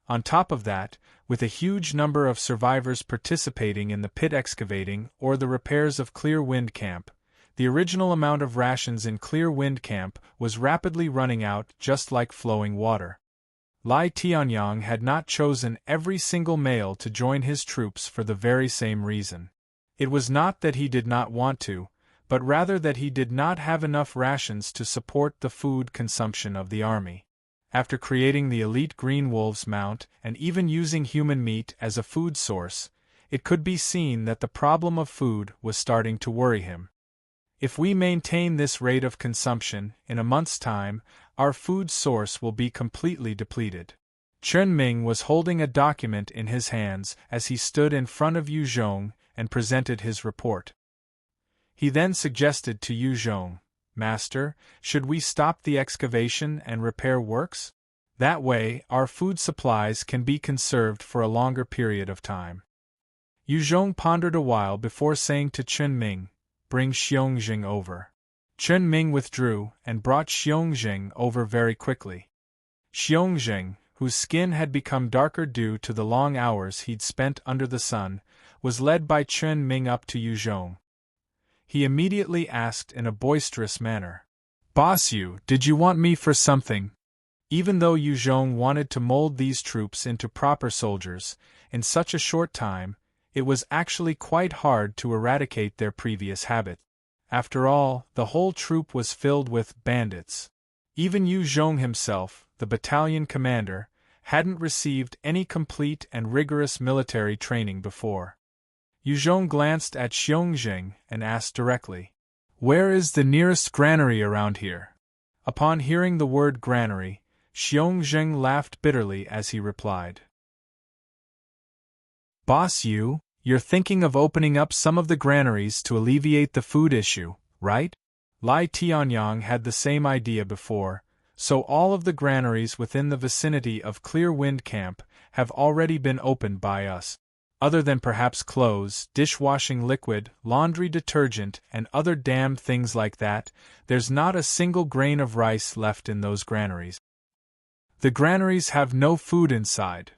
[SPEAKER 1] On top of that, with a huge number of survivors participating in the pit excavating or the repairs of Clear Wind Camp, the original amount of rations in Clear Wind Camp was rapidly running out just like flowing water. Lai Tianyang had not chosen every single male to join his troops for the very same reason. It was not that he did not want to, but rather that he did not have enough rations to support the food consumption of the army. After creating the elite Green Wolves mount and even using human meat as a food source, it could be seen that the problem of food was starting to worry him. If we maintain this rate of consumption, in a month's time, our food source will be completely depleted. Chen Ming was holding a document in his hands as he stood in front of Yu Zhong and presented his report. He then suggested to Yu Zhong, "Master, should we stop the excavation and repair works? That way, our food supplies can be conserved for a longer period of time." Yu Zhong pondered a while before saying to Chen Ming, "Bring Xiongxing over." Chen Ming withdrew and brought Xiongxing over very quickly. Xiongxing, whose skin had become darker due to the long hours he'd spent under the sun, was led by Chen Ming up to Yu Zhong. He immediately asked in a boisterous manner, "Boss Yu, did you want me for something?" Even though Yu Zhong wanted to mold these troops into proper soldiers, in such a short time, it was actually quite hard to eradicate their previous habit. After all, the whole troop was filled with bandits. Even Yu Zhong himself, the battalion commander, hadn't received any complete and rigorous military training before. Yu Zhong glanced at Xiongxing and asked directly, "Where is the nearest granary around here?" Upon hearing the word granary, Xiongxing laughed bitterly as he replied, "Boss Yu, you're thinking of opening up some of the granaries to alleviate the food issue, right?" Lai Tianyang had the same idea before, so all of the granaries within the vicinity of Clear Wind Camp have already been opened by us. Other than perhaps clothes, dishwashing liquid, laundry detergent, and other damned things like that, there's not a single grain of rice left in those granaries. The granaries have no food inside.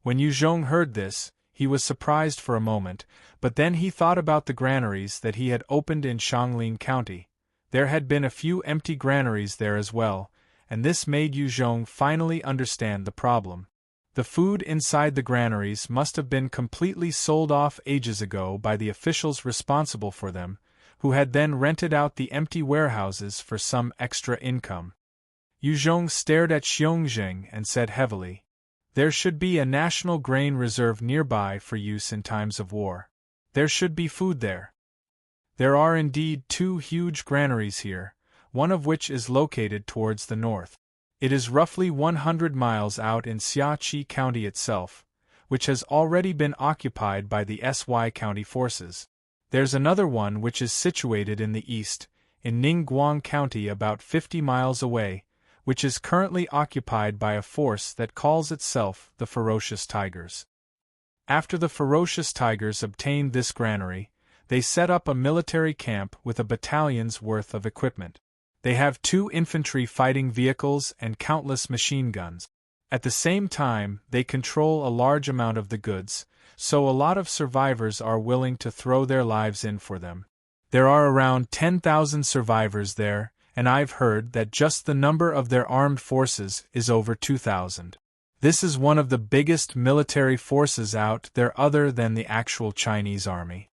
[SPEAKER 1] When Yu Zhong heard this, he was surprised for a moment, but then he thought about the granaries that he had opened in Xianglin County. There had been a few empty granaries there as well, and this made Yu Zhong finally understand the problem. The food inside the granaries must have been completely sold off ages ago by the officials responsible for them, who had then rented out the empty warehouses for some extra income. Yu Zhong stared at Xiongxing and said heavily, "There should be a national grain reserve nearby for use in times of war. There should be food there." There are indeed 2 huge granaries here, one of which is located towards the north. It is roughly 100 miles out in Xiaqi County itself, which has already been occupied by the SY County forces. There's another one which is situated in the east, in Ningguang County about 50 miles away, which is currently occupied by a force that calls itself the Ferocious Tigers. After the Ferocious Tigers obtained this granary, they set up a military camp with a battalion's worth of equipment. They have 2 infantry fighting vehicles and countless machine guns. At the same time, they control a large amount of the goods, so a lot of survivors are willing to throw their lives in for them. There are around 10,000 survivors there, and I've heard that just the number of their armed forces is over 2,000. This is one of the biggest military forces out there other than the actual Chinese army.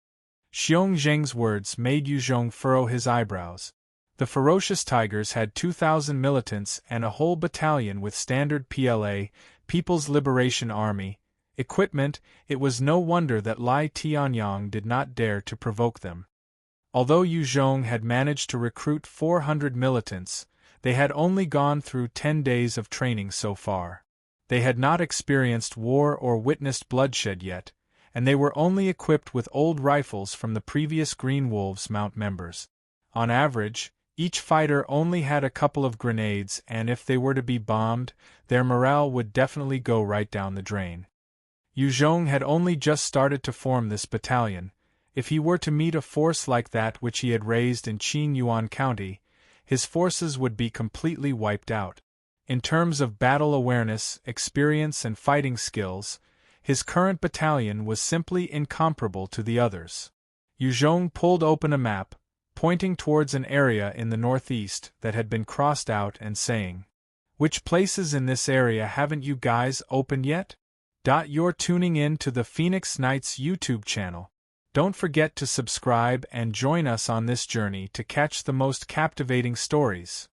[SPEAKER 1] Xiong Zheng's words made Yu Zhong furrow his eyebrows. The ferocious tigers had 2,000 militants and a whole battalion with standard PLA, People's Liberation Army, equipment. It was no wonder that Lai Tianyang did not dare to provoke them. Although Yu Zhong had managed to recruit 400 militants, they had only gone through 10 days of training so far. They had not experienced war or witnessed bloodshed yet, and they were only equipped with old rifles from the previous Green Wolves Mount members. On average, each fighter only had a couple of grenades, and if they were to be bombed, their morale would definitely go right down the drain. Yu Zhong had only just started to form this battalion. If he were to meet a force like that which he had raised in Qingyuan County, his forces would be completely wiped out. In terms of battle awareness, experience and fighting skills, his current battalion was simply incomparable to the others. Yu Zhong pulled open a map, pointing towards an area in the northeast that had been crossed out and saying, "Which places in this area haven't you guys opened yet?" You're tuning in to the Phoenix Knights YouTube channel. Don't forget to subscribe and join us on this journey to catch the most captivating stories.